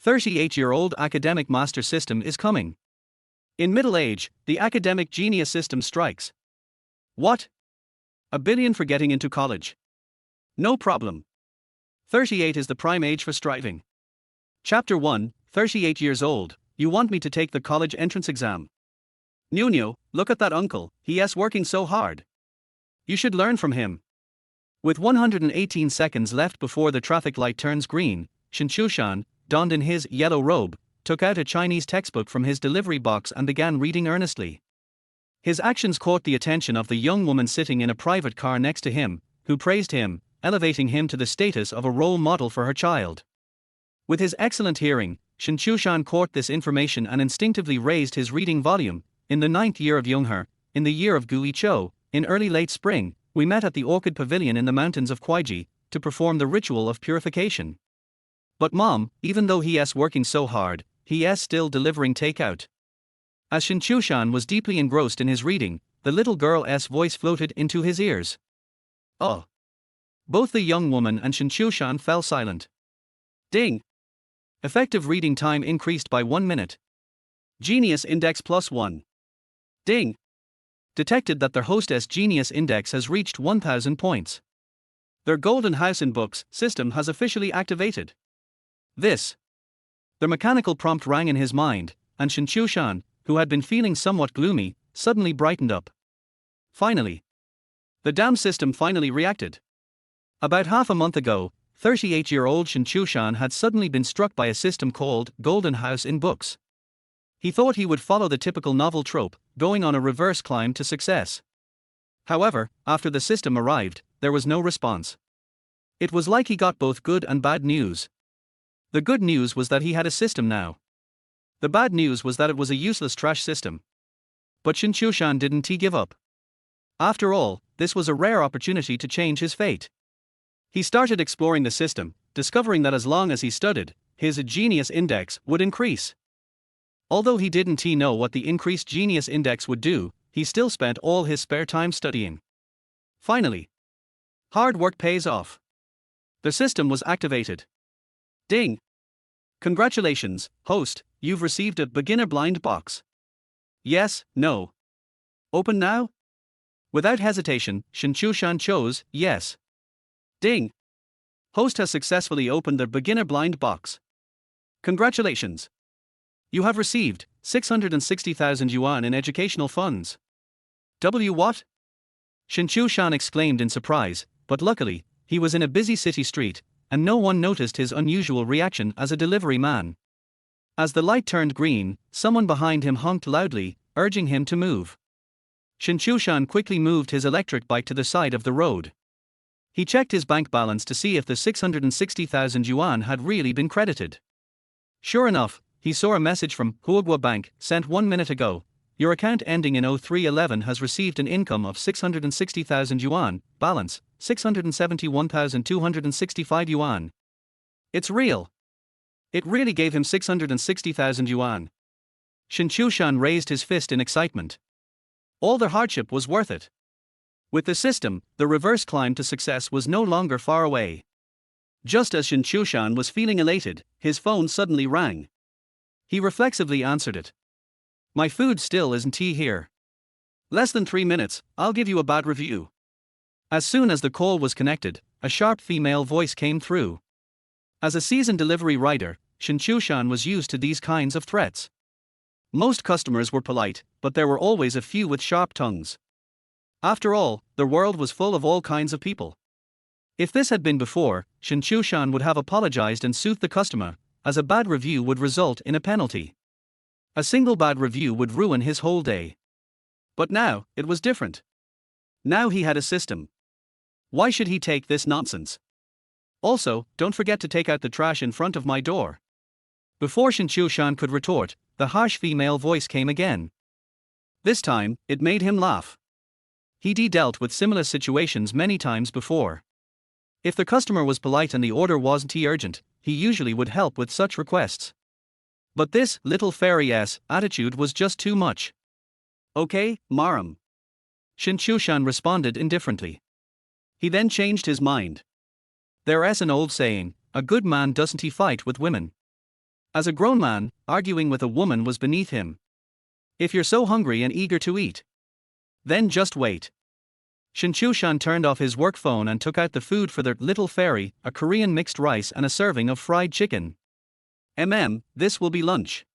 38-year-old academic master system is coming. In middle age, the academic genius system strikes. What? $1 billion for getting into college. No problem. 38 is the prime age for striving. Chapter 1, 38 years old, you want me to take the college entrance exam. Niuniu, look at that uncle, he's working so hard. You should learn from him. With 118 seconds left before the traffic light turns green, Shen Qiushan, donned in his yellow robe, took out a Chinese textbook from his delivery box and began reading earnestly. His actions caught the attention of the young woman sitting in a private car next to him, who praised him, elevating him to the status of a role model for her child. With his excellent hearing, Shen Qiushan caught this information and instinctively raised his reading volume. In the 9th year of Yonghe, in the year of Gui Chou, in early late spring, we met at the orchid pavilion in the mountains of Kuaiji to perform the ritual of purification. But mom, even though he's working so hard, he's still delivering takeout. As Shen Qiushan was deeply engrossed in his reading, the little girl's voice floated into his ears. Oh! Both the young woman and Shen Qiushan fell silent. Ding! Effective reading time increased by 1 minute. Genius Index +1. Ding! Detected that their hostess Genius Index has reached 1000 points. Their Golden House in Books system has officially activated. This. The mechanical prompt rang in his mind, and Shen Qiushan, who had been feeling somewhat gloomy, suddenly brightened up. Finally. The damn system finally reacted. About half a month ago, 38-year-old Shen Qiushan had suddenly been struck by a system called Golden House in Books. He thought he would follow the typical novel trope, going on a reverse climb to success. However, after the system arrived, there was no response. It was like he got both good and bad news. The good news was that he had a system now. The bad news was that it was a useless trash system. But Shen Qiushan didn't give up. After all, this was a rare opportunity to change his fate. He started exploring the system, discovering that as long as he studied, his Genius Index would increase. Although he didn't know what the increased Genius Index would do, he still spent all his spare time studying. Finally, hard work pays off. The system was activated. Ding! Congratulations, host, you've received a beginner blind box. Yes, no. Open now? Without hesitation, Shen Qiushan chose yes. Ding! Host has successfully opened the beginner blind box. Congratulations! You have received 660,000 yuan in educational funds. What? Shen Qiushan exclaimed in surprise, but luckily, he was in a busy city street, and no one noticed his unusual reaction as a delivery man. As the light turned green, someone behind him honked loudly, urging him to move. Shen Qiushan quickly moved his electric bike to the side of the road. He checked his bank balance to see if the 660,000 yuan had really been credited. Sure enough, he saw a message from Huogua Bank, sent 1 minute ago. Your account ending in 0311 has received an income of 660,000 yuan, balance, 671,265 yuan. It's real. It really gave him 660,000 yuan. Shen Qiushan raised his fist in excitement. All the hardship was worth it. With the system, the reverse climb to success was no longer far away. Just as Shen Qiushan was feeling elated, his phone suddenly rang. He reflexively answered it. My food still isn't here. Less than 3 minutes, I'll give you a bad review. As soon as the call was connected, a sharp female voice came through. As a seasoned delivery rider, Shen Qiushan was used to these kinds of threats. Most customers were polite, but there were always a few with sharp tongues. After all, the world was full of all kinds of people. If this had been before, Shen Qiushan would have apologized and soothed the customer, as a bad review would result in a penalty. A single bad review would ruin his whole day. But now, it was different. Now he had a system. Why should he take this nonsense? Also, don't forget to take out the trash in front of my door. Before Shen Qiushan could retort, the harsh female voice came again. This time, it made him laugh. He'd dealt with similar situations many times before. If the customer was polite and the order wasn't urgent, he usually would help with such requests. But this little fairy's attitude was just too much. Okay, Maram. Shen Qiushan responded indifferently. He then changed his mind. There's an old saying, a good man doesn't fight with women. As a grown man, arguing with a woman was beneath him. If you're so hungry and eager to eat, then just wait. Shen Qiushan turned off his work phone and took out the food for their little fairy, a Korean mixed rice and a serving of fried chicken. This will be lunch.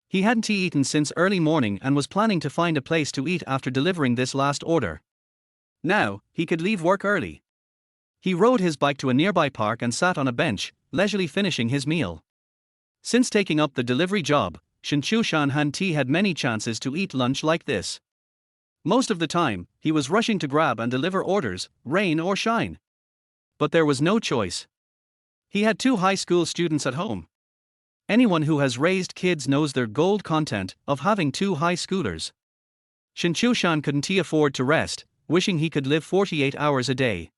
He hadn't eaten since early morning and was planning to find a place to eat after delivering this last order. Now, he could leave work early. He rode his bike to a nearby park and sat on a bench, leisurely finishing his meal. Since taking up the delivery job, Shen Qiushan had many chances to eat lunch like this. Most of the time, he was rushing to grab and deliver orders, rain or shine. But there was no choice. He had 2 high school students at home. Anyone who has raised kids knows their gold content of having 2 high schoolers. Shen Qiushan couldn't afford to rest, wishing he could live 48 hours a day.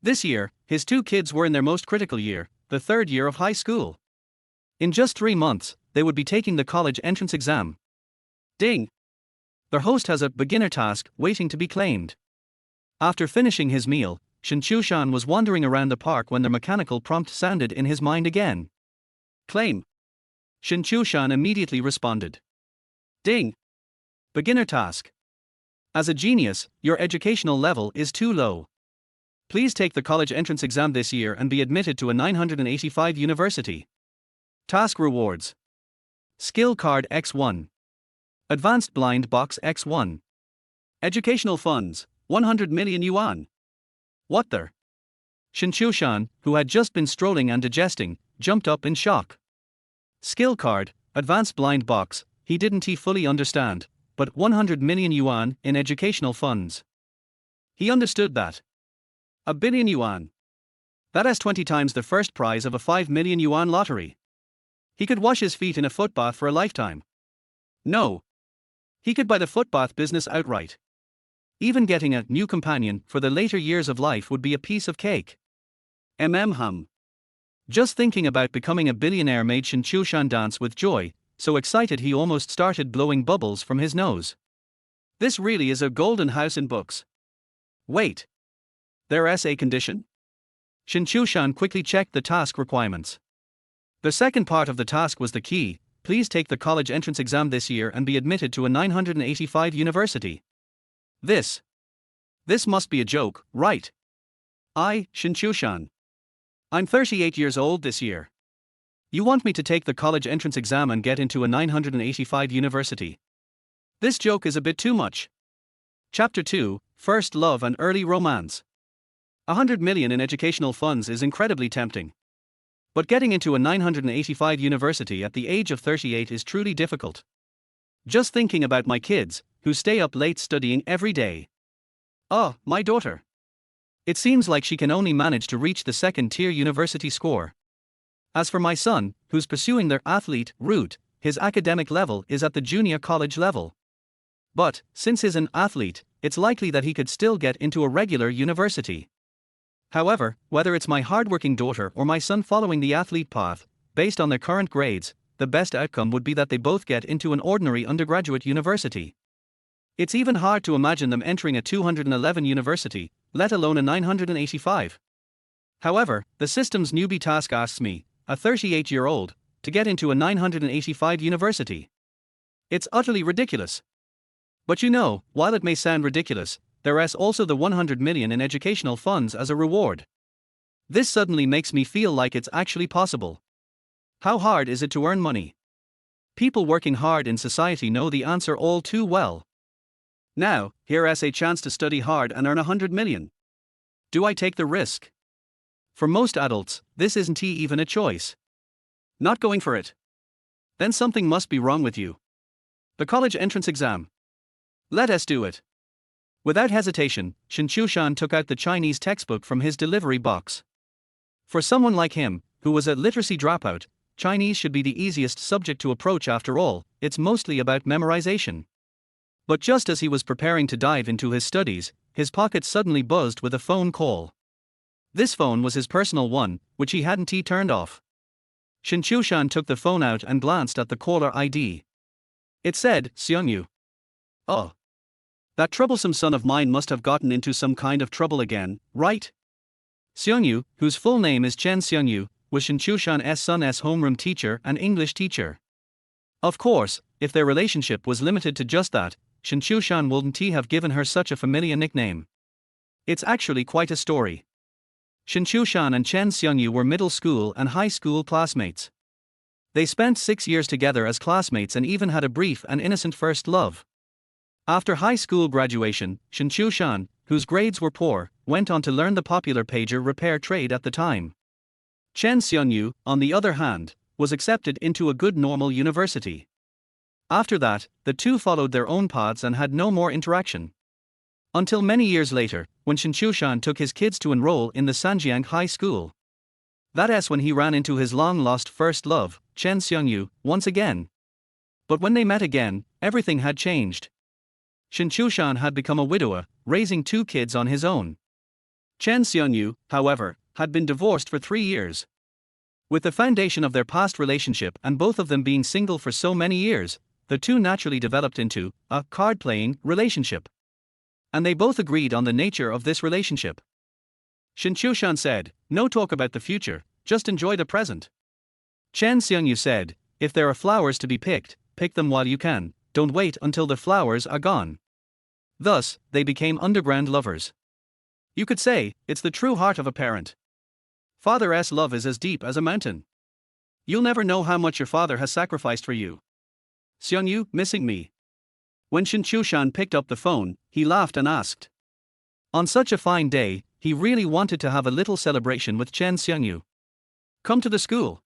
This year, his 2 kids were in their most critical year, the 3rd year of high school. In just 3 months, they would be taking the college entrance exam. Ding! Their host has a beginner task waiting to be claimed. After finishing his meal, Shen Qiushan was wandering around the park when the mechanical prompt sounded in his mind again. Claim. Shen Qiushan immediately responded. Ding! Beginner task. As a genius, your educational level is too low. Please take the college entrance exam this year and be admitted to a 985 university. Task rewards. Skill card X1. Advanced blind box X1. Educational funds, 100 million yuan. What the? Shen Qiushan, who had just been strolling and digesting, jumped up in shock. Skill card, advanced blind box, he didn't fully understand, but 100 million yuan in educational funds. He understood that. A billion yuan. That is 20 times the first prize of a 5 million yuan lottery. He could wash his feet in a footbath for a lifetime. No. He could buy the footbath business outright. Even getting a new companion for the later years of life would be a piece of cake. Just thinking about becoming a billionaire made Shen Qiushan dance with joy, so excited he almost started blowing bubbles from his nose. This really is a golden house in books. Wait. There's a condition? Shen Qiushan quickly checked the task requirements. The second part of the task was the key: please take the college entrance exam this year and be admitted to a 985 university. This must be a joke, right? Shen Qiushan. I'm 38 years old this year. You want me to take the college entrance exam and get into a 985 university? This joke is a bit too much. Chapter 2, First Love and Early Romance. 100 million in educational funds is incredibly tempting. But getting into a 985 university at the age of 38 is truly difficult. Just thinking about my kids, who stay up late studying every day. My daughter. It seems like she can only manage to reach the 2nd-tier university score. As for my son, who's pursuing their athlete route, his academic level is at the junior college level. But, since he's an athlete, it's likely that he could still get into a regular university. However, whether it's my hardworking daughter or my son following the athlete path, based on their current grades, the best outcome would be that they both get into an ordinary undergraduate university. It's even hard to imagine them entering a 211 university, let alone a 985. However, the system's newbie task asks me, a 38-year-old, to get into a 985 university. It's utterly ridiculous. But while it may sound ridiculous, there is also the 100 million in educational funds as a reward. This suddenly makes me feel like it's actually possible. How hard is it to earn money? People working hard in society know the answer all too well. Now, here is a chance to study hard and earn 100 million. Do I take the risk? For most adults, this isn't even a choice. Not going for it? Then something must be wrong with you. The college entrance exam. Let us do it. Without hesitation, Shen Qiushan took out the Chinese textbook from his delivery box. For someone like him, who was a literacy dropout, Chinese should be the easiest subject to approach after all, it's mostly about memorization. But just as he was preparing to dive into his studies, his pocket suddenly buzzed with a phone call. This phone was his personal one, which he hadn't turned off. Shen Qiushan took the phone out and glanced at the caller ID. It said, Niuniu. Oh. That troublesome son of mine must have gotten into some kind of trouble again, right? Niuniu, whose full name is Shen Qiushan, was Shen Qiushan's son's homeroom teacher and English teacher. Of course, if their relationship was limited to just that, Shen Qiushan wouldn't have given her such a familiar nickname. It's actually quite a story. Shen Qiushan and Chen Xiongyu were middle school and high school classmates. They spent 6 years together as classmates and even had a brief and innocent first love. After high school graduation, Shen Qiushan, whose grades were poor, went on to learn the popular pager repair trade at the time. Chen Xiongyu, on the other hand, was accepted into a good normal university. After that, the two followed their own paths and had no more interaction. Until many years later, when Shen Qiushan took his kids to enroll in the Sanjiang High School. That's when he ran into his long-lost first love, Chen Xiongyu, once again. But when they met again, everything had changed. Shen Qiushan had become a widower, raising 2 kids on his own. Chen Xiongyu, however, had been divorced for 3 years. With the foundation of their past relationship and both of them being single for so many years, the two naturally developed into a card-playing relationship. And they both agreed on the nature of this relationship. Shen Qiushan said, "No talk about the future, just enjoy the present." Chen Xiongyu said, "If there are flowers to be picked, pick them while you can, don't wait until the flowers are gone." Thus, they became underground lovers. You could say, it's the true heart of a parent. Father's love is as deep as a mountain. You'll never know how much your father has sacrificed for you. Xiongyu, missing me? When Shen Qiushan picked up the phone, he laughed and asked. On such a fine day, he really wanted to have a little celebration with Chen Xiongyu. Come to the school.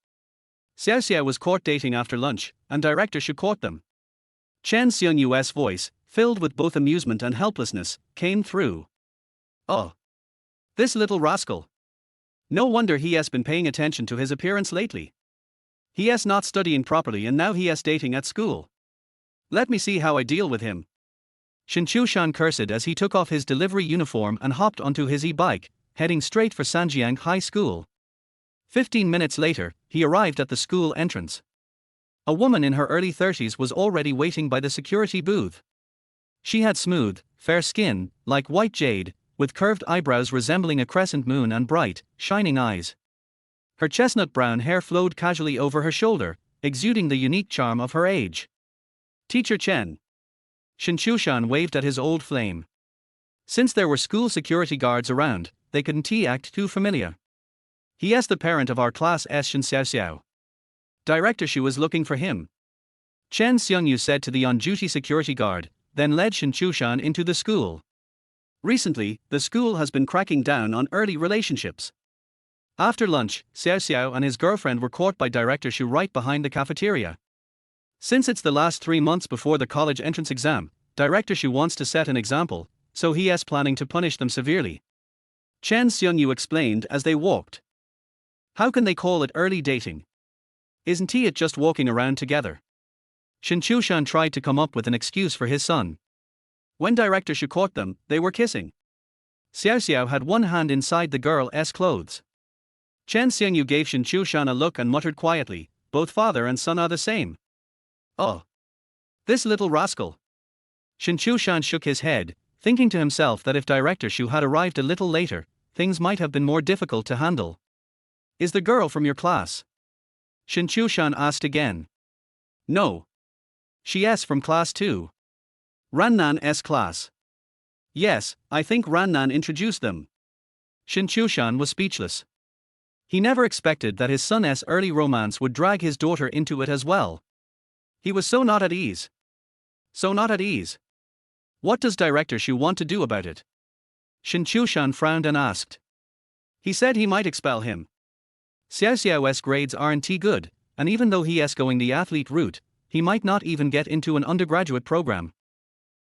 Xiao was court dating after lunch, and director should court them. Chen Xiongyu's voice, filled with both amusement and helplessness, came through. Oh. This little rascal. No wonder he has been paying attention to his appearance lately. He is not studying properly and now he is dating at school. Let me see how I deal with him. Shen Qiushan cursed as he took off his delivery uniform and hopped onto his e-bike, heading straight for Sanjiang High School. 15 minutes later, he arrived at the school entrance. A woman in her early 30s was already waiting by the security booth. She had smooth, fair skin, like white jade, with curved eyebrows resembling a crescent moon and bright, shining eyes. Her chestnut brown hair flowed casually over her shoulder, exuding the unique charm of her age. Teacher Chen. Shen Qiushan waved at his old flame. Since there were school security guards around, they couldn't act too familiar. He is the parent of our class Shen Xiao. Director Shu is looking for him. Chen Xiongyu said to the on-duty security guard, then led Shen Qiushan into the school. Recently, the school has been cracking down on early relationships. After lunch, Xiao and his girlfriend were caught by Director Shu right behind the cafeteria. Since it's the last 3 months before the college entrance exam, Director Shu wants to set an example, so he is planning to punish them severely. Chen Xiongyu explained as they walked. How can they call it early dating? Isn't it just walking around together? Shen Qiushan tried to come up with an excuse for his son. When Director Shu caught them, they were kissing. Xiao had one hand inside the girl's clothes. Chen Xiongyu gave Shen Qiushan a look and muttered quietly, both father and son are the same. Oh. This little rascal. Shen Qiushan shook his head, thinking to himself that if Director Shu had arrived a little later, things might have been more difficult to handle. Is the girl from your class? Shen Qiushan asked again. No. She is from class 2. Rannan's class. Yes, I think Rannan introduced them. Shen Qiushan was speechless. He never expected that his son's early romance would drag his daughter into it as well. He was so not at ease. So not at ease. What does Director Shu want to do about it? Shen Qiushan frowned and asked. He said he might expel him. Xiao's grades aren't good, and even though he is going the athlete route, he might not even get into an undergraduate program.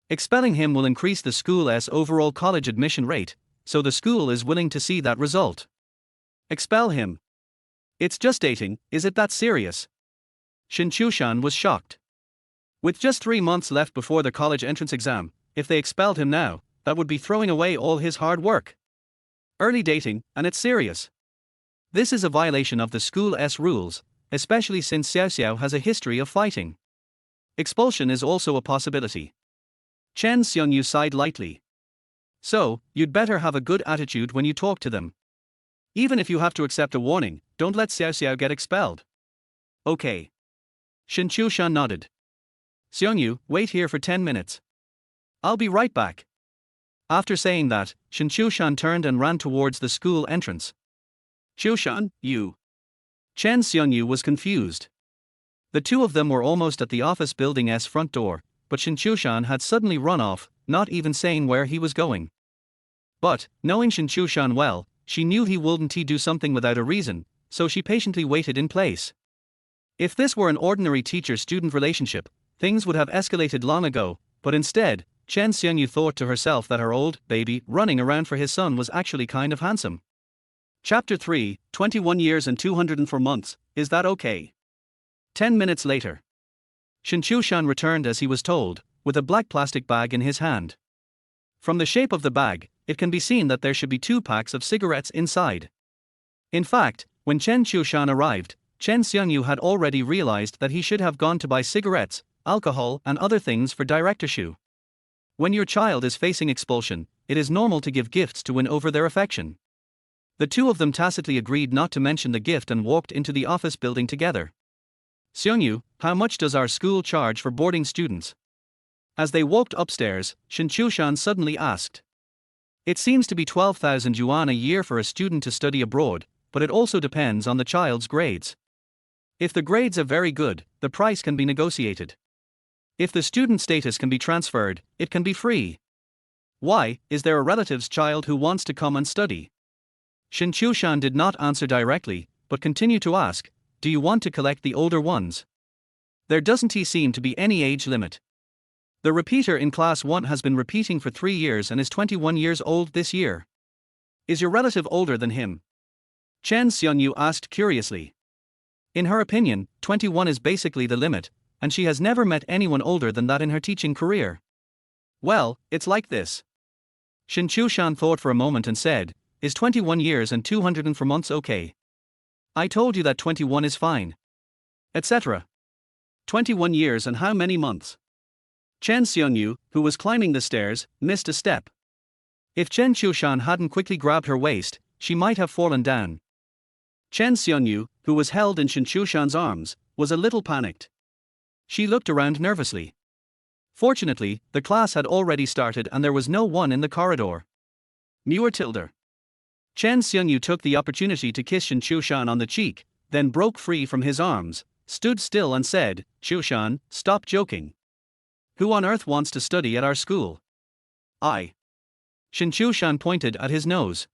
Expelling him will increase the school's overall college admission rate, so the school is willing to see that result. Expel him. It's just dating, is it that serious? Shen Qiushan was shocked. With just 3 months left before the college entrance exam, if they expelled him now, that would be throwing away all his hard work. Early dating, and it's serious. This is a violation of the school's rules, especially since Xiao has a history of fighting. Expulsion is also a possibility. Chen Xiongyu sighed lightly. So, you'd better have a good attitude when you talk to them. Even if you have to accept a warning, don't let Xiao Xiao get expelled. Okay. Shen Qiushan nodded. Xiongyu, wait here for 10 minutes. I'll be right back. After saying that, Shen Qiushan turned and ran towards the school entrance. Qiushan, you. Chen Xiongyu was confused. The two of them were almost at the office building's front door, but Shen Qiushan had suddenly run off, not even saying where he was going. But, knowing Shen Qiushan well, she knew he wouldn't do something without a reason, so she patiently waited in place. If this were an ordinary teacher-student relationship, things would have escalated long ago, but instead, Chen Xiongyu thought to herself that her old baby running around for his son was actually kind of handsome. Chapter 3, 21 years and 204 months, is that okay? 10 minutes later. Shen Qiushan returned as he was told, with a black plastic bag in his hand. From the shape of the bag, it can be seen that there should be 2 packs of cigarettes inside. In fact, when Chen Qiushan arrived, Chen Xiongyu had already realized that he should have gone to buy cigarettes, alcohol, and other things for Director Shu. When your child is facing expulsion, it is normal to give gifts to win over their affection. The two of them tacitly agreed not to mention the gift and walked into the office building together. Xiongyu, how much does our school charge for boarding students? As they walked upstairs, Shen Qiushan suddenly asked. It seems to be 12,000 yuan a year for a student to study abroad, but it also depends on the child's grades. If the grades are very good, the price can be negotiated. If the student status can be transferred, it can be free. Why, is there a relative's child who wants to come and study? Shen Qiushan did not answer directly, but continued to ask, do you want to collect the older ones? There doesn't seem to be any age limit. The repeater in class 1 has been repeating for 3 years and is 21 years old this year. Is your relative older than him? Chen Xiongyu asked curiously. In her opinion, 21 is basically the limit, and she has never met anyone older than that in her teaching career. Well, it's like this. Shen Qiushan thought for a moment and said, is 21 years and 204 months okay? I told you that 21 is fine. Etc. 21 years and how many months? Chen Xiongyu, who was climbing the stairs, missed a step. If Chen Qiushan hadn't quickly grabbed her waist, she might have fallen down. Chen Xiongyu, who was held in Shen Qiushan's arms, was a little panicked. She looked around nervously. Fortunately, the class had already started and there was no one in the corridor. Muir tilde. Chen Xiongyu took the opportunity to kiss Shen Qiushan on the cheek, then broke free from his arms, stood still and said, Qiushan, stop joking. Who on earth wants to study at our school? I. Shen Qiushan pointed at his nose.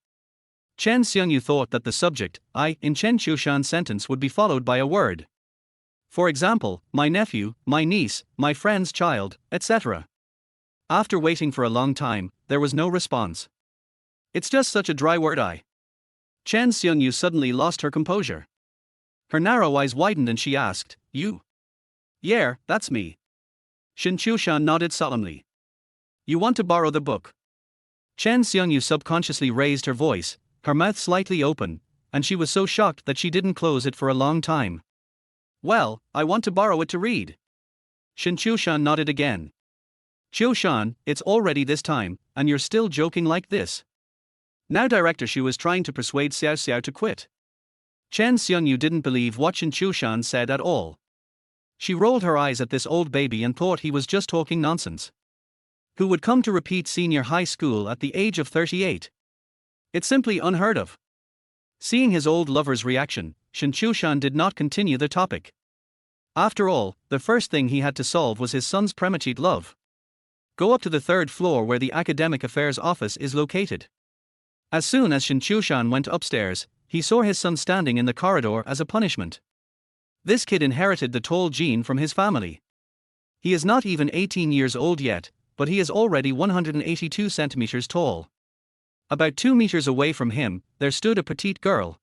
Chen Xiongyu thought that the subject, I, in Chen Qiushan's sentence would be followed by a word. For example, my nephew, my niece, my friend's child, etc. After waiting for a long time, there was no response. It's just such a dry word, I. Chen Xiongyu suddenly lost her composure. Her narrow eyes widened and she asked, you? Yeah, that's me. Shen Qiushan nodded solemnly. You want to borrow the book? Chen Xiongyu subconsciously raised her voice, her mouth slightly open, and she was so shocked that she didn't close it for a long time. Well, I want to borrow it to read. Shen Qiushan nodded again. Qiushan, it's already this time, and you're still joking like this. Now Director Shu is trying to persuade Xiao Xiao to quit. Chen Xiongyu didn't believe what Shen Qiushan said at all. She rolled her eyes at this old baby and thought he was just talking nonsense. Who would come to repeat senior high school at the age of 38? It's simply unheard of. Seeing his old lover's reaction, Shen Qiushan did not continue the topic. After all, the first thing he had to solve was his son's premature love. Go up to the 3rd floor where the academic affairs office is located. As soon as Shen Qiushan went upstairs, he saw his son standing in the corridor as a punishment. This kid inherited the tall gene from his family. He is not even 18 years old yet, but he is already 182 centimeters tall. About 2 meters away from him, there stood a petite girl.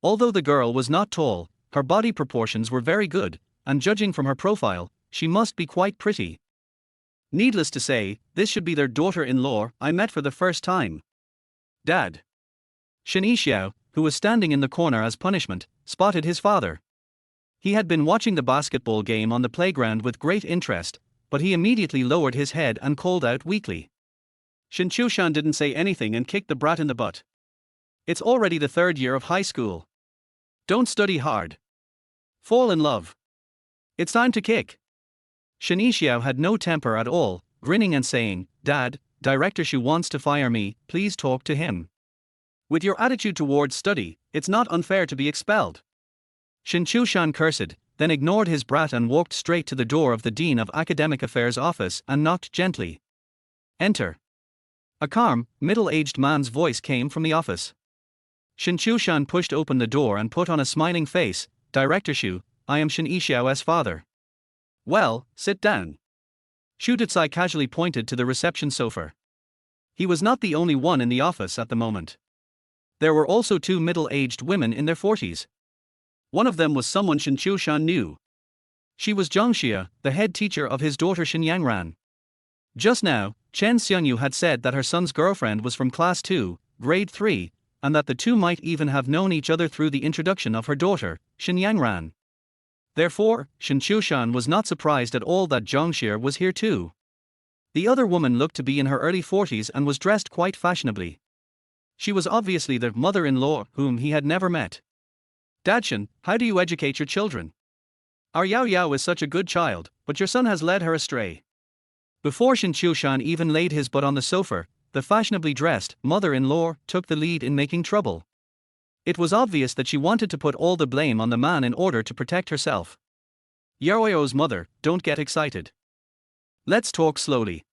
Although the girl was not tall, her body proportions were very good, and judging from her profile, she must be quite pretty. Needless to say, this should be their daughter-in-law I met for the first time. Dad. Shen Qiushan, who was standing in the corner as punishment, spotted his father. He had been watching the basketball game on the playground with great interest, but he immediately lowered his head and called out weakly. Shen Qiushan didn't say anything and kicked the brat in the butt. It's already the third year of high school. Don't study hard. Fall in love. It's time to kick. Shen Qiushan had no temper at all, grinning and saying, Dad, Director Shu wants to fire me, please talk to him. With your attitude towards study, it's not unfair to be expelled. Shen Qiushan cursed, then ignored his brat and walked straight to the door of the Dean of Academic Affairs' office and knocked gently. Enter. A calm, middle-aged man's voice came from the office. Shen Qiushan pushed open the door and put on a smiling face, Director Shu, I am Shen Qiushan's father. Well, sit down. Shu Detsai casually pointed to the reception sofa. He was not the only one in the office at the moment. There were also two middle-aged women in their 40s. One of them was someone Shen Qiushan knew. She was Zhang Xia, the head teacher of his daughter Shen Yangran. Just now, Chen Xiangyu had said that her son's girlfriend was from class 2, grade 3, and that the two might even have known each other through the introduction of her daughter, Shen Yangran. Therefore, Shen Qiushan was not surprised at all that Zhang Xia was here too. The other woman looked to be in her early 40s and was dressed quite fashionably. She was obviously the mother-in-law whom he had never met. Dad Shen, how do you educate your children? Our Yao Yao is such a good child, but your son has led her astray. Before Shen Qiushan even laid his butt on the sofa, the fashionably dressed mother-in-law took the lead in making trouble. It was obvious that she wanted to put all the blame on the man in order to protect herself. Yao Yao's mother, don't get excited. Let's talk slowly.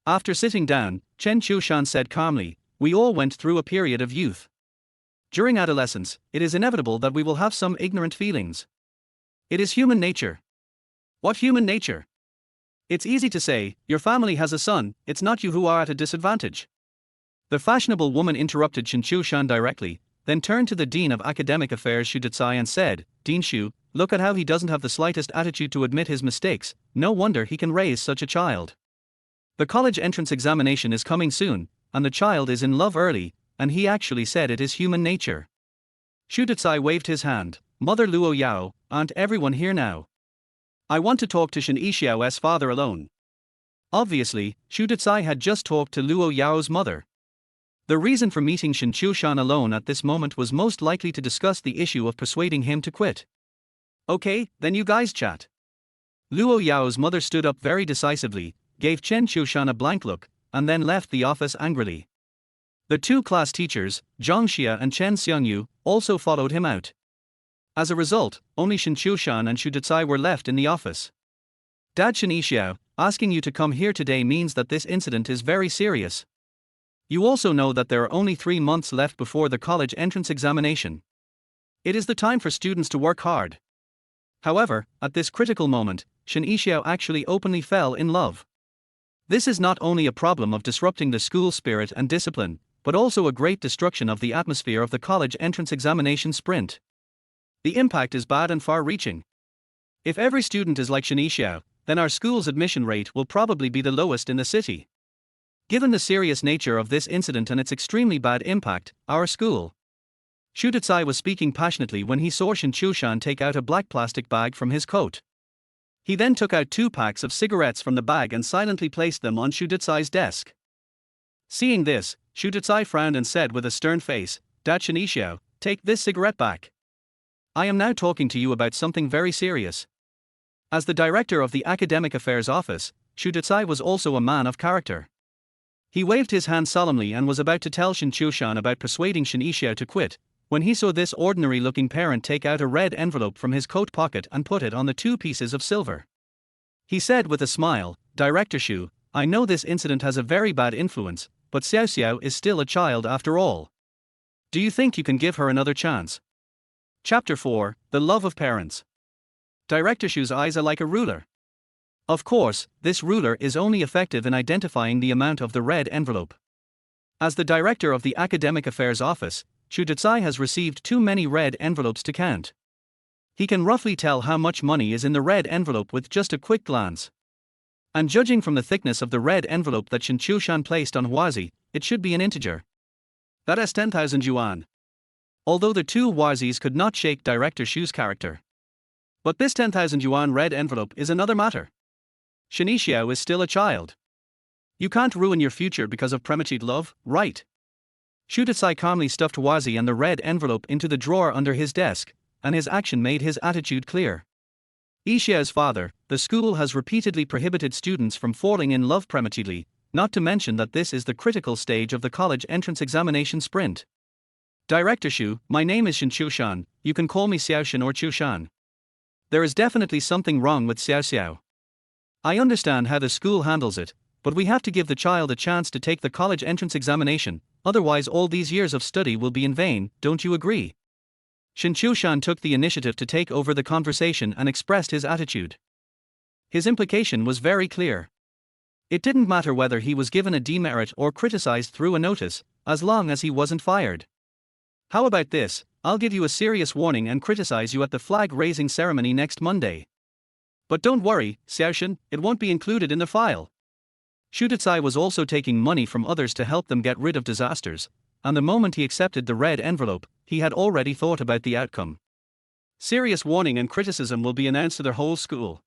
After sitting down, Chen Qiushan said calmly, we all went through a period of youth. During adolescence, it is inevitable that we will have some ignorant feelings. It is human nature. What human nature? It's easy to say, your family has a son, it's not you who are at a disadvantage. The fashionable woman interrupted Shen Qiushan directly, then turned to the Dean of Academic Affairs Shu Detsai and said, Dean Shu, look at how he doesn't have the slightest attitude to admit his mistakes, no wonder he can raise such a child. The college entrance examination is coming soon, and the child is in love early, and he actually said it is human nature. Shu Detsai waved his hand, Mother Luo Yao, aren't everyone here now? I want to talk to Shen Qiushan's father alone. Obviously, Shu Detsai had just talked to Luo Yao's mother. The reason for meeting Shen Qiushan alone at this moment was most likely to discuss the issue of persuading him to quit. Okay, then you guys chat. Luo Yao's mother stood up very decisively, gave Chen Qiushan a blank look, and then left the office angrily. The two class teachers, Zhang Xia and Chen Xiangyu, also followed him out. As a result, only Shen Qiushan and Shu Detsai were left in the office. Dad Shen Qiushan, asking you to come here today means that this incident is very serious. You also know that there are only 3 months left before the college entrance examination. It is the time for students to work hard. However, at this critical moment, Shen Qiushan actually openly fell in love. This is not only a problem of disrupting the school spirit and discipline, but also a great destruction of the atmosphere of the college entrance examination sprint. The impact is bad and far-reaching. If every student is like Shen Qiushan, then our school's admission rate will probably be the lowest in the city. Given the serious nature of this incident and its extremely bad impact, our school. Shu Detsai was speaking passionately when he saw Shen Qiushan take out a black plastic bag from his coat. He then took out 2 packs of cigarettes from the bag and silently placed them on Shu Detsai's desk. Seeing this, Shu Detsai frowned and said with a stern face, Dad Shen Qiushan, take this cigarette back. I am now talking to you about something very serious. As the director of the Academic Affairs Office, Shu Detsai was also a man of character. He waved his hand solemnly and was about to tell Shen Qiushan about persuading Shen Qiushan to quit, when he saw this ordinary-looking parent take out a red envelope from his coat pocket and put it on the 2 pieces of silver. He said with a smile, Director Shu, I know this incident has a very bad influence, but Xiao Xiao is still a child after all. Do you think you can give her another chance? Chapter 4, The Love of Parents. Director Shu's eyes are like a ruler. Of course, this ruler is only effective in identifying the amount of the red envelope. As the director of the Academic Affairs Office, Shu Detsai has received too many red envelopes to count. He can roughly tell how much money is in the red envelope with just a quick glance. And judging from the thickness of the red envelope that Shen Qiushan placed on Huazi, it should be an integer. That is 10,000 yuan. Although the 2 Huazis could not shake Director Shu's character. But this 10,000 yuan red envelope is another matter. Shen Qiushan is still a child. You can't ruin your future because of premature love, right? Shu Detsai calmly stuffed Wazi and the red envelope into the drawer under his desk, and his action made his attitude clear. Yixiao's father, the school has repeatedly prohibited students from falling in love prematurely, not to mention that this is the critical stage of the college entrance examination sprint. Director Shu, my name is Shen Qiushan, you can call me Xiaoshan or Qiushan. There is definitely something wrong with Xiao. I understand how the school handles it, but we have to give the child a chance to take the college entrance examination, otherwise all these years of study will be in vain, don't you agree? Shen Qiushan took the initiative to take over the conversation and expressed his attitude. His implication was very clear. It didn't matter whether he was given a demerit or criticized through a notice, as long as he wasn't fired. How about this, I'll give you a serious warning and criticize you at the flag-raising ceremony next Monday. But don't worry, Xiaoshan, it won't be included in the file. Shu Detsai was also taking money from others to help them get rid of disasters, and the moment he accepted the red envelope, he had already thought about the outcome. Serious warning and criticism will be announced to their whole school.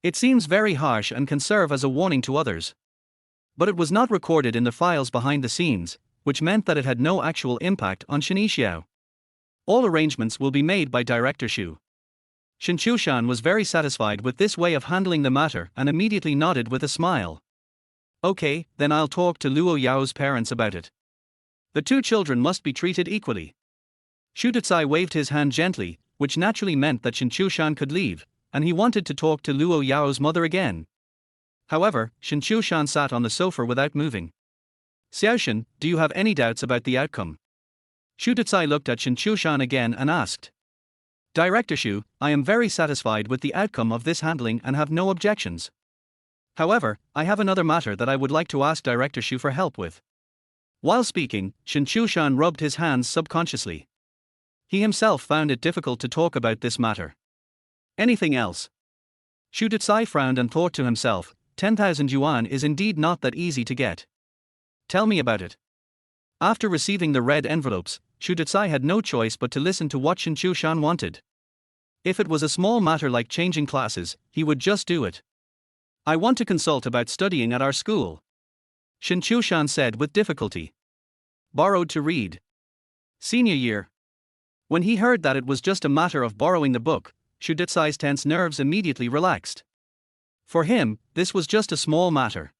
It seems very harsh and can serve as a warning to others. But it was not recorded in the files behind the scenes, which meant that it had no actual impact on Shen Qiushan. All arrangements will be made by Director Shu. Shen Qiushan was very satisfied with this way of handling the matter and immediately nodded with a smile. Okay, then I'll talk to Luo Yao's parents about it. The two children must be treated equally. Shu Detsai waved his hand gently, which naturally meant that Shen Qiushan could leave, and he wanted to talk to Luo Yao's mother again. However, Shen Qiushan sat on the sofa without moving. Xiaoshan, do you have any doubts about the outcome? Shu Detsai looked at Shen Qiushan again and asked. Director Shu, I am very satisfied with the outcome of this handling and have no objections. However, I have another matter that I would like to ask Director Shu for help with. While speaking, Shen Qiushan rubbed his hands subconsciously. He himself found it difficult to talk about this matter. Anything else? Shu Detsai frowned and thought to himself, 10,000 yuan is indeed not that easy to get. Tell me about it. After receiving the red envelopes, Shu Detsai had no choice but to listen to what Shen Qiushan wanted. If it was a small matter like changing classes, he would just do it. I want to consult about studying at our school. Shen Qiushan said with difficulty. Borrowed to read. Senior year. When he heard that it was just a matter of borrowing the book, Shu Detsai's tense nerves immediately relaxed. For him, this was just a small matter.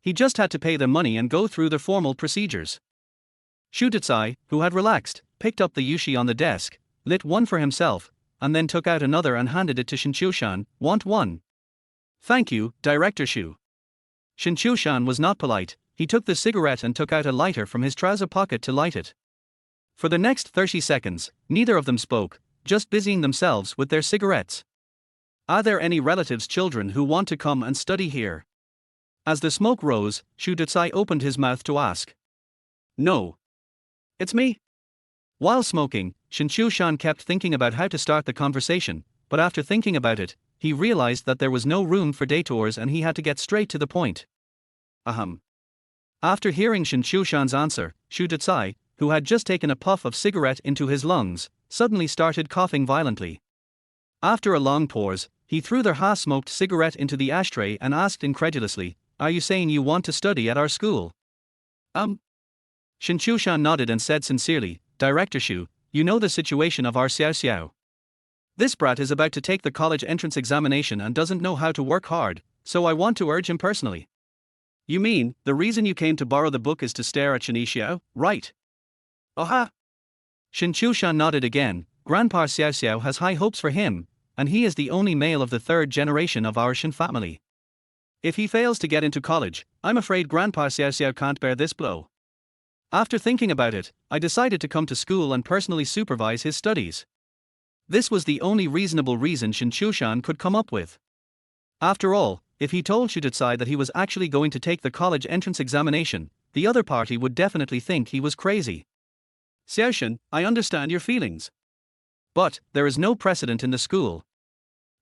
He just had to pay the money and go through the formal procedures. Shu Detsai, who had relaxed, picked up the yushi on the desk, lit one for himself, and then took out another and handed it to Shen Qiushan. Want one? Thank you, Director Shu. Shen Qiushan was not polite, he took the cigarette and took out a lighter from his trouser pocket to light it. For the next 30 seconds, neither of them spoke, just busying themselves with their cigarettes. Are there any relatives' children who want to come and study here? As the smoke rose, Shu Detsai opened his mouth to ask. No. It's me. While smoking, Shen Qiushan kept thinking about how to start the conversation, but after thinking about it, he realized that there was no room for detours and he had to get straight to the point. Ahem. After hearing Shen Qiushan's answer, Shu Detsai, who had just taken a puff of cigarette into his lungs, suddenly started coughing violently. After a long pause, he threw their half-smoked cigarette into the ashtray and asked incredulously, Are you saying you want to study at our school? Shen Qiushan nodded and said sincerely, Director Shu, you know the situation of our Xiao. This brat is about to take the college entrance examination and doesn't know how to work hard, so I want to urge him personally. You mean, the reason you came to borrow the book is to stare at Shen Qiushan, right? Aha! Shen Qiushan nodded again. Grandpa Xiao has high hopes for him, and he is the only male of the third generation of our Shen family. If he fails to get into college, I'm afraid Grandpa Xiao can't bear this blow. After thinking about it, I decided to come to school and personally supervise his studies. This was the only reasonable reason Shen Qiushan could come up with. After all, if he told Shu Detsai that he was actually going to take the college entrance examination, the other party would definitely think he was crazy. Xiaoshan, I understand your feelings. But, there is no precedent in the school.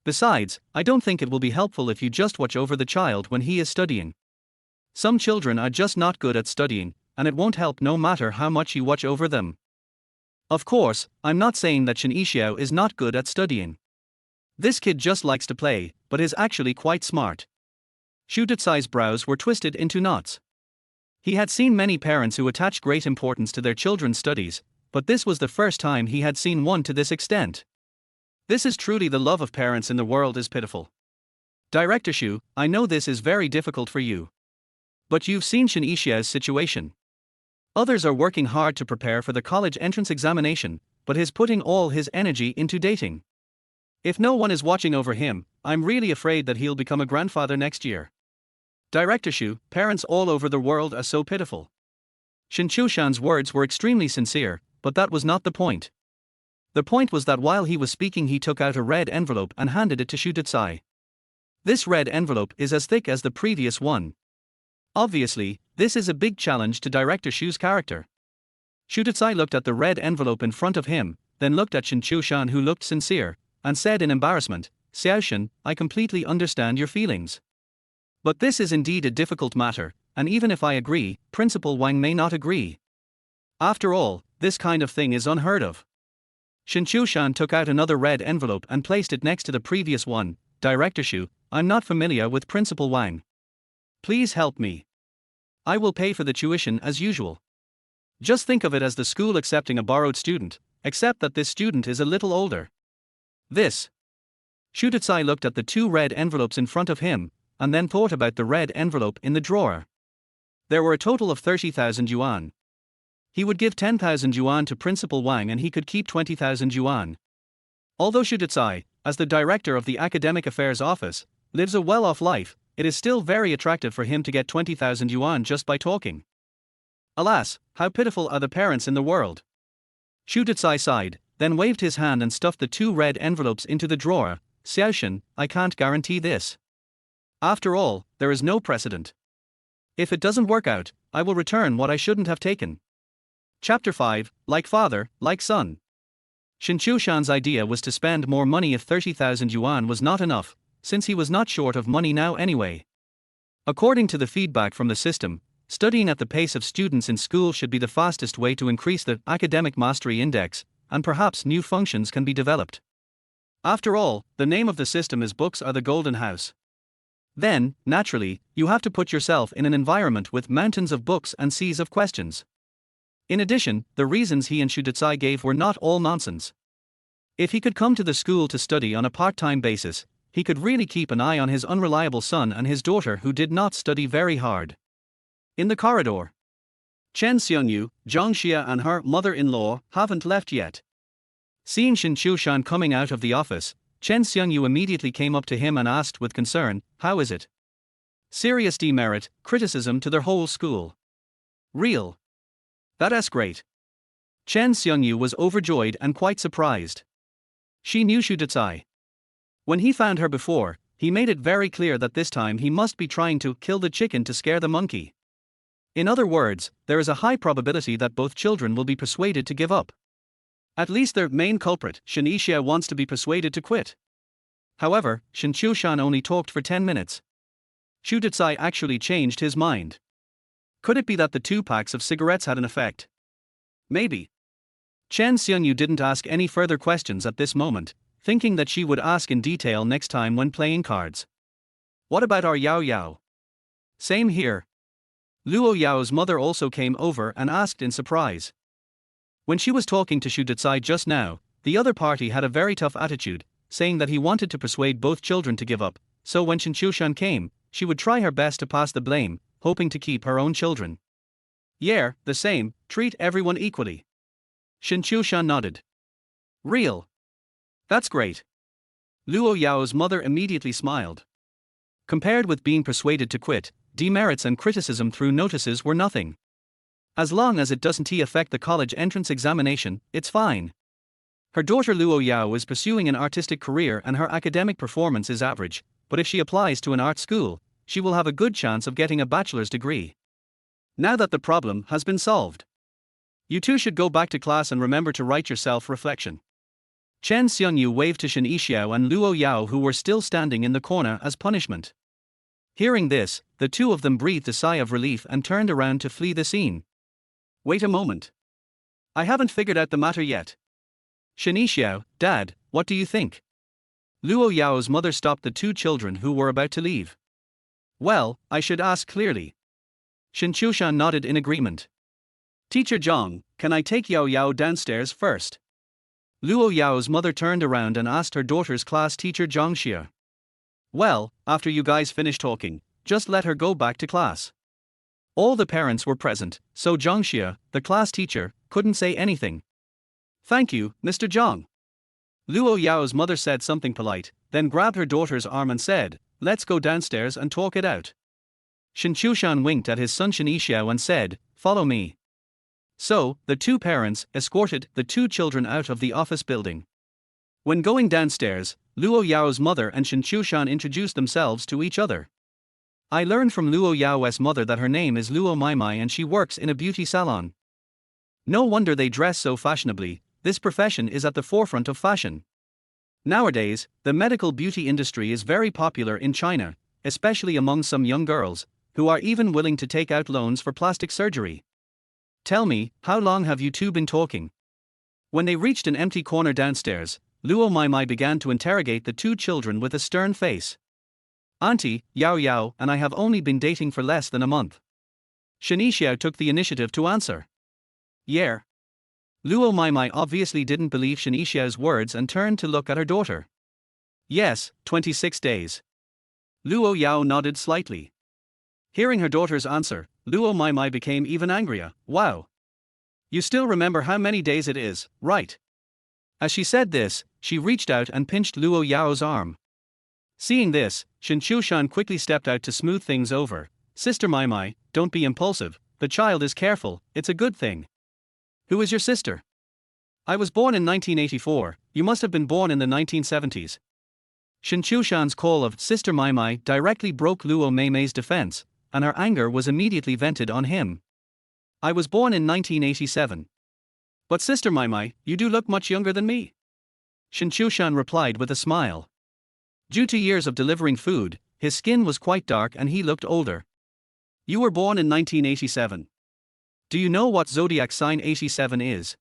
Besides, I don't think it will be helpful if you just watch over the child when he is studying. Some children are just not good at studying, and it won't help no matter how much you watch over them. Of course, I'm not saying that Shen Qiushan is not good at studying. This kid just likes to play, but is actually quite smart. Shu Detsai's brows were twisted into knots. He had seen many parents who attach great importance to their children's studies, but this was the first time he had seen one to this extent. This is truly the love of parents in the world is pitiful. Director Shu, I know this is very difficult for you. But you've seen Shen Qiushan's situation. Others are working hard to prepare for the college entrance examination, but he's putting all his energy into dating. If no one is watching over him, I'm really afraid that he'll become a grandfather next year. Director Shu, parents all over the world are so pitiful. Shen Qiushan's words were extremely sincere, but that was not the point. The point was that while he was speaking he took out a red envelope and handed it to Shu Detsai. This red envelope is as thick as the previous one. Obviously, this is a big challenge to Director Shu's character. Shu Detsai looked at the red envelope in front of him, then looked at Shen Qiushan who looked sincere, and said in embarrassment, Xiaoshan, I completely understand your feelings. But this is indeed a difficult matter, and even if I agree, Principal Wang may not agree. After all, this kind of thing is unheard of. Shen Qiushan took out another red envelope and placed it next to the previous one. Director Shu, I'm not familiar with Principal Wang. Please help me. I will pay for the tuition as usual. Just think of it as the school accepting a borrowed student, except that this student is a little older. This. Shu Detsai looked at the two red envelopes in front of him, and then thought about the red envelope in the drawer. There were a total of 30,000 yuan. He would give 10,000 yuan to Principal Wang and he could keep 20,000 yuan. Although Shu Detsai, as the director of the Academic Affairs Office, lives a well-off life, it is still very attractive for him to get 20,000 yuan just by talking. Alas, how pitiful are the parents in the world. Shu Detsai sighed, then waved his hand and stuffed the two red envelopes into the drawer. Xiaoshan, I can't guarantee this. After all, there is no precedent. If it doesn't work out, I will return what I shouldn't have taken. Chapter 5, Like Father, Like Son. Shen Qiushan's idea was to spend more money if 30,000 yuan was not enough, since he was not short of money now anyway. According to the feedback from the system, studying at the pace of students in school should be the fastest way to increase the academic mastery index, and perhaps new functions can be developed. After all, the name of the system is Books Are the Golden House. Then, naturally, you have to put yourself in an environment with mountains of books and seas of questions. In addition, the reasons he and Shu Detsai gave were not all nonsense. If he could come to the school to study on a part-time basis, he could really keep an eye on his unreliable son and his daughter who did not study very hard. In the corridor, Chen Xiongyu, Zhang Xia and her mother-in-law haven't left yet. Seeing Shen Qiushan coming out of the office, Chen Xiongyu immediately came up to him and asked with concern, how is it? Serious demerit, criticism to their whole school. Real. That's great. Chen Xiongyu was overjoyed and quite surprised. She knew Shu Detsai. When he found her before, he made it very clear that this time he must be trying to kill the chicken to scare the monkey. In other words, there is a high probability that both children will be persuaded to give up. At least their main culprit, Shen Qiushan, wants to be persuaded to quit. However, Shen Qiushan only talked for 10 minutes. Shu Detsai actually changed his mind. Could it be that the 2 packs of cigarettes had an effect? Maybe. Chen Xiongyu didn't ask any further questions at this moment, thinking that she would ask in detail next time when playing cards. What about our Yao Yao? Same here. Luo Yao's mother also came over and asked in surprise. When she was talking to Shu Detsai just now, the other party had a very tough attitude, saying that he wanted to persuade both children to give up, so when Shen Qiushan came, she would try her best to pass the blame, hoping to keep her own children. Yeah, the same, treat everyone equally. Shen Qiushan nodded. Real. That's great. Luo Yao's mother immediately smiled. Compared with being persuaded to quit, demerits and criticism through notices were nothing. As long as it doesn't affect the college entrance examination, it's fine. Her daughter Luo Yao is pursuing an artistic career and her academic performance is average, but if she applies to an art school, she will have a good chance of getting a bachelor's degree. Now that the problem has been solved, you two should go back to class and remember to write your self-reflection. Chen Xiongyu waved to Shen Qiushan and Luo Yao who were still standing in the corner as punishment. Hearing this, the two of them breathed a sigh of relief and turned around to flee the scene. Wait a moment. I haven't figured out the matter yet. Shen Qiushan, Dad, what do you think? Luo Yao's mother stopped the two children who were about to leave. Well, I should ask clearly. Shen Qiushan nodded in agreement. Teacher Zhang, can I take Yao Yao downstairs first? Luo Yao's mother turned around and asked her daughter's class teacher Zhang Xie. Well, after you guys finish talking, just let her go back to class. All the parents were present, so Zhang Xie, the class teacher, couldn't say anything. Thank you, Mr. Zhang. Luo Yao's mother said something polite, then grabbed her daughter's arm and said, let's go downstairs and talk it out. Shen Qiushan winked at his son Shen Yixiao and said, follow me. So, the two parents escorted the two children out of the office building. When going downstairs, Luo Yao's mother and Shen Qiushan introduced themselves to each other. I learned from Luo Yao's mother that her name is Luo Maimai and she works in a beauty salon. No wonder they dress so fashionably, this profession is at the forefront of fashion. Nowadays, the medical beauty industry is very popular in China, especially among some young girls, who are even willing to take out loans for plastic surgery. Tell me, how long have you two been talking? When they reached an empty corner downstairs, Luo Maimai began to interrogate the two children with a stern face. Auntie, Yao Yao and I have only been dating for less than a month. Shen Yixiao took the initiative to answer. Yeah. Luo Maimai obviously didn't believe Shen Yixiao's words and turned to look at her daughter. Yes, 26 days. Luo Yao nodded slightly. Hearing her daughter's answer, Luo Maimai became even angrier. Wow. You still remember how many days it is, right? As she said this, she reached out and pinched Luo Yao's arm. Seeing this, Shen Qiushan quickly stepped out to smooth things over. Sister Maimai, don't be impulsive, the child is careful, it's a good thing. Who is your sister? I was born in 1984, you must have been born in the 1970s. Shen Qiushan's call of Sister Maimai directly broke Luo Maimai's defense, and her anger was immediately vented on him. I was born in 1987. But Sister Maimai, you do look much younger than me. Shen Qiushan replied with a smile. Due to years of delivering food, his skin was quite dark and he looked older. You were born in 1987. Do you know what zodiac sign 87 is?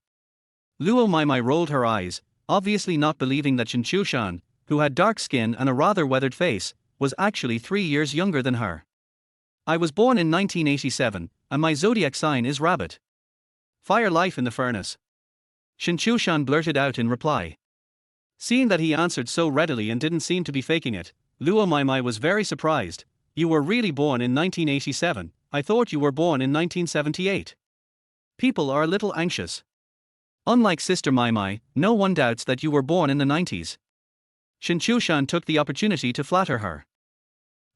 Luo Maimai rolled her eyes, obviously not believing that Shen Qiushan, who had dark skin and a rather weathered face, was actually 3 years younger than her. I was born in 1987, and my zodiac sign is rabbit. Fire life in the furnace. Shen Qiushan blurted out in reply. Seeing that he answered so readily and didn't seem to be faking it, Luo Maimai was very surprised. You were really born in 1987, I thought you were born in 1978. People are a little anxious. Unlike Sister Maimai, no one doubts that you were born in the 90s. Shen Qiushan took the opportunity to flatter her.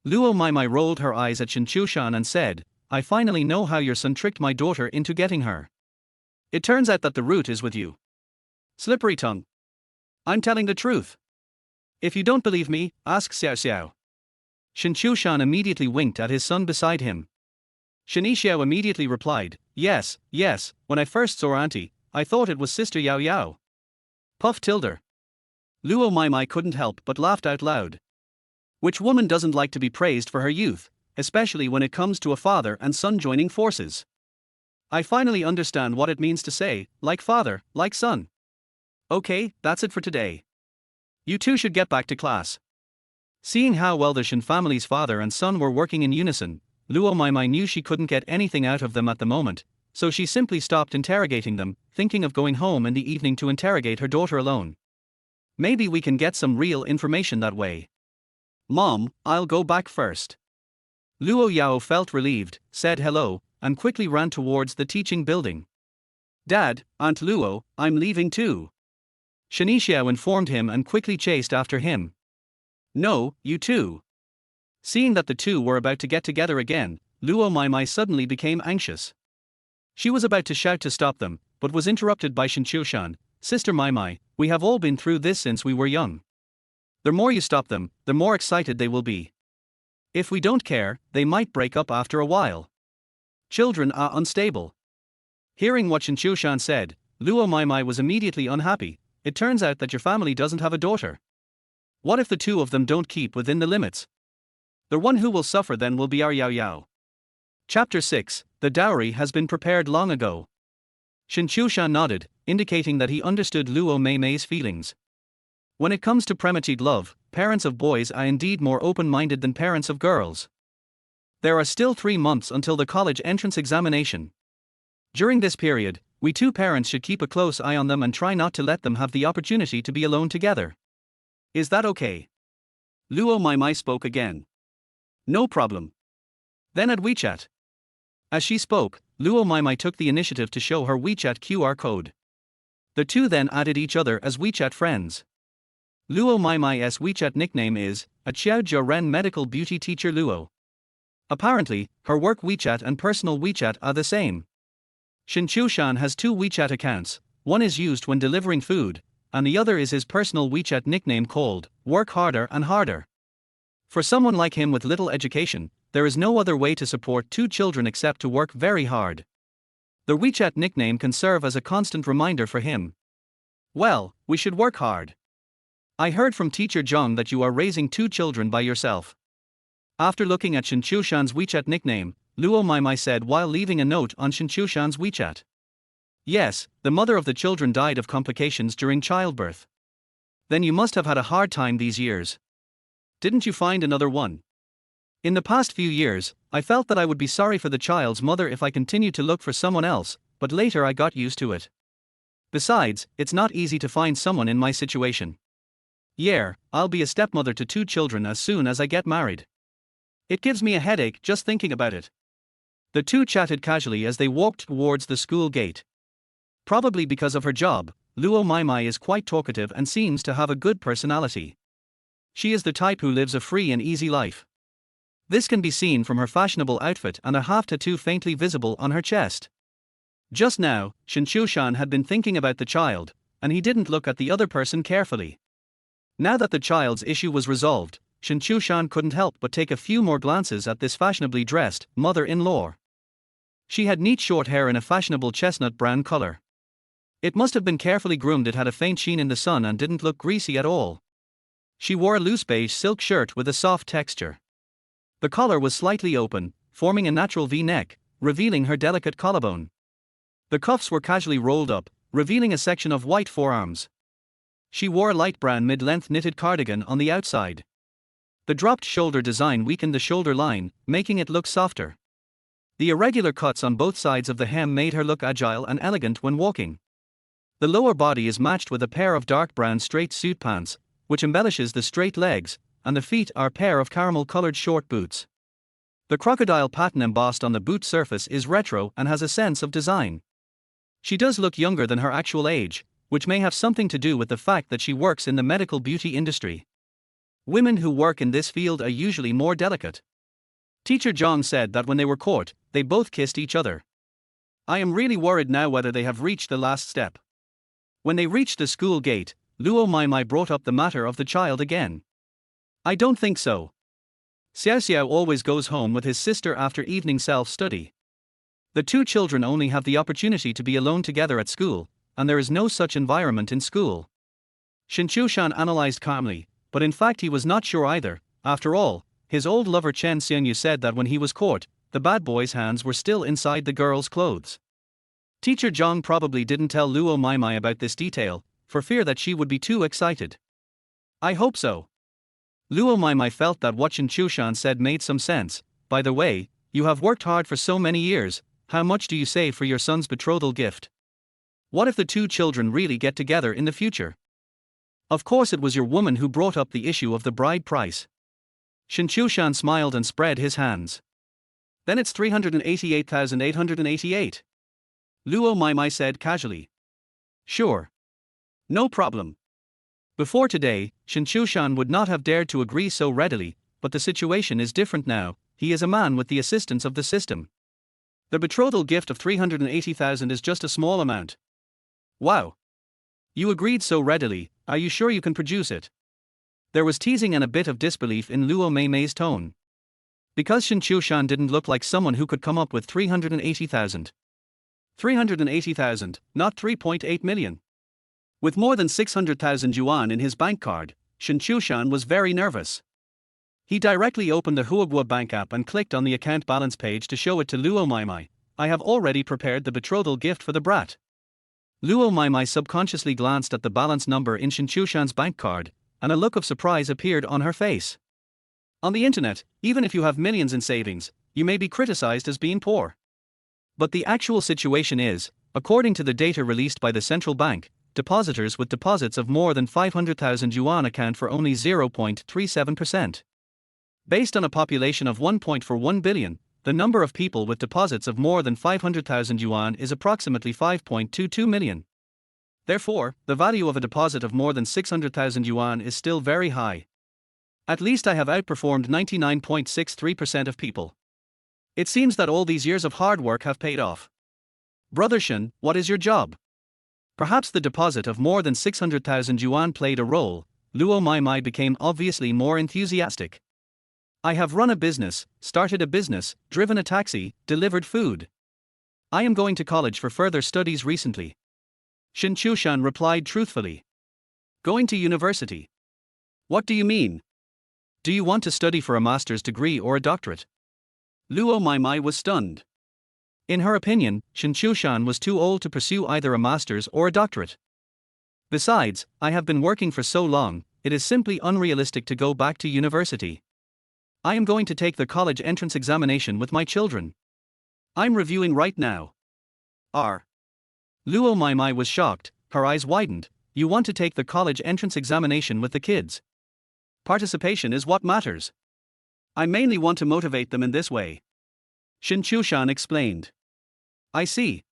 Luo Maimai rolled her eyes at Shen Qiushan and said, I finally know how your son tricked my daughter into getting her. It turns out that the root is with you. Slippery tongue. I'm telling the truth. If you don't believe me, ask Xiao Xiao. Shen Qiushan immediately winked at his son beside him. Shen Yixiao immediately replied, yes, when I first saw Auntie, I thought it was Sister Yao Yao. Puff tilde. Luo Maimai couldn't help but laughed out loud. Which woman doesn't like to be praised for her youth, especially when it comes to a father and son joining forces? I finally understand what it means to say, like father, like son. Okay, that's it for today. You two should get back to class. Seeing how well the Shen family's father and son were working in unison, Luo Maimai knew she couldn't get anything out of them at the moment, so she simply stopped interrogating them, thinking of going home in the evening to interrogate her daughter alone. Maybe we can get some real information that way. Mom, I'll go back first. Luo Yao felt relieved, said hello, and quickly ran towards the teaching building. Dad, Aunt Luo, I'm leaving too. Shen Yixiao informed him and quickly chased after him. No, you too. Seeing that the two were about to get together again, Luo Maimai suddenly became anxious. She was about to shout to stop them, but was interrupted by Shen Qiushan. Sister Maimai, we have all been through this since we were young. The more you stop them, the more excited they will be. If we don't care, they might break up after a while. Children are unstable. Hearing what Shen Qiushan said, Luo Maimai was immediately unhappy. It turns out that your family doesn't have a daughter. What if the two of them don't keep within the limits? The one who will suffer then will be our Yao Yao. Chapter 6, The dowry has been prepared long ago. Shen Qiushan nodded, indicating that he understood Luo Maimai's feelings. When it comes to premarital love, parents of boys are indeed more open-minded than parents of girls. There are still 3 months until the college entrance examination. During this period, we two parents should keep a close eye on them and try not to let them have the opportunity to be alone together. Is that okay? Luo Mai spoke again. No problem. Then at WeChat. As she spoke, Luo Mai took the initiative to show her WeChat QR code. The two then added each other as WeChat friends. Luo Mai's WeChat nickname is a Qiao Jia Ren Medical Beauty Teacher Luo. Apparently, her work WeChat and personal WeChat are the same. Shen Qiushan has 2 WeChat accounts, one is used when delivering food, and the other is his personal WeChat nickname called Work Harder and Harder. For someone like him with little education, there is no other way to support 2 children except to work very hard. The WeChat nickname can serve as a constant reminder for him. Well, we should work hard. I heard from teacher Zhang that you are raising 2 children by yourself. After looking at Shen Qiushan's WeChat nickname, Luo Mai said while leaving a note on Shen Qiushan's WeChat. Yes, the mother of the children died of complications during childbirth. Then you must have had a hard time these years. Didn't you find another one? In the past few years, I felt that I would be sorry for the child's mother if I continued to look for someone else, but later I got used to it. Besides, it's not easy to find someone in my situation. Yeah, I'll be a stepmother to 2 children as soon as I get married. It gives me a headache just thinking about it. The two chatted casually as they walked towards the school gate. Probably because of her job, Luo Mai is quite talkative and seems to have a good personality. She is the type who lives a free and easy life. This can be seen from her fashionable outfit and a half tattoo faintly visible on her chest. Just now, Shen Qiushan had been thinking about the child, and he didn't look at the other person carefully. Now that the child's issue was resolved, Shen Qiushan couldn't help but take a few more glances at this fashionably dressed mother-in-law. She had neat short hair in a fashionable chestnut brown color. It must have been carefully groomed. It had a faint sheen in the sun and didn't look greasy at all. She wore a loose beige silk shirt with a soft texture. The collar was slightly open, forming a natural V-neck, revealing her delicate collarbone. The cuffs were casually rolled up, revealing a section of white forearms. She wore a light brown mid-length knitted cardigan on the outside. The dropped shoulder design weakened the shoulder line, making it look softer. The irregular cuts on both sides of the hem made her look agile and elegant when walking. The lower body is matched with a pair of dark brown straight suit pants, which embellishes the straight legs, and the feet are a pair of caramel-colored short boots. The crocodile pattern embossed on the boot surface is retro and has a sense of design. She does look younger than her actual age, which may have something to do with the fact that she works in the medical beauty industry. Women who work in this field are usually more delicate. Teacher Zhang said that when they were caught, they both kissed each other. I am really worried now whether they have reached the last step. When they reached the school gate, Luo Mai brought up the matter of the child again. I don't think so. Xiao Xiao always goes home with his sister after evening self-study. The 2 children only have the opportunity to be alone together at school, and there is no such environment in school. Shen Qiushan analyzed calmly, but in fact he was not sure either. After all, his old lover Chen Qiushan said that when he was caught, the bad boy's hands were still inside the girl's clothes. Teacher Zhang probably didn't tell Luo Mai about this detail, for fear that she would be too excited. I hope so. Luo Mai felt that what Shen Qiushan said made some sense. By the way, you have worked hard for so many years, how much do you save for your son's betrothal gift? What if the 2 children really get together in the future? Of course it was your woman who brought up the issue of the bride price. Shen Qiushan smiled and spread his hands. Then it's 388,888. Luo Mai said casually. Sure. No problem. Before today, Shen Qiushan would not have dared to agree so readily, but the situation is different now. He is a man with the assistance of the system. The betrothal gift of 380,000 is just a small amount. Wow. You agreed so readily, are you sure you can produce it? There was teasing and a bit of disbelief in Luo Mai's tone. Because Shen Qiushan didn't look like someone who could come up with 380,000. 380,000, not 3.8 million. With more than 600,000 yuan in his bank card, Shen Qiushan was very nervous. He directly opened the Huoguo bank app and clicked on the account balance page to show it to Luo Mai. I have already prepared the betrothal gift for the brat. Luo Mai subconsciously glanced at the balance number in Shen Qiushan's bank card, and a look of surprise appeared on her face. On the internet, even if you have millions in savings, you may be criticized as being poor. But the actual situation is, according to the data released by the central bank, depositors with deposits of more than 500,000 yuan account for only 0.37%. Based on a population of 1.41 billion, the number of people with deposits of more than 500,000 yuan is approximately 5.22 million. Therefore, the value of a deposit of more than 600,000 yuan is still very high. At least I have outperformed 99.63% of people. It seems that all these years of hard work have paid off. Brother Shen, what is your job? Perhaps the deposit of more than 600,000 yuan played a role. Luo Maimai became obviously more enthusiastic. I have run a business, started a business, driven a taxi, delivered food. I am going to college for further studies recently. Shen Qiushan replied truthfully. Going to university? What do you mean? Do you want to study for a master's degree or a doctorate? Luo Maimai was stunned. In her opinion, Shen Qiushan was too old to pursue either a master's or a doctorate. Besides, I have been working for so long, it is simply unrealistic to go back to university. I am going to take the college entrance examination with my children. I'm reviewing right now. Luo Maimai was shocked, her eyes widened. You want to take the college entrance examination with the kids? Participation is what matters. I mainly want to motivate them in this way. Shen Qiushan explained. I see.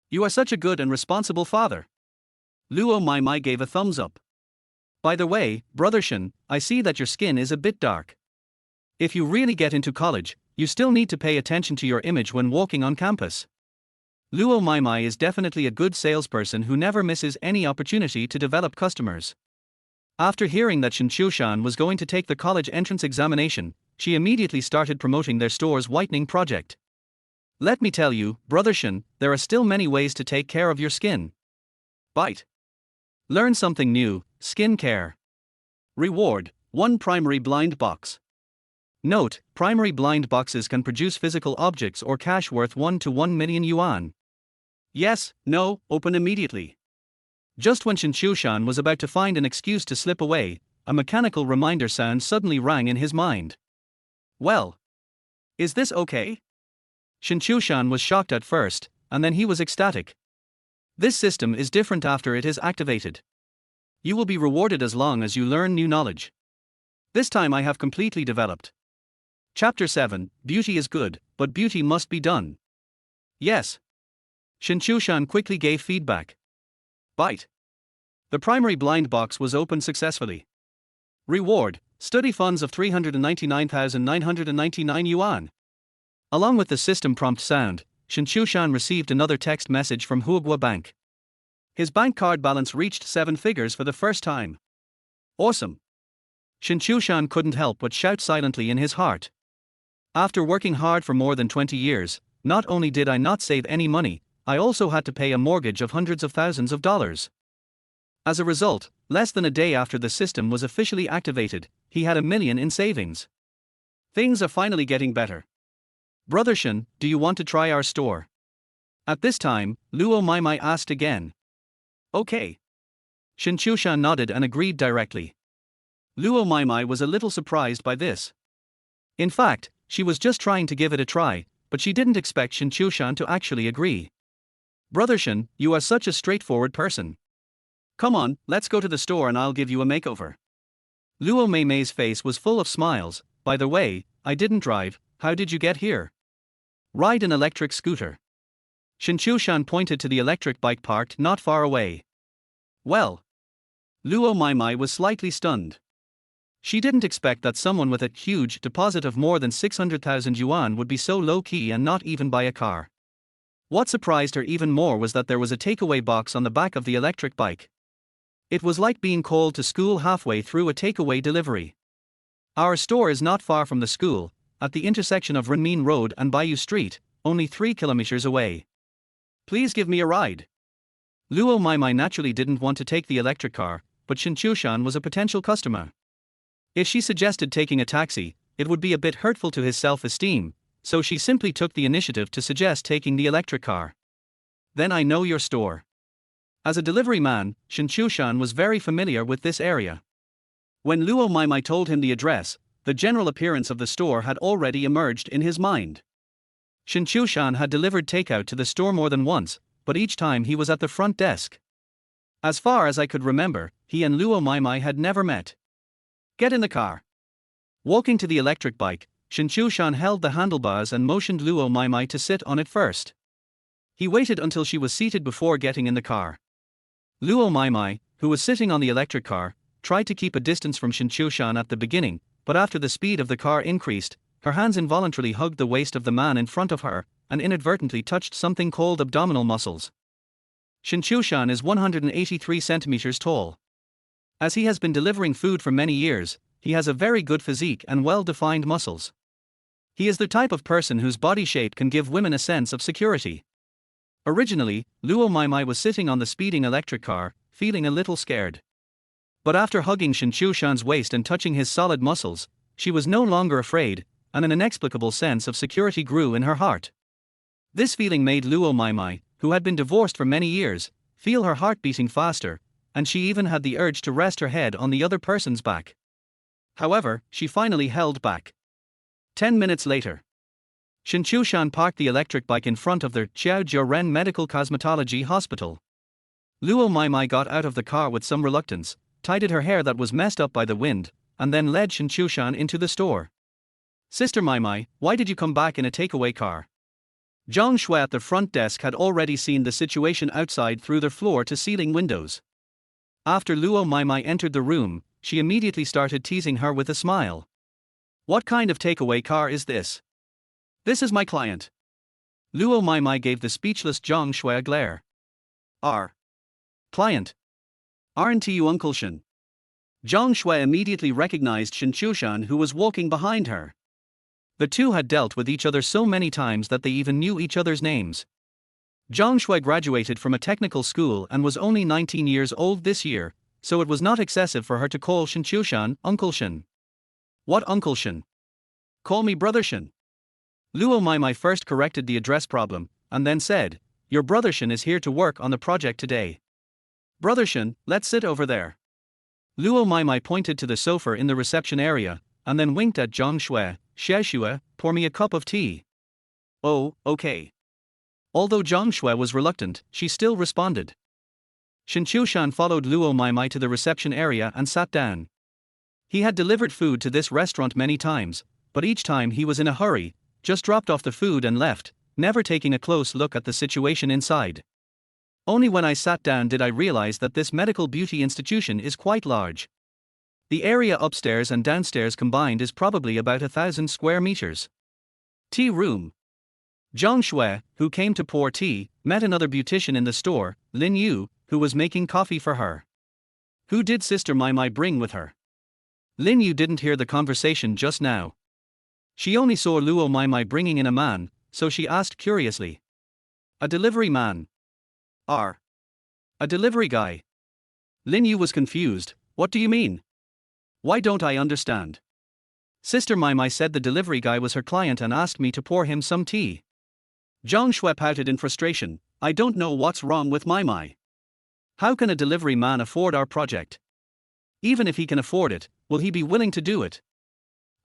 You are such a good and responsible father. Luo Maimai gave a thumbs up. By the way, Brother Shen, I see that your skin is a bit dark. If you really get into college, you still need to pay attention to your image when walking on campus. Luo Maimai is definitely a good salesperson who never misses any opportunity to develop customers. After hearing that Shen Qiushan was going to take the college entrance examination, she immediately started promoting their store's whitening project. Let me tell you, Brother Shen, there are still many ways to take care of your skin. Bite. Learn something new, skin care. Reward, 1 primary blind box. Note, primary blind boxes can produce physical objects or cash worth 1 to 1 million yuan. Yes, no, open immediately. Just when Shen Qiushan was about to find an excuse to slip away, a mechanical reminder sound suddenly rang in his mind. Well, is this okay? Shen Qiushan was shocked at first, and then he was ecstatic. This system is different after it is activated. You will be rewarded as long as you learn new knowledge. This time I have completely developed. Chapter 7, Beauty is good, but beauty must be done. Yes. Shen Qiushan quickly gave feedback. Bite. The primary blind box was opened successfully. Reward, study funds of 399,999 yuan. Along with the system prompt sound, Shen Qiushan received another text message from Huoguo Bank. His bank card balance reached 7 figures for the first time. Awesome. Shen Qiushan couldn't help but shout silently in his heart. After working hard for more than 20 years, not only did I not save any money, I also had to pay a mortgage of hundreds of thousands of dollars. As a result, less than a day after the system was officially activated, he had $1 million in savings. Things are finally getting better. Brother Shen, do you want to try our store? At this time, Luo Maimai asked again. Okay. Shen Qiushan nodded and agreed directly. Luo Maimai was a little surprised by this. In fact, she was just trying to give it a try, but she didn't expect Shen Qiushan to actually agree. Brother Shen, you are such a straightforward person. Come on, let's go to the store and I'll give you a makeover. Luo Maimai's face was full of smiles. By the way, I didn't drive, how did you get here? Ride an electric scooter. Shen Qiushan pointed to the electric bike parked not far away. Well. Luo Maimai was slightly stunned. She didn't expect that someone with a huge deposit of more than 600,000 yuan would be so low-key and not even buy a car. What surprised her even more was that there was a takeaway box on the back of the electric bike. It was like being called to school halfway through a takeaway delivery. Our store is not far from the school, at the intersection of Renmin Road and Bayou Street, only 3 kilometers away. Please give me a ride. Luo Maimai naturally didn't want to take the electric car, but Shen Qiushan was a potential customer. If she suggested taking a taxi, it would be a bit hurtful to his self-esteem, so she simply took the initiative to suggest taking the electric car. Then I know your store. As a delivery man, Shen Qiushan was very familiar with this area. When Luo Maimai told him the address, the general appearance of the store had already emerged in his mind. Shen Qiushan had delivered takeout to the store more than once, but each time he was at the front desk. As far as I could remember, he and Luo Maimai had never met. Get in the car. Walking to the electric bike, Shen Qiushan held the handlebars and motioned Luo Maimai to sit on it first. He waited until she was seated before getting in the car. Luo Maimai, who was sitting on the electric car, tried to keep a distance from Shen Qiushan at the beginning, but after the speed of the car increased, her hands involuntarily hugged the waist of the man in front of her, and inadvertently touched something called abdominal muscles. Shen Qiushan is 183 centimeters tall. As he has been delivering food for many years, he has a very good physique and well-defined muscles. He is the type of person whose body shape can give women a sense of security. Originally, Luo Maimai was sitting on the speeding electric car, feeling a little scared. But after hugging Shen Qiushan's waist and touching his solid muscles, she was no longer afraid, and an inexplicable sense of security grew in her heart. This feeling made Luo Maimai, who had been divorced for many years, feel her heart beating faster, and she even had the urge to rest her head on the other person's back. However, she finally held back. 10 minutes later, Shen Qiushan parked the electric bike in front of the Qiaojiuren Medical Cosmetology Hospital. Luo Maimai got out of the car with some reluctance, tidied her hair that was messed up by the wind, and then led Shen Qiushan into the store. Sister Maimai, why did you come back in a takeaway car? Zhang Shui at the front desk had already seen the situation outside through the floor-to-ceiling windows. After Luo Maimai entered the room, she immediately started teasing her with a smile. What kind of takeaway car is this? This is my client. Luo Maimai gave the speechless Zhang Shui a glare. Our client? Aren't you Uncle Shen? Zhang Shui immediately recognized Shen Qiushan, who was walking behind her. The two had dealt with each other so many times that they even knew each other's names. Zhang Shui graduated from a technical school and was only 19 years old this year, so it was not excessive for her to call Shen Qiushan Uncle Shen. What Uncle Shen? Call me Brother Shen. Luo Maimai first corrected the address problem, and then said, your brother Shen is here to work on the project today. Brother Shen, let's sit over there. Luo Maimai pointed to the sofa in the reception area, and then winked at Zhang Shui. Xie, pour me a cup of tea. Oh, okay. Although Zhang Shui was reluctant, she still responded. Shen Qiushan followed Luo Maimai to the reception area and sat down. He had delivered food to this restaurant many times, but each time he was in a hurry, just dropped off the food and left, never taking a close look at the situation inside. Only when I sat down did I realize that this medical beauty institution is quite large. The area upstairs and downstairs combined is probably about 1,000 square meters. Tea room. Zhang Shui, who came to pour tea, met another beautician in the store, Niuniu, who was making coffee for her. Who did Sister Maimai bring with her? Niuniu didn't hear the conversation just now. She only saw Luo Maimai bringing in a man, so she asked curiously. A delivery man. A delivery guy. Niuniu was confused. What do you mean? Why don't I understand? Sister Maimai said the delivery guy was her client and asked me to pour him some tea. Zhang Shui pouted in frustration. I don't know what's wrong with Maimai. How can a delivery man afford our project? Even if he can afford it, will he be willing to do it?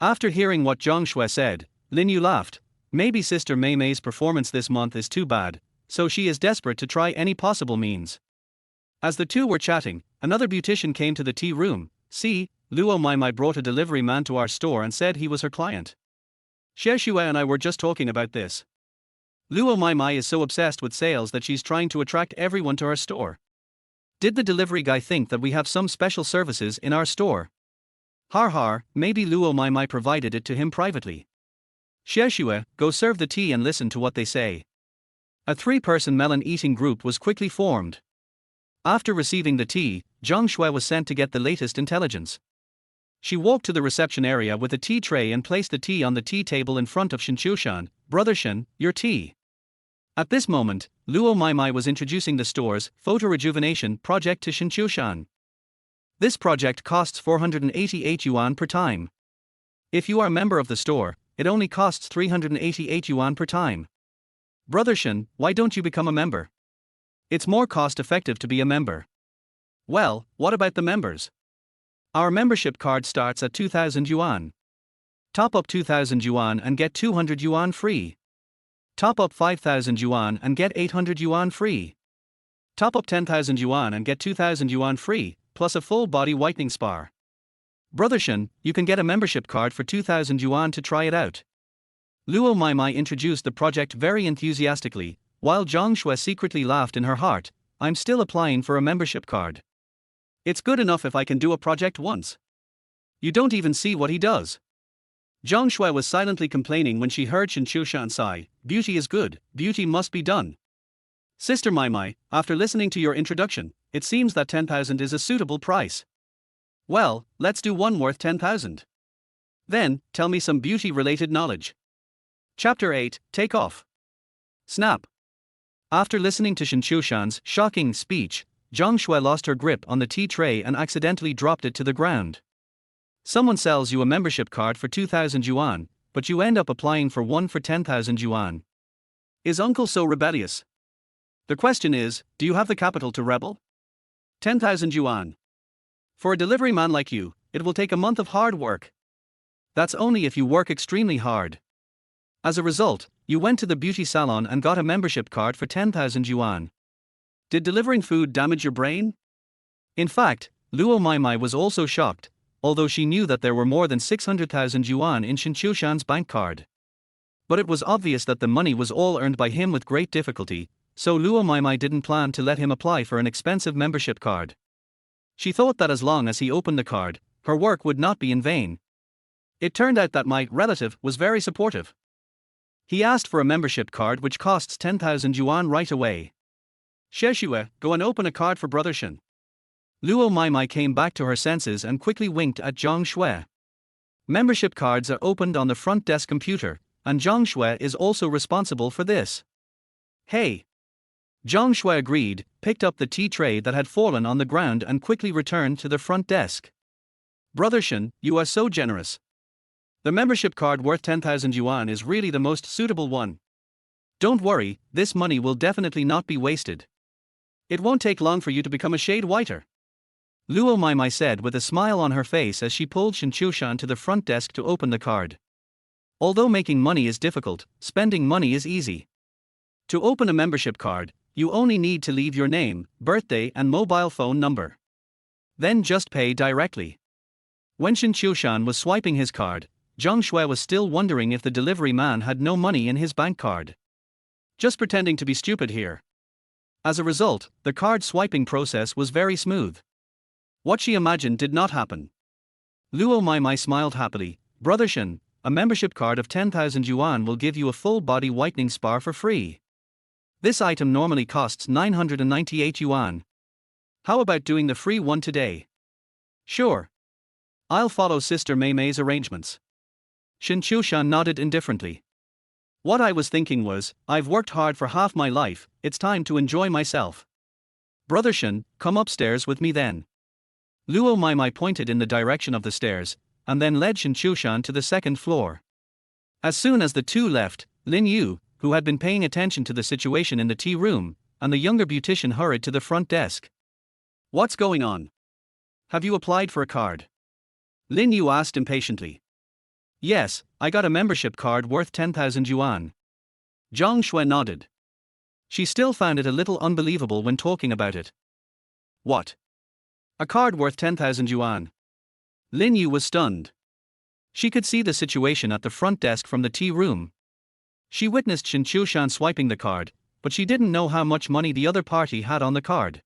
After hearing what Zhang Shui said, Niuniu laughed. Maybe Sister Maimai's performance this month is too bad, so she is desperate to try any possible means. As the two were chatting, another beautician came to the tea room. See, Luo Maimai brought a delivery man to our store and said he was her client. Xie and I were just talking about this. Luo Maimai is so obsessed with sales that she's trying to attract everyone to our store. Did the delivery guy think that we have some special services in our store? Har, maybe Luo Maimai provided it to him privately. Xie, go serve the tea and listen to what they say. A 3-person melon eating group was quickly formed. After receiving the tea, Zhang Shui was sent to get the latest intelligence. She walked to the reception area with a tea tray and placed the tea on the tea table in front of Shen Qiushan. Brother Shen, your tea. At this moment, Luo Maimai was introducing the store's photo rejuvenation project to Shen Qiushan. This project costs 488 yuan per time. If you are a member of the store, it only costs 388 yuan per time. Brother Shen, why don't you become a member? It's more cost-effective to be a member. Well, what about the members? Our membership card starts at 2,000 yuan. Top up 2000 yuan and get 200 yuan free. Top up 5000 yuan and get 800 yuan free. Top up 10,000 yuan and get 2000 yuan free, plus a full body whitening spa. Brother Shen, you can get a membership card for 2000 yuan to try it out. Luo Maimai introduced the project very enthusiastically, while Zhang Shui secretly laughed in her heart. I'm still applying for a membership card. It's good enough if I can do a project once. You don't even see what he does. Zhang Shui was silently complaining when she heard Shen Qiushan sigh, beauty is good, beauty must be done. Sister Maimai, after listening to your introduction, it seems that 10,000 is a suitable price. Well, let's do one worth 10,000. Then, tell me some beauty-related knowledge. Chapter 8, Take Off. Snap. After listening to Shen Qiushan's shocking speech, Zhang Shui lost her grip on the tea tray and accidentally dropped it to the ground. Someone sells you a membership card for 2,000 yuan, but you end up applying for one for 10,000 yuan. Is uncle so rebellious? The question is, do you have the capital to rebel? 10,000 yuan. For a delivery man like you, it will take a month of hard work. That's only if you work extremely hard. As a result, you went to the beauty salon and got a membership card for 10,000 yuan. Did delivering food damage your brain? In fact, Luo Maimai was also shocked, although she knew that there were more than 600,000 yuan in Shen Qiushan's bank card. But it was obvious that the money was all earned by him with great difficulty, so Luo Maimai didn't plan to let him apply for an expensive membership card. She thought that as long as he opened the card, her work would not be in vain. It turned out that my relative was very supportive. He asked for a membership card which costs 10,000 yuan right away. Sheshue, go and open a card for Brother Shen. Luo Maimai came back to her senses and quickly winked at Zhang Shui. Membership cards are opened on the front desk computer, and Zhang Shui is also responsible for this. Hey! Zhang Shui agreed, picked up the tea tray that had fallen on the ground and quickly returned to the front desk. Brother Shen, you are so generous. The membership card worth 10,000 yuan is really the most suitable one. Don't worry, this money will definitely not be wasted. It won't take long for you to become a shade whiter. Luo Maimai said with a smile on her face as she pulled Shen Qiushan to the front desk to open the card. Although making money is difficult, spending money is easy. To open a membership card, you only need to leave your name, birthday and mobile phone number. Then just pay directly. When Shen Qiushan was swiping his card, Zhang Shui was still wondering if the delivery man had no money in his bank card. Just pretending to be stupid here. As a result, the card swiping process was very smooth. What she imagined did not happen. Luo Maimai smiled happily. Brother Shen, a membership card of 10,000 yuan will give you a full body whitening spa for free. This item normally costs 998 yuan. How about doing the free one today? Sure. I'll follow Sister Maimai's arrangements. Shen Qiushan nodded indifferently. What I was thinking was, I've worked hard for half my life, it's time to enjoy myself. Brother Shen, come upstairs with me then. Luo Maimai pointed in the direction of the stairs, and then led Shen Qiushan to the second floor. As soon as the two left, Niuniu, who had been paying attention to the situation in the tea room, and the younger beautician hurried to the front desk. What's going on? Have you applied for a card? Niuniu asked impatiently. Yes, I got a membership card worth 10,000 yuan. Zhang Shui nodded. She still found it a little unbelievable when talking about it. What? A card worth 10,000 yuan? Niuniu was stunned. She could see the situation at the front desk from the tea room. She witnessed Shen Qiushan swiping the card, but she didn't know how much money the other party had on the card.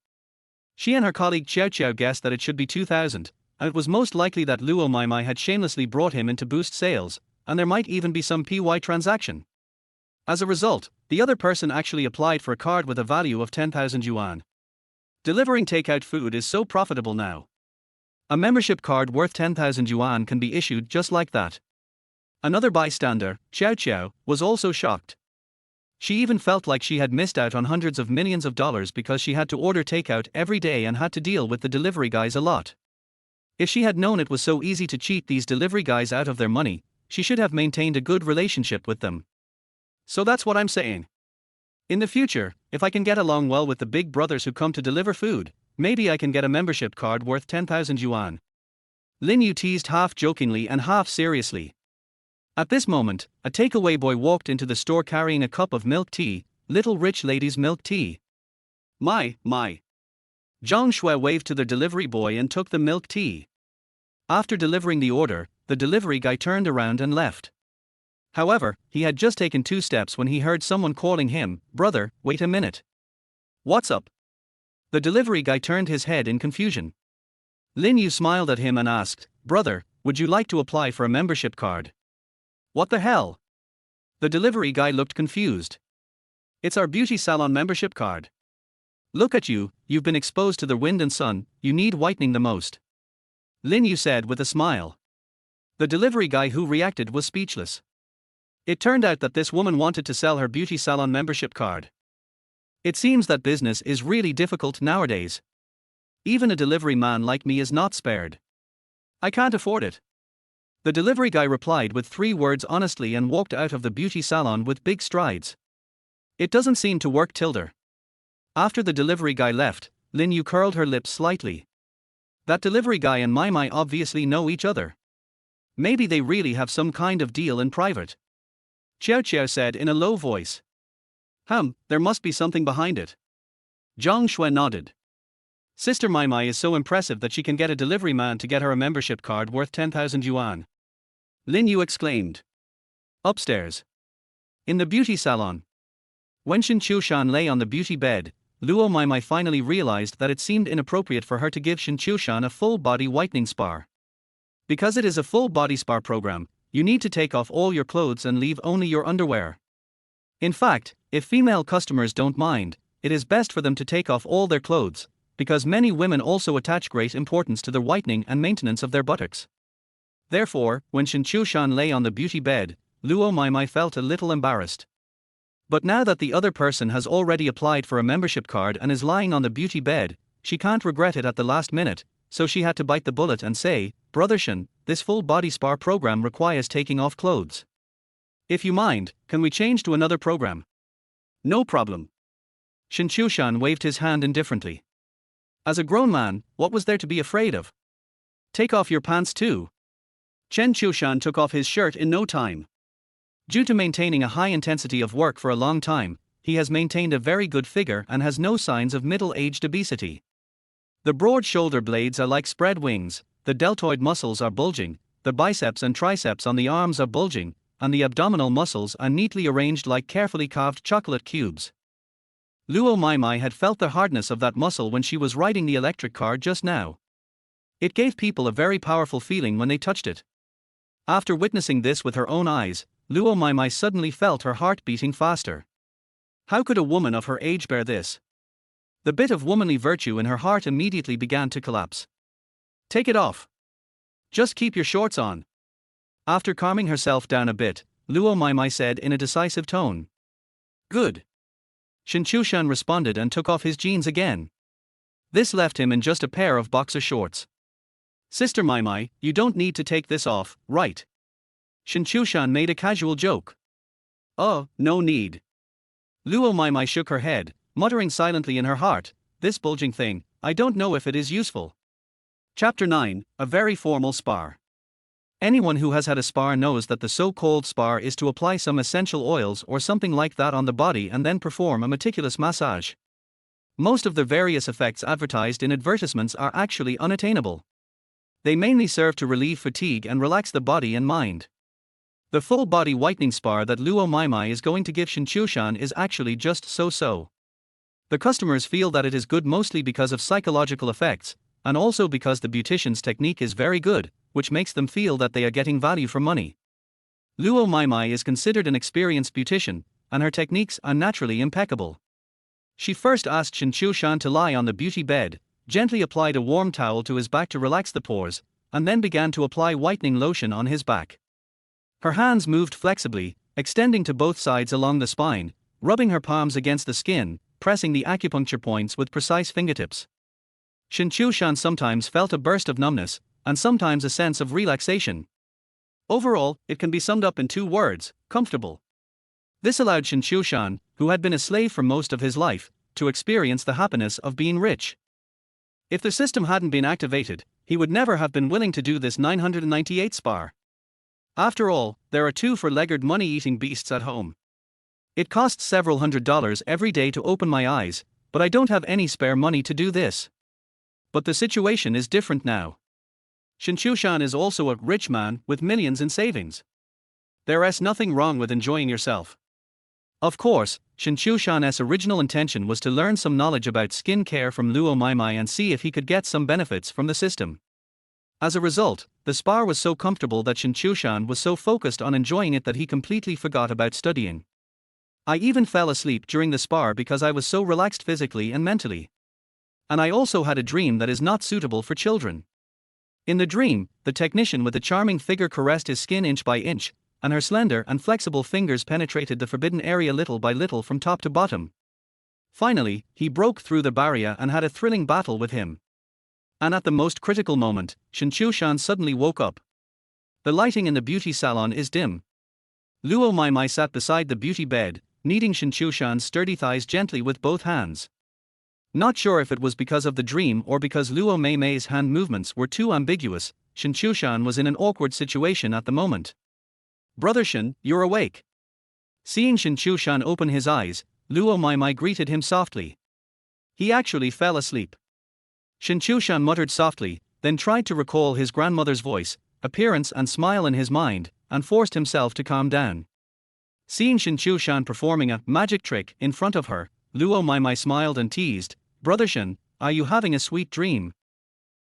She and her colleague Xiao guessed that it should be 2,000, and it was most likely that Luo Maimai had shamelessly brought him in to boost sales, and there might even be some PY transaction. As a result, the other person actually applied for a card with a value of 10,000 yuan. Delivering takeout food is so profitable now. A membership card worth 10,000 yuan can be issued just like that. Another bystander, Xiao, was also shocked. She even felt like she had missed out on hundreds of millions of dollars because she had to order takeout every day and had to deal with the delivery guys a lot. If she had known it was so easy to cheat these delivery guys out of their money, she should have maintained a good relationship with them. So that's what I'm saying. In the future, if I can get along well with the big brothers who come to deliver food, maybe I can get a membership card worth 10,000 yuan. Niuniu teased half jokingly and half seriously. At this moment, a takeaway boy walked into the store carrying a cup of milk tea, little rich lady's milk tea. My. Zhang Shui waved to the delivery boy and took the milk tea. After delivering the order, the delivery guy turned around and left. However, he had just taken 2 steps when he heard someone calling him, "Brother, wait a minute." "What's up?" The delivery guy turned his head in confusion. Niuniu smiled at him and asked, "Brother, would you like to apply for a membership card?" "What the hell?" The delivery guy looked confused. "It's our beauty salon membership card. Look at you, you've been exposed to the wind and sun, you need whitening the most," Niuniu said with a smile. The delivery guy who reacted was speechless. It turned out that this woman wanted to sell her beauty salon membership card. It seems that business is really difficult nowadays. Even a delivery man like me is not spared. I can't afford it. The delivery guy replied with 3 words honestly and walked out of the beauty salon with big strides. It doesn't seem to work, Tilder. After the delivery guy left, Niuniu curled her lips slightly. That delivery guy and Mai obviously know each other. Maybe they really have some kind of deal in private. Qiao said in a low voice. There must be something behind it. Zhang Shui nodded. Sister Mai is so impressive that she can get a delivery man to get her a membership card worth 10,000 yuan. Niuniu exclaimed. Upstairs. In the beauty salon. When Shen Qiushan lay on the beauty bed, Luo Mai finally realized that it seemed inappropriate for her to give Shen Qiushan a full-body whitening spa. Because it is a full-body spa program, you need to take off all your clothes and leave only your underwear. In fact, if female customers don't mind, it is best for them to take off all their clothes, because many women also attach great importance to the whitening and maintenance of their buttocks. Therefore, when Shen Qiushan lay on the beauty bed, Luo Mai felt a little embarrassed. But now that the other person has already applied for a membership card and is lying on the beauty bed, she can't regret it at the last minute, so she had to bite the bullet and say, "Brother Shen, this full body spa program requires taking off clothes. If you mind, can we change to another program?" "No problem." Shen Qiushan waved his hand indifferently. As a grown man, what was there to be afraid of? Take off your pants too. Shen Qiushan took off his shirt in no time. Due to maintaining a high intensity of work for a long time, he has maintained a very good figure and has no signs of middle-aged obesity. The broad shoulder blades are like spread wings, the deltoid muscles are bulging, the biceps and triceps on the arms are bulging, and the abdominal muscles are neatly arranged like carefully carved chocolate cubes. Luo Mai had felt the hardness of that muscle when she was riding the electric car just now. It gave people a very powerful feeling when they touched it. After witnessing this with her own eyes, Luo Mai suddenly felt her heart beating faster. How could a woman of her age bear this? The bit of womanly virtue in her heart immediately began to collapse. Take it off. Just keep your shorts on. After calming herself down a bit, Luo Mai said in a decisive tone. Good. Shen Qiushan responded and took off his jeans again. This left him in just a pair of boxer shorts. Sister Mai, you don't need to take this off, right? Shen Qiushan made a casual joke. Oh, no need. Luo Mai shook her head, muttering silently in her heart, this bulging thing, I don't know if it is useful. Chapter 9, A Very Formal Spa. Anyone who has had a spa knows that the so-called spa is to apply some essential oils or something like that on the body and then perform a meticulous massage. Most of the various effects advertised in advertisements are actually unattainable. They mainly serve to relieve fatigue and relax the body and mind. The full-body whitening spa that Luo Mai is going to give Shen Qiushan is actually just so-so. The customers feel that it is good mostly because of psychological effects, and also because the beautician's technique is very good, which makes them feel that they are getting value for money. Luo Mai is considered an experienced beautician, and her techniques are naturally impeccable. She first asked Shen Qiushan to lie on the beauty bed, gently applied a warm towel to his back to relax the pores, and then began to apply whitening lotion on his back. Her hands moved flexibly, extending to both sides along the spine, rubbing her palms against the skin, pressing the acupuncture points with precise fingertips. Shen Qiushan sometimes felt a burst of numbness, and sometimes a sense of relaxation. Overall, it can be summed up in 2 words, comfortable. This allowed Shen Qiushan, who had been a slave for most of his life, to experience the happiness of being rich. If the system hadn't been activated, he would never have been willing to do this 998 spa. After all, there are two four-legged money-eating beasts at home. It costs several $100s every day to open my eyes, but I don't have any spare money to do this. But the situation is different now. Shen Qiushan is also a rich man with millions in savings. There is nothing wrong with enjoying yourself. Of course, Shen Qiushan's original intention was to learn some knowledge about skin care from Luo Maimai and see if he could get some benefits from the system. As a result, the spa was so comfortable that Shen Qiushan was so focused on enjoying it that he completely forgot about studying. I even fell asleep during the spa because I was so relaxed physically and mentally. And I also had a dream that is not suitable for children. In the dream, the technician with a charming figure caressed his skin inch by inch, and her slender and flexible fingers penetrated the forbidden area little by little from top to bottom. Finally, he broke through the barrier and had a thrilling battle with him. And at the most critical moment, Shen Qiushan suddenly woke up. The lighting in the beauty salon is dim. Luo Maimai sat beside the beauty bed, kneading Shen Qiushan's sturdy thighs gently with both hands. Not sure if it was because of the dream or because Luo Maimai's hand movements were too ambiguous, Shen Qiushan was in an awkward situation at the moment. "Brother Shen, you're awake." Seeing Shen Qiushan open his eyes, Luo Maimai greeted him softly. He actually fell asleep. Shen Qiushan muttered softly, then tried to recall his grandmother's voice, appearance and smile in his mind, and forced himself to calm down. Seeing Shen Qiushan performing a magic trick in front of her, Luo Maimai smiled and teased, "Brother Shen, are you having a sweet dream?"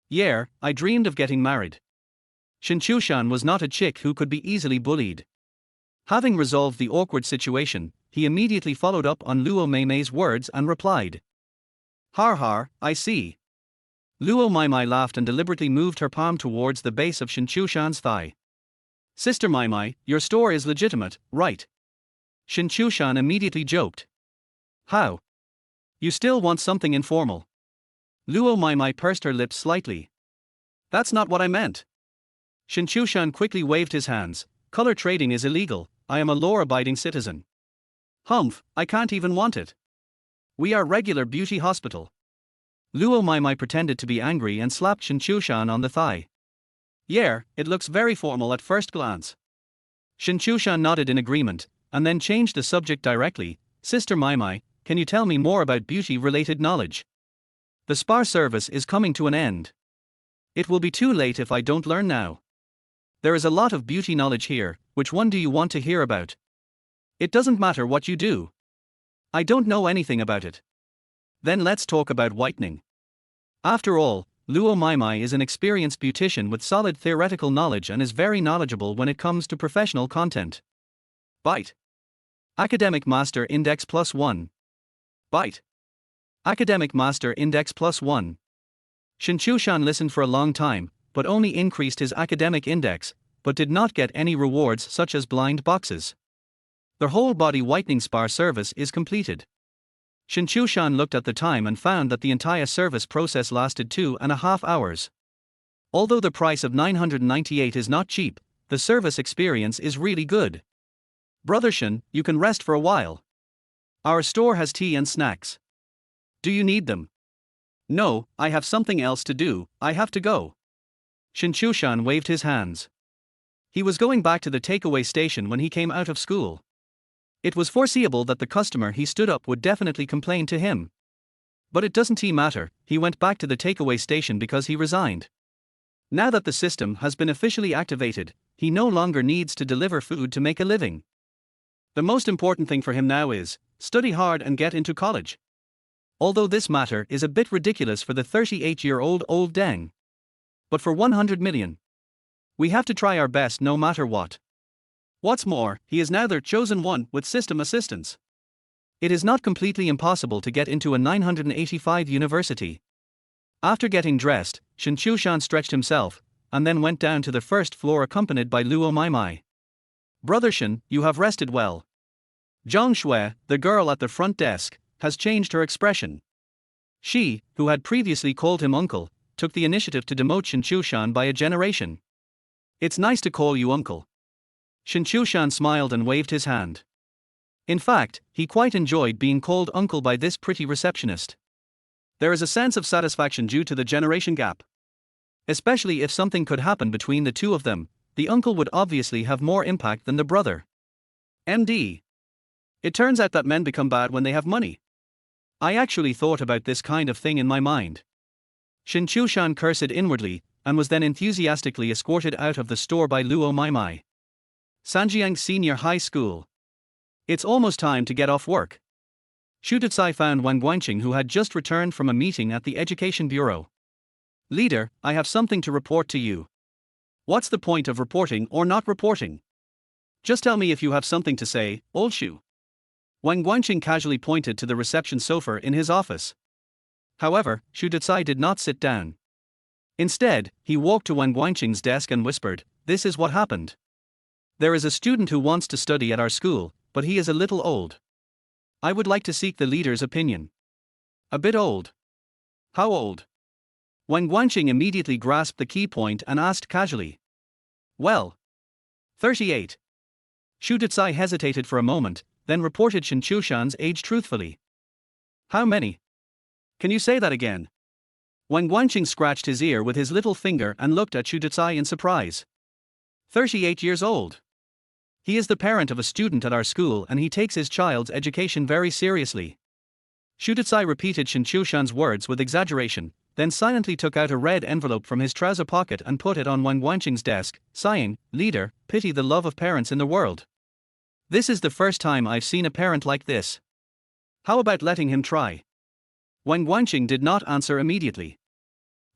"Yeah, I dreamed of getting married." Shen Qiushan was not a chick who could be easily bullied. Having resolved the awkward situation, he immediately followed up on Luo Maimai's words and replied, "Har har, I see." Luo Maimai laughed and deliberately moved her palm towards the base of Shen Qiushan's thigh. "Sister Maimai, your store is legitimate, right?" Shen Qiushan immediately joked. "How? You still want something informal?" Luo Maimai pursed her lips slightly. "That's not what I meant." Shen Qiushan quickly waved his hands. "Color trading is illegal, I am a law-abiding citizen." "Humph, I can't even want it. We are regular beauty hospital." Luo Maimai pretended to be angry and slapped Shen Qiushan on the thigh. "Yeah, it looks very formal at first glance." Shen Qiushan nodded in agreement, and then changed the subject directly. "Sister Maimai, can you tell me more about beauty-related knowledge? The spa service is coming to an end. It will be too late if I don't learn now. There is a lot of beauty knowledge here, which one do you want to hear about?" "It doesn't matter what you do. I don't know anything about it." "Then let's talk about whitening." After all, Luo Maimai is an experienced beautician with solid theoretical knowledge and is very knowledgeable when it comes to professional content. Byte. Academic Master Index +1. Byte. Academic Master Index +1. Shen Qiushan listened for a long time, but only increased his academic index, but did not get any rewards such as blind boxes. The whole body whitening spa service is completed. Shen Qiushan looked at the time and found that the entire service process lasted 2.5 hours. Although the price of 998 is not cheap, the service experience is really good. "Brother Shen, you can rest for a while. Our store has tea and snacks. Do you need them?" "No, I have something else to do, I have to go." Shen Qiushan waved his hands. He was going back to the takeaway station when he came out of school. It was foreseeable that the customer he stood up would definitely complain to him. But it doesn't matter, he went back to the takeaway station because he resigned. Now that the system has been officially activated, he no longer needs to deliver food to make a living. The most important thing for him now is study hard and get into college. Although this matter is a bit ridiculous for the 38-year-old old dang. But for 100 million, we have to try our best no matter what. What's more, he is now their chosen one with system assistance. It is not completely impossible to get into a 985 university. After getting dressed, Shen Qiushan stretched himself, and then went down to the first floor accompanied by Luo Maimai. "Brother Shen, you have rested well." Zhang Shui, the girl at the front desk, has changed her expression. She, who had previously called him uncle, took the initiative to demote Shen Qiushan by a generation. "It's nice to call you uncle." Shen Qiushan smiled and waved his hand. In fact, he quite enjoyed being called uncle by this pretty receptionist. There is a sense of satisfaction due to the generation gap. Especially if something could happen between the two of them, the uncle would obviously have more impact than the brother. MD. It turns out that men become bad when they have money. I actually thought about this kind of thing in my mind. Shen Qiushan cursed inwardly, and was then enthusiastically escorted out of the store by Luo Maimai. Sanjiang Senior High School. It's almost time to get off work. Shu Dezai found Wang Guanqing, who had just returned from a meeting at the Education Bureau. Leader, I have something to report to you. What's the point of reporting or not reporting? Just tell me if you have something to say, old Shu. Wang Guanqing casually pointed to the reception sofa in his office. However, Shu Dezai did not sit down. Instead, he walked to Wang Guanqing's desk and whispered, "This is what happened. There is a student who wants to study at our school, but he is a little old. I would like to seek the leader's opinion." A bit old. How old? Wang Guanqing immediately grasped the key point and asked casually. Well, 38. Shu Dezai hesitated for a moment, then reported Shen Qiushan's age truthfully. How many? Can you say that again? Wang Guanqing scratched his ear with his little finger and looked at Shu Dezai in surprise. 38 years old. He is the parent of a student at our school and he takes his child's education very seriously. Shu Dezai repeated Shen Qiushan's words with exaggeration, then silently took out a red envelope from his trouser pocket and put it on Wang Guanqing's desk, sighing, "Leader, pity the love of parents in the world. This is the first time I've seen a parent like this. How about letting him try?" Wang Guanqing did not answer immediately.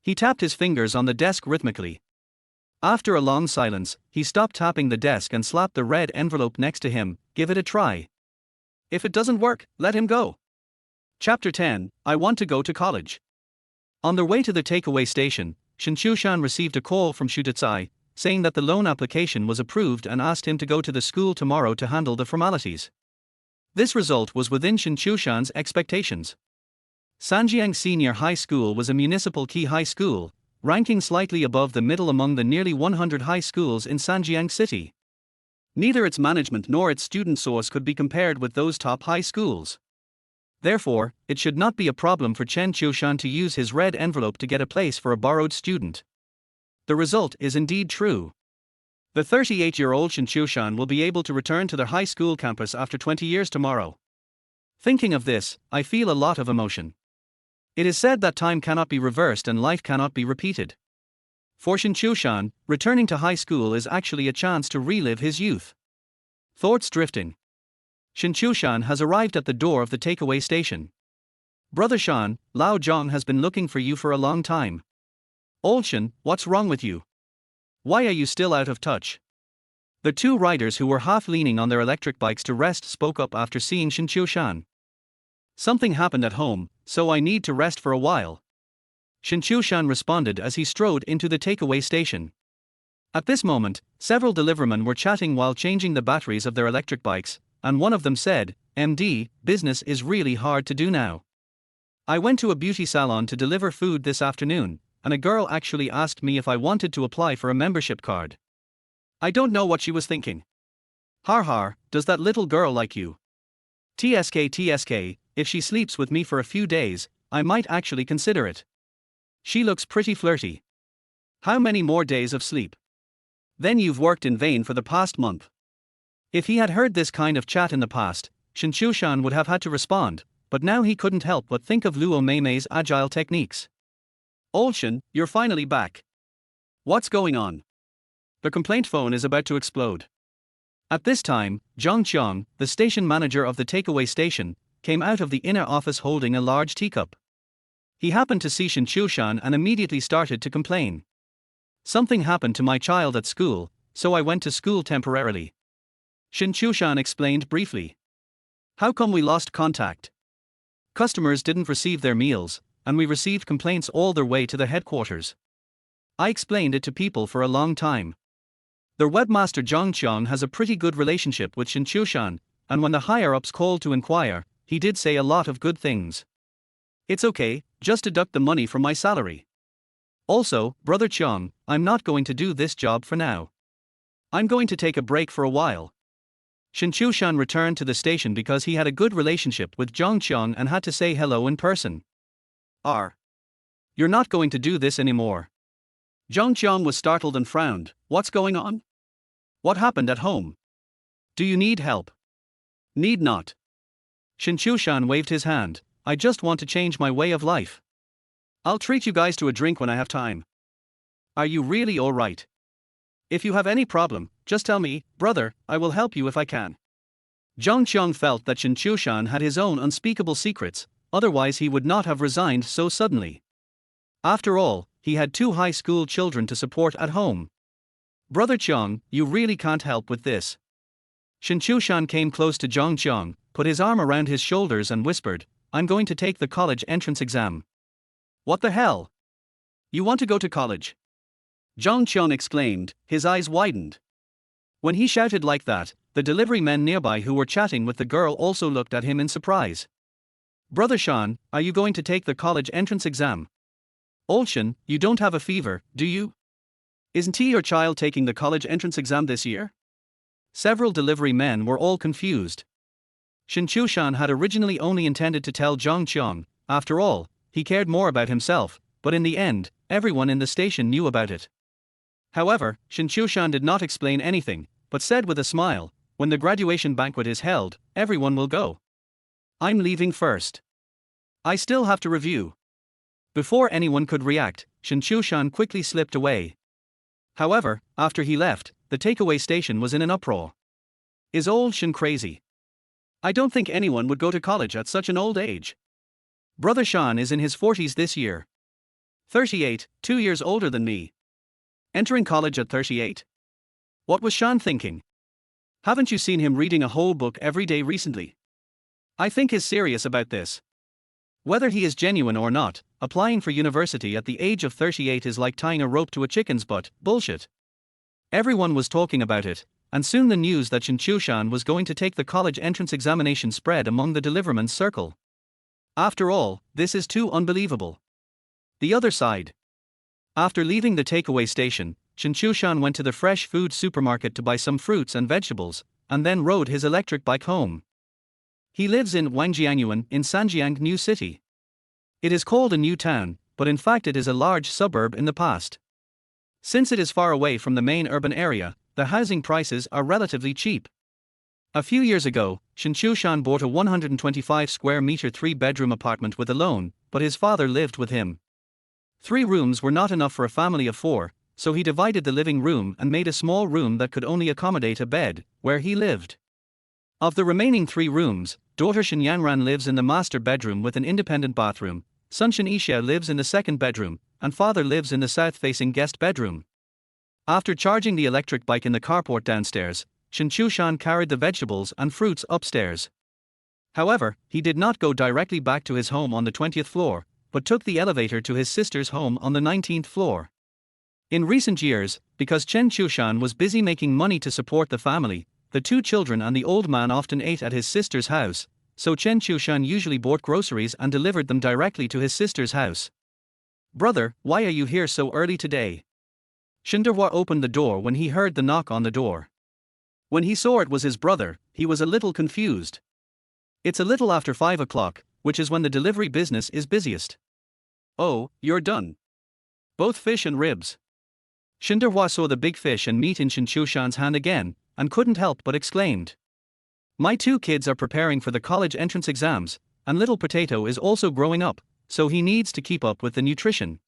He tapped his fingers on the desk rhythmically. After a long silence, he stopped tapping the desk and slapped the red envelope next to him. "Give it a try. If it doesn't work, let him go." Chapter 10, I Want to Go to College. On their way to the takeaway station, Shen Qiushan received a call from Shu Dezai, saying that the loan application was approved and asked him to go to the school tomorrow to handle the formalities. This result was within Shen Qiushan's expectations. Sanjiang Senior High School was a municipal key high school, ranking slightly above the middle among the nearly 100 high schools in Sanjiang City. Neither its management nor its student source could be compared with those top high schools. Therefore, it should not be a problem for Shen Qiushan to use his red envelope to get a place for a borrowed student. The result is indeed true. The 38-year-old Shen Qiushan will be able to return to their high school campus after 20 years tomorrow. Thinking of this, I feel a lot of emotion. It is said that time cannot be reversed and life cannot be repeated. For Shen Qiushan, returning to high school is actually a chance to relive his youth. Thoughts drifting. Shen Qiushan has arrived at the door of the takeaway station. "Brother Shan, Lao Zhang has been looking for you for a long time." "Old Shen, what's wrong with you? Why are you still out of touch?" The two riders who were half leaning on their electric bikes to rest spoke up after seeing Shen Qiushan. "Something happened at home, so I need to rest for a while," Shen Qiushan responded as he strode into the takeaway station. At this moment, several delivermen were chatting while changing the batteries of their electric bikes, and one of them said, "MD, business is really hard to do now. I went to a beauty salon to deliver food this afternoon, and a girl actually asked me if I wanted to apply for a membership card. I don't know what she was thinking. Har har, does that little girl like you? TSK, if she sleeps with me for a few days, I might actually consider it. She looks pretty flirty. How many more days of sleep? Then you've worked in vain for the past month." If he had heard this kind of chat in the past, Shen Qiushan would have had to respond, but now he couldn't help but think of Luo Meimei's agile techniques. "Old Shen, you're finally back. What's going on?" The complaint phone is about to explode. At this time, Zhang Qiang, the station manager of the takeaway station, came out of the inner office holding a large teacup. He happened to see Shen Qiushan and immediately started to complain. "Something happened to my child at school, so I went to school temporarily." Shen Qiushan explained briefly. "How come we lost contact? Customers didn't receive their meals, and we received complaints all their way to the headquarters. I explained it to people for a long time. Their webmaster Zhang Qiang has a pretty good relationship with Shen Qiushan, and when the higher-ups called to inquire, he did say a lot of good things. It's okay, just deduct the money from my salary. Also, Brother Qiang, I'm not going to do this job for now. I'm going to take a break for a while." Shen Qiushan returned to the station because he had a good relationship with Zhang Qiang and had to say hello in person. You're not going to do this anymore." Zhang Qiang was startled and frowned. "What's going on?" What happened at home? Do you need help? Need not. Shen Qiushan waved his hand. I just want to change my way of life. I'll treat you guys to a drink when I have time. Are you really alright? If you have any problem, just tell me, brother, I will help you if I can. Zhang Qiang felt that Shen Qiushan had his own unspeakable secrets, otherwise he would not have resigned so suddenly. After all, he had 2 high school children to support at home. Brother Qiang, you really can't help with this. Shen Qiushan came close to Zhang Qiang, put his arm around his shoulders and whispered, I'm going to take the college entrance exam. What the hell? You want to go to college? Zhang Qiang exclaimed, his eyes widened. When he shouted like that, the delivery men nearby who were chatting with the girl also looked at him in surprise. Brother Shan, are you going to take the college entrance exam? Old Shen, you don't have a fever, do you? Isn't he your child taking the college entrance exam this year? Several delivery men were all confused. Shen Qiushan had originally only intended to tell Zhang Qiang, after all, he cared more about himself, but in the end, everyone in the station knew about it. However, Shen Qiushan did not explain anything, but said with a smile, when the graduation banquet is held, everyone will go. I'm leaving first. I still have to review. Before anyone could react, Shen Qiushan quickly slipped away. However, after he left, the takeaway station was in an uproar. Is old Shen crazy? I don't think anyone would go to college at such an old age. Brother Shan is in his 40s this year. 38, 2 years older than me. Entering college at 38? What was Shan thinking? Haven't you seen him reading a whole book every day recently? I think he's serious about this. Whether he is genuine or not, applying for university at the age of 38 is like tying a rope to a chicken's butt, bullshit. Everyone was talking about it, and soon the news that Shen Qiushan was going to take the college entrance examination spread among the delivermen's circle. After all, this is too unbelievable. The other side. After leaving the takeaway station, Shen Qiushan went to the fresh food supermarket to buy some fruits and vegetables, and then rode his electric bike home. He lives in Wangjiangyuan in Sanjiang New City. It is called a new town, but in fact it is a large suburb in the past. Since it is far away from the main urban area, the housing prices are relatively cheap. A few years ago, Shen Qiushan bought a 125 square meter 3-bedroom apartment with a loan, but his father lived with him. 3 rooms were not enough for a family of 4, so he divided the living room and made a small room that could only accommodate a bed, where he lived. Of the remaining 3 rooms, daughter Shen Yanran lives in the master bedroom with an independent bathroom, son Shen Yixia lives in the second bedroom, and father lives in the south-facing guest bedroom. After charging the electric bike in the carport downstairs, Shen Qiushan carried the vegetables and fruits upstairs. However, he did not go directly back to his home on the 20th floor, but took the elevator to his sister's home on the 19th floor. In recent years, because Shen Qiushan was busy making money to support the family, the 2 children and the old man often ate at his sister's house, so Shen Qiushan usually bought groceries and delivered them directly to his sister's house. Brother, why are you here so early today? Shen Dehua opened the door when he heard the knock on the door. When he saw it was his brother, he was a little confused. It's a little after 5 o'clock, which is when the delivery business is busiest. Oh, you're done. Both fish and ribs. Shen Dehua saw the big fish and meat in Shen Qiushan's hand again, and couldn't help but exclaimed. My 2 kids are preparing for the college entrance exams, and little potato is also growing up, so he needs to keep up with the nutrition.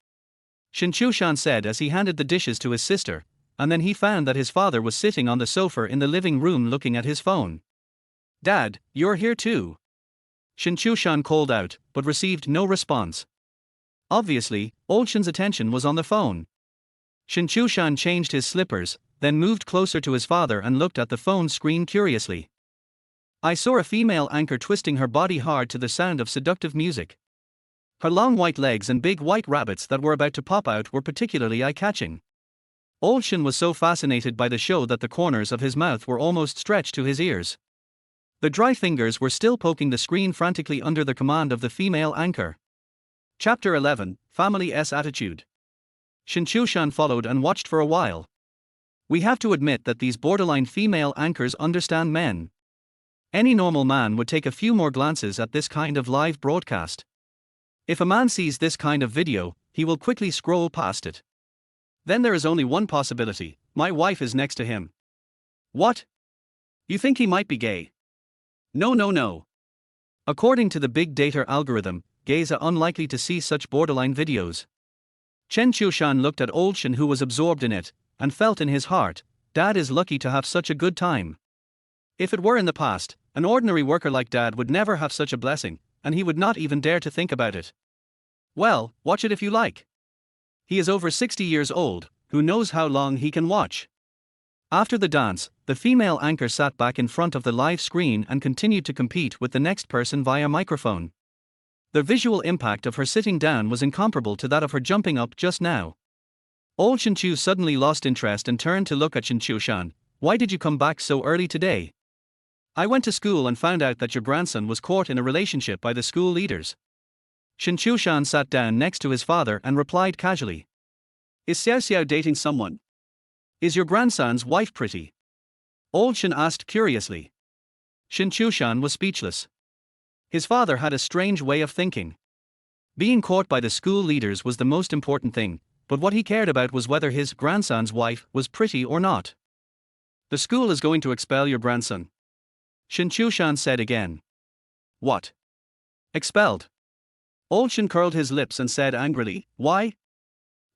Shen Qiushan said as he handed the dishes to his sister, and then he found that his father was sitting on the sofa in the living room looking at his phone. Dad, you're here too. Shen Qiushan called out, but received no response. Obviously, old Shen's attention was on the phone. Shen Qiushan changed his slippers, then moved closer to his father and looked at the phone screen curiously. I saw a female anchor twisting her body hard to the sound of seductive music. Her long white legs and big white rabbits that were about to pop out were particularly eye-catching. Old Shen was so fascinated by the show that the corners of his mouth were almost stretched to his ears. The dry fingers were still poking the screen frantically under the command of the female anchor. Chapter 11, Family's Attitude. Shen Qiushan followed and watched for a while. We have to admit that these borderline female anchors understand men. Any normal man would take a few more glances at this kind of live broadcast. If a man sees this kind of video, he will quickly scroll past it. Then there is only one possibility: my wife is next to him. What? You think he might be gay? No, no, no. According to the big data algorithm, gays are unlikely to see such borderline videos. Shen Qiushan looked at old Shen, who was absorbed in it, and felt in his heart, Dad is lucky to have such a good time. If it were in the past, an ordinary worker like Dad would never have such a blessing, and he would not even dare to think about it. Well, watch it if you like. He is over 60 years old, who knows how long he can watch. After the dance, the female anchor sat back in front of the live screen and continued to compete with the next person via microphone. The visual impact of her sitting down was incomparable to that of her jumping up just now. Old Shen Qiu suddenly lost interest and turned to look at Shen Qiushan. Why did you come back so early today? I went to school and found out that your grandson was caught in a relationship by the school leaders. Shen Qiushan sat down next to his father and replied casually. Is Xiao dating someone? Is your grandson's wife pretty? Old Shen asked curiously. Shen Qiushan was speechless. His father had a strange way of thinking. Being caught by the school leaders was the most important thing, but what he cared about was whether his grandson's wife was pretty or not. The school is going to expel your grandson. Shen Qiushan said again. What? Expelled? Old Shen curled his lips and said angrily, why?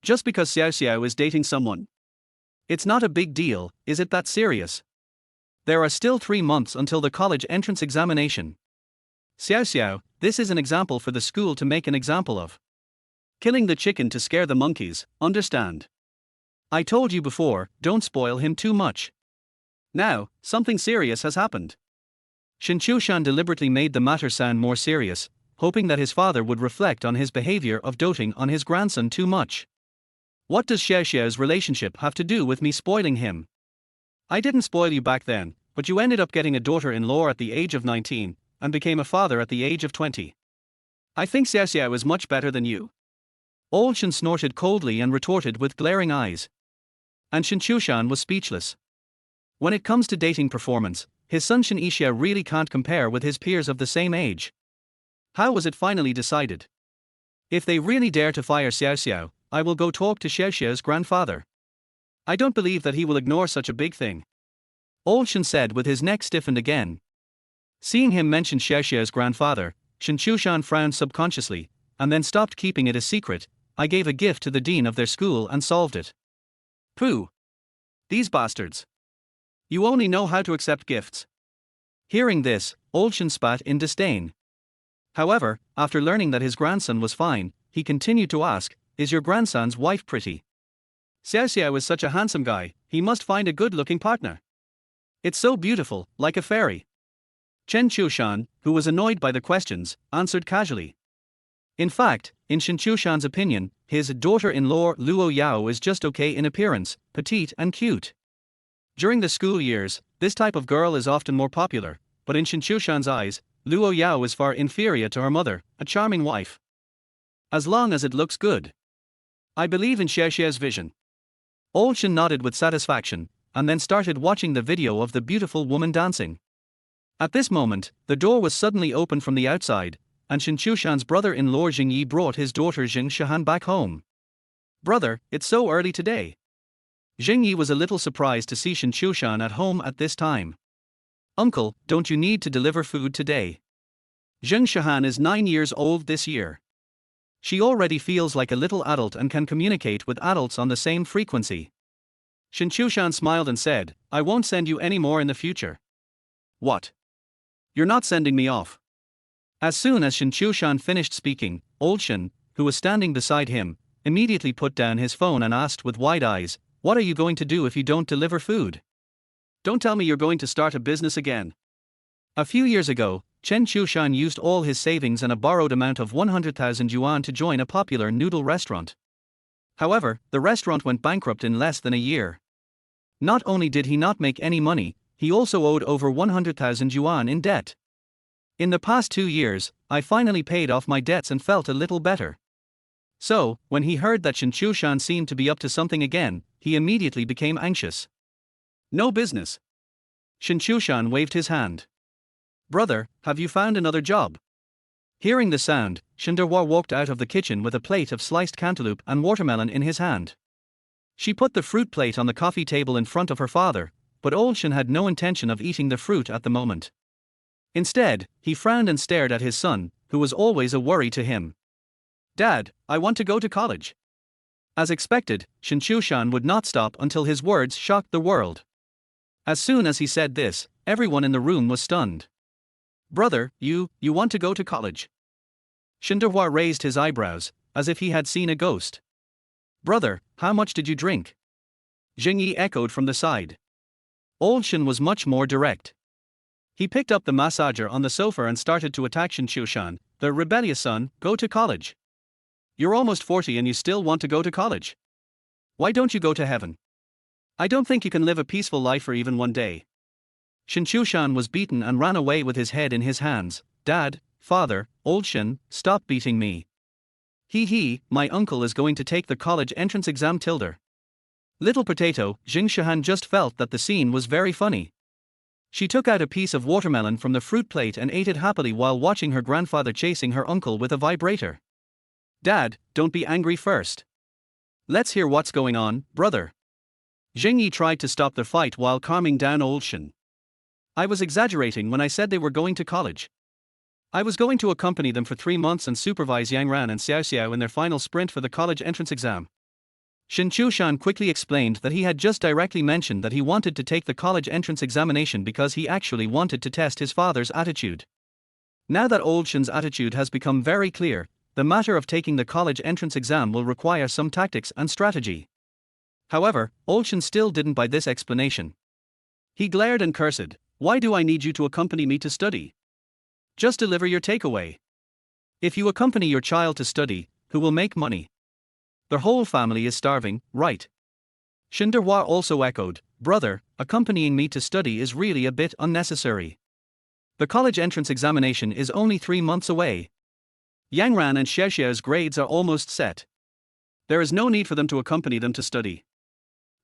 Just because Xiao is dating someone. It's not a big deal, is it that serious? There are still 3 months until the college entrance examination. Xiao, this is an example for the school to make an example of. Killing the chicken to scare the monkeys, understand? I told you before, don't spoil him too much. Now, something serious has happened. Shen Qiushan deliberately made the matter sound more serious, hoping that his father would reflect on his behavior of doting on his grandson too much. What does Xiao's relationship have to do with me spoiling him? I didn't spoil you back then, but you ended up getting a daughter-in-law at the age of 19, and became a father at the age of 20. I think Xiao is much better than you. Old Shen snorted coldly and retorted with glaring eyes. And Shen Qiushan was speechless. When it comes to dating performance, his son Shen Qiushan really can't compare with his peers of the same age. How was it finally decided? If they really dare to fire Xiao, I will go talk to Xiao's grandfather. I don't believe that he will ignore such a big thing. Old Shen said with his neck stiffened again. Seeing him mention Xiao's grandfather, Shen Qiushan frowned subconsciously, and then stopped keeping it a secret. I gave a gift to the dean of their school and solved it. Pooh! These bastards! You only know how to accept gifts. Hearing this, Old Shen spat in disdain. However, after learning that his grandson was fine, he continued to ask, is your grandson's wife pretty? Xiao is such a handsome guy, he must find a good-looking partner. It's so beautiful, like a fairy. Shen Qiushan, who was annoyed by the questions, answered casually. In fact, in Shen Qiushan's opinion, his daughter-in-law Luo Yao is just okay in appearance, petite and cute. During the school years, this type of girl is often more popular, but in Shen Qiushan's eyes, Luo Yao is far inferior to her mother, a charming wife. As long as it looks good. I believe in Xiao's vision. Old Shen nodded with satisfaction, and then started watching the video of the beautiful woman dancing. At this moment, the door was suddenly opened from the outside, and Shen Qiushan's brother-in-law Jingyi brought his daughter Shen Qiushan back home. Brother, it's so early today. Jingyi was a little surprised to see Shen Qiushan at home at this time. Uncle, don't you need to deliver food today? Shen Qiushan is 9 years old this year. She already feels like a little adult and can communicate with adults on the same frequency. Shen Qiushan smiled and said, I won't send you any more in the future. What? You're not sending me off. As soon as Shen Qiushan finished speaking, Old Shen, who was standing beside him, immediately put down his phone and asked with wide eyes, what are you going to do if you don't deliver food? Don't tell me you're going to start a business again. A few years ago, Shen Qiushan used all his savings and a borrowed amount of 100,000 yuan to join a popular noodle restaurant. However, the restaurant went bankrupt in less than a year. Not only did he not make any money, he also owed over 100,000 yuan in debt. In the past 2 years, I finally paid off my debts and felt a little better. So, when he heard that Shen Qiushan seemed to be up to something again, he immediately became anxious. No business. Shen Qiushan waved his hand. Brother, have you found another job? Hearing the sound, Shen Dehua walked out of the kitchen with a plate of sliced cantaloupe and watermelon in his hand. She put the fruit plate on the coffee table in front of her father, but old Shen had no intention of eating the fruit at the moment. Instead, he frowned and stared at his son, who was always a worry to him. "Dad, I want to go to college." As expected, Shen Qiushan would not stop until his words shocked the world. As soon as he said this, everyone in the room was stunned. "Brother, you want to go to college?" Shen Dehua raised his eyebrows, as if he had seen a ghost. "Brother, how much did you drink?" Jing Yi echoed from the side. Old Shen was much more direct. He picked up the massager on the sofa and started to attack Shen Qiushan. "The rebellious son, go to college. You're almost 40 and you still want to go to college. Why don't you go to heaven? I don't think you can live a peaceful life for even one day." Shen Qiushan was beaten and ran away with his head in his hands. "Dad, father, old Shen, stop beating me. My uncle is going to take the college entrance exam tilde." Little Potato, Jing Shihan just felt that the scene was very funny. She took out a piece of watermelon from the fruit plate and ate it happily while watching her grandfather chasing her uncle with a vibrator. "Dad, don't be angry first. Let's hear what's going on, brother." Jing Yi tried to stop the fight while calming down old Shen. "I was exaggerating when I said they were going to college. I was going to accompany them for 3 months and supervise Yang Ran and Xiao Xiao in their final sprint for the college entrance exam." Shen Qiushan quickly explained that he had just directly mentioned that he wanted to take the college entrance examination because he actually wanted to test his father's attitude. Now that old Shen's attitude has become very clear, the matter of taking the college entrance exam will require some tactics and strategy. However, old Shen still didn't buy this explanation. He glared and cursed. "Why do I need you to accompany me to study? Just deliver your takeaway. If you accompany your child to study, who will make money? The whole family is starving, right?" Shen Dehua also echoed, "Brother, accompanying me to study is really a bit unnecessary. The college entrance examination is only 3 months away. Yang Ran and Xiao Xiao's grades are almost set. There is no need for them to accompany them to study."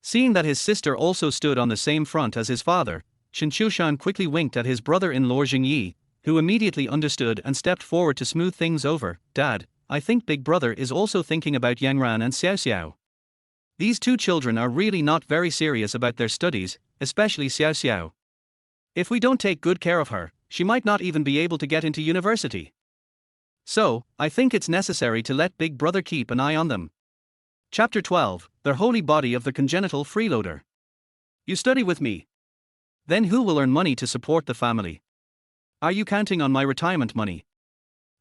Seeing that his sister also stood on the same front as his father, Shen Qiushan quickly winked at his brother-in-law Jing Yi, who immediately understood and stepped forward to smooth things over. "Dad, I think Big Brother is also thinking about Yang Ran and Xiao Xiao. These two children are really not very serious about their studies, especially Xiao Xiao. If we don't take good care of her, she might not even be able to get into university. So, I think it's necessary to let Big Brother keep an eye on them." Chapter 12, The Holy Body of the Congenital Freeloader. "You study with me. Then who will earn money to support the family? Are you counting on my retirement money?"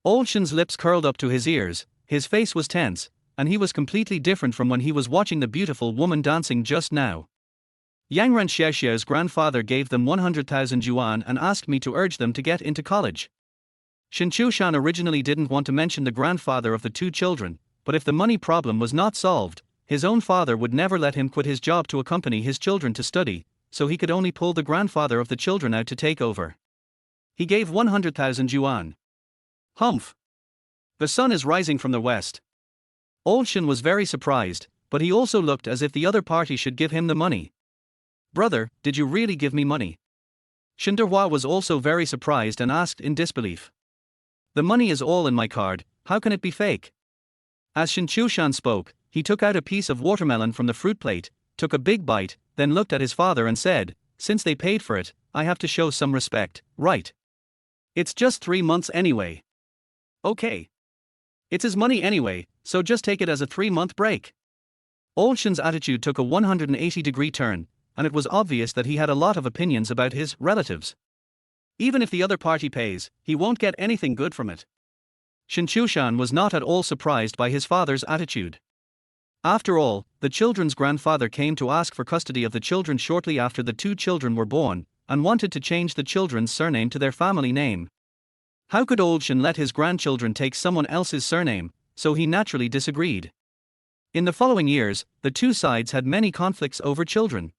Old Shen's lips curled up to his ears, his face was tense, and he was completely different from when he was watching the beautiful woman dancing just now. "Yang Ran Xiao Xiao's grandfather gave them 100,000 yuan and asked me to urge them to get into college." Shen Qiushan originally didn't want to mention the grandfather of the two children, but if the money problem was not solved, his own father would never let him quit his job to accompany his children to study, so he could only pull the grandfather of the children out to take over. He gave 100,000 yuan. Humph! The sun is rising from the west. Old Shen was very surprised, but he also looked as if the other party should give him the money. "Brother, did you really give me money?" Shen Dehua was also very surprised and asked in disbelief. "The money is all in my card, how can it be fake?" As Shen Qiushan spoke, he took out a piece of watermelon from the fruit plate, took a big bite, then looked at his father and said, "Since they paid for it, I have to show some respect, right? It's just 3 months anyway. Okay. It's his money anyway, so just take it as a 3-month break." Old Shen's attitude took a 180-degree turn, and it was obvious that he had a lot of opinions about his relatives. Even if the other party pays, he won't get anything good from it. Shen Qiushan was not at all surprised by his father's attitude. After all, the children's grandfather came to ask for custody of the children shortly after the two children were born, and wanted to change the children's surname to their family name. How could old Shen let his grandchildren take someone else's surname, so he naturally disagreed. In the following years, the two sides had many conflicts over children.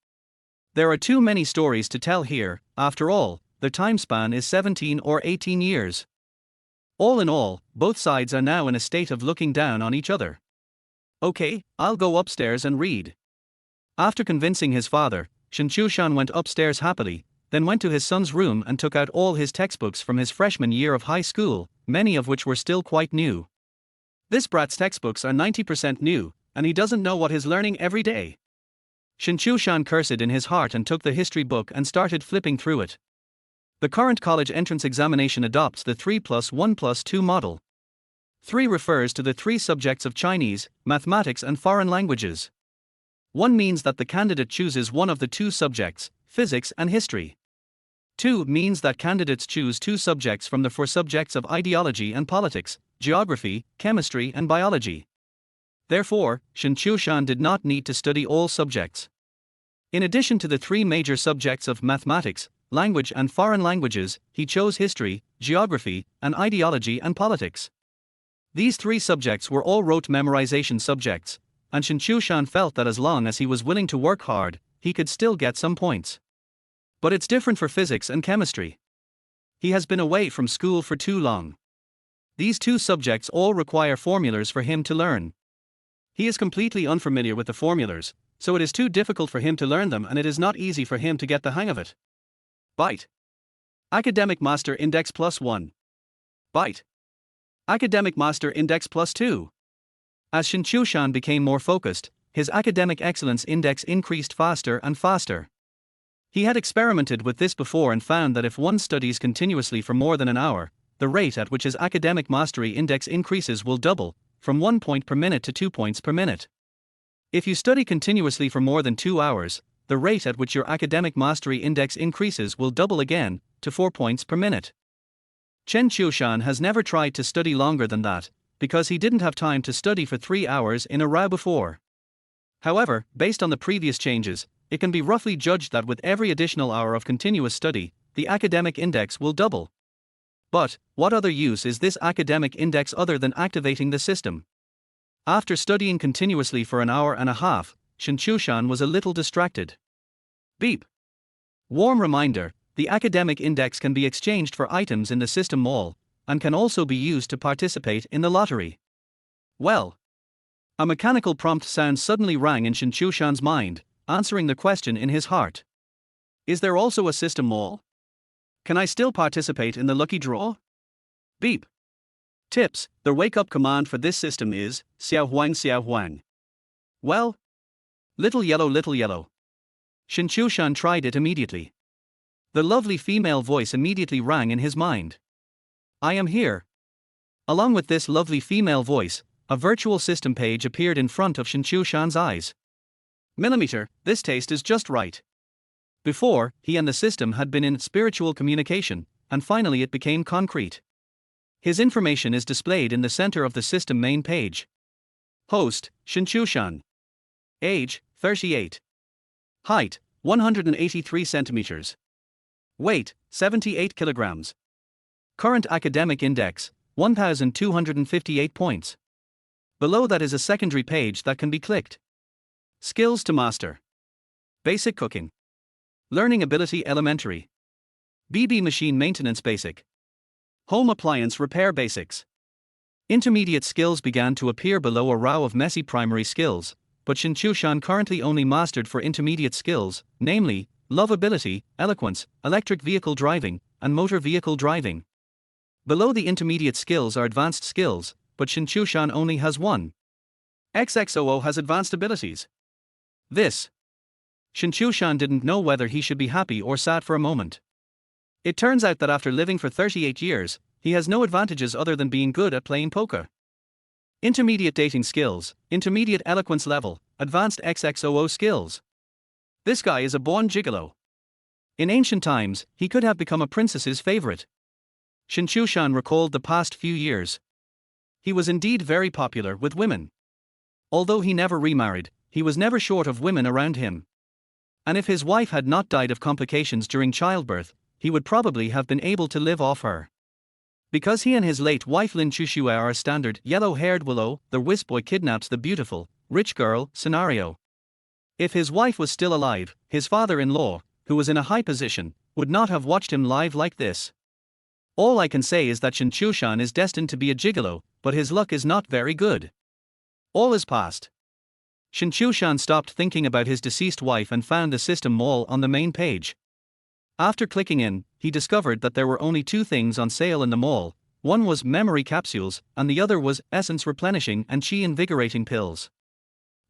There are too many stories to tell here, after all, the time span is 17 or 18 years. All in all, both sides are now in a state of looking down on each other. "Okay, I'll go upstairs and read." After convincing his father, Shen Qiushan went upstairs happily, then went to his son's room and took out all his textbooks from his freshman year of high school, many of which were still quite new. This brat's textbooks are 90% new, and he doesn't know what he's learning every day. Shen Qiushan cursed in his heart and took the history book and started flipping through it. The current college entrance examination adopts the 3+1+2 model. 3 refers to the 3 subjects of Chinese, mathematics and foreign languages. 1 means that the candidate chooses one of the 2 subjects, physics and history. 2 means that candidates choose 2 subjects from the 4 subjects of ideology and politics, geography, chemistry and biology. Therefore, Shen Qiushan did not need to study all subjects. In addition to the 3 major subjects of mathematics, language and foreign languages, he chose history, geography, and ideology and politics. These 3 subjects were all rote memorization subjects, and Shen Qiushan felt that as long as he was willing to work hard, he could still get some points. But it's different for physics and chemistry. He has been away from school for too long. These 2 subjects all require formulas for him to learn. He is completely unfamiliar with the formulas, so it is too difficult for him to learn them and it is not easy for him to get the hang of it. Byte. Academic Master Index +1. Byte. Academic Master Index +2. As Shen Qiushan became more focused, his academic excellence index increased faster and faster. He had experimented with this before and found that if one studies continuously for more than an hour, the rate at which his academic mastery index increases will double, from 1 point per minute to 2 points per minute. If you study continuously for more than 2 hours, the rate at which your academic mastery index increases will double again, to 4 points per minute. Shen Qiushan has never tried to study longer than that, because he didn't have time to study for 3 hours in a row before. However, based on the previous changes, it can be roughly judged that with every additional hour of continuous study, the academic index will double. But, what other use is this academic index other than activating the system? After studying continuously for an hour and a half, Shen Qiushan was a little distracted. Beep. Warm reminder, the academic index can be exchanged for items in the system mall, and can also be used to participate in the lottery. Well. A mechanical prompt sound suddenly rang in Shen Qiushan's mind, answering the question in his heart. Is there also a system mall? Can I still participate in the lucky draw? Beep. Tips: the wake-up command for this system is, Xiao Huang Xiao Huang. Well? Little yellow little yellow. Shen Qiushan tried it immediately. The lovely female voice immediately rang in his mind. I am here. Along with this lovely female voice, a virtual system page appeared in front of Shen Qiushan's eyes. Millimeter, this taste is just right. Before, he and the system had been in spiritual communication, and finally it became concrete. His information is displayed in the center of the system main page. Host, Shen Qiushan. Age, 38. Height, 183 centimeters. Weight, 78 kilograms. Current academic index, 1,258 points. Below that is a secondary page that can be clicked. Skills to master. Basic cooking. Learning ability elementary. BB machine maintenance basic. Home appliance repair basics. Intermediate skills began to appear below a row of messy primary skills, but Shen Qiushan currently only mastered for intermediate skills, namely, love ability, eloquence, electric vehicle driving, and motor vehicle driving. Below the intermediate skills are advanced skills, but Shen Qiushan only has one. XXOO has advanced abilities. This. Shen Qiushan didn't know whether he should be happy or sad for a moment. It turns out that after living for 38 years, he has no advantages other than being good at playing poker. Intermediate dating skills, intermediate eloquence level, advanced XXOO skills. This guy is a born gigolo. In ancient times, he could have become a princess's favorite. Shen Qiushan recalled the past few years. He was indeed very popular with women. Although he never remarried, he was never short of women around him. And if his wife had not died of complications during childbirth, he would probably have been able to live off her. Because he and his late wife Lin Chushue are a standard yellow-haired willow, the wisp boy kidnaps the beautiful, rich girl scenario. If his wife was still alive, his father-in-law, who was in a high position, would not have watched him live like this. All I can say is that Shen Qiushan is destined to be a gigolo, but his luck is not very good. All is past. Shen Qiushan stopped thinking about his deceased wife and found the system mall on the main page. After clicking in, he discovered that there were only 2 things on sale in the mall. One was memory capsules, and the other was essence replenishing and chi invigorating pills.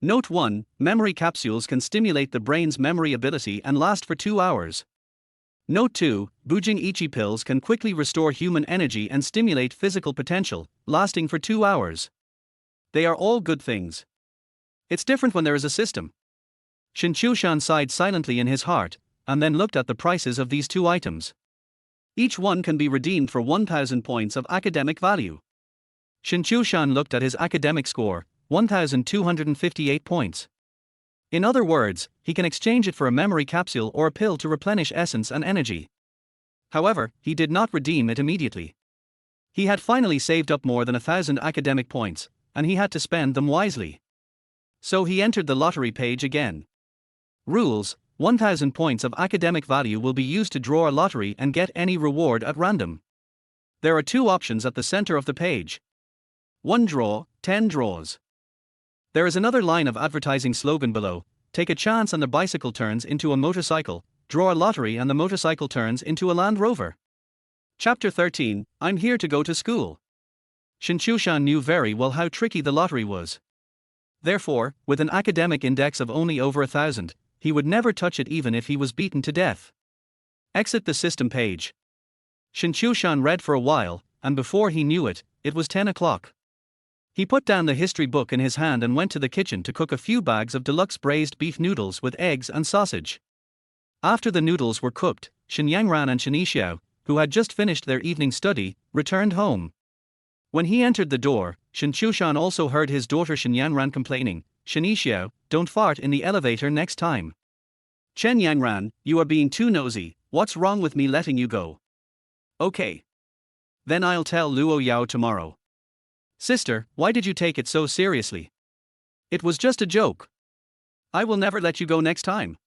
Note 1: Memory capsules can stimulate the brain's memory ability and last for 2 hours. Note 2: Bujing Ichi pills can quickly restore human energy and stimulate physical potential, lasting for 2 hours. They are all good things. It's different when there is a system. Shen Qiushan sighed silently in his heart, and then looked at the prices of these 2 items. Each one can be redeemed for 1,000 points of academic value. Shen Qiushan looked at his academic score, 1,258 points. In other words, he can exchange it for a memory capsule or a pill to replenish essence and energy. However, he did not redeem it immediately. He had finally saved up more than 1,000 academic points, and he had to spend them wisely. So he entered the lottery page again. Rules: 1,000 points of academic value will be used to draw a lottery and get any reward at random. There are 2 options at the center of the page. 1 draw, 10 draws. There is another line of advertising slogan below: take a chance and the bicycle turns into a motorcycle, draw a lottery and the motorcycle turns into a Land Rover. Chapter 13: I'm here to go to school. Shen Qiushan knew very well how tricky the lottery was. Therefore, with an academic index of only over 1,000, he would never touch it even if he was beaten to death. Exit the system page. Shen Qiushan read for a while, and before he knew it, it was 10 o'clock. He put down the history book in his hand and went to the kitchen to cook a few bags of deluxe braised beef noodles with eggs and sausage. After the noodles were cooked, Shen Yangran and Shen Qiushan, who had just finished their evening study, returned home. When he entered the door, Shen Qiushan also heard his daughter Shen Yangran complaining, "Shen Qiushan, don't fart in the elevator next time." "Shen Yangran, you are being too nosy, what's wrong with me letting you go?" "Okay. Then I'll tell Luo Yao tomorrow." "Sister, why did you take it so seriously?" "It was just a joke. I will never let you go next time."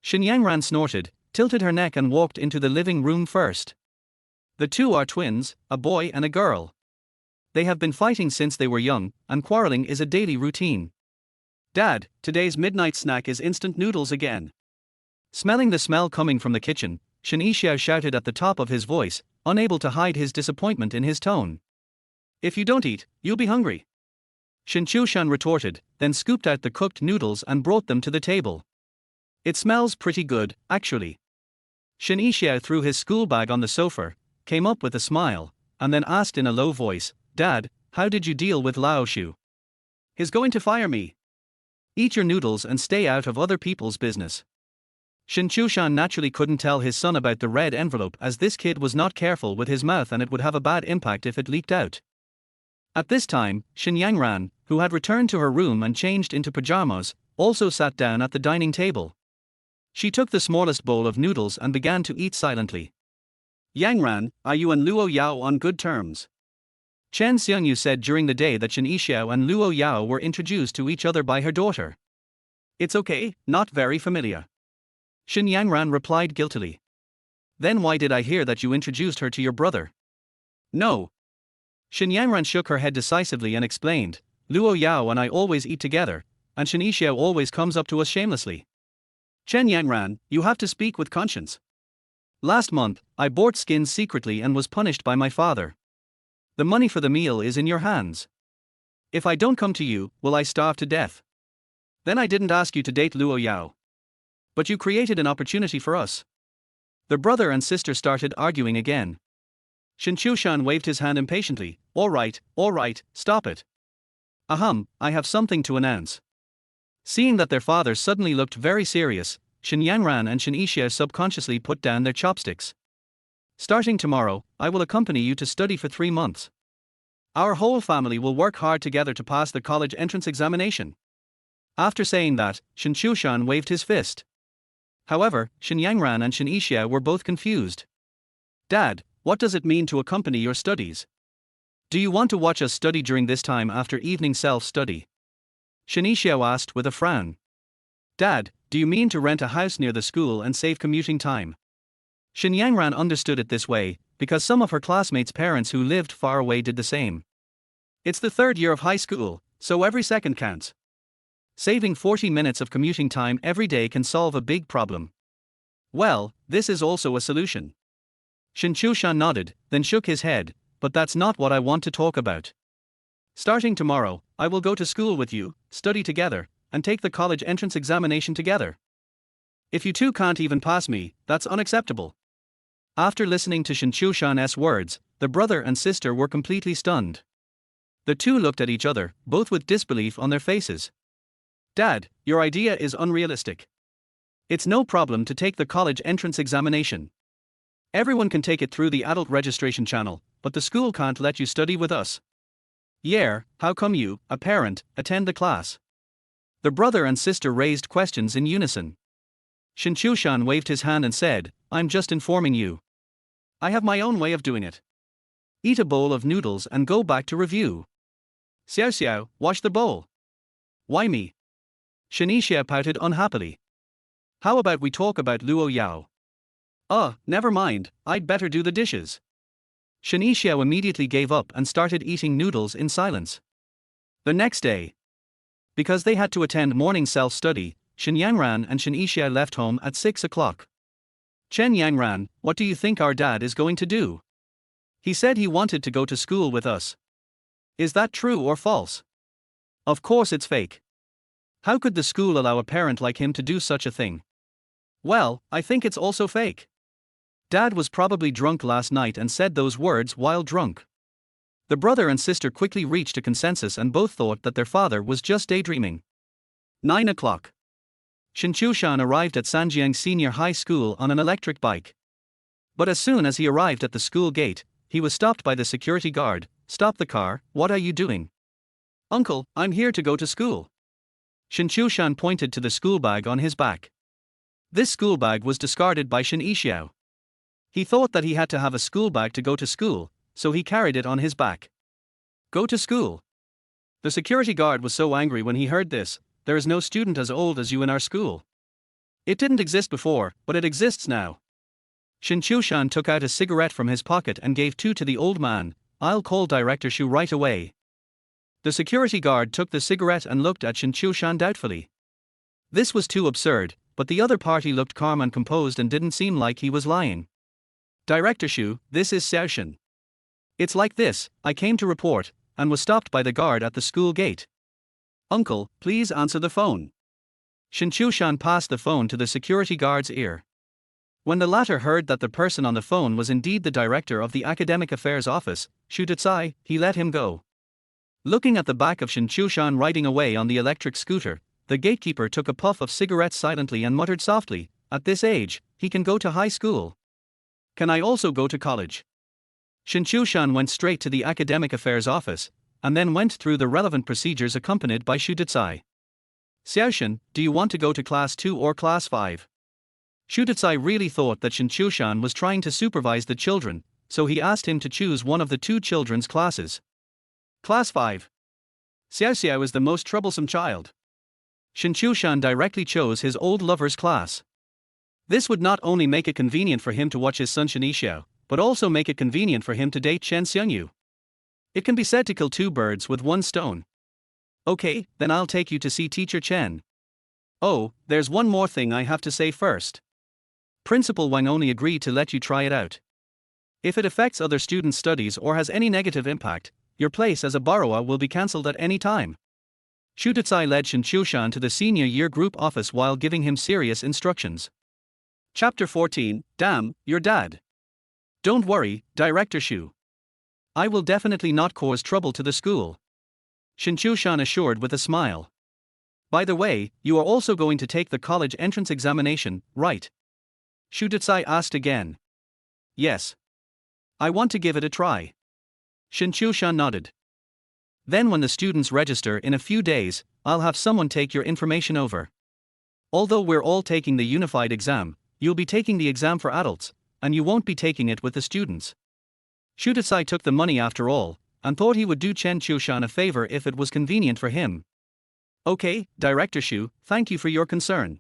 Shen Yangran snorted, tilted her neck and walked into the living room first. The 2 are twins, a boy and a girl. They have been fighting since they were young, and quarreling is a daily routine. "Dad, today's midnight snack is instant noodles again." Smelling the smell coming from the kitchen, Shen Qiushan shouted at the top of his voice, unable to hide his disappointment in his tone. "If you don't eat, you'll be hungry." Shen Qiushan retorted, then scooped out the cooked noodles and brought them to the table. "It smells pretty good, actually." Shen Qiushan threw his school bag on the sofa, came up with a smile, and then asked in a low voice, "Dad, how did you deal with Lao Shu?" "He's going to fire me." "Eat your noodles and stay out of other people's business." Shen Qiushan naturally couldn't tell his son about the red envelope as this kid was not careful with his mouth and it would have a bad impact if it leaked out. At this time, Shen Yangran, who had returned to her room and changed into pajamas, also sat down at the dining table. She took the smallest bowl of noodles and began to eat silently. "Yangran, are you and Luo Yao on good terms?" Chen Xiongyu said during the day that Shen Qiushan and Luo Yao were introduced to each other by her daughter. "It's okay, not very familiar." Shen Yangran replied guiltily. "Then why did I hear that you introduced her to your brother?" "No." Shen Yangran shook her head decisively and explained, "Luo Yao and I always eat together, and Shen Qiushan always comes up to us shamelessly." "Chen Yangran, you have to speak with conscience. Last month, I bought skins secretly and was punished by my father. The money for the meal is in your hands. If I don't come to you, will I starve to death? Then I didn't ask you to date Luo Yao. But you created an opportunity for us." The brother and sister started arguing again. Shen Qiushan waved his hand impatiently, all right, stop it. I have something to announce." Seeing that their father suddenly looked very serious, Shen Yangran and Shen Qiushan subconsciously put down their chopsticks. "Starting tomorrow, I will accompany you to study for 3 months. Our whole family will work hard together to pass the college entrance examination." After saying that, Shen Qiushan waved his fist. However, Shen Yangran and Shen Qiushan were both confused. "Dad, what does it mean to accompany your studies? Do you want to watch us study during this time after evening self-study?" Shen Qiushan asked with a frown. "Dad, do you mean to rent a house near the school and save commuting time?" Shen Yangran understood it this way, because some of her classmates' parents who lived far away did the same. It's the 3rd year of high school, so every second counts. Saving 40 minutes of commuting time every day can solve a big problem. Well, this is also a solution. Shen Qiushan nodded, then shook his head, "But that's not what I want to talk about. Starting tomorrow, I will go to school with you, study together, and take the college entrance examination together. If you two can't even pass me, that's unacceptable. After listening to Shen Qiushan's words, the brother and sister were completely stunned. The two looked at each other, both with disbelief on their faces. Dad, your idea is unrealistic. It's no problem to take the college entrance examination. Everyone can take it through the adult registration channel, but the school can't let you study with us. Yeah, how come you, a parent, attend the class? The brother and sister raised questions in unison. Shen Qiushan waved his hand and said, I'm just informing you. I have my own way of doing it. Eat a bowl of noodles and go back to review. Xiao Xiao, wash the bowl. Why me? Shen Qiushan pouted unhappily. How about we talk about Luo Yao? Never mind, I'd better do the dishes. Shen Qiushan immediately gave up and started eating noodles in silence. The next day, because they had to attend morning self-study, Shen Yangran and Shen Qiushan left home at 6 o'clock. Chen Yangran, what do you think our dad is going to do? He said he wanted to go to school with us. Is that true or false? Of course it's fake. How could the school allow a parent like him to do such a thing? Well, I think it's also fake. Dad was probably drunk last night and said those words while drunk. The brother and sister quickly reached a consensus and both thought that their father was just daydreaming. 9 o'clock. Shen Qiushan arrived at Sanjiang Senior High School on an electric bike. But as soon as he arrived at the school gate, he was stopped by the security guard. Stop the car, what are you doing? Uncle, I'm here to go to school. Shen Qiushan pointed to the school bag on his back. This school bag was discarded by Shen Qiushan. He thought that he had to have a school bag to go to school, so he carried it on his back. Go to school. The security guard was so angry when he heard this. There is no student as old as you in our school. It didn't exist before, but it exists now. Shen Qiushan took out a cigarette from his pocket and gave two to the old man. I'll call Director Shu right away. The security guard took the cigarette and looked at Shen Qiushan doubtfully. This was too absurd, but the other party looked calm and composed and didn't seem like he was lying. Director Shu, this is Xiaoshan. It's like this, I came to report, and was stopped by the guard at the school gate. Uncle, please answer the phone. Shen Qiushan passed the phone to the security guard's ear. When the latter heard that the person on the phone was indeed the director of the Academic Affairs Office, Shu Dicai, he let him go. Looking at the back of Shen Qiushan riding away on the electric scooter, the gatekeeper took a puff of cigarette silently and muttered softly, at this age, he can go to high school. Can I also go to college? Shen Qiushan went straight to the Academic Affairs Office, and then went through the relevant procedures accompanied by Shu Dicai. Xiaoshan, do you want to go to class 2 or class 5? Shu Dicai really thought that Shen Qiushan was trying to supervise the children, so he asked him to choose one of the two children's classes. Class 5. Xiao Xiao is the most troublesome child. Shen Qiushan directly chose his old lover's class. This would not only make it convenient for him to watch his son Shen Qiushan, but also make it convenient for him to date Chen Xiangyu. It can be said to kill two birds with one stone. Okay, then I'll take you to see Teacher Chen. Oh, there's one more thing I have to say first. Principal Wang only agreed to let you try it out. If it affects other students' studies or has any negative impact, your place as a borrower will be cancelled at any time. Shu Dicai led Shen Qiushan to the senior year group office while giving him serious instructions. Chapter 14, Damn, your dad. Don't worry, Director Shu. I will definitely not cause trouble to the school. Shen Qiushan assured with a smile. By the way, you are also going to take the college entrance examination, right? Shu Dicai asked again. Yes. I want to give it a try. Shen Qiushan nodded. Then when the students register in a few days, I'll have someone take your information over. Although we're all taking the unified exam, you'll be taking the exam for adults, and you won't be taking it with the students. Shu Dicai took the money after all, and thought he would do Shen Qiushan a favor if it was convenient for him. Okay, Director Shu, thank you for your concern.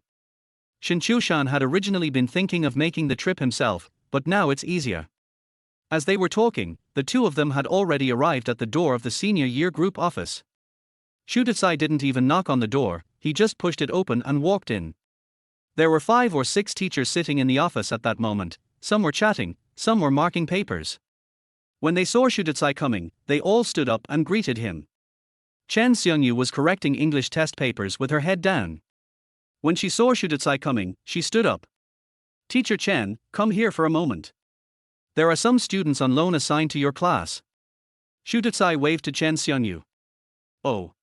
Shen Qiushan had originally been thinking of making the trip himself, but now it's easier. As they were talking, the two of them had already arrived at the door of the senior year group office. Shu Dicai didn't even knock on the door, he just pushed it open and walked in. There were 5 or 6 teachers sitting in the office at that moment, some were chatting, some were marking papers. When they saw Shu Dicai coming, they all stood up and greeted him. Chen Xiongyu was correcting English test papers with her head down. When she saw Shu Detsai coming, she stood up. Teacher Chen, come here for a moment. There are some students on loan assigned to your class. Shu Detsai waved to Chen Xiongyu. Oh.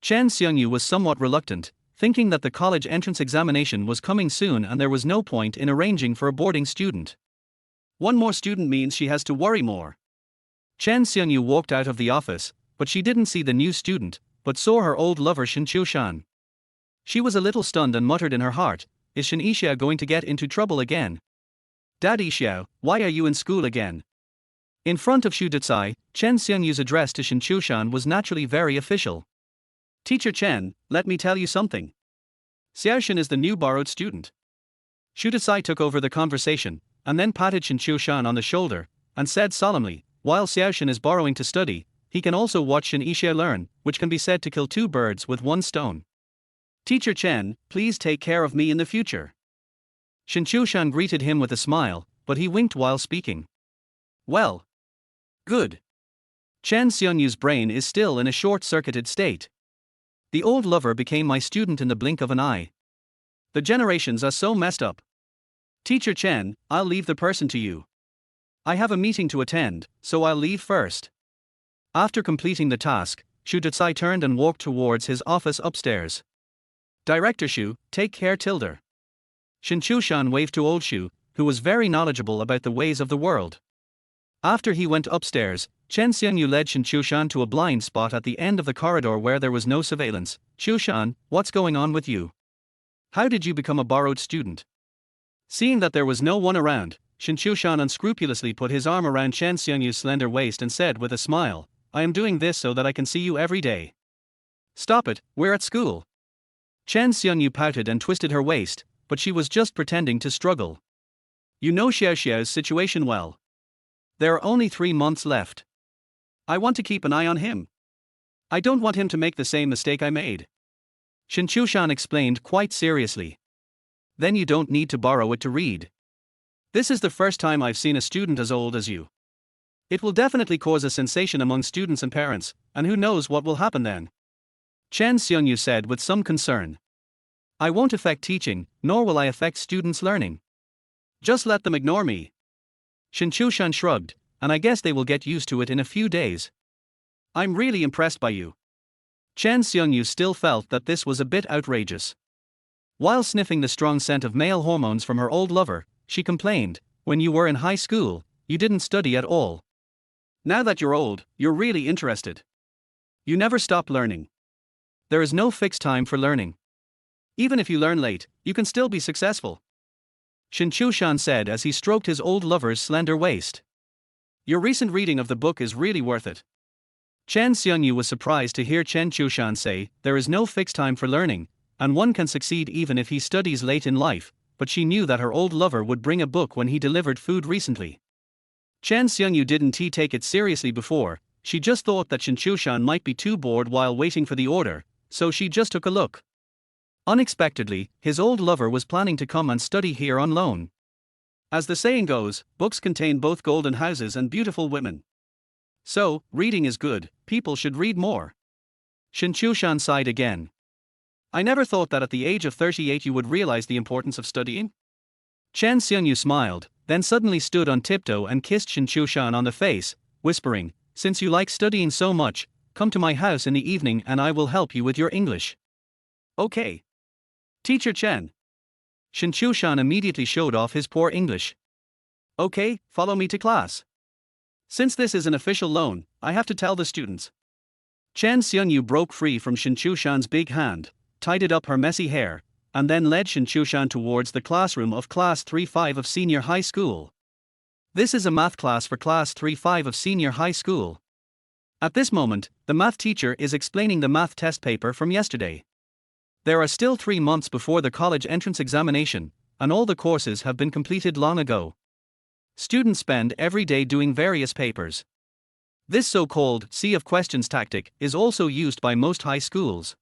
Chen Xiongyu was somewhat reluctant, thinking that the college entrance examination was coming soon and there was no point in arranging for a boarding student. One more student means she has to worry more. Chen Xiongyu walked out of the office, but she didn't see the new student, but saw her old lover Shen Qiushan. She was a little stunned and muttered in her heart, is Shen Qiushan going to get into trouble again? Daddy Xiao, why are you in school again? In front of Shu Detsai, Chen Xiangyu's address to Shen Qiushan was naturally very official. Teacher Chen, let me tell you something. Xiaoshan is the new borrowed student. Shu Detsai took over the conversation, and then patted Shen Qiushan on the shoulder, and said solemnly, while Xiaoshan is borrowing to study, he can also watch Shen Qiushan learn, which can be said to kill two birds with one stone. Teacher Chen, please take care of me in the future. Shen Qiushan greeted him with a smile, but he winked while speaking. Well. Good. Chen Xionyu's brain is still in a short-circuited state. The old lover became my student in the blink of an eye. The generations are so messed up. Teacher Chen, I'll leave the person to you. I have a meeting to attend, so I'll leave first. After completing the task, Shu Detsai turned and walked towards his office upstairs. Director Shu, take care Tilda. Shen Qiushan waved to old Shu, who was very knowledgeable about the ways of the world. After he went upstairs, Chen Xiongyu led Shen Qiushan to a blind spot at the end of the corridor where there was no surveillance. Qiushan, what's going on with you? How did you become a borrowed student? Seeing that there was no one around, Shen Qiushan unscrupulously put his arm around Chen Xionyu's slender waist and said with a smile, I am doing this so that I can see you every day. Stop it, we're at school. Chen Xiongyu pouted and twisted her waist, but she was just pretending to struggle. You know Xiaoxiao's situation well. There are only 3 months left. I want to keep an eye on him. I don't want him to make the same mistake I made. Shen Qiushan explained quite seriously. Then you don't need to borrow it to read. This is the first time I've seen a student as old as you. It will definitely cause a sensation among students and parents, and who knows what will happen then. Chen Xiongyu said with some concern. I won't affect teaching, nor will I affect students' learning. Just let them ignore me. Shen Qiushan shrugged, and I guess they will get used to it in a few days. I'm really impressed by you. Chen Xiongyu still felt that this was a bit outrageous. While sniffing the strong scent of male hormones from her old lover, she complained, when you were in high school, you didn't study at all. Now that you're old, you're really interested. You never stop learning. There is no fixed time for learning. Even if you learn late, you can still be successful. Shen Qiushan said as he stroked his old lover's slender waist. Your recent reading of the book is really worth it. Chen Xiongyu was surprised to hear Chen Qiushan say, there is no fixed time for learning, and one can succeed even if he studies late in life, but she knew that her old lover would bring a book when he delivered food recently. Chen Xiongyu didn't take it seriously before, she just thought that Shen Qiushan might be too bored while waiting for the order, so she just took a look. Unexpectedly, his old lover was planning to come and study here on loan. As the saying goes, books contain both golden houses and beautiful women. So, reading is good, people should read more. Shen Qiushan sighed again. I never thought that at the age of 38 you would realize the importance of studying. Chen Xiongyu smiled, then suddenly stood on tiptoe and kissed Shen Qiushan on the face, whispering, since you like studying so much, come to my house in the evening and I will help you with your English. Okay. Teacher Chen. Shen Qiushan immediately showed off his poor English. Okay, follow me to class. Since this is an official loan, I have to tell the students. Chen Xiongyu broke free from Shen Qiushan's big hand, tidied up her messy hair, and then led Shen Qiushan towards the classroom of Class 3-5 of Senior High School. This is a math class for Class 3-5 of Senior High School. At this moment, the math teacher is explaining the math test paper from yesterday. There are still 3 months before the college entrance examination, and all the courses have been completed long ago. Students spend every day doing various papers. This so-called sea of questions tactic is also used by most high schools.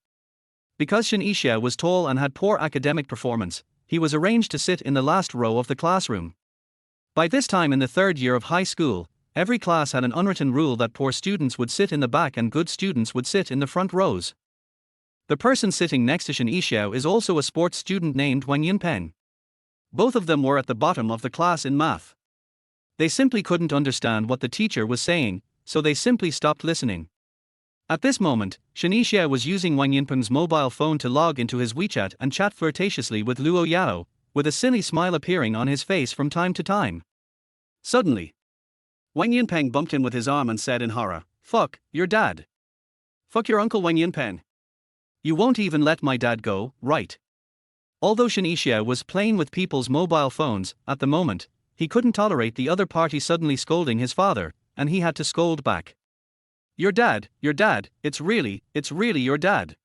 Because Shen Qiushan was tall and had poor academic performance, he was arranged to sit in the last row of the classroom. By this time in the 3rd year of high school, every class had an unwritten rule that poor students would sit in the back and good students would sit in the front rows. The person sitting next to Shen Qiushan is also a sports student named Wang Yinpeng. Both of them were at the bottom of the class in math. They simply couldn't understand what the teacher was saying, so they simply stopped listening. At this moment, Shen Qiushan was using Wang Yinpeng's mobile phone to log into his WeChat and chat flirtatiously with Luo Yao, with a silly smile appearing on his face from time to time. Suddenly, Wang Yinpeng bumped him with his arm and said in horror, "Fuck, your dad. Fuck your uncle Wang Yinpeng. You won't even let my dad go, right?" Although Shen Qiushan was playing with people's mobile phones, at the moment, he couldn't tolerate the other party suddenly scolding his father, and he had to scold back. Your dad, it's really your dad."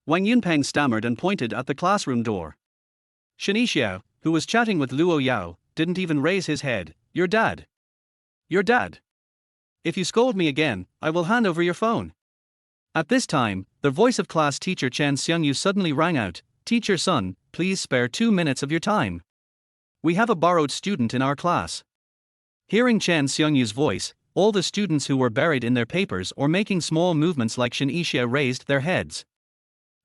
Wang Yinpeng stammered and pointed at the classroom door. Shen Qiushan, who was chatting with Luo Yao, didn't even raise his head. Your dad. If you scold me again, I will hand over your phone." At this time, the voice of class teacher Shen Qiushan suddenly rang out, "Teacher son, please spare 2 minutes of your time. We have a borrowed student in our class." Hearing Shen Qiushan's voice, all the students who were buried in their papers or making small movements like Shen Qiushan raised their heads.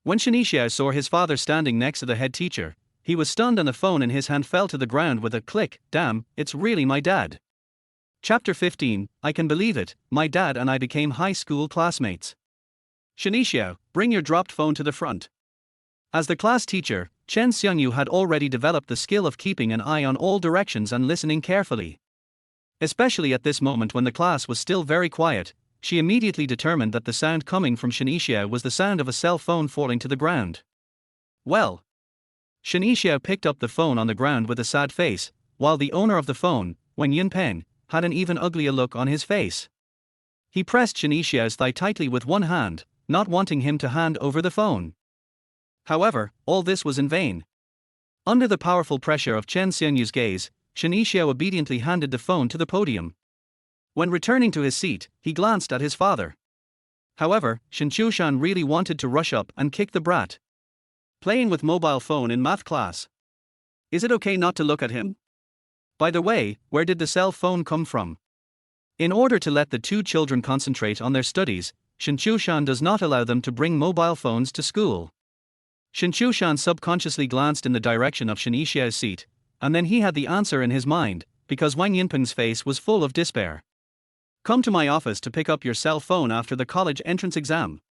When Shen Qiushan saw his father standing next to the head teacher, he was stunned and the phone in his hand fell to the ground with a click. "Damn, it's really my dad." Chapter 15, I Can Believe It, My Dad and I Became High School Classmates. Shen Qiushan, bring your dropped phone to the front. As the class teacher, Shen Qiushan had already developed the skill of keeping an eye on all directions and listening carefully. Especially at this moment when the class was still very quiet, she immediately determined that the sound coming from Shen Qiushan was the sound of a cell phone falling to the ground. Well, Shen Qiushan picked up the phone on the ground with a sad face, while the owner of the phone, Wang Yinpeng, had an even uglier look on his face. He pressed Shen Qiushan's thigh tightly with one hand, not wanting him to hand over the phone. However, all this was in vain. Under the powerful pressure of Shen Qiushan's gaze, Shen Qiushan obediently handed the phone to the podium. When returning to his seat, he glanced at his father. However, Shen Qiushan really wanted to rush up and kick the brat. Playing with mobile phone in math class. Is it okay not to look at him? By the way, where did the cell phone come from? In order to let the two children concentrate on their studies, Shen Qiushan does not allow them to bring mobile phones to school. Shen Qiushan subconsciously glanced in the direction of Shen Qiushan's seat, and then he had the answer in his mind, because Wang Yinpeng's face was full of despair. "Come to my office to pick up your cell phone after the college entrance exam."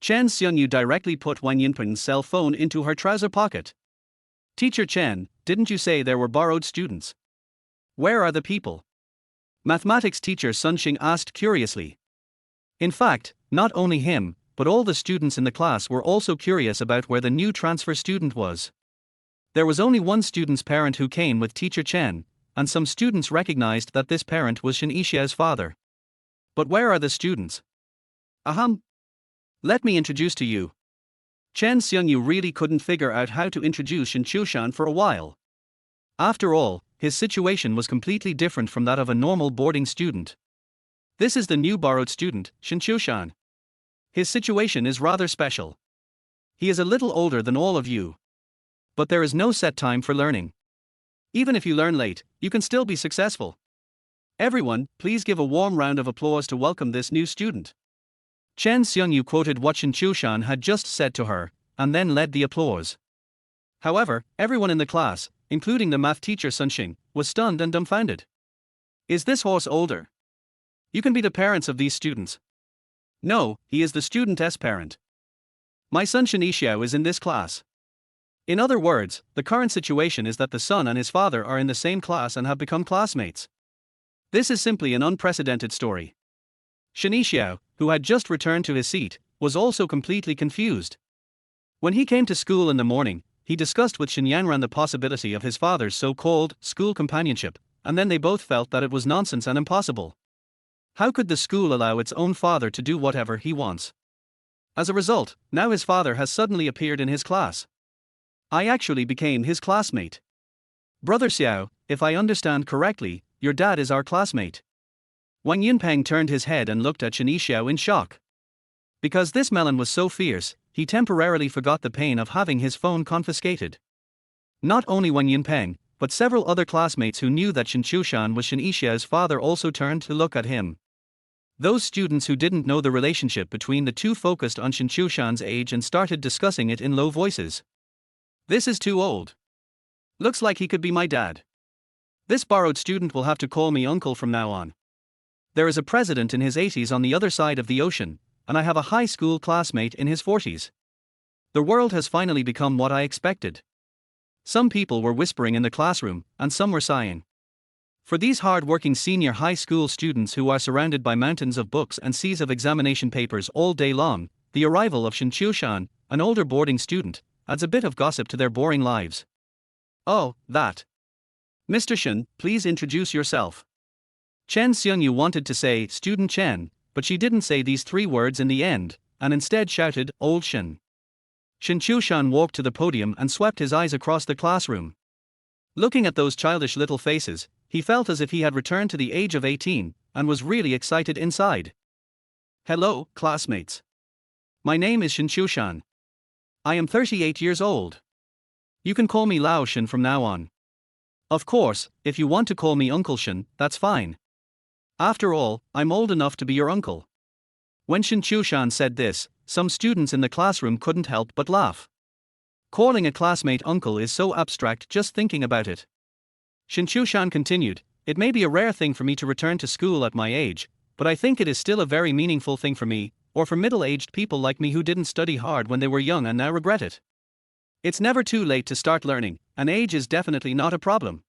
Shen Qiushan directly put Wang Yinpeng's cell phone into her trouser pocket. "Teacher Chen, didn't you say there were borrowed students? Where are the people?" Mathematics teacher Sun Xing asked curiously. In fact, not only him, but all the students in the class were also curious about where the new transfer student was. There was only one student's parent who came with teacher Chen, and some students recognized that this parent was Shen Qiushan's father. But where are the students? Ahem. Let me introduce to you. Shen Qiushan really couldn't figure out how to introduce Shen Qiushan for a while. After all, his situation was completely different from that of a normal boarding student. This is the new borrowed student, Shen Qiushan. His situation is rather special. He is a little older than all of you. But there is no set time for learning. Even if you learn late, you can still be successful. Everyone, please give a warm round of applause to welcome this new student. Shen Qiushan quoted what Shen Qiushan had just said to her, and then led the applause. However, everyone in the class, including the math teacher Sun Xing, was stunned and dumbfounded. Is this horse older? You can be the parents of these students. No, he is the student's parent. My son Shen Qiushan is in this class. In other words, the current situation is that the son and his father are in the same class and have become classmates. This is simply an unprecedented story. Shen Qiushan, who had just returned to his seat, was also completely confused. When he came to school in the morning, he discussed with Shen Yanran the possibility of his father's so-called school companionship, and then they both felt that it was nonsense and impossible. How could the school allow its own father to do whatever he wants? As a result, now his father has suddenly appeared in his class. I actually became his classmate. Brother Xiao, if I understand correctly, your dad is our classmate. Wang Yinpeng turned his head and looked at Shen Qiushan in shock. Because this melon was so fierce, he temporarily forgot the pain of having his phone confiscated. Not only Wang Yinpeng, but several other classmates who knew that Shen Qiushan was Shen Yixia's father also turned to look at him. Those students who didn't know the relationship between the two focused on Shen Qiushan's age and started discussing it in low voices. This is too old. Looks like he could be my dad. This borrowed student will have to call me uncle from now on. There is a president in his 80s on the other side of the ocean, and I have a high school classmate in his 40s. The world has finally become what I expected. Some people were whispering in the classroom, and some were sighing. For these hard-working senior high school students who are surrounded by mountains of books and seas of examination papers all day long, the arrival of Shen Qiushan, an older boarding student, adds a bit of gossip to their boring lives. Oh, that. Mr. Shen, please introduce yourself. Chen Xiongyu wanted to say Student Chen, but she didn't say these three words in the end, and instead shouted, Old Shen. Shen Qiushan walked to the podium and swept his eyes across the classroom. Looking at those childish little faces, he felt as if he had returned to the age of 18, and was really excited inside. Hello, classmates. My name is Shen Qiushan. I am 38 years old. You can call me Lao Shen from now on. Of course, if you want to call me Uncle Shen, that's fine. After all, I'm old enough to be your uncle. When Shen Qiushan said this, some students in the classroom couldn't help but laugh. Calling a classmate uncle is so abstract just thinking about it. Shen Qiushan continued, It may be a rare thing for me to return to school at my age, but I think it is still a very meaningful thing for me, or for middle-aged people like me who didn't study hard when they were young and now regret it. It's never too late to start learning, and age is definitely not a problem.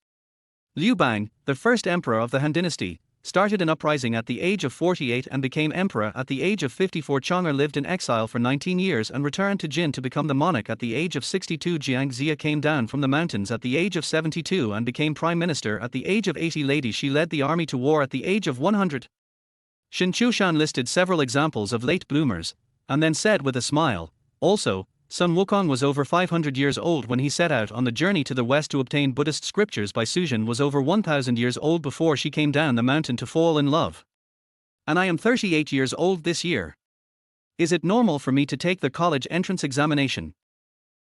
Liu Bang, the first emperor of the Han dynasty, started an uprising at the age of 48 and became emperor at the age of 54. Chang'er lived in exile for 19 years and returned to Jin to become the monarch at the age of 62. Jiang Xia came down from the mountains at the age of 72 and became prime minister at the age of 80. Lady Shi led the army to war at the age of 100. Shen Qiushan listed several examples of late bloomers, and then said with a smile, also, Sun Wukong was over 500 years old when he set out on the journey to the west to obtain Buddhist scriptures. Bai Suzhen was over 1,000 years old before she came down the mountain to fall in love. And I am 38 years old this year. Is it normal for me to take the college entrance examination?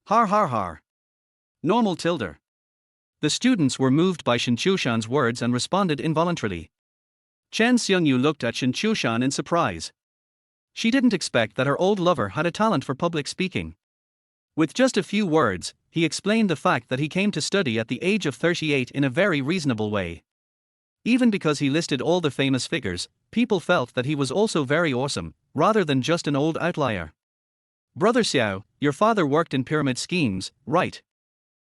Har har har. Normal tilde. The students were moved by Shen Qiushan's words and responded involuntarily. Chen Xiongyu looked at Shen Qiushan in surprise. She didn't expect that her old lover had a talent for public speaking. With just a few words, he explained the fact that he came to study at the age of 38 in a very reasonable way. Even because he listed all the famous figures, people felt that he was also very awesome, rather than just an old outlier. Brother Xiao, your father worked in pyramid schemes, right?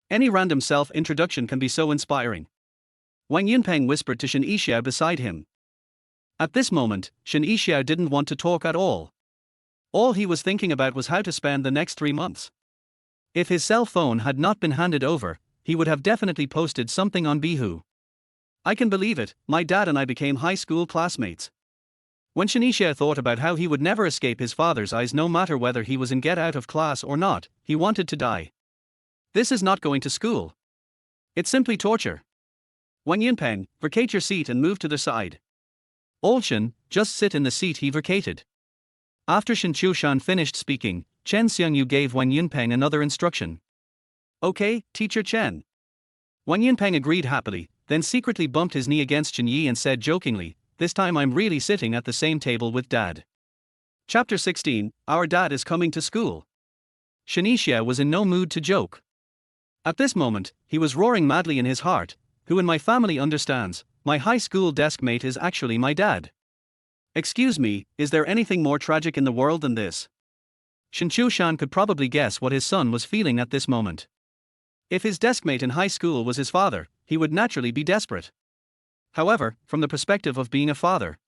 Any random self-introduction can be so inspiring. Wang Yunpeng whispered to Shen Yixia beside him. At this moment, Shen Yixia didn't want to talk at all. All he was thinking about was how to spend the next 3 months. If his cell phone had not been handed over, he would have definitely posted something on Bihou. I can believe it, my dad and I became high school classmates. When Shen Yixia thought about how he would never escape his father's eyes no matter whether he was in get out of class or not, he wanted to die. This is not going to school. It's simply torture. Wang Yunpeng, vacate your seat and move to the side. Old Shen, just sit in the seat he vacated. After Shen Qiushan finished speaking, Chen Xiongyu gave Wang Yunpeng another instruction. Okay, Teacher Chen. Wang Yunpeng agreed happily, then secretly bumped his knee against Chen Yi and said jokingly, This time I'm really sitting at the same table with Dad. Chapter 16, Our Dad is Coming to School. Shen Yixia was in no mood to joke. At this moment, he was roaring madly in his heart, who in my family understands, my high school desk mate is actually my dad. Excuse me, is there anything more tragic in the world than this? Shen Qiushan could probably guess what his son was feeling at this moment. If his deskmate in high school was his father, he would naturally be desperate. However, from the perspective of being a father,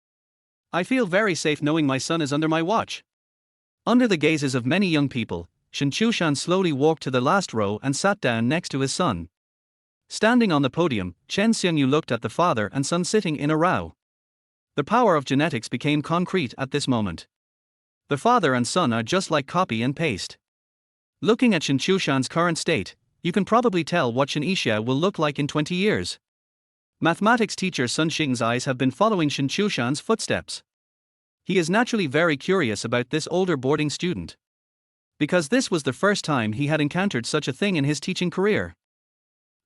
I feel very safe knowing my son is under my watch. Under the gazes of many young people, Shen Qiushan slowly walked to the last row and sat down next to his son. Standing on the podium, Chen Xiongyu looked at the father and son sitting in a row. The power of genetics became concrete at this moment. The father and son are just like copy and paste. Looking at Shen Qiushan's current state, you can probably tell what Shen Yixia will look like in 20 years. Mathematics teacher Sun Xing's eyes have been following Shen Qiushan's footsteps. He is naturally very curious about this older boarding student, because this was the first time he had encountered such a thing in his teaching career.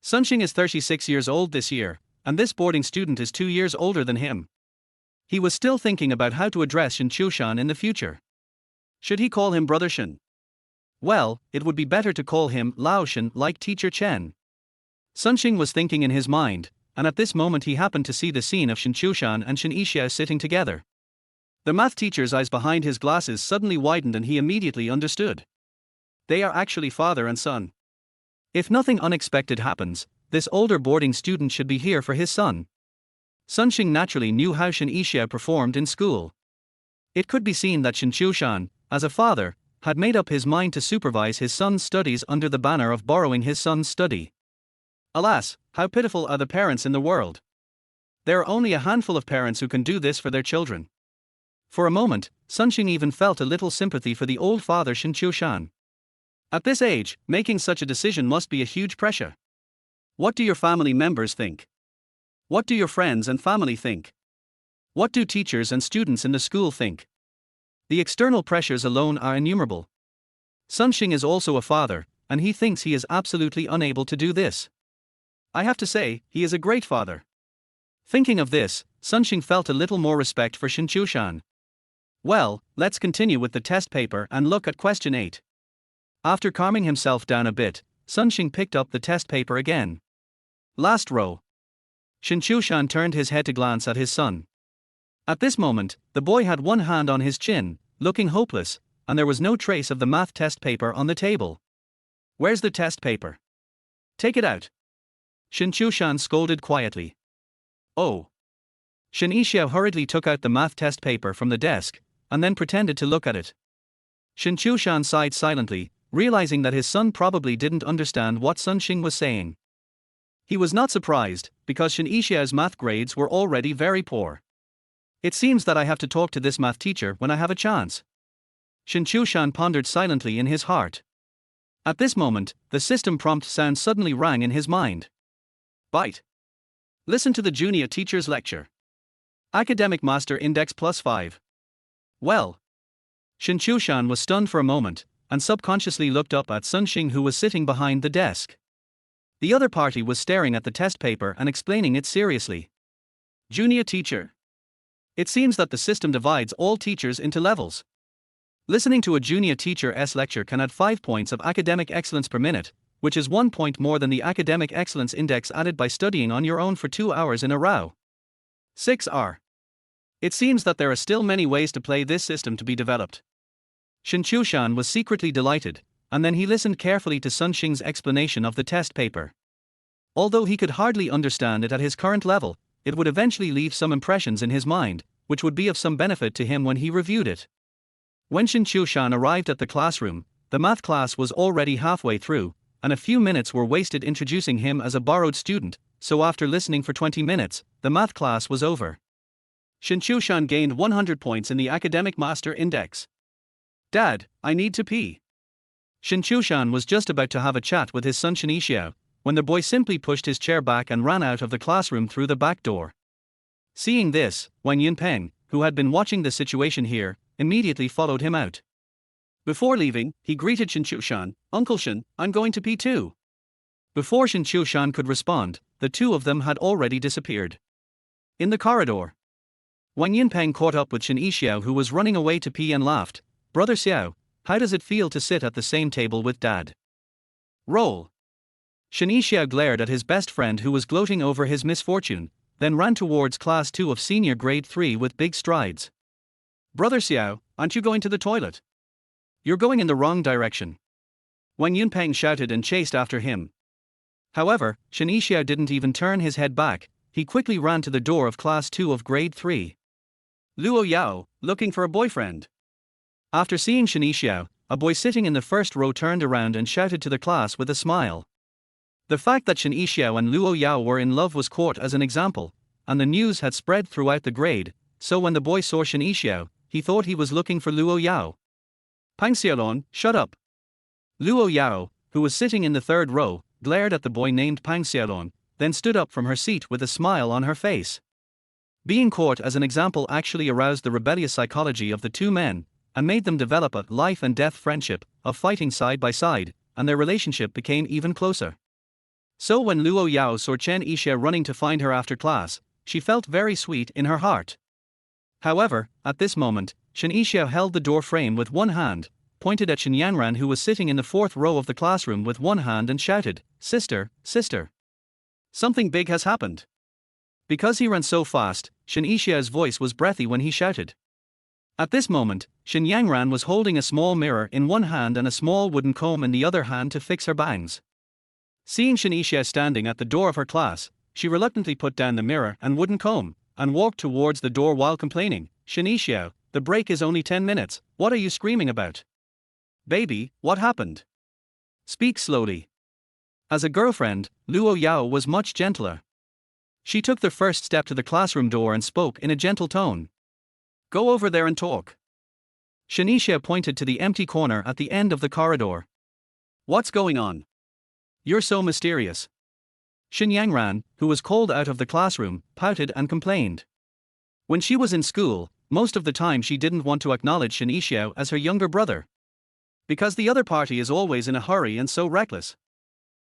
Sunshing is 36 years old this year, and this boarding student is 2 years older than him. He was still thinking about how to address Shen Qiushan in the future. Should he call him Brother Shen? Well, it would be better to call him Lao Shen like Teacher Chen. Sunshing was thinking in his mind, and at this moment he happened to see the scene of Shen Qiushan and Shen Qiushan sitting together. The math teacher's eyes behind his glasses suddenly widened and he immediately understood. They are actually father and son. If nothing unexpected happens, this older boarding student should be here for his son. Sunshing naturally knew how Shen Qiushan performed in school. It could be seen that Shen Qiushan, as a father, had made up his mind to supervise his son's studies under the banner of borrowing his son's study. Alas, how pitiful are the parents in the world. There are only a handful of parents who can do this for their children. For a moment, Sunshing even felt a little sympathy for the old father Shen Qiushan. At this age, making such a decision must be a huge pressure. What do your family members think? What do your friends and family think? What do teachers and students in the school think? The external pressures alone are innumerable. Sunshing is also a father, and he thinks he is absolutely unable to do this. I have to say, he is a great father. Thinking of this, Sunshing felt a little more respect for Shen Qiushan. Well, let's continue with the test paper and look at question 8. After calming himself down a bit, Sunshing picked up the test paper again. Last row. Shen Qiushan turned his head to glance at his son. At this moment, the boy had one hand on his chin, looking hopeless, and there was no trace of the math test paper on the table. Where's the test paper? Take it out. Shen Qiushan scolded quietly. Oh. Shen Qiushan hurriedly took out the math test paper from the desk, and then pretended to look at it. Shen Qiushan sighed silently, realizing that his son probably didn't understand what Sunshing was saying. He was not surprised, because Shen Qiushan's math grades were already very poor. It seems that I have to talk to this math teacher when I have a chance. Shen Qiushan pondered silently in his heart. At this moment, the system prompt sound suddenly rang in his mind. Bite. Listen to the junior teacher's lecture. Academic Master Index +5. Well. Shen Qiushan was stunned for a moment, and subconsciously looked up at Sunshing, who was sitting behind the desk. The other party was staring at the test paper and explaining it seriously. Junior teacher. It seems that the system divides all teachers into levels. Listening to a junior teacher's lecture can add 5 points of academic excellence per minute, which is 1 point more than the academic excellence index added by studying on your own for 2 hours in a row. 6R. It seems that there are still many ways to play this system to be developed. Shen Qiushan was secretly delighted, and then he listened carefully to Sunshing's explanation of the test paper. Although he could hardly understand it at his current level, it would eventually leave some impressions in his mind, which would be of some benefit to him when he reviewed it. When Shen Qiushan arrived at the classroom, the math class was already halfway through, and a few minutes were wasted introducing him as a borrowed student, so after listening for 20 minutes, the math class was over. Shen Qiushan gained 100 points in the Academic Master Index. Dad, I need to pee. Shen Qiushan was just about to have a chat with his son Shen Qiushan, when the boy simply pushed his chair back and ran out of the classroom through the back door. Seeing this, Wang Yunpeng, who had been watching the situation here, immediately followed him out. Before leaving, he greeted Shen Qiushan, Uncle Shen, I'm going to pee too. Before Shen Qiushan could respond, the two of them had already disappeared. In the corridor, Wang Yunpeng caught up with Shen Qiushan, who was running away to pee, and laughed. Brother Xiao, how does it feel to sit at the same table with Dad? Roll. Shen Qiushan glared at his best friend, who was gloating over his misfortune, then ran towards class 2 of senior grade 3 with big strides. Brother Xiao, aren't you going to the toilet? You're going in the wrong direction. Wang Yunpeng shouted and chased after him. However, Shen Qiushan didn't even turn his head back. He quickly ran to the door of class 2 of grade 3. Luo Yao, looking for a boyfriend. After seeing Shen Qiushan, a boy sitting in the first row turned around and shouted to the class with a smile. The fact that Shen Qiushan and Luo Yao were in love was caught as an example, and the news had spread throughout the grade, so when the boy saw Shen Qiushan, he thought he was looking for Luo Yao. Pang Xiaolong, shut up. Luo Yao, who was sitting in the third row, glared at the boy named Pang Xiaolong, then stood up from her seat with a smile on her face. Being caught as an example actually aroused the rebellious psychology of the two men, and made them develop a life-and-death friendship, of fighting side by side, and their relationship became even closer. So when Luo Yao saw Chen Qiushan running to find her after class, she felt very sweet in her heart. However, at this moment, Shen Qiushan held the door frame with one hand, pointed at Shen Yanran who was sitting in the fourth row of the classroom with one hand and shouted, "Sister, sister! Something big has happened." Because he ran so fast, Shen Qiushan's voice was breathy when he shouted. At this moment, Shen Yanran was holding a small mirror in one hand and a small wooden comb in the other hand to fix her bangs. Seeing Shen Qiushan standing at the door of her class, she reluctantly put down the mirror and wooden comb, and walked towards the door while complaining, "Shen Qiushan, the break is only 10 minutes, what are you screaming about? Baby, what happened? Speak slowly." As a girlfriend, Luo Yao was much gentler. She took the first step to the classroom door and spoke in a gentle tone. "Go over there and talk." Shen Qiushan pointed to the empty corner at the end of the corridor. "What's going on? You're so mysterious." Shen Yanran, who was called out of the classroom, pouted and complained. When she was in school, most of the time she didn't want to acknowledge Shen Qiushan as her younger brother. Because the other party is always in a hurry and so reckless.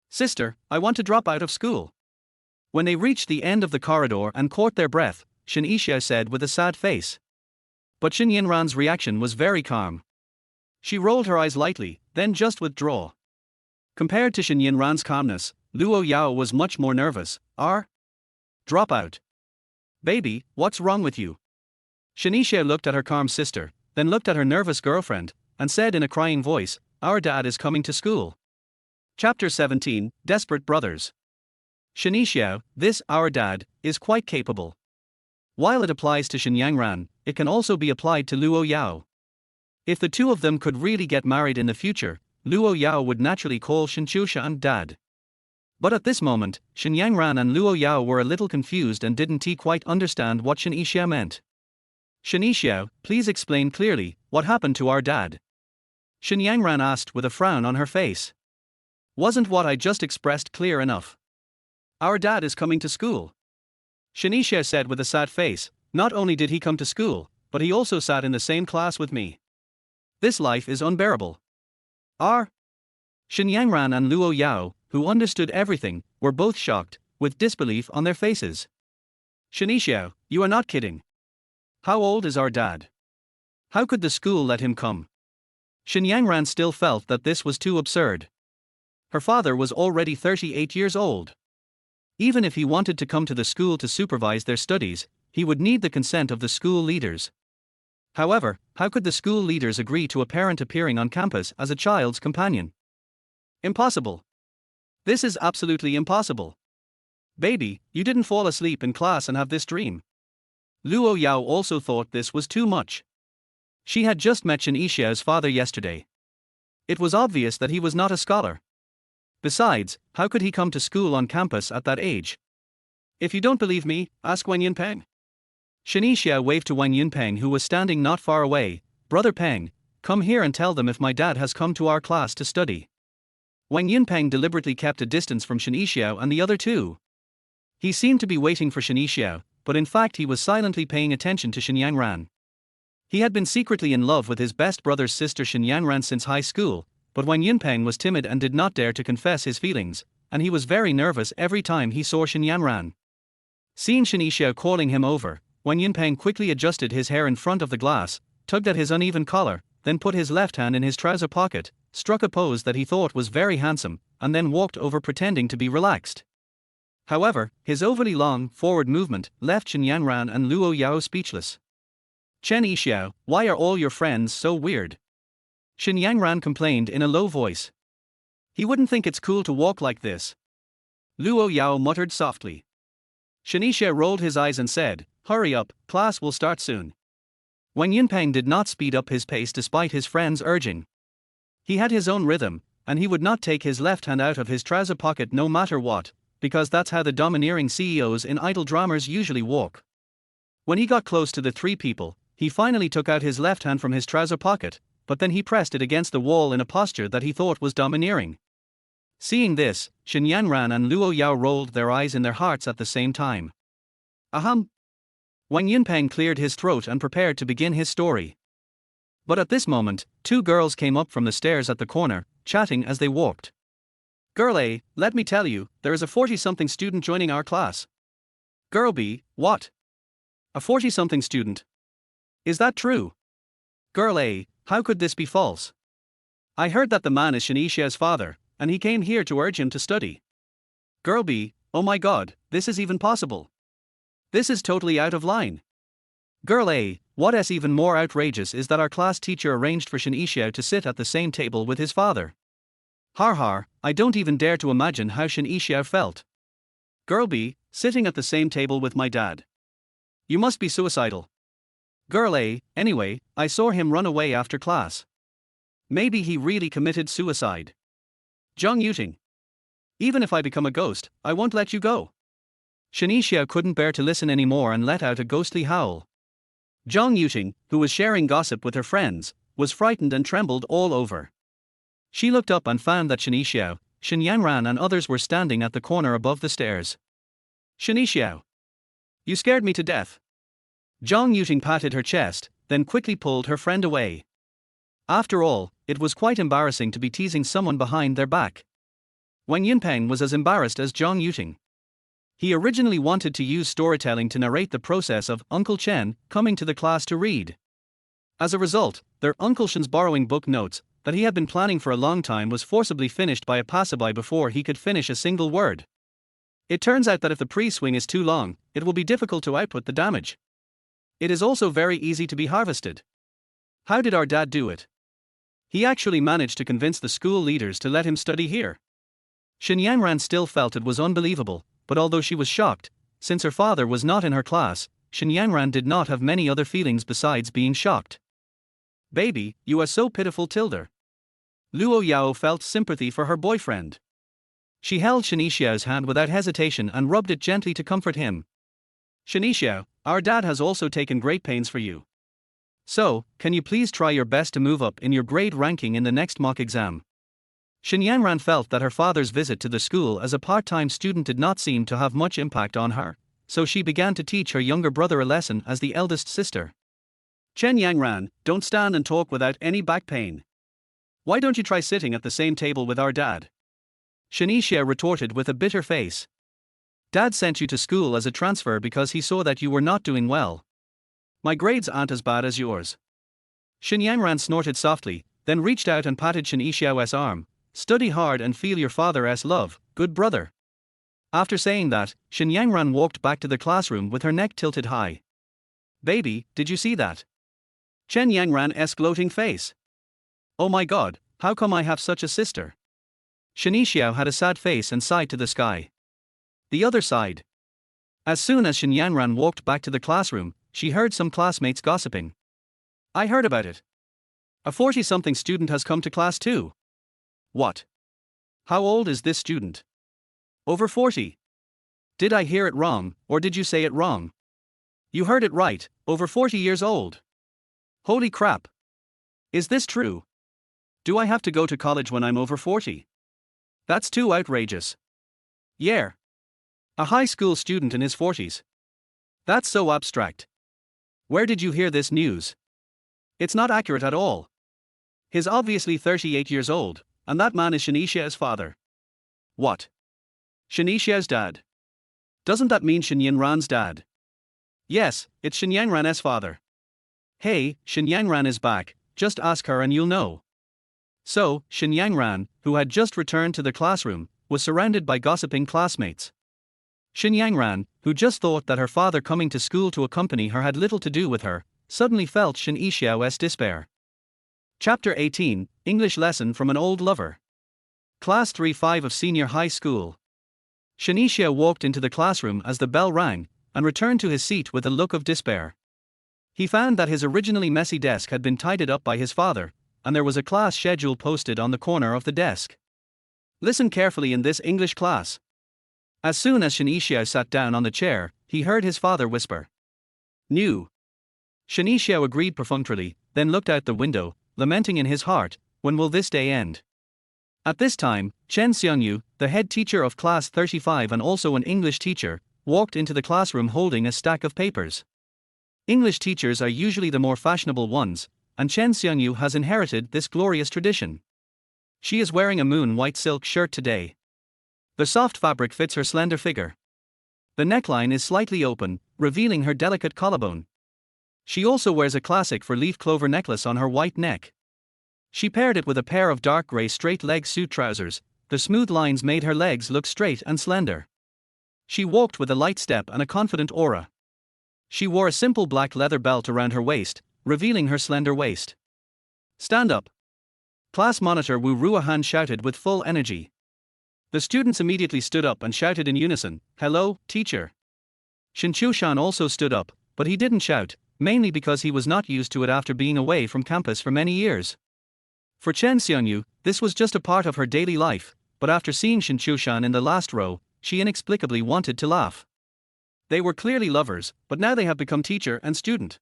"Sister, I want to drop out of school." When they reached the end of the corridor and caught their breath, Shen Qiushan said with a sad face. But Shen Yanran's reaction was very calm. She rolled her eyes lightly, then just withdraw. Compared to Shen Yanran's calmness, Luo Yao was much more nervous. Drop out. Baby, what's wrong with you?" Shen Qiushan looked at her calm sister, then looked at her nervous girlfriend, and said in a crying voice, "Our dad is coming to school." Chapter 17, Desperate Brothers. Shen Qiushan, this "our dad" is quite capable. While it applies to Shen Yanran, it can also be applied to Luo Yao. If the two of them could really get married in the future, Luo Yao would naturally call Shen Qiushan dad. But at this moment, Shen Yanran and Luo Yao were a little confused and didn't quite understand what Shen Qiushan meant. "Shen Qiushan, please explain clearly, what happened to our dad?" Shen Yanran asked with a frown on her face. "Wasn't what I just expressed clear enough? Our dad is coming to school." Shen Qiushan said with a sad face, "Not only did he come to school, but he also sat in the same class with me. This life is unbearable." Shen Yanran and Luo Yao, who understood everything, were both shocked, with disbelief on their faces. "Shen Qiushan, you are not kidding. How old is our dad? How could the school let him come?" Shen Yanran still felt that this was too absurd. Her father was already 38 years old. Even if he wanted to come to the school to supervise their studies, he would need the consent of the school leaders. However, how could the school leaders agree to a parent appearing on campus as a child's companion? Impossible. This is absolutely impossible. Baby, you didn't fall asleep in class and have this dream. Luo Yao also thought this was too much. She had just met Shen Qiushan's father yesterday. It was obvious that he was not a scholar. Besides, how could he come to school on campus at that age? "If you don't believe me, ask Wang Yunpeng." Shen Qiushan waved to Wang Yunpeng who was standing not far away. "Brother Peng, come here and tell them if my dad has come to our class to study." Wang Yunpeng deliberately kept a distance from Shen Qiushan and the other two. He seemed to be waiting for Shen Qiushan, but in fact he was silently paying attention to Shen Yanran. He had been secretly in love with his best brother's sister Shen Yanran since high school, but Wang Yunpeng was timid and did not dare to confess his feelings, and he was very nervous every time he saw Shen Yanran. Seeing Shen Qiushan calling him over, Wang Yunpeng quickly adjusted his hair in front of the glass, tugged at his uneven collar, then put his left hand in his trouser pocket, struck a pose that he thought was very handsome, and then walked over pretending to be relaxed. However, his overly long, forward movement left Shen Yanran and Luo Yao speechless. "Chen Qiushan, why are all your friends so weird?" Shen Yanran complained in a low voice. "He wouldn't think it's cool to walk like this." Luo Yao muttered softly. Shen Qiushan rolled his eyes and said, "Hurry up, class will start soon." Wang Yunpeng did not speed up his pace despite his friend's urging. He had his own rhythm, and he would not take his left hand out of his trouser pocket no matter what, because that's how the domineering CEOs in idol dramas usually walk. When he got close to the three people, he finally took out his left hand from his trouser pocket, but then he pressed it against the wall in a posture that he thought was domineering. Seeing this, Shen Yanran and Luo Yao rolled their eyes in their hearts at the same time. Ahem. Wang Yunpeng cleared his throat and prepared to begin his story. But at this moment, two girls came up from the stairs at the corner, chatting as they walked. Girl A, let me tell you, there is a 40-something student joining our class. Girl B, what? A 40-something student? Is that true? Girl A, how could this be false? I heard that the man is Shen Qiushan's father, and he came here to urge him to study. Girl B, oh my god, this is even possible. This is totally out of line. Girl A, what is even more outrageous is that our class teacher arranged for Shen Qiushan to sit at the same table with his father. Har har, I don't even dare to imagine how Shen Qiushan felt. Girl B, sitting at the same table with my dad. You must be suicidal. Girl A, anyway, I saw him run away after class. Maybe he really committed suicide. Zhang Yuting. Even if I become a ghost, I won't let you go. Shen Qiushan couldn't bear to listen anymore and let out a ghostly howl. Zhang Yuting, who was sharing gossip with her friends, was frightened and trembled all over. She looked up and found that Shen Qiushan, Shen Yanran and others were standing at the corner above the stairs. Shen Qiushan. You scared me to death. Zhang Yuting patted her chest, then quickly pulled her friend away. After all, it was quite embarrassing to be teasing someone behind their back. Wang Yunpeng was as embarrassed as Zhang Yuting. He originally wanted to use storytelling to narrate the process of Uncle Chen coming to the class to read. As a result, their Uncle Shen's borrowing book notes that he had been planning for a long time was forcibly finished by a passerby before he could finish a single word. It turns out that if the pre-swing is too long, it will be difficult to output the damage. It is also very easy to be harvested. How did our dad do it? He actually managed to convince the school leaders to let him study here. Shen Yanran still felt it was unbelievable, but although she was shocked, since her father was not in her class, Shen Yanran did not have many other feelings besides being shocked. Baby, you are so pitiful, Tilda. Luo Yao felt sympathy for her boyfriend. She held Shen Qiushan's hand without hesitation and rubbed it gently to comfort him. Shen Qiushan, our dad has also taken great pains for you. So, can you please try your best to move up in your grade ranking in the next mock exam? Shen Yanran felt that her father's visit to the school as a part-time student did not seem to have much impact on her, so she began to teach her younger brother a lesson as the eldest sister. Chen Yanran, don't stand and talk without any back pain. Why don't you try sitting at the same table with our dad? Shen Qiushan retorted with a bitter face. Dad sent you to school as a transfer because he saw that you were not doing well. My grades aren't as bad as yours. Shen Yanran snorted softly, then reached out and patted Shen Qiushan's arm. Study hard and feel your father's love, good brother. After saying that, Shen Yanran walked back to the classroom with her neck tilted high. Baby, did you see that? Chen Yanran's gloating face. Oh my god, how come I have such a sister? Shen Qiushan had a sad face and sighed to the sky. The other side. As soon as Shen Yanran walked back to the classroom, she heard some classmates gossiping. I heard about it. A 40-something student has come to class too. What? How old is this student? Over 40. Did I hear it wrong, or did you say it wrong? You heard it right, over 40 years old. Holy crap. Is this true? Do I have to go to college when I'm over 40? That's too outrageous. Yeah. A high school student in his 40s. That's so abstract. Where did you hear this news? It's not accurate at all. He's obviously 38 years old, and that man is Shen Qiushan's father. What? Shen Qiushan's dad? Doesn't that mean Shen Yanran's dad? Yes, it's Shen Yanran's father. Hey, Shen Yanran is back, just ask her and you'll know. So, Shen Yanran, who had just returned to the classroom, was surrounded by gossiping classmates. Shen Yanran, who just thought that her father coming to school to accompany her had little to do with her, suddenly felt Shen Qiushan's despair. Chapter 18, English Lesson from an Old Lover. Class 3-5 of Senior High School. Shen Qiushan walked into the classroom as the bell rang, and returned to his seat with a look of despair. He found that his originally messy desk had been tidied up by his father, and there was a class schedule posted on the corner of the desk. Listen carefully in this English class. As soon as Shen Qiushan sat down on the chair, he heard his father whisper. New. Shen Qiushan agreed perfunctorily, then looked out the window, lamenting in his heart, when will this day end? At this time, Chen Qiushan, the head teacher of class 35 and also an English teacher, walked into the classroom holding a stack of papers. English teachers are usually the more fashionable ones, and Chen Qiushan has inherited this glorious tradition. She is wearing a moon white silk shirt today. The soft fabric fits her slender figure. The neckline is slightly open, revealing her delicate collarbone. She also wears a classic four-leaf clover necklace on her white neck. She paired it with a pair of dark gray straight-leg suit trousers. The smooth lines made her legs look straight and slender. She walked with a light step and a confident aura. She wore a simple black leather belt around her waist, revealing her slender waist. "Stand up!" Class monitor Wu Ruohan shouted with full energy. The students immediately stood up and shouted in unison, "Hello, teacher!" Shen Qiushan also stood up, but he didn't shout, mainly because he was not used to it after being away from campus for many years. For Chen Qiushan, this was just a part of her daily life, but after seeing Shen Qiushan in the last row, she inexplicably wanted to laugh. They were clearly lovers, but now they have become teacher and student.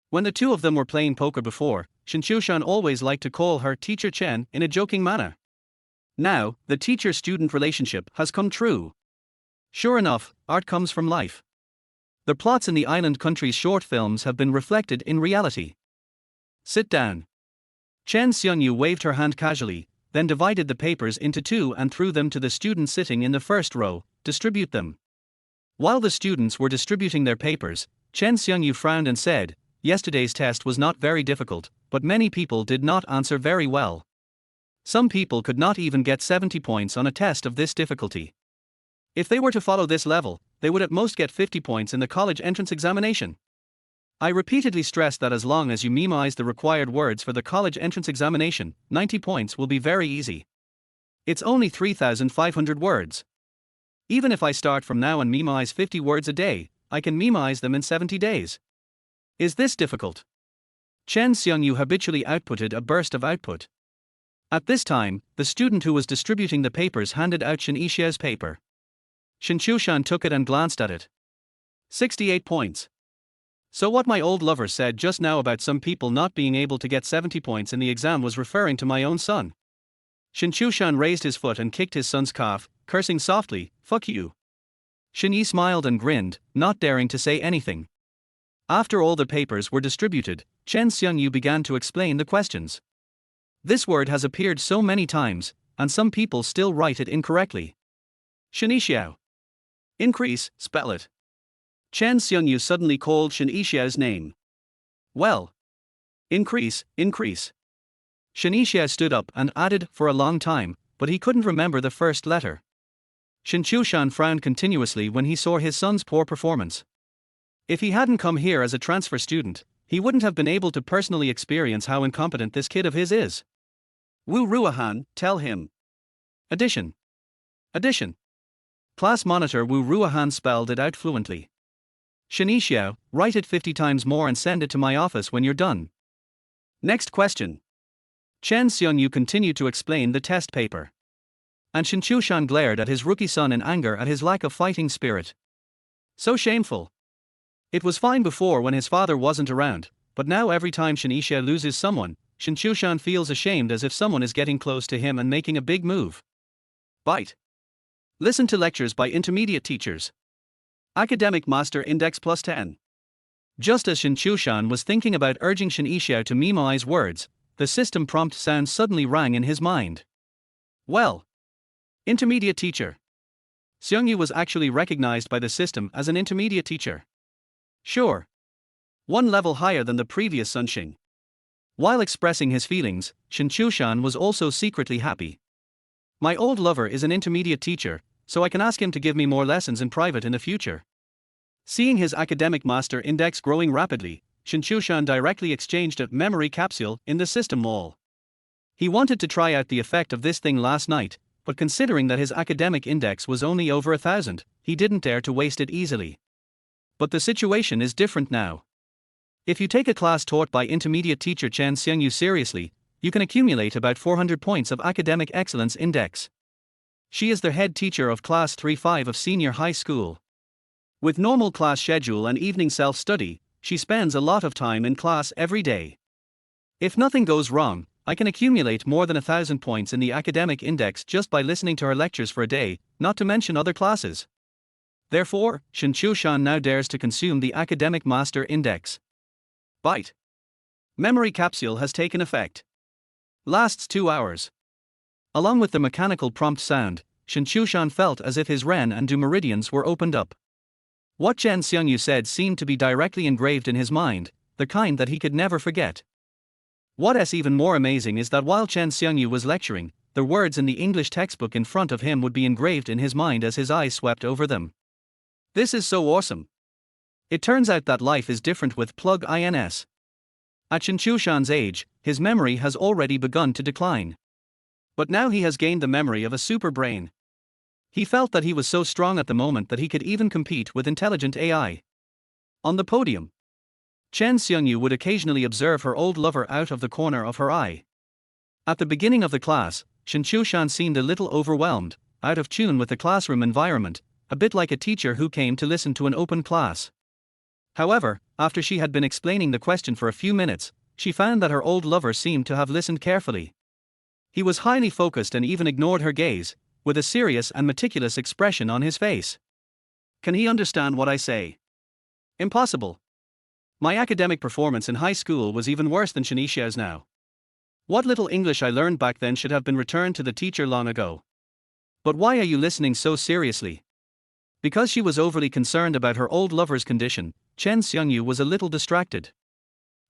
When the two of them were playing poker before, Shen Qiushan always liked to call her Teacher Chen in a joking manner. Now, the teacher-student relationship has come true. Sure enough, art comes from life. The plots in the island country's short films have been reflected in reality. Sit down. Chen Qiushan waved her hand casually, then divided the papers into two and threw them to the students sitting in the first row. Distribute them. While the students were distributing their papers, Chen Qiushan frowned and said, "Yesterday's test was not very difficult, but many people did not answer very well. Some people could not even get 70 points on a test of this difficulty. If they were to follow this level, they would at most get 50 points in the college entrance examination. I repeatedly stressed that as long as you memorize the required words for the college entrance examination, 90 points will be very easy. It's only 3,500 words. Even if I start from now and memorize 50 words a day, I can memorize them in 70 days. Is this difficult?" Chen Qiushan habitually outputted a burst of output. At this time, the student who was distributing the papers handed out Shen Qiushan's paper. Shen Qiushan took it and glanced at it. 68 points. So what my old lover said just now about some people not being able to get 70 points in the exam was referring to my own son. Shen Qiushan raised his foot and kicked his son's calf, cursing softly, "Fuck you." Shen Yi smiled and grinned, not daring to say anything. After all the papers were distributed, Chen Qiushan began to explain the questions. This word has appeared so many times, and some people still write it incorrectly. Shen Qiushan. Increase, spell it. Chen Qiushan suddenly called Shen Qiushan's name. Well. Increase, increase. Shen Qiushan stood up and added for a long time, but he couldn't remember the first letter. Shen Qiushan frowned continuously when he saw his son's poor performance. If he hadn't come here as a transfer student, he wouldn't have been able to personally experience how incompetent this kid of his is. Wu Ruohan, tell him. Addition. Addition. Class monitor Wu Ruohan spelled it out fluently. Shen Qiushan, write it 50 times more and send it to my office when you're done. Next question. Chen Qiushan continued to explain the test paper. And Shen Qiushan glared at his rookie son in anger at his lack of fighting spirit. So shameful. It was fine before when his father wasn't around, but now every time Shen Qiushan loses someone, Shen Qiushan feels ashamed as if someone is getting close to him and making a big move. Bite. Listen to lectures by intermediate teachers. Academic Master Index +10. Just as Shen Qiushan was thinking about urging Shen Qiushan to memorize words, the system prompt sound suddenly rang in his mind. Well. Intermediate teacher. Xiongyu was actually recognized by the system as an intermediate teacher. Sure. One level higher than the previous Sunxing. While expressing his feelings, Shen Qiushan was also secretly happy. My old lover is an intermediate teacher, so I can ask him to give me more lessons in private in the future. Seeing his academic master index growing rapidly, Shen Qiushan directly exchanged a memory capsule in the system mall. He wanted to try out the effect of this thing last night, but considering that his academic index was only over 1,000, he didn't dare to waste it easily. But the situation is different now. If you take a class taught by intermediate teacher Chen Qiushan seriously, you can accumulate about 400 points of academic excellence index. She is the head teacher of class 3-5 of senior high school. With normal class schedule and evening self-study, she spends a lot of time in class every day. If nothing goes wrong, I can accumulate more than 1,000 points in the academic index just by listening to her lectures for a day, not to mention other classes. Therefore, Shen Qiushan now dares to consume the academic master index. Bite. Memory capsule has taken effect. Lasts 2 hours. Along with the mechanical prompt sound, Shen Qiushan felt as if his ren and du meridians were opened up. What Chen Xiongyu said seemed to be directly engraved in his mind, the kind that he could never forget. What's even more amazing is that while Chen Xiongyu was lecturing, the words in the English textbook in front of him would be engraved in his mind as his eyes swept over them. This is so awesome. It turns out that life is different with plug ins. At Shen Qiushan's age, his memory has already begun to decline. But now he has gained the memory of a super brain. He felt that he was so strong at the moment that he could even compete with intelligent AI. On the podium, Chen Xiongyu would occasionally observe her old lover out of the corner of her eye. At the beginning of the class, Shen Qiushan seemed a little overwhelmed, out of tune with the classroom environment, a bit like a teacher who came to listen to an open class. However, after she had been explaining the question for a few minutes, she found that her old lover seemed to have listened carefully. He was highly focused and even ignored her gaze, with a serious and meticulous expression on his face. Can he understand what I say? Impossible. My academic performance in high school was even worse than Shen Qiushan's now. What little English I learned back then should have been returned to the teacher long ago. But why are you listening so seriously? Because she was overly concerned about her old lover's condition, Chen Xiongyu was a little distracted.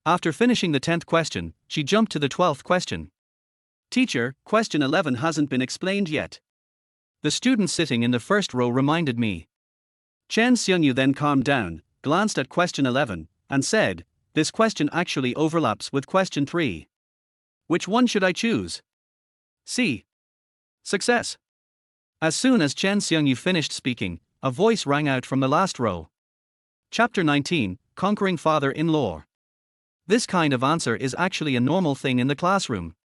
After finishing the 10th question, she jumped to the 12th question. Teacher, question 11 hasn't been explained yet. The student sitting in the first row reminded me. Chen Xiongyu then calmed down, glanced at question 11, and said, this question actually overlaps with question 3. Which one should I choose? C. Success. As soon as Chen Xiongyu finished speaking, a voice rang out from the last row. Chapter 19, Conquering Father-in-Law. This kind of answer is actually a normal thing in the classroom.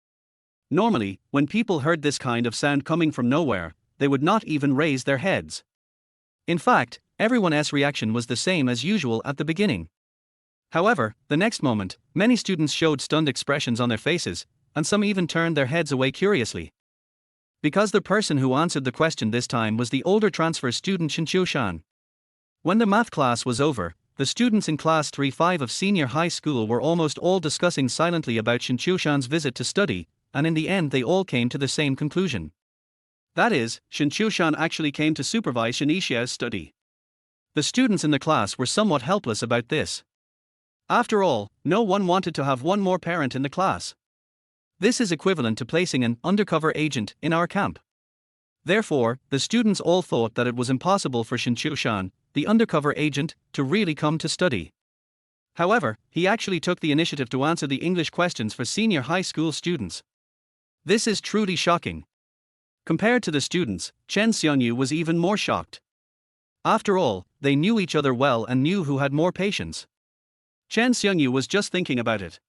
Normally, when people heard this kind of sound coming from nowhere, they would not even raise their heads. In fact, everyone's reaction was the same as usual at the beginning. However, the next moment, many students showed stunned expressions on their faces, and some even turned their heads away curiously. Because the person who answered the question this time was the older transfer student Shen Qiushan. When the math class was over, the students in class 3-5 of senior high school were almost all discussing silently about Shen Qiushan's visit to study, and in the end they all came to the same conclusion. That is, Shen Qiushan actually came to supervise Shen Qiushan's study. The students in the class were somewhat helpless about this. After all, no one wanted to have one more parent in the class. This is equivalent to placing an undercover agent in our camp. Therefore, the students all thought that it was impossible for Shen Qiushan, the undercover agent, to really come to study. However, he actually took the initiative to answer the English questions for senior high school students. This is truly shocking. Compared to the students, Chen Xiongyu was even more shocked. After all, they knew each other well and knew who had more patience. Chen Xiongyu was just thinking about it.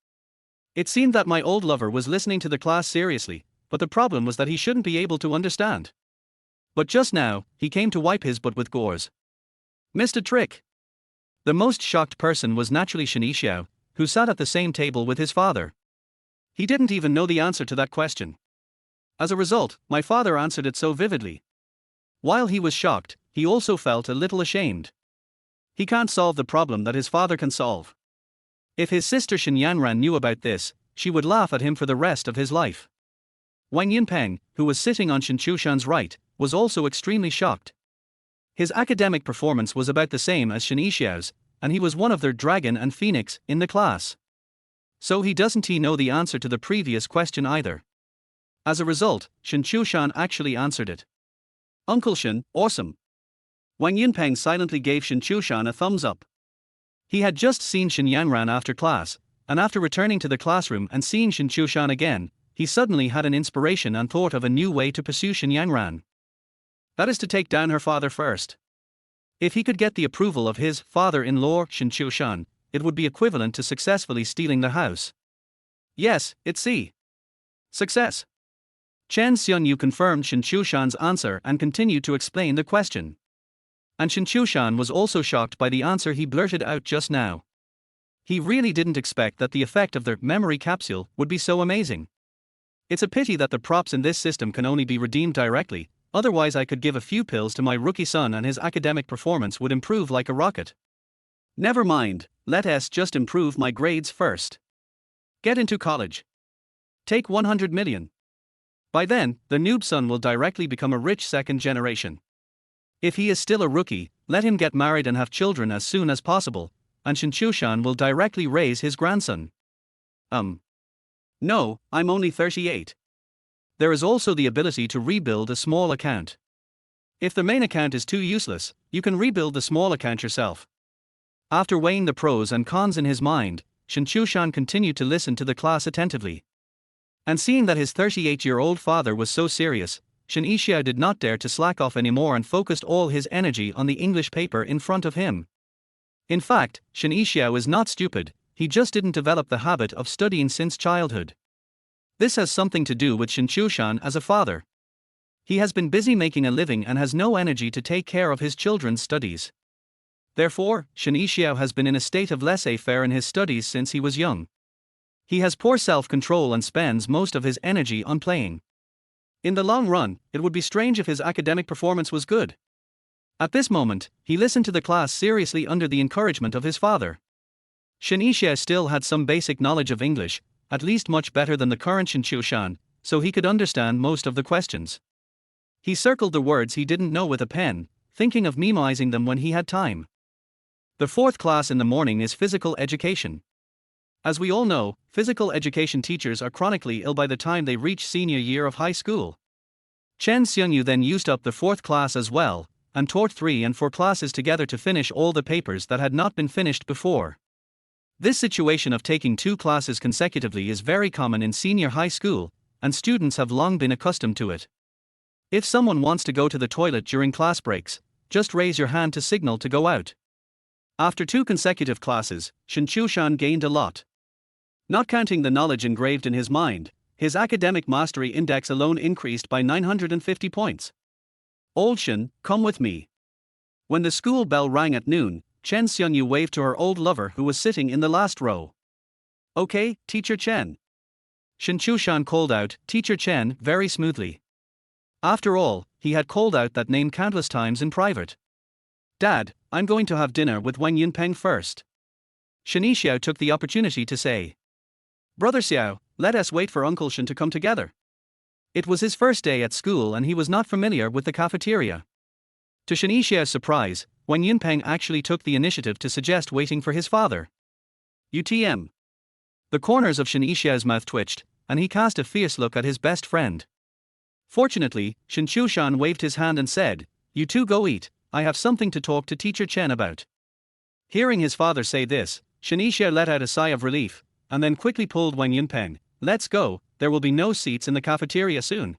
It seemed that my old lover was listening to the class seriously, but the problem was that he shouldn't be able to understand. But just now, he came to wipe his butt with gauze. Missed a trick. The most shocked person was naturally Shen Qiushan, who sat at the same table with his father. He didn't even know the answer to that question. As a result, my father answered it so vividly. While he was shocked, he also felt a little ashamed. He can't solve the problem that his father can solve. If his sister Shen Yanran knew about this, she would laugh at him for the rest of his life. Wang Yunpeng, who was sitting on Shen Qiushan's right, was also extremely shocked. His academic performance was about the same as Shen Qiushan's, and he was one of their dragon and phoenix in the class. So he doesn't know the answer to the previous question either. As a result, Shen Qiushan actually answered it. Uncle Shen, awesome. Wang Yunpeng silently gave Shen Qiushan a thumbs up. He had just seen Shen Yanran after class, and after returning to the classroom and seeing Shen Qiushan again, he suddenly had an inspiration and thought of a new way to pursue Shen Yanran. That is to take down her father first. If he could get the approval of his father-in-law Shen Qiushan, it would be equivalent to successfully stealing the house. Yes, it's C. Success. Chen Xiongyu confirmed Shen Qiushan's answer and continued to explain the question. And Shen Qiushan was also shocked by the answer he blurted out just now. He really didn't expect that the effect of their memory capsule would be so amazing. It's a pity that the props in this system can only be redeemed directly, otherwise I could give a few pills to my rookie son and his academic performance would improve like a rocket. Never mind, let us just improve my grades first. Get into college. Take 100 million. By then, the noob son will directly become a rich second generation. If he is still a rookie, let him get married and have children as soon as possible, and Shen Qiushan will directly raise his grandson. No, I'm only 38. There is also the ability to rebuild a small account. If the main account is too useless, you can rebuild the small account yourself. After weighing the pros and cons in his mind, Shen Qiushan continued to listen to the class attentively. And seeing that his 38-year-old father was so serious, Shen Qiushan did not dare to slack off anymore and focused all his energy on the English paper in front of him. In fact, Shen Qiushan is not stupid, he just didn't develop the habit of studying since childhood. This has something to do with Shen Qiushan as a father. He has been busy making a living and has no energy to take care of his children's studies. Therefore, Shen Qiushan has been in a state of laissez-faire in his studies since he was young. He has poor self-control and spends most of his energy on playing. In the long run, it would be strange if his academic performance was good. At this moment, he listened to the class seriously under the encouragement of his father. Shen Qiushan still had some basic knowledge of English, at least much better than the current Shen Qiushan, so he could understand most of the questions. He circled the words he didn't know with a pen, thinking of memoizing them when he had time. The fourth class in the morning is physical education. As we all know, physical education teachers are chronically ill by the time they reach senior year of high school. Chen Qiushan then used up the fourth class as well, and taught 3 and 4 classes together to finish all the papers that had not been finished before. This situation of taking 2 classes consecutively is very common in senior high school, and students have long been accustomed to it. If someone wants to go to the toilet during class breaks, just raise your hand to signal to go out. After 2 consecutive classes, Shen Qiushan gained a lot. Not counting the knowledge engraved in his mind, his academic mastery index alone increased by 950 points. Old Shen, come with me. When the school bell rang at noon, Chen Qiushan waved to her old lover who was sitting in the last row. Okay, Teacher Chen. Shen Qiushan called out, Teacher Chen, very smoothly. After all, he had called out that name countless times in private. Dad, I'm going to have dinner with Wang Yunpeng first. Shen Qiushan took the opportunity to say. Brother Xiao, let us wait for Uncle Shen to come together. It was his first day at school and he was not familiar with the cafeteria. To Shen Qiushan's surprise, Wang Yunpeng actually took the initiative to suggest waiting for his father. UTM. The corners of Shen Qiushan's mouth twitched, and he cast a fierce look at his best friend. Fortunately, Shen Qiushan waved his hand and said, You two go eat, I have something to talk to Teacher Chen about. Hearing his father say this, Shen Qiushan let out a sigh of relief, and then quickly pulled Wang Yunpeng, Let's go, there will be no seats in the cafeteria soon.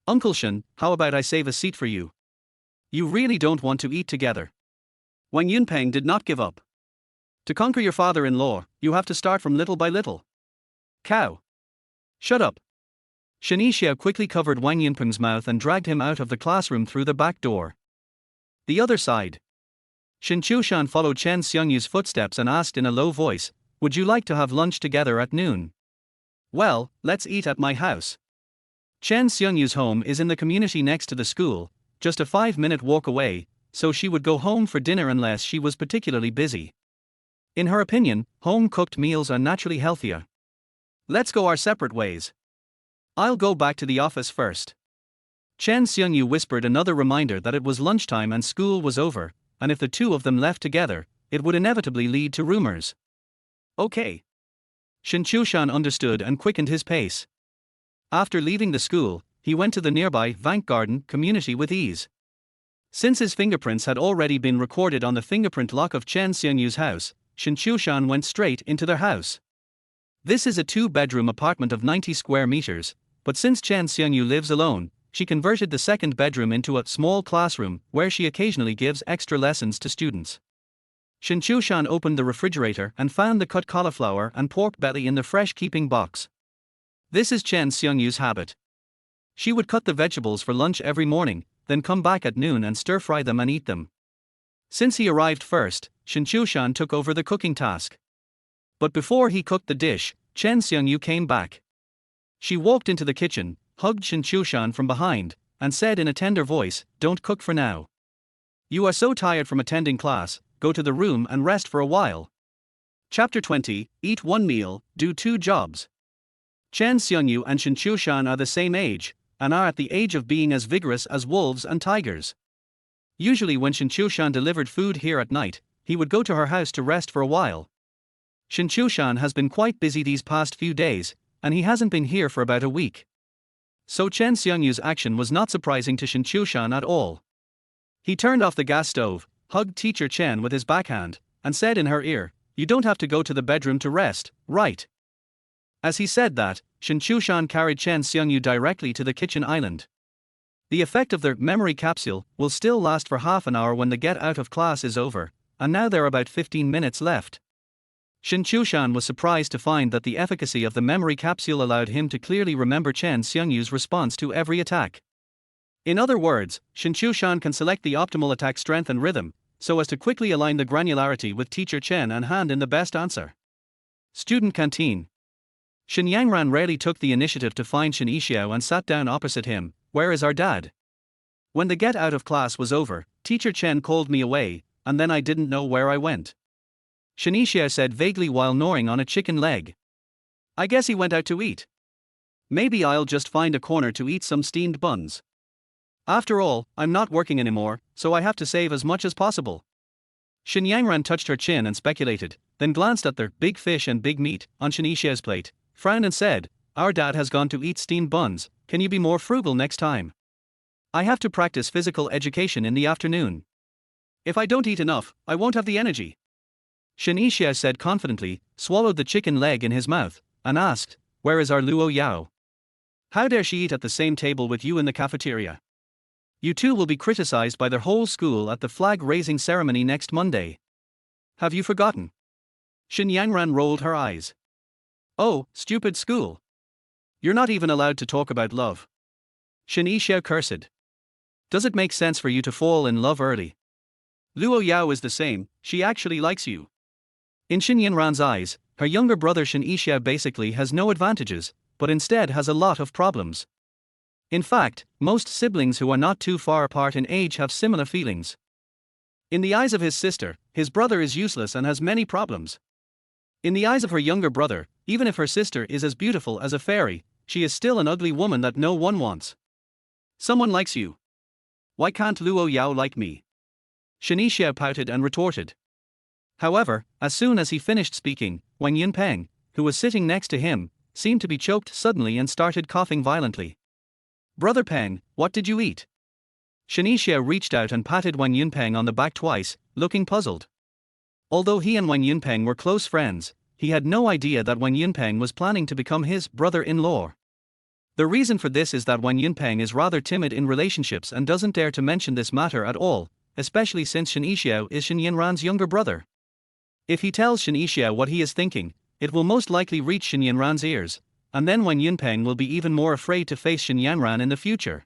Uncle Shen, how about I save a seat for you? You really don't want to eat together. Wang Yunpeng did not give up. To conquer your father-in-law, you have to start from little by little. Cow. Shut up. Shen Qiushan quickly covered Wang Yunpeng's mouth and dragged him out of the classroom through the back door. The other side. Shen Qiushan followed Chen Xiongnu's footsteps and asked in a low voice, Would you like to have lunch together at noon? Well, let's eat at my house. Chen Xiongnu's home is in the community next to the school, just a 5-minute walk away, so she would go home for dinner unless she was particularly busy. In her opinion, home-cooked meals are naturally healthier. Let's go our separate ways. I'll go back to the office first. Chen Xiongnu whispered another reminder that it was lunchtime and school was over, and if the two of them left together, it would inevitably lead to rumors. Okay. Shen Qiushan understood and quickened his pace. After leaving the school, he went to the nearby Vank Garden community with ease. Since his fingerprints had already been recorded on the fingerprint lock of Chen Xiongnu's house, Shen Qiushan went straight into their house. This is a 2-bedroom apartment of 90 square meters, but since Chen Xiongnu lives alone, she converted the second bedroom into a small classroom where she occasionally gives extra lessons to students. Shen Qiushan opened the refrigerator and found the cut cauliflower and pork belly in the fresh-keeping box. This is Chen Xiongnu's habit. She would cut the vegetables for lunch every morning, then come back at noon and stir-fry them and eat them. Since he arrived first, Shen Qiushan took over the cooking task. But before he cooked the dish, Chen Xiongnu came back. She walked into the kitchen, hugged Shen Qiushan from behind, and said in a tender voice, Don't cook for now. You are so tired from attending class, go to the room and rest for a while. Chapter 20, Eat one meal, do 2 jobs. Chen Xiongyu and Shen Qiushan are the same age, and are at the age of being as vigorous as wolves and tigers. Usually when Shen Qiushan delivered food here at night, he would go to her house to rest for a while. Shen Qiushan has been quite busy these past few days, and he hasn't been here for about a week. So Chen Xiangyu's action was not surprising to Shen Qiushan at all. He turned off the gas stove, hugged teacher Chen with his backhand, and said in her ear, "You don't have to go to the bedroom to rest, right?" As he said that, Shen Qiushan carried Chen Xiongyu directly to the kitchen island. The effect of their memory capsule will still last for half an hour when the get out of class is over, and now there are about 15 minutes left. Shen Qiushan was surprised to find that the efficacy of the memory capsule allowed him to clearly remember Chen Xiangyu's response to every attack. In other words, Shen Qiushan can select the optimal attack strength and rhythm, so as to quickly align the granularity with teacher Chen and hand in the best answer. Student canteen. Shen Yangran rarely took the initiative to find Shen Yixiao and sat down opposite him. "Where is our dad?" When the get out of class was over, teacher Chen called me away, and then I didn't know where I went. Shen Yixiao said vaguely while gnawing on a chicken leg. "I guess he went out to eat. Maybe I'll just find a corner to eat some steamed buns. After all, I'm not working anymore, so I have to save as much as possible." Shen Yangran touched her chin and speculated, then glanced at their big fish and big meat on Shen Yixiao's plate, frowned and said, "Our dad has gone to eat steamed buns, can you be more frugal next time? I have to practice physical education in the afternoon. If I don't eat enough, I won't have the energy." Shen Yixiao said confidently, swallowed the chicken leg in his mouth, and asked, "Where is our Luo Yao? How dare she eat at the same table with you in the cafeteria? You two will be criticized by the whole school at the flag-raising ceremony next Monday. Have you forgotten?" Shen Yangran rolled her eyes. "Oh, stupid school. You're not even allowed to talk about love." Shen Yixiao cursed. "Does it make sense for you to fall in love early? Luo Yao is the same, she actually likes you." In Shen Yangran's eyes, her younger brother Shen Yixiao basically has no advantages, but instead has a lot of problems. In fact, most siblings who are not too far apart in age have similar feelings. In the eyes of his sister, his brother is useless and has many problems. In the eyes of her younger brother, even if her sister is as beautiful as a fairy, she is still an ugly woman that no one wants. "Someone likes you. Why can't Luo Yao like me?" Shen Yixiao pouted and retorted. However, as soon as he finished speaking, Wang Yunpeng, who was sitting next to him, seemed to be choked suddenly and started coughing violently. "Brother Peng, what did you eat?" Shen Yixiao reached out and patted Wang Yunpeng on the back twice, looking puzzled. Although he and Wang Yunpeng were close friends, he had no idea that Wang Yunpeng was planning to become his brother-in-law. The reason for this is that Wang Yunpeng is rather timid in relationships and doesn't dare to mention this matter at all, especially since Shen Yixiao is Shen Yanran's younger brother. If he tells Shen Yixiao what he is thinking, it will most likely reach Shen Yanran's ears, and then Wang Yunpeng will be even more afraid to face Shen Yanran in the future.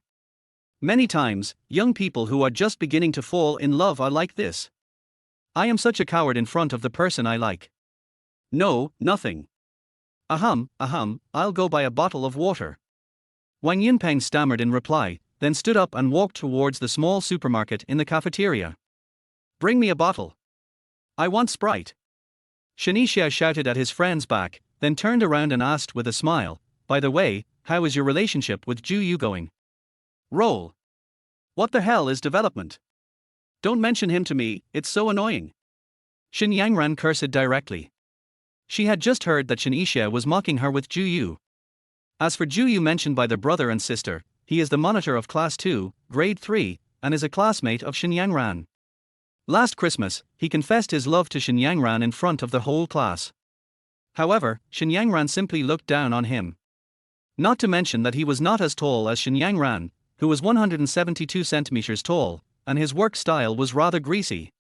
Many times, young people who are just beginning to fall in love are like this. "I am such a coward in front of the person I like. No, nothing. I'll go buy a bottle of water." Wang Yunpeng stammered in reply, then stood up and walked towards the small supermarket in the cafeteria. "Bring me a bottle. I want Sprite." Shen Yixiao shouted at his friend's back, then turned around and asked with a smile, "By the way, how is your relationship with Ju Yu going?" Roll. "What the hell is development? Don't mention him to me, it's so annoying." Shen Yangran cursed directly. She had just heard that Shen Yixiao was mocking her with Ju Yu. As for Ju Yu mentioned by the brother and sister, he is the monitor of Class 2, Grade 3, and is a classmate of Shen Yangran. Last Christmas, he confessed his love to Shen Yangran in front of the whole class. However, Shen Yangran simply looked down on him. Not to mention that he was not as tall as Shen Yangran, who was 172 centimeters tall, and his work style was rather greasy.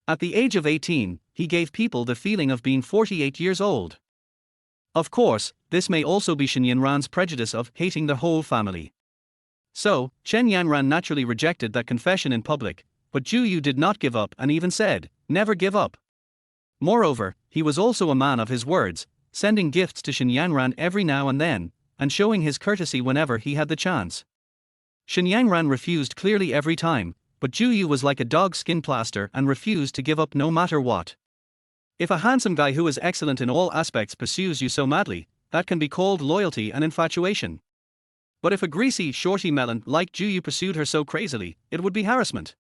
At the age of 18, he gave people the feeling of being 48 years old. Of course, this may also be Shen Yanran's prejudice of hating the whole family. So, Shen Yangran naturally rejected that confession in public, but Ju Yu did not give up and even said, "Never give up." Moreover, he was also a man of his words, sending gifts to Shen Yangran every now and then, and showing his courtesy whenever he had the chance. Shen Yangran refused clearly every time, but Ju Yu was like a dog skin plaster and refused to give up no matter what. If a handsome guy who is excellent in all aspects pursues you so madly, that can be called loyalty and infatuation. But if a greasy, shorty melon like Juyu pursued her so crazily, it would be harassment.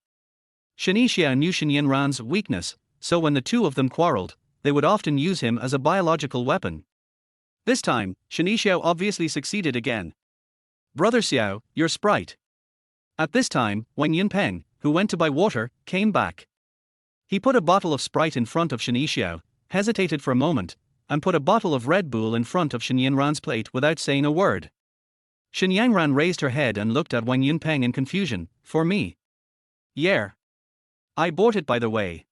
Shen Qiushan knew Shen Yanran's weakness, so when the two of them quarreled, they would often use him as a biological weapon. This time, Shen Qiushan obviously succeeded again. "Brother Xiao, your sprite." At this time, Wang Yunpeng, who went to buy water, came back. He put a bottle of Sprite in front of Shen Qiushan, hesitated for a moment, and put a bottle of Red Bull in front of Shen Yanran's plate without saying a word. Shen Yanran raised her head and looked at Wang Yunpeng in confusion. "For me?" "Yeah. I bought it by the way."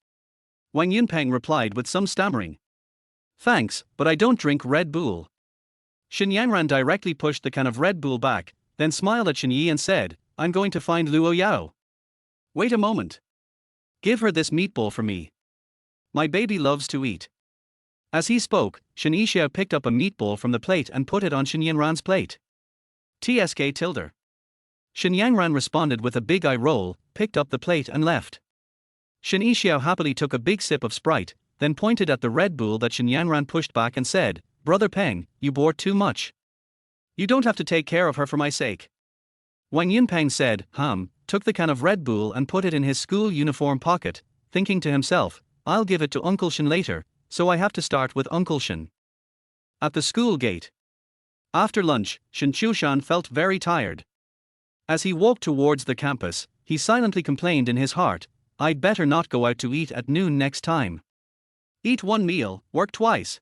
Wang Yunpeng replied with some stammering. "Thanks, but I don't drink Red Bull." Shen Yanran directly pushed the can of Red Bull back, then smiled at Shen Yi and said, "I'm going to find Luo Yao. Wait a moment. Give her this meatball for me. My baby loves to eat." As he spoke, Shen Qiushan picked up a meatball from the plate and put it on Shen Yanran's plate. "Tsk tilde." Shen Yanran responded with a big eye roll, picked up the plate and left. Shen Qiushan happily took a big sip of Sprite, then pointed at the Red Bull that Shen Yanran pushed back and said, "Brother Peng, you bought too much. You don't have to take care of her for my sake." Wang Yunpeng said, took the can of Red Bull and put it in his school uniform pocket, thinking to himself, "I'll give it to Uncle Shen later, so I have to start with Uncle Shen." At the school gate. After lunch, Shen Qiushan felt very tired. As he walked towards the campus, he silently complained in his heart, "I'd better not go out to eat at noon next time. Eat one meal, work twice.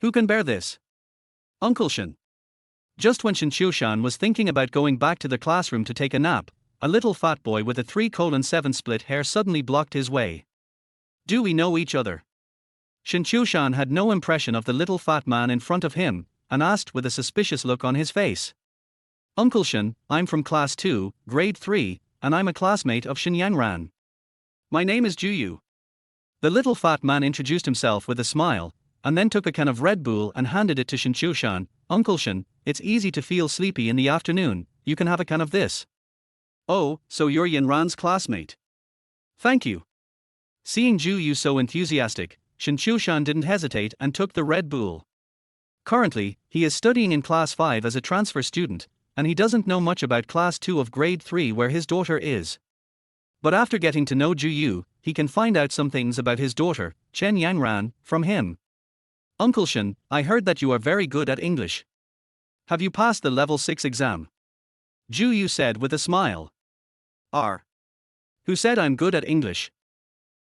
Who can bear this? Uncle Shen." Just when Shen Qiushan was thinking about going back to the classroom to take a nap, a little fat boy with a 3:7 split hair suddenly blocked his way. "Do we know each other?" Shen Qiushan had no impression of the little fat man in front of him, and asked with a suspicious look on his face. "Uncle Shen, I'm from class 2, grade 3, and I'm a classmate of Shen Yanran. My name is Juyu." The little fat man introduced himself with a smile, and then took a can of Red Bull and handed it to Shen Qiushan. "Uncle Shen, it's easy to feel sleepy in the afternoon, you can have a can of this." "Oh, so you're Yanran's classmate. Thank you." Seeing Juyu so enthusiastic, Shen Qiushan didn't hesitate and took the Red Bull. Currently, he is studying in class 5 as a transfer student, and he doesn't know much about class 2 of grade 3 where his daughter is. But after getting to know Juyu, he can find out some things about his daughter, Chen Yanran, from him. "Uncle Shen, I heard that you are very good at English. Have you passed the level 6 exam?" Juyu said with a smile. Who said I'm good at English?"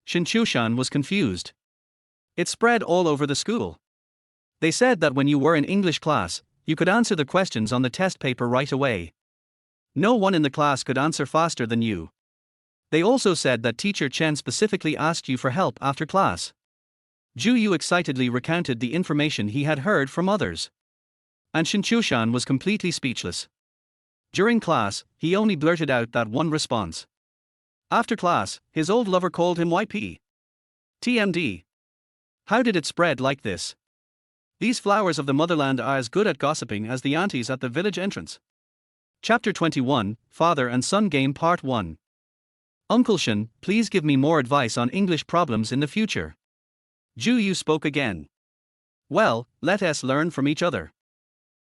Shen Qiushan was confused. It spread all over the school. They said that when you were in English class, you could answer the questions on the test paper right away. No one in the class could answer faster than you. They also said that teacher Chen specifically asked you for help after class. Juyu excitedly recounted the information he had heard from others. And Shen Qiushan was completely speechless. During class, he only blurted out that one response. After class, his old lover called him YP. TMD. How did it spread like this? These flowers of the motherland are as good at gossiping as the aunties at the village entrance. Chapter 21, Father and Son Game Part 1. "Uncle Shen, please give me more advice on English problems in the future." Juyu spoke again. "Well, let us learn from each other,"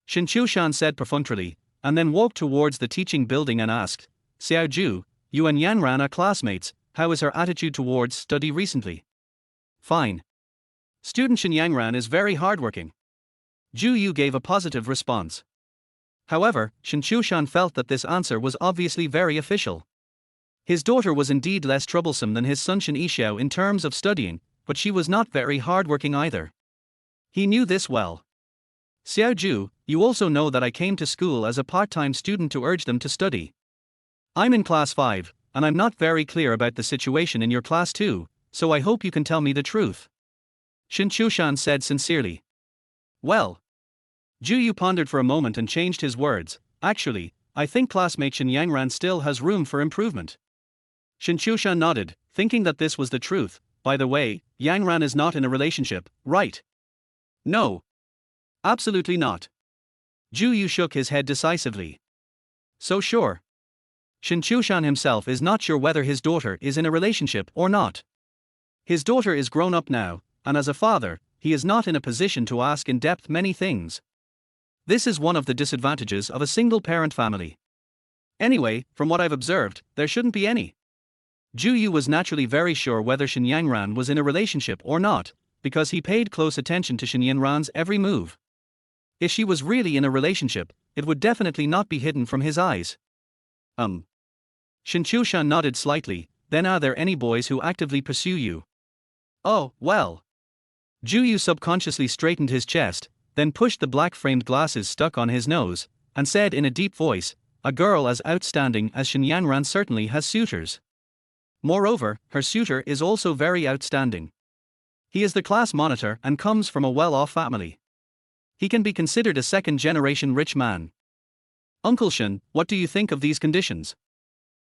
Shen Qiushan said perfunctorily, and then walked towards the teaching building and asked, "Xiao Ju, you and Yanran are classmates, how is her attitude towards study recently?" "Fine. Student Shen Yanran is very hardworking." Juyu gave a positive response. However, Shen Qiushan felt that this answer was obviously very official. His daughter was indeed less troublesome than his son Shen Qiushan in terms of studying, but she was not very hardworking either. He knew this well. "Xiao Ju, you also know that I came to school as a part-time student to urge them to study. I'm in class 5, and I'm not very clear about the situation in your class 2, so I hope you can tell me the truth," Shen Qiushan said sincerely. "Well." Juyu pondered for a moment and changed his words. "Actually, I think classmate Shen Yanran still has room for improvement." Shen Qiushan nodded, thinking that this was the truth. "By the way, Yanran is not in a relationship, right?" "No. Absolutely not." Juyu shook his head decisively. "So sure?" Shen Qiushan himself is not sure whether his daughter is in a relationship or not. His daughter is grown up now, and as a father, he is not in a position to ask in depth many things. This is one of the disadvantages of a single-parent family. Anyway, from what I've observed, there shouldn't be any. Ju Yu was naturally very sure whether Shen Yangran was in a relationship or not, because he paid close attention to Shen Yanran's every move. If she was really in a relationship, it would definitely not be hidden from his eyes. Shen Qiushan nodded slightly. Then are there any boys who actively pursue you? Oh, well. Ju Yu subconsciously straightened his chest, then pushed the black-framed glasses stuck on his nose, and said in a deep voice, a girl as outstanding as Shen Yangran certainly has suitors. Moreover, her suitor is also very outstanding. He is the class monitor and comes from a well-off family. He can be considered a second-generation rich man. Uncle Shen, what do you think of these conditions?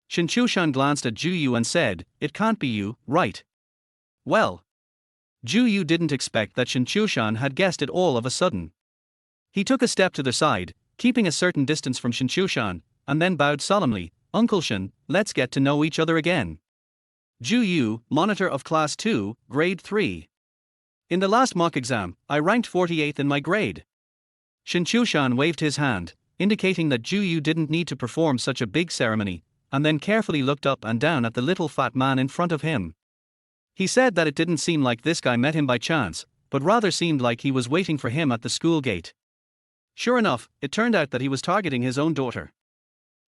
Shen Qiushan glanced at Ju Yu and said, it can't be you, right? Well. Ju Yu didn't expect that Shen Qiushan had guessed it all of a sudden. He took a step to the side, keeping a certain distance from Shen Qiushan, and then bowed solemnly, Uncle Shen, let's get to know each other again. Ju Yu, monitor of class 2, grade 3. In the last mock exam, I ranked 48th in my grade. Shen Qiushan waved his hand, indicating that Ju Yu didn't need to perform such a big ceremony, and then carefully looked up and down at the little fat man in front of him. He said that it didn't seem like this guy met him by chance, but rather seemed like he was waiting for him at the school gate. Sure enough, it turned out that he was targeting his own daughter.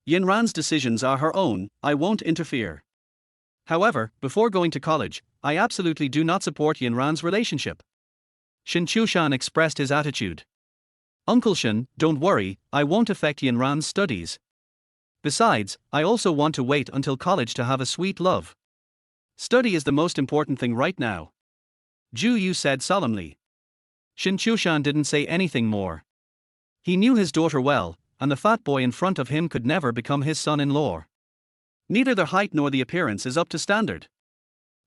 Yanran's decisions are her own, I won't interfere. However, before going to college, I absolutely do not support Yanran's relationship. Shen Qiushan expressed his attitude. Uncle Shen, don't worry, I won't affect Yanran's studies. Besides, I also want to wait until college to have a sweet love. Study is the most important thing right now. Ju Yu said solemnly. Shen Qiushan didn't say anything more. He knew his daughter well, and the fat boy in front of him could never become his son-in-law. Neither the height nor the appearance is up to standard.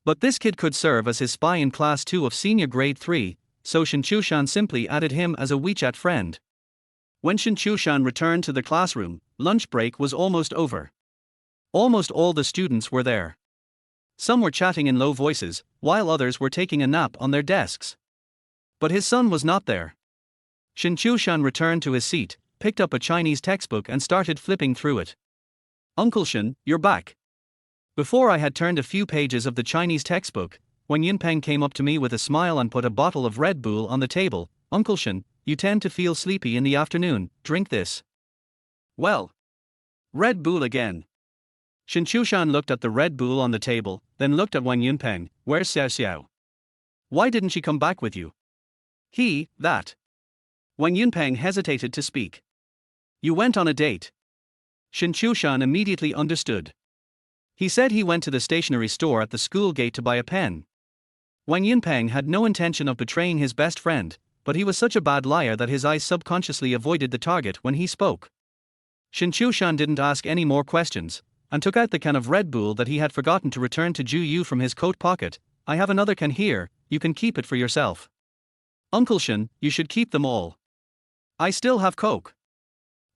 But this kid could serve as his spy in class 2 of senior grade 3, so Shen Qiushan simply added him as a WeChat friend. When Shen Qiushan returned to the classroom, lunch break was almost over. Almost all the students were there. Some were chatting in low voices, while others were taking a nap on their desks. But his son was not there. Shen Qiushan returned to his seat, picked up a Chinese textbook and started flipping through it. Uncle Shen, you're back. Before I had turned a few pages of the Chinese textbook, when Yunpeng came up to me with a smile and put a bottle of Red Bull on the table, Uncle Shen, you tend to feel sleepy in the afternoon, drink this. Well. Red Bull again. Shen Qiushan looked at the Red Bull on the table, then looked at Wang Yunpeng, where's Xiao Xiao? Why didn't she come back with you? That. Wang Yunpeng hesitated to speak. You went on a date. Shen Qiushan immediately understood. He said he went to the stationery store at the school gate to buy a pen. Wang Yunpeng had no intention of betraying his best friend, but he was such a bad liar that his eyes subconsciously avoided the target when he spoke. Shen Qiushan didn't ask any more questions, and took out the can of Red Bull that he had forgotten to return to Ju Yu from his coat pocket. I have another can here, you can keep it for yourself. Uncle Shen, you should keep them all. I still have Coke.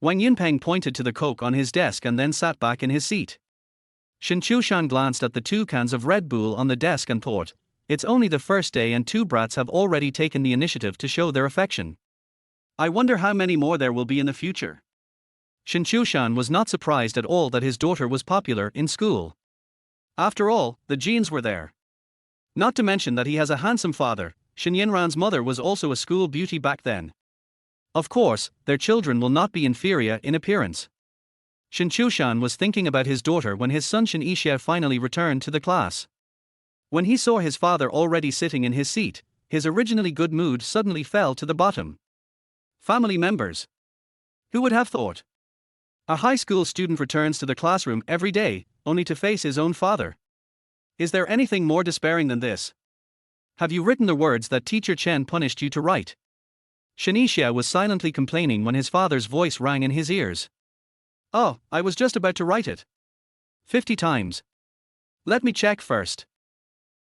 Wang Yunpeng pointed to the Coke on his desk and then sat back in his seat. Shen Qiushan glanced at the 2 cans of Red Bull on the desk and thought, it's only the first day and 2 brats have already taken the initiative to show their affection. I wonder how many more there will be in the future. Shen Qiushan was not surprised at all that his daughter was popular in school. After all, the genes were there. Not to mention that he has a handsome father. Shen Yanran's mother was also a school beauty back then. Of course, their children will not be inferior in appearance. Shen Qiushan was thinking about his daughter when his son Shen Qiushan finally returned to the class. When he saw his father already sitting in his seat, his originally good mood suddenly fell to the bottom. Family members. Who would have thought? A high school student returns to the classroom every day, only to face his own father. Is there anything more despairing than this? Have you written the words that Teacher Chen punished you to write? Shen Qiushan was silently complaining when his father's voice rang in his ears. Oh, I was just about to write it. 50 times. Let me check first.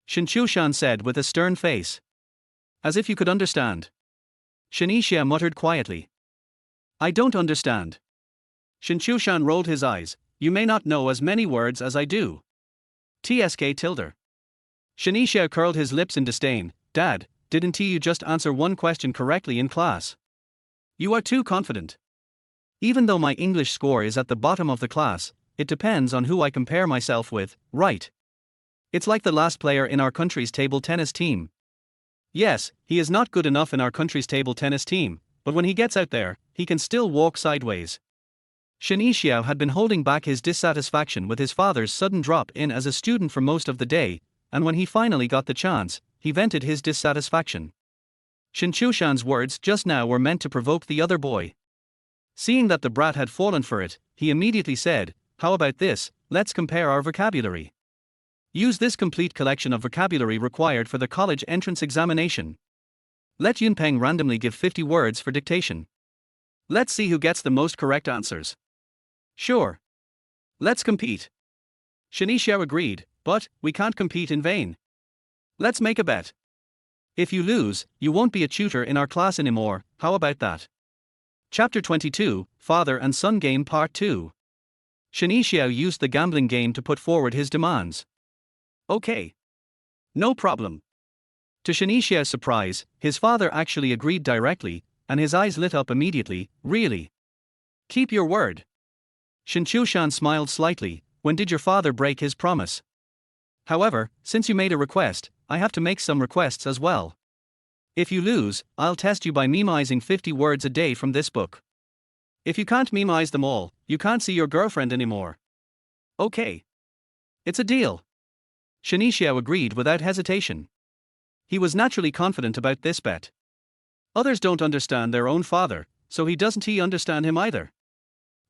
Shen Qiushan said with a stern face. As if you could understand. Shen Qiushan muttered quietly. I don't understand. Shen Qiushan rolled his eyes. You may not know as many words as I do. TSK tilde. Shen Qiushan curled his lips in disdain. Dad, didn't you just answer one question correctly in class? You are too confident. Even though my English score is at the bottom of the class, it depends on who I compare myself with, right? It's like the last player in our country's table tennis team. Yes, he is not good enough in our country's table tennis team, but when he gets out there, he can still walk sideways. Shen Qiushan had been holding back his dissatisfaction with his father's sudden drop in as a student for most of the day, and when he finally got the chance, he vented his dissatisfaction. Shen Qiushan's words just now were meant to provoke the other boy. Seeing that the brat had fallen for it, he immediately said, "How about this, let's compare our vocabulary. Use this complete collection of vocabulary required for the college entrance examination. Let Yunpeng randomly give 50 words for dictation. Let's see who gets the most correct answers." "Sure. Let's compete." Shen Qiushan agreed, "But we can't compete in vain. Let's make a bet. If you lose, you won't be a tutor in our class anymore, how about that?" Chapter 22, Father and Son Game Part 2. Shen Qiushan used the gambling game to put forward his demands. "Okay. No problem." To Shen Qiushan's surprise, his father actually agreed directly, and his eyes lit up immediately. "Really? Keep your word." Shen Qiushan smiled slightly. "When did your father break his promise? However, since you made a request, I have to make some requests as well. If you lose, I'll test you by memorizing 50 words a day from this book. If you can't memorize them all, you can't see your girlfriend anymore." "Okay. It's a deal." Shen Qiushan agreed without hesitation. He was naturally confident about this bet. Others don't understand their own father, so doesn't he understand him either?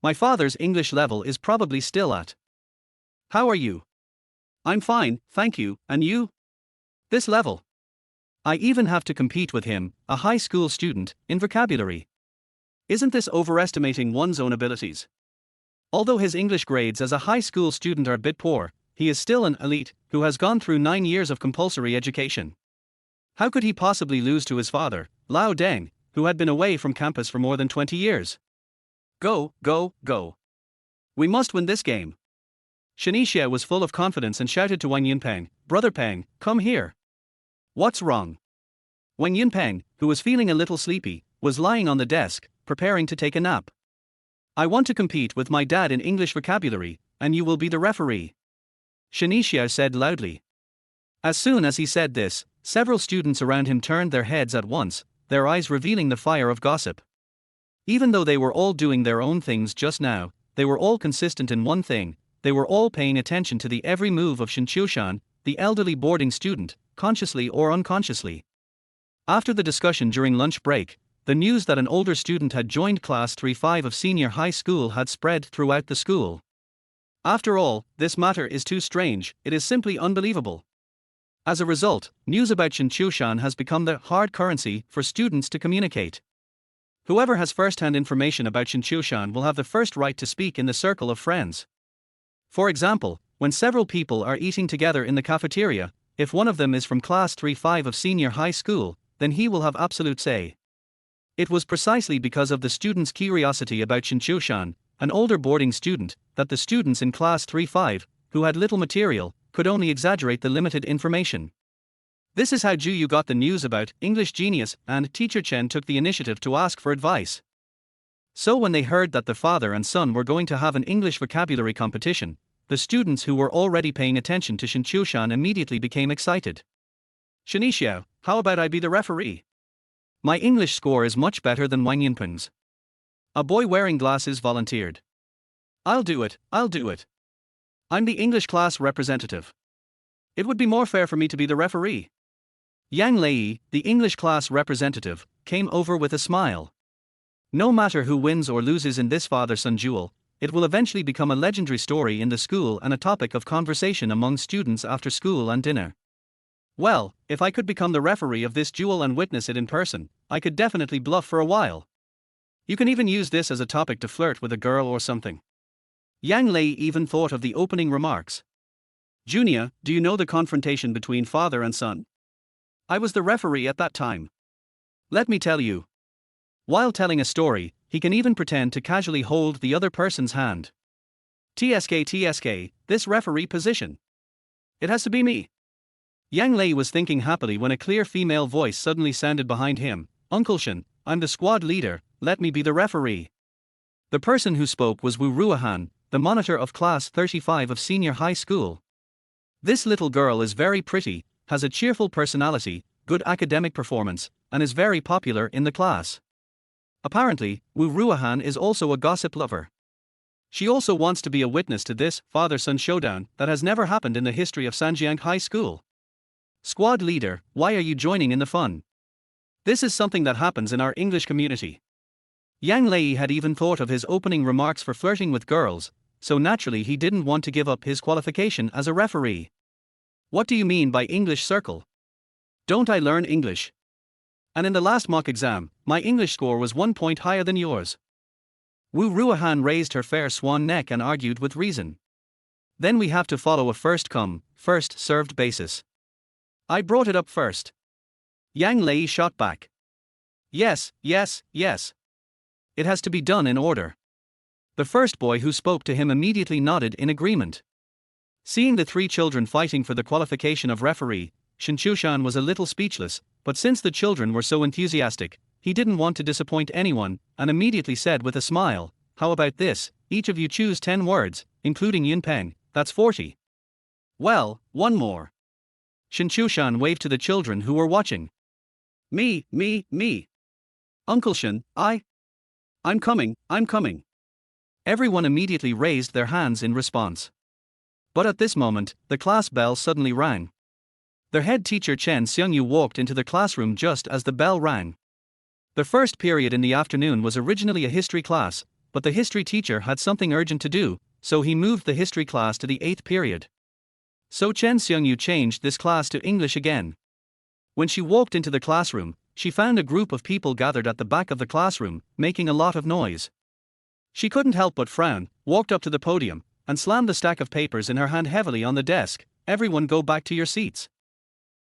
My father's English level is probably still at. "How are you?" "I'm fine, thank you, and you?" "This level. I even have to compete with him, a high school student, in vocabulary. Isn't this overestimating one's own abilities?" Although his English grades as a high school student are a bit poor, he is still an elite who has gone through 9 years of compulsory education. How could he possibly lose to his father, Lao Deng, who had been away from campus for more than 20 years? Go, go, go. We must win this game. Shen Qiushan was full of confidence and shouted to Wang Yunpeng, "Brother Peng, come here." "What's wrong?" Wang Yunpeng, who was feeling a little sleepy, was lying on the desk, preparing to take a nap. "I want to compete with my dad in English vocabulary, and you will be the referee," Shen Qiushan said loudly. As soon as he said this, several students around him turned their heads at once, their eyes revealing the fire of gossip. Even though they were all doing their own things just now, they were all consistent in one thing: they were all paying attention to the every move of Shen Qiushan, the elderly boarding student, consciously or unconsciously. After the discussion during lunch break, the news that an older student had joined Class 3-5 of senior high school had spread throughout the school. After all, this matter is too strange, it is simply unbelievable. As a result, news about Shen Qiushan has become the hard currency for students to communicate. Whoever has first-hand information about Shen Qiushan will have the first right to speak in the circle of friends. For example, when several people are eating together in the cafeteria, if one of them is from Class 3-5 of senior high school, then he will have absolute say. It was precisely because of the students' curiosity about Shen Qiushan, an older boarding student, that the students in Class 3-5, who had little material, could only exaggerate the limited information. This is how Ju got the news about English Genius, and Teacher Chen took the initiative to ask for advice. So when they heard that the father and son were going to have an English vocabulary competition, the students who were already paying attention to Shen Qiushan immediately became excited. "Shen Qiushan, how about I be the referee? My English score is much better than Wang Yunpeng's." A boy wearing glasses volunteered. I'll do it. I'm the English class representative. It would be more fair for me to be the referee." Yang Lei, the English class representative, came over with a smile. No matter who wins or loses in this father-son duel, it will eventually become a legendary story in the school and a topic of conversation among students after school and dinner. Well, if I could become the referee of this duel and witness it in person, I could definitely bluff for a while. You can even use this as a topic to flirt with a girl or something. Yang Lei even thought of the opening remarks. "Junior, do you know the confrontation between father and son? I was the referee at that time. Let me tell you." While telling a story, he can even pretend to casually hold the other person's hand. TSK, this referee position. It has to be me." Yang Lei was thinking happily when a clear female voice suddenly sounded behind him. "Uncle Shen, I'm the squad leader, let me be the referee. The person who spoke was Wu Ruohan, the monitor of class 35 of senior high school. This little girl is very pretty, has a cheerful personality, good academic performance, and is very popular in the class. Apparently, Wu Ruohan is also a gossip lover. She also wants to be a witness to this father-son showdown that has never happened in the history of Sanjiang High School. Squad leader, why are you joining in the fun? This is something that happens in our English community. Yang Lei had even thought of his opening remarks for flirting with girls, so naturally he didn't want to give up his qualification as a referee. What do you mean by English circle? Don't I learn English? And in the last mock exam, my English score was 1 point higher than yours. Wu Ruohan raised her fair swan neck and argued with reason. Then we have to follow a first come, first served basis. I brought it up first. Yang Lei shot back. Yes, yes, yes. It has to be done in order. The first boy who spoke to him immediately nodded in agreement. Seeing the three children fighting for the qualification of referee, Shen Qiushan was a little speechless, but since the children were so enthusiastic, he didn't want to disappoint anyone, and immediately said with a smile, how about this, each of you choose 10 words, including Yunpeng, that's 40. Well, one more. Shen Qiushan waved to the children who were watching. Me. Uncle Shen, I'm coming. Everyone immediately raised their hands in response. But at this moment, the class bell suddenly rang. Their head teacher Chen Qiushan walked into the classroom just as the bell rang. The first period in the afternoon was originally a history class, but the history teacher had something urgent to do, so he moved the history class to the 8th period. So Chen Qiushan changed this class to English again. When she walked into the classroom, she found a group of people gathered at the back of the classroom, making a lot of noise. She couldn't help but frown, walked up to the podium, and slammed the stack of papers in her hand heavily on the desk. Everyone go back to your seats.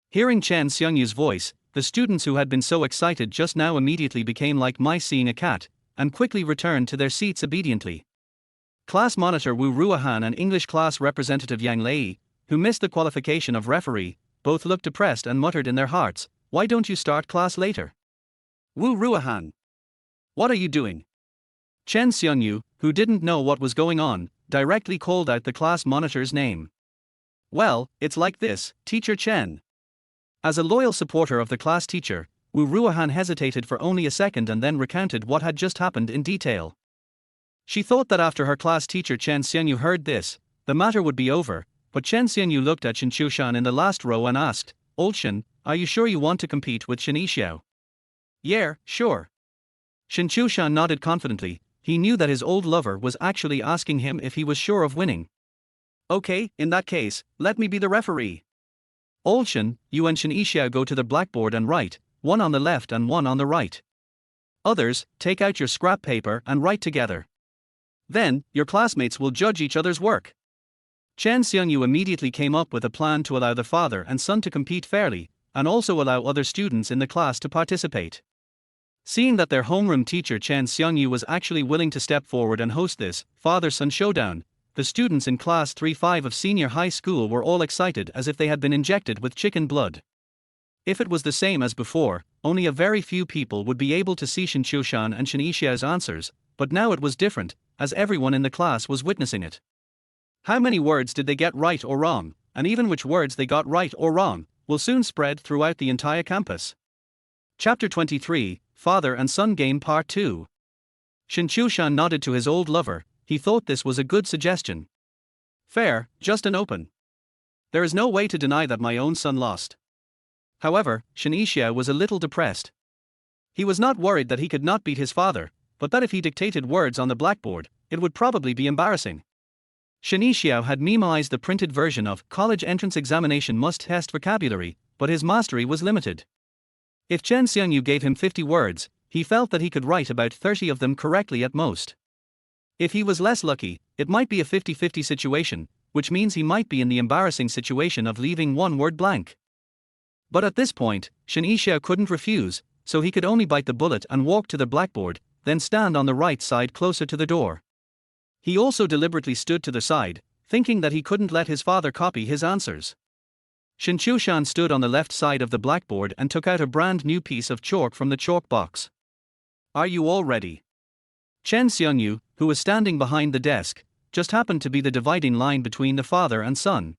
Hearing Chen Qiushan's voice, the students who had been so excited just now immediately became like mice seeing a cat, and quickly returned to their seats obediently. Class monitor Wu Ruohan and English class representative Yang Lei, who missed the qualification of referee, both looked depressed and muttered in their hearts, why don't you start class later? Wu Ruohan. What are you doing? Chen Qiushan, who didn't know what was going on, directly called out the class monitor's name. Well, it's like this, Teacher Chen. As a loyal supporter of the class teacher, Wu Ruohan hesitated for only a second and then recounted what had just happened in detail. She thought that after her class teacher Chen Qiushan heard this, the matter would be over, but Chen Qiushan looked at Shen Qiushan in the last row and asked, Old Shen, are you sure you want to compete with Shen Qiushan? Yeah, sure. Shen Qiushan nodded confidently. He knew that his old lover was actually asking him if he was sure of winning. Okay, in that case, let me be the referee. Old Shen, you and Shen Qiushan go to the blackboard and write, one on the left and one on the right. Others, take out your scrap paper and write together. Then, your classmates will judge each other's work. Chen Qiushan immediately came up with a plan to allow the father and son to compete fairly, and also allow other students in the class to participate. Seeing that their homeroom teacher Chen Qiushan was actually willing to step forward and host this father-son showdown, the students in class 3-5 of senior high school were all excited as if they had been injected with chicken blood. If it was the same as before, only a very few people would be able to see Shen Qiushan and Shen Qiushan's answers, but now it was different, as everyone in the class was witnessing it. How many words did they get right or wrong, and even which words they got right or wrong, will soon spread throughout the entire campus. Chapter 23, Father and Son Game Part 2. Shen Qiushan nodded to his old lover. He thought this was a good suggestion. Fair, just and open. There is no way to deny that my own son lost. However, Shen Qiushan was a little depressed. He was not worried that he could not beat his father, but that if he dictated words on the blackboard, it would probably be embarrassing. Shen Qiushan had memorized the printed version of College Entrance Examination Must Test Vocabulary, but his mastery was limited. If Chen Qiushan gave him 50 words, he felt that he could write about 30 of them correctly at most. If he was less lucky, it might be a 50-50 situation, which means he might be in the embarrassing situation of leaving one word blank. But at this point, Shen Qiushan couldn't refuse, so he could only bite the bullet and walk to the blackboard, then stand on the right side closer to the door. He also deliberately stood to the side, thinking that he couldn't let his father copy his answers. Shen Qiushan stood on the left side of the blackboard and took out a brand new piece of chalk from the chalk box. Are you all ready? Shen Qiushan, who was standing behind the desk, just happened to be the dividing line between the father and son.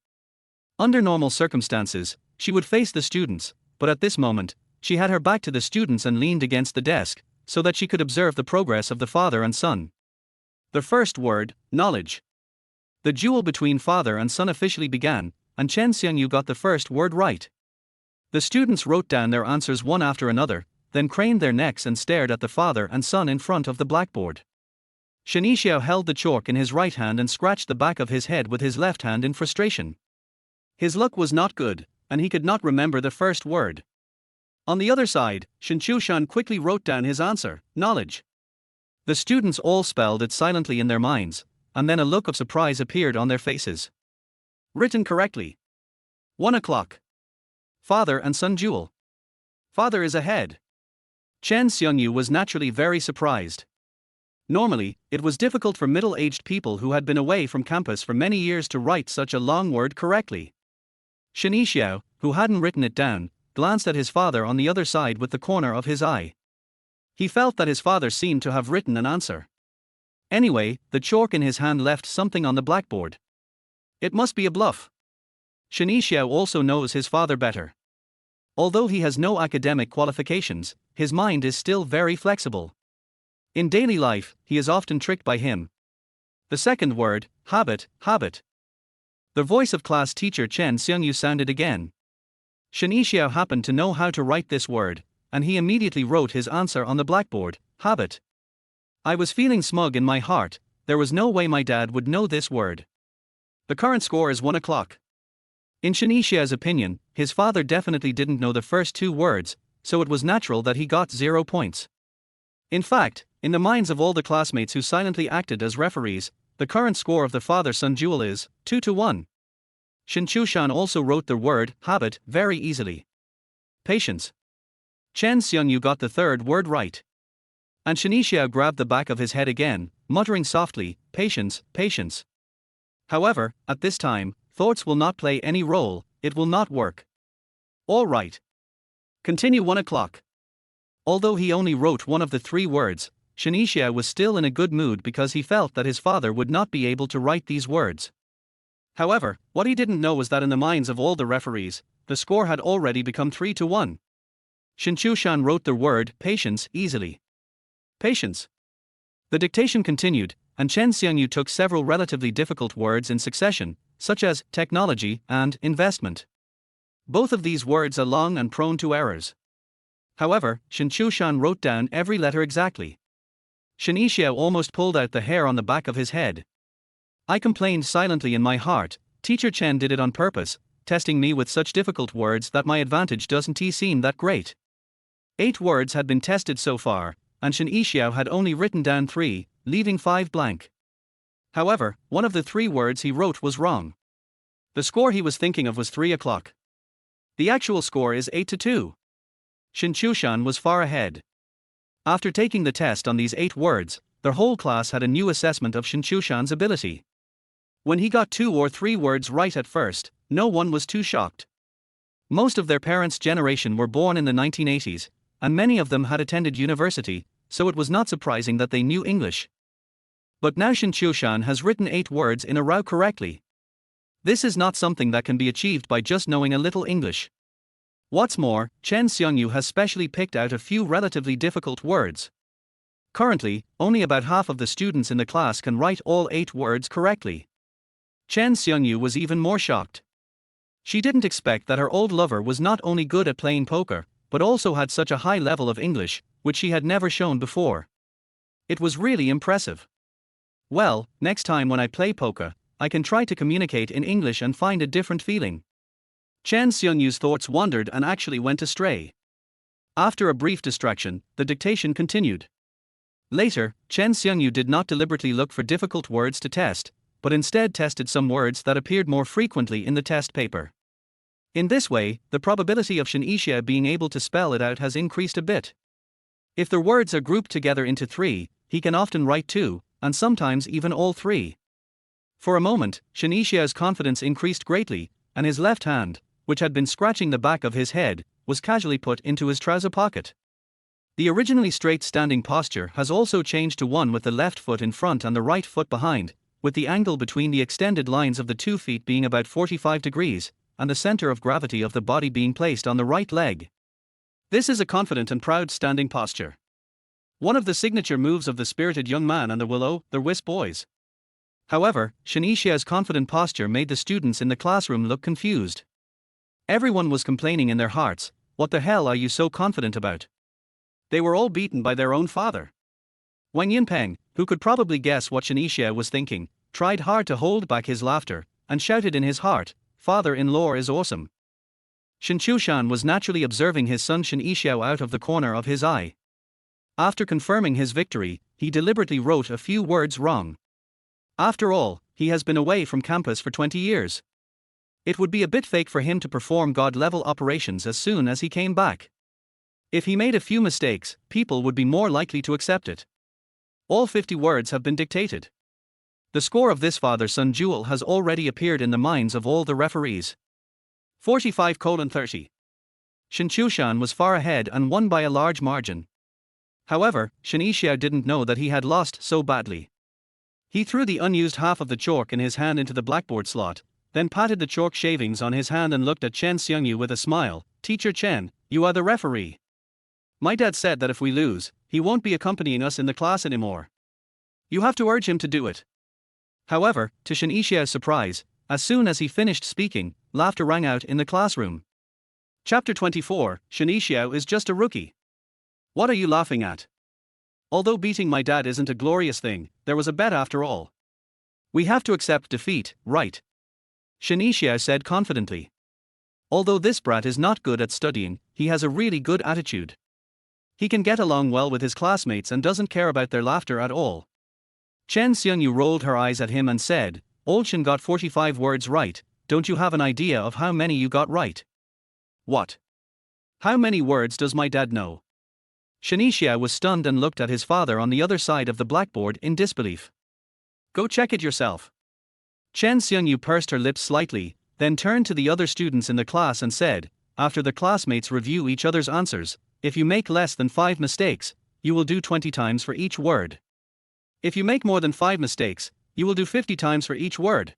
Under normal circumstances, she would face the students, but at this moment, she had her back to the students and leaned against the desk, so that she could observe the progress of the father and son. The first word, knowledge. The duel between father and son officially began, and Shen Qiushan got the first word right. The students wrote down their answers one after another, then craned their necks and stared at the father and son in front of the blackboard. Shen Qiushan held the chalk in his right hand and scratched the back of his head with his left hand in frustration. His luck was not good, and he could not remember the first word. On the other side, Shen Qiushan quickly wrote down his answer, knowledge. The students all spelled it silently in their minds, and then a look of surprise appeared on their faces. Written correctly. 1 o'clock. Father and son duel. Father is ahead. Shen Qiushan was naturally very surprised. Normally, it was difficult for middle-aged people who had been away from campus for many years to write such a long word correctly. Shen Qiushan, who hadn't written it down, glanced at his father on the other side with the corner of his eye. He felt that his father seemed to have written an answer. Anyway, the chalk in his hand left something on the blackboard. It must be a bluff. Shen Qiushan also knows his father better. Although he has no academic qualifications, his mind is still very flexible. In daily life, he is often tricked by him. The second word, habit. The voice of class teacher Shen Qiushan sounded again. Shen Qiushan happened to know how to write this word, and he immediately wrote his answer on the blackboard, habit. I was feeling smug in my heart, there was no way my dad would know this word. The current score is 1 o'clock. In Shen Qiushan's opinion, his father definitely didn't know the first two words, so it was natural that he got 0 points. In fact, in the minds of all the classmates who silently acted as referees, the current score of the father-son duel is 2-1. Shen Qiushan also wrote the word habit very easily. Patience. Shen Qiushan got the third word right. And Shen Qiushan grabbed the back of his head again, muttering softly, patience. However, at this time, thoughts will not play any role, it will not work. All right. Continue 1 o'clock. Although he only wrote one of the three words, Shen Qiushan was still in a good mood because he felt that his father would not be able to write these words. However, what he didn't know was that in the minds of all the referees, the score had already become 3-1. Shen Qiushan wrote the word patience easily. Patience. The dictation continued, and Shen Qiushan took several relatively difficult words in succession, such as technology and investment. Both of these words are long and prone to errors. However, Shen Qiushan wrote down every letter exactly. Shen Qiushan almost pulled out the hair on the back of his head. I complained silently in my heart, Teacher Chen did it on purpose, testing me with such difficult words that my advantage doesn't seem that great. 8 words had been tested so far, and Shen Qiushan had only written down 3, leaving 5 blank. However, one of the 3 words he wrote was wrong. The score he was thinking of was 3 o'clock. The actual score is 8-2. Shen Qiushan was far ahead. After taking the test on these 8 words, their whole class had a new assessment of Shen Qiushan's ability. When he got 2 or 3 words right at first, no one was too shocked. Most of their parents' generation were born in the 1980s, and many of them had attended university, so it was not surprising that they knew English. But now Shen Qiushan has written 8 words in a row correctly. This is not something that can be achieved by just knowing a little English. What's more, Shen Qiushan has specially picked out a few relatively difficult words. Currently, only about half of the students in the class can write all 8 words correctly. Shen Qiushan was even more shocked. She didn't expect that her old lover was not only good at playing poker, but also had such a high level of English, which she had never shown before. It was really impressive. Well, next time when I play poker, I can try to communicate in English and find a different feeling. Shen Qiushan's thoughts wandered and actually went astray. After a brief distraction, the dictation continued. Later, Shen Qiushan did not deliberately look for difficult words to test, but instead tested some words that appeared more frequently in the test paper. In this way, the probability of Shen Qiushan being able to spell it out has increased a bit. If the words are grouped together into 3, he can often write 2, and sometimes even all 3. For a moment, Shen Qiushan's confidence increased greatly, and his left hand, which had been scratching the back of his head, was casually put into his trouser pocket. The originally straight standing posture has also changed to one with the left foot in front and the right foot behind, with the angle between the extended lines of the 2 feet being about 45 degrees, and the center of gravity of the body being placed on the right leg. This is a confident and proud standing posture. One of the signature moves of the spirited young man and the will-o'-the-wisp boys. However, Shen Qiushan's confident posture made the students in the classroom look confused. Everyone was complaining in their hearts, "What the hell are you so confident about?" They were all beaten by their own father. Wang Yunpeng, who could probably guess what Shen Qiushan was thinking, tried hard to hold back his laughter, and shouted in his heart, "Father-in-law is awesome." Shen Qiushan was naturally observing his son Shen Qiushan out of the corner of his eye. After confirming his victory, he deliberately wrote a few words wrong. After all, he has been away from campus for 20 years. It would be a bit fake for him to perform God-level operations as soon as he came back. If he made a few mistakes, people would be more likely to accept it. All 50 words have been dictated. The score of this father-son duel has already appeared in the minds of all the referees. 45:30. Shen Qiushan was far ahead and won by a large margin. However, Shen Qiushan didn't know that he had lost so badly. He threw the unused half of the chalk in his hand into the blackboard slot, then patted the chalk shavings on his hand and looked at Chen Qiushan with a smile. "Teacher Chen, you are the referee. My dad said that if we lose, he won't be accompanying us in the class anymore. You have to urge him to do it." However, to Shen Qiushan's surprise, as soon as he finished speaking, laughter rang out in the classroom. Chapter 24, Shen Qiushan is just a rookie. What are you laughing at? Although beating my dad isn't a glorious thing, there was a bet after all. We have to accept defeat, right? Shen Qiushan said confidently. Although this brat is not good at studying, he has a really good attitude. He can get along well with his classmates and doesn't care about their laughter at all. Chen Xiongyu rolled her eyes at him and said, "Old Shen got 45 words right, don't you have an idea of how many you got right?" "What? How many words does my dad know?" Shen Qiushan was stunned and looked at his father on the other side of the blackboard in disbelief. "Go check it yourself." Chen Xiongyu pursed her lips slightly, then turned to the other students in the class and said, "After the classmates review each other's answers, if you make less than 5 mistakes, you will do 20 times for each word. If you make more than 5 mistakes, you will do 50 times for each word."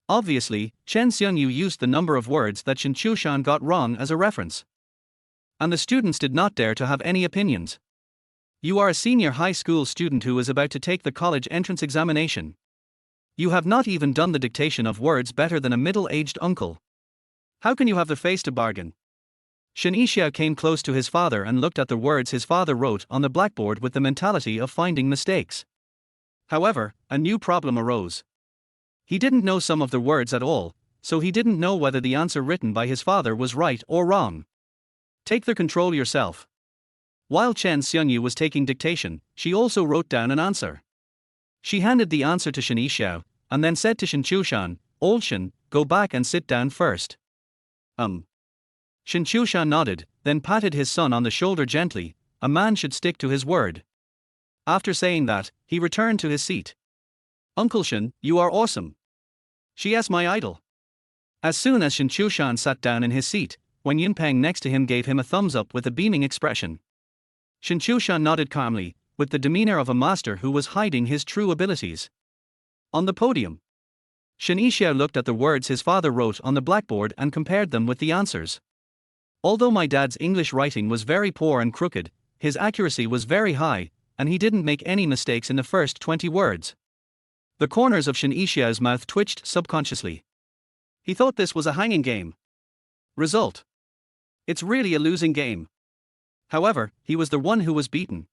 Obviously, Chen Xiongyu used the number of words that Shen Qiushan got wrong as a reference. And the students did not dare to have any opinions. You are a senior high school student who is about to take the college entrance examination. You have not even done the dictation of words better than a middle-aged uncle. How can you have the face to bargain? Shen Qiushan came close to his father and looked at the words his father wrote on the blackboard with the mentality of finding mistakes. However, a new problem arose. He didn't know some of the words at all, so he didn't know whether the answer written by his father was right or wrong. Take the control yourself. While Chen Xiongyu was taking dictation, she also wrote down an answer. She handed the answer to Shen Qiushan, and then said to Shen Qiushan, "Old Shen, go back and sit down first." Shen Qiushan nodded, then patted his son on the shoulder gently. A man should stick to his word. After saying that, he returned to his seat. "Uncle Shen, you are awesome. She is my idol." As soon as Shen Qiushan sat down in his seat, Wang Yunpeng next to him gave him a thumbs up with a beaming expression. Shen Qiushan nodded calmly, with the demeanor of a master who was hiding his true abilities. On the podium, Shen Qiushan looked at the words his father wrote on the blackboard and compared them with the answers. Although my dad's English writing was very poor and crooked, his accuracy was very high, and he didn't make any mistakes in the first 20 words. The corners of Shen Qiushan's mouth twitched subconsciously. He thought this was a hanging game. Result: it's really a losing game. However, he was the one who was beaten.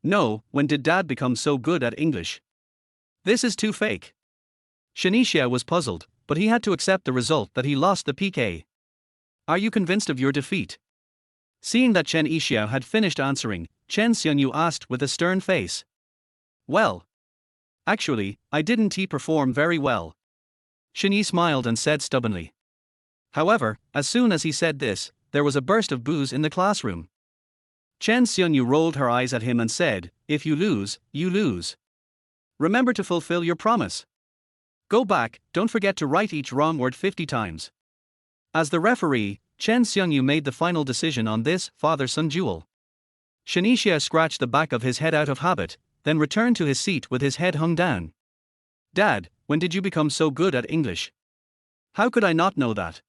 No, when did Dad become so good at English? This is too fake. Shen Qiushan was puzzled, but he had to accept the result that he lost the PK. Are you convinced of your defeat? Seeing that Shen Qiushan had finished answering, Chen Xiongyu asked with a stern face. Well, actually, I didn't perform very well. Shen Yi smiled and said stubbornly. However, as soon as he said this, there was a burst of boos in the classroom. Chen Xiongyu rolled her eyes at him and said, "If you lose, you lose. Remember to fulfill your promise. Go back, don't forget to write each wrong word 50 times." As the referee, Chen Xiongyu made the final decision on this father-son duel. Shen Qiushan scratched the back of his head out of habit, then returned to his seat with his head hung down. Dad, when did you become so good at English? How could I not know that?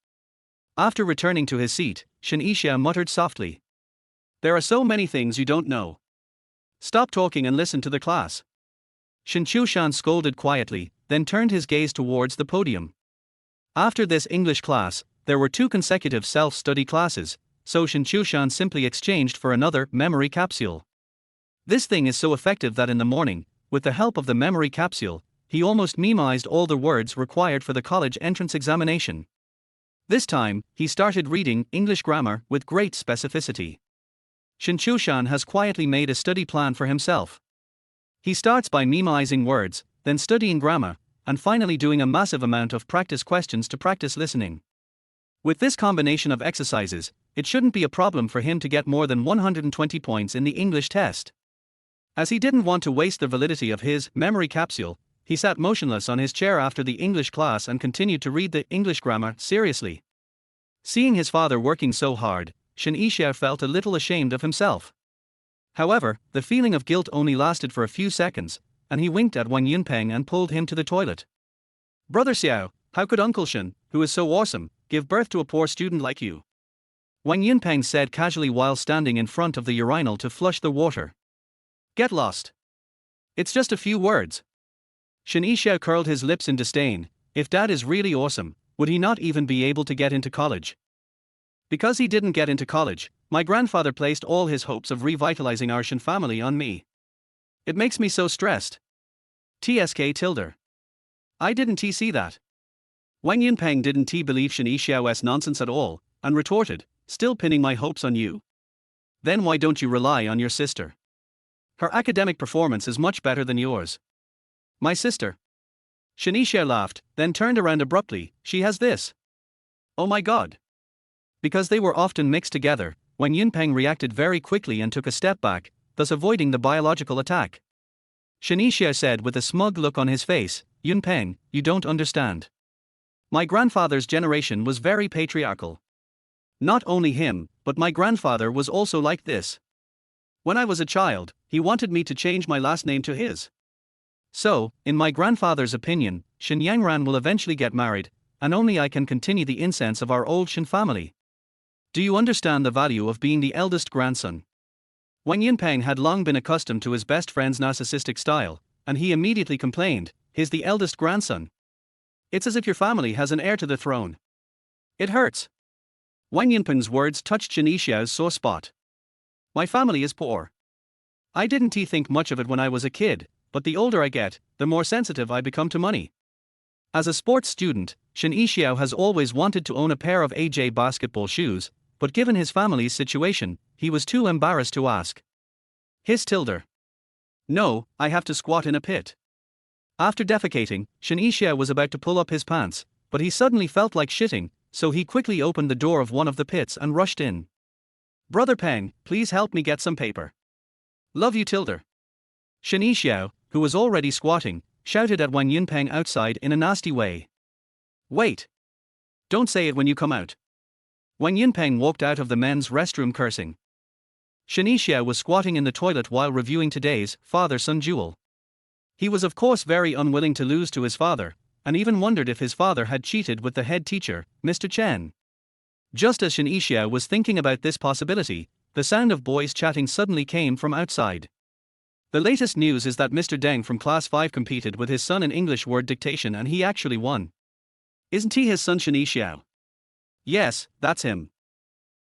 After returning to his seat, Shen Qiushan muttered softly. There are so many things you don't know. Stop talking and listen to the class. Shen Qiushan scolded quietly, then turned his gaze towards the podium. After this English class, there were 2 consecutive self-study classes, so Shen Qiushan simply exchanged for another memory capsule. This thing is so effective that in the morning, with the help of the memory capsule, he almost memorized all the words required for the college entrance examination. This time, he started reading English grammar with great specificity. Shen Qiushan has quietly made a study plan for himself. He starts by memorizing words, then studying grammar, and finally doing a massive amount of practice questions to practice listening. With this combination of exercises, it shouldn't be a problem for him to get more than 120 points in the English test. As he didn't want to waste the validity of his memory capsule, he sat motionless on his chair after the English class and continued to read the English grammar seriously. Seeing his father working so hard, Shen Qiushan felt a little ashamed of himself. However, the feeling of guilt only lasted for a few seconds, and he winked at Wang Yunpeng and pulled him to the toilet. Brother Xiao, how could Uncle Shen, who is so awesome, give birth to a poor student like you? Wang Yunpeng said casually while standing in front of the urinal to flush the water. Get lost. It's just a few words. Shen Qiushan curled his lips in disdain. If Dad is really awesome, would he not even be able to get into college? Because he didn't get into college, my grandfather placed all his hopes of revitalizing our Shen family on me. It makes me so stressed. TSK tilde. I didn't see that. Wang Yunpeng didn't believe Shen Qiushan's nonsense at all, and retorted, still pinning my hopes on you? Then why don't you rely on your sister? Her academic performance is much better than yours. My sister? Shen Qiushan laughed, then turned around abruptly. She has this. Oh my god. Because they were often mixed together, Wang Yunpeng reacted very quickly and took a step back, thus avoiding the biological attack. Shen Qiushan said with a smug look on his face, Yunpeng, you don't understand. My grandfather's generation was very patriarchal. Not only him, but my grandfather was also like this. When I was a child, he wanted me to change my last name to his. So, in my grandfather's opinion, Shen Yangran will eventually get married, and only I can continue the incense of our old Shen family. Do you understand the value of being the eldest grandson? Wang Yunpeng had long been accustomed to his best friend's narcissistic style, and he immediately complained, he's the eldest grandson. It's as if your family has an heir to the throne. It hurts. Wang Yunpeng's words touched Shen Qiushan's sore spot. My family is poor. I didn't think much of it when I was a kid, but the older I get, the more sensitive I become to money. As a sports student, Shen Qiushan has always wanted to own a pair of AJ basketball shoes, but given his family's situation, he was too embarrassed to ask. His tilde. No, I have to squat in a pit. After defecating, Shen Qiushan was about to pull up his pants, but he suddenly felt like shitting, so he quickly opened the door of one of the pits and rushed in. Brother Peng, please help me get some paper. Love you tilde. Shen Qiushan, who was already squatting, shouted at Wang Yunpeng outside in a nasty way. Wait. Don't say it when you come out. Wang Yunpeng walked out of the men's restroom cursing. Shen Qiushan was squatting in the toilet while reviewing today's father-son duel. He was of course very unwilling to lose to his father, and even wondered if his father had cheated with the head teacher, Mr. Chen. Just as Shen Qiushan was thinking about this possibility, the sound of boys chatting suddenly came from outside. The latest news is that Mr. Deng from Class 5 competed with his son in English word dictation and he actually won. Isn't he his son Shen Qiushan? Yes, that's him.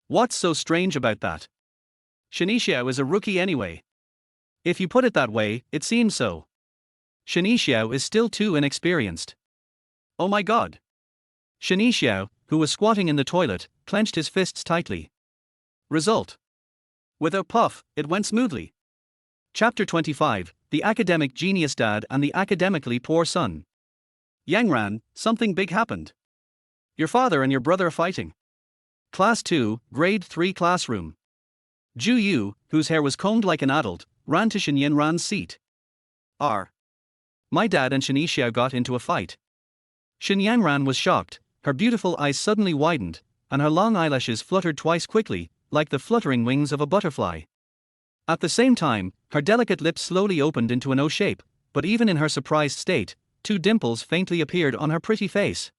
What's so strange about that? Shen Qiushan is a rookie anyway. If you put it that way, it seems so. Shen Qiushan is still too inexperienced. Oh my god. Shen Qiushan, who was squatting in the toilet, clenched his fists tightly. Result. With a puff, it went smoothly. Chapter 25, The Academic Genius Dad and the Academically Poor Son. Yangran, something big happened. Your father and your brother are fighting. Class 2, Grade 3 classroom. Ju Yu, whose hair was combed like an adult, ran to Shen Yangran's seat. My dad and Shen Qiushan got into a fight. Shen Yangran was shocked, her beautiful eyes suddenly widened, and her long eyelashes fluttered twice quickly, like the fluttering wings of a butterfly. At the same time, her delicate lips slowly opened into an O shape, but even in her surprised state, two dimples faintly appeared on her pretty face.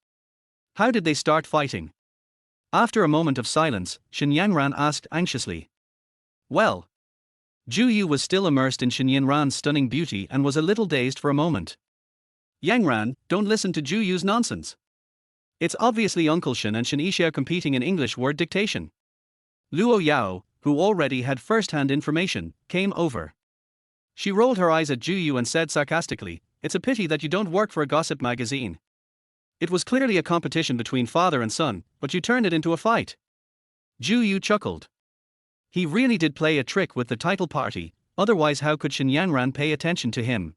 How did they start fighting? After a moment of silence, Shen Yangran asked anxiously. Well. Zhu Yu was still immersed in Shen Yangran's stunning beauty and was a little dazed for a moment. Yangran, don't listen to Zhu Yu's nonsense. It's obviously Uncle Shen and Shen Qiushan competing in English word dictation. Luo Yao, who already had first-hand information, came over. She rolled her eyes at Zhu Yu and said sarcastically, "It's a pity that you don't work for a gossip magazine. It was clearly a competition between father and son, but you turned it into a fight." Zhu Yu chuckled. He really did play a trick with the title party, otherwise how could Shen Yangran pay attention to him?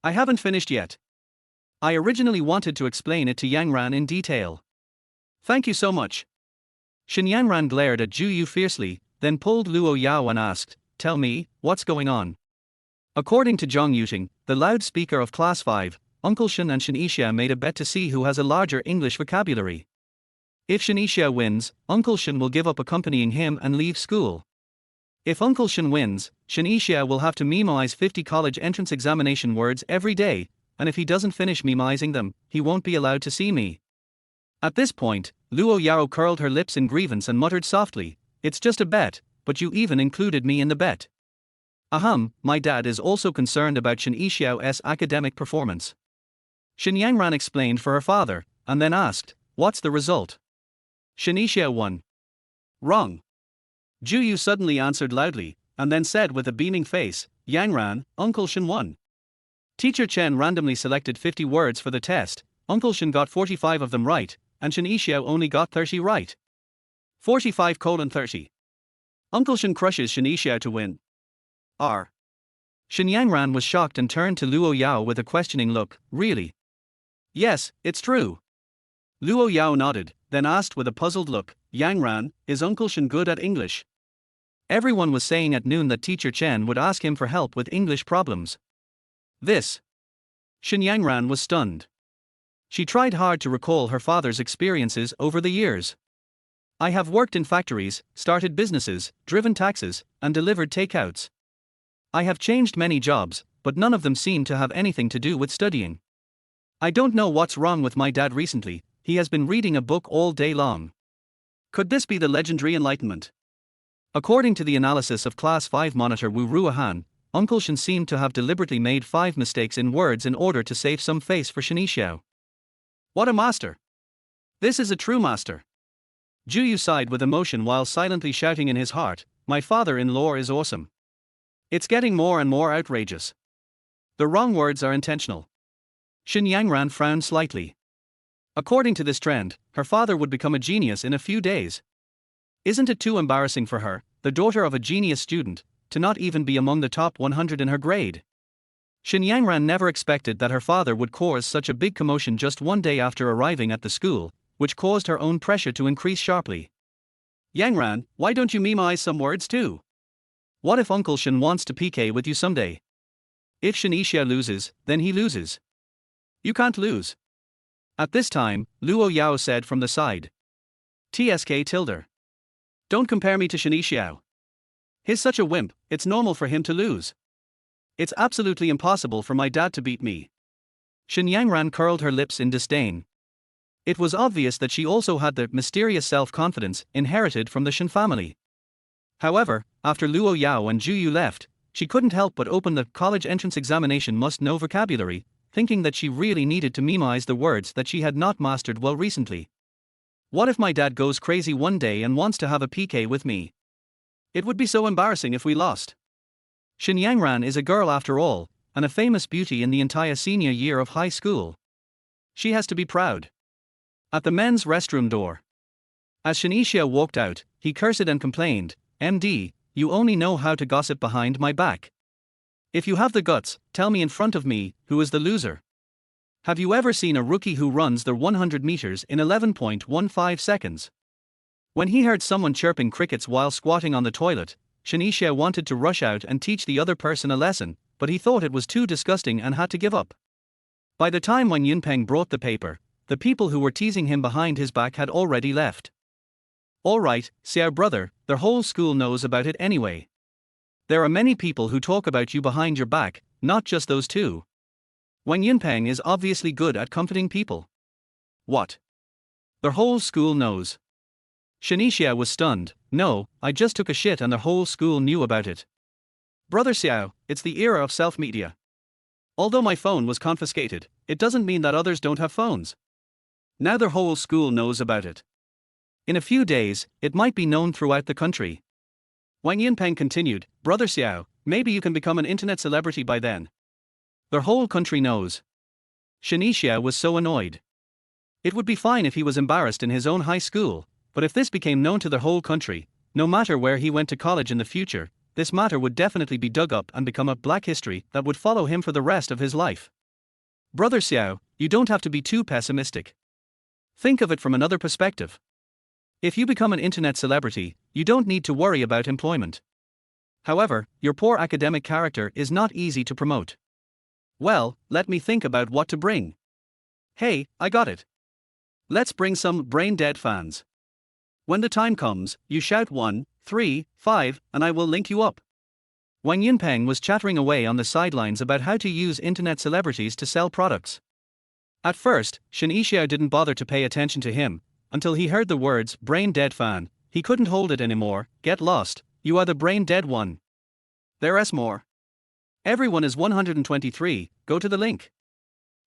I haven't finished yet. I originally wanted to explain it to Yangran in detail. Thank you so much. Shen Yangran glared at Zhu Yu fiercely, then pulled Luo Yao and asked, "Tell me, what's going on?" According to Zhang Yuting, the loudspeaker of Class 5, Uncle Shen and Shen Qiushan made a bet to see who has a larger English vocabulary. If Shen Qiushan wins, Uncle Shen will give up accompanying him and leave school. If Uncle Shen wins, Shen Qiushan will have to memorize 50 college entrance examination words every day, and if he doesn't finish memorizing them, he won't be allowed to see me. At this point, Luo Yao curled her lips in grievance and muttered softly, "It's just a bet, but you even included me in the bet." Ahem, my dad is also concerned about Shen Qiushan's academic performance. Shen Yangran explained for her father, and then asked, "What's the result?" Shen Qiushan won. Wrong. Zhu Yu suddenly answered loudly, and then said with a beaming face, "Yangran, Uncle Shen won." Teacher Chen randomly selected 50 words for the test, Uncle Shen got 45 of them right, and Shen Qiushan only got 30 right. 45:30. Uncle Shen crushes Shen Qiushan to win. R. Shen Yangran was shocked and turned to Luo Yao with a questioning look, "Really?" "Yes, it's true." Luo Yao nodded, then asked with a puzzled look, "Yangran, is Uncle Shen good at English?" Everyone was saying at noon that Teacher Chen would ask him for help with English problems. This. Shen Yangran was stunned. She tried hard to recall her father's experiences over the years. "I have worked in factories, started businesses, driven taxis, and delivered takeouts. I have changed many jobs, but none of them seem to have anything to do with studying. I don't know what's wrong with my dad recently, he has been reading a book all day long. Could this be the legendary enlightenment?" According to the analysis of Class 5 monitor Wu Ruohan, Uncle Shen seemed to have deliberately made 5 mistakes in words in order to save some face for Shen Qiushan. What a master! This is a true master. Zhu Yu sighed with emotion while silently shouting in his heart, "My father-in-law is awesome. It's getting more and more outrageous. The wrong words are intentional." Shen Yangran frowned slightly. According to this trend, her father would become a genius in a few days. Isn't it too embarrassing for her, the daughter of a genius student, to not even be among the top 100 in her grade? Shen Yangran never expected that her father would cause such a big commotion just one day after arriving at the school, which caused her own pressure to increase sharply. "Yangran, why don't you memorize some words too? What if Uncle Shen wants to PK with you someday? If Shen Qiushan loses, then he loses. You can't lose." At this time, Luo Yao said from the side, "Tsk tilde. Don't compare me to Shen Qiushan. He's such a wimp, it's normal for him to lose. It's absolutely impossible for my dad to beat me." Shen Yangran curled her lips in disdain. It was obvious that she also had the mysterious self-confidence inherited from the Shen family. However, after Luo Yao and Zhu Yu left, she couldn't help but open the college entrance examination must-know vocabulary, thinking that she really needed to memorize the words that she had not mastered well recently. What if my dad goes crazy one day and wants to have a PK with me? It would be so embarrassing if we lost. Shen Yangran is a girl after all, and a famous beauty in the entire senior year of high school. She has to be proud. At the men's restroom door, as Shen Qiushan walked out, he cursed and complained, "MD, you only know how to gossip behind my back. If you have the guts, tell me in front of me, who is the loser? Have you ever seen a rookie who runs the 100 meters in 11.15 seconds? When he heard someone chirping crickets while squatting on the toilet, Shen Qiushan wanted to rush out and teach the other person a lesson, but he thought it was too disgusting and had to give up. By the time when Yunpeng brought the paper, the people who were teasing him behind his back had already left. All right, Xiao brother, the whole school knows about it anyway. There are many people who talk about you behind your back, not just those two. Wang Yunpeng is obviously good at comforting people. What? The whole school knows. Shen Qiushan was stunned. No, I just took a shit and the whole school knew about it. Brother Xiao, it's the era of self-media. Although my phone was confiscated, it doesn't mean that others don't have phones. Now the whole school knows about it. In a few days, it might be known throughout the country. Wang Yunpeng continued, Brother Xiao, maybe you can become an internet celebrity by then. The whole country knows. Shen Qiushan was so annoyed. It would be fine if he was embarrassed in his own high school, but if this became known to the whole country, no matter where he went to college in the future, this matter would definitely be dug up and become a black history that would follow him for the rest of his life. Brother Xiao, you don't have to be too pessimistic. Think of it from another perspective. If you become an internet celebrity, you don't need to worry about employment. However, your poor academic character is not easy to promote. Well, let me think about what to bring. Hey, I got it. Let's bring some brain-dead fans. When the time comes, you shout 1, 3, 5, and I will link you up. Wang Yunpeng was chattering away on the sidelines about how to use internet celebrities to sell products. At first, Shen Qiushan didn't bother to pay attention to him, until he heard the words brain-dead fan. He couldn't hold it anymore. Get lost, you are the brain-dead one. There's more. Everyone is 123, go to the link.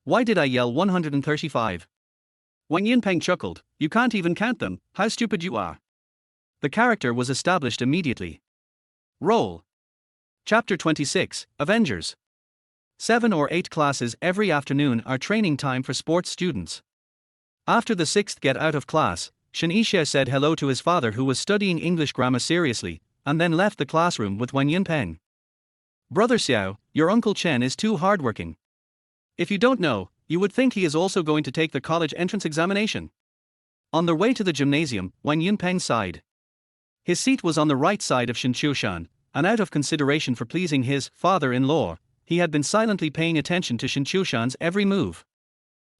Why did I yell 135? Wang Yunpeng chuckled, you can't even count them, how stupid you are. The character was established immediately. Roll. Chapter 26, Avengers. 7 or 8 classes every afternoon are training time for sports students. After the 6th get out of class, Shen Qiushan said hello to his father who was studying English grammar seriously, and then left the classroom with Wang Yunpeng. Brother Xiao, your Uncle Chen is too hardworking. If you don't know, you would think he is also going to take the college entrance examination. On their way to the gymnasium, Wang Yunpeng sighed. His seat was on the right side of Shen Qiushan, and out of consideration for pleasing his father-in-law, he had been silently paying attention to Shen Qiushan's every move.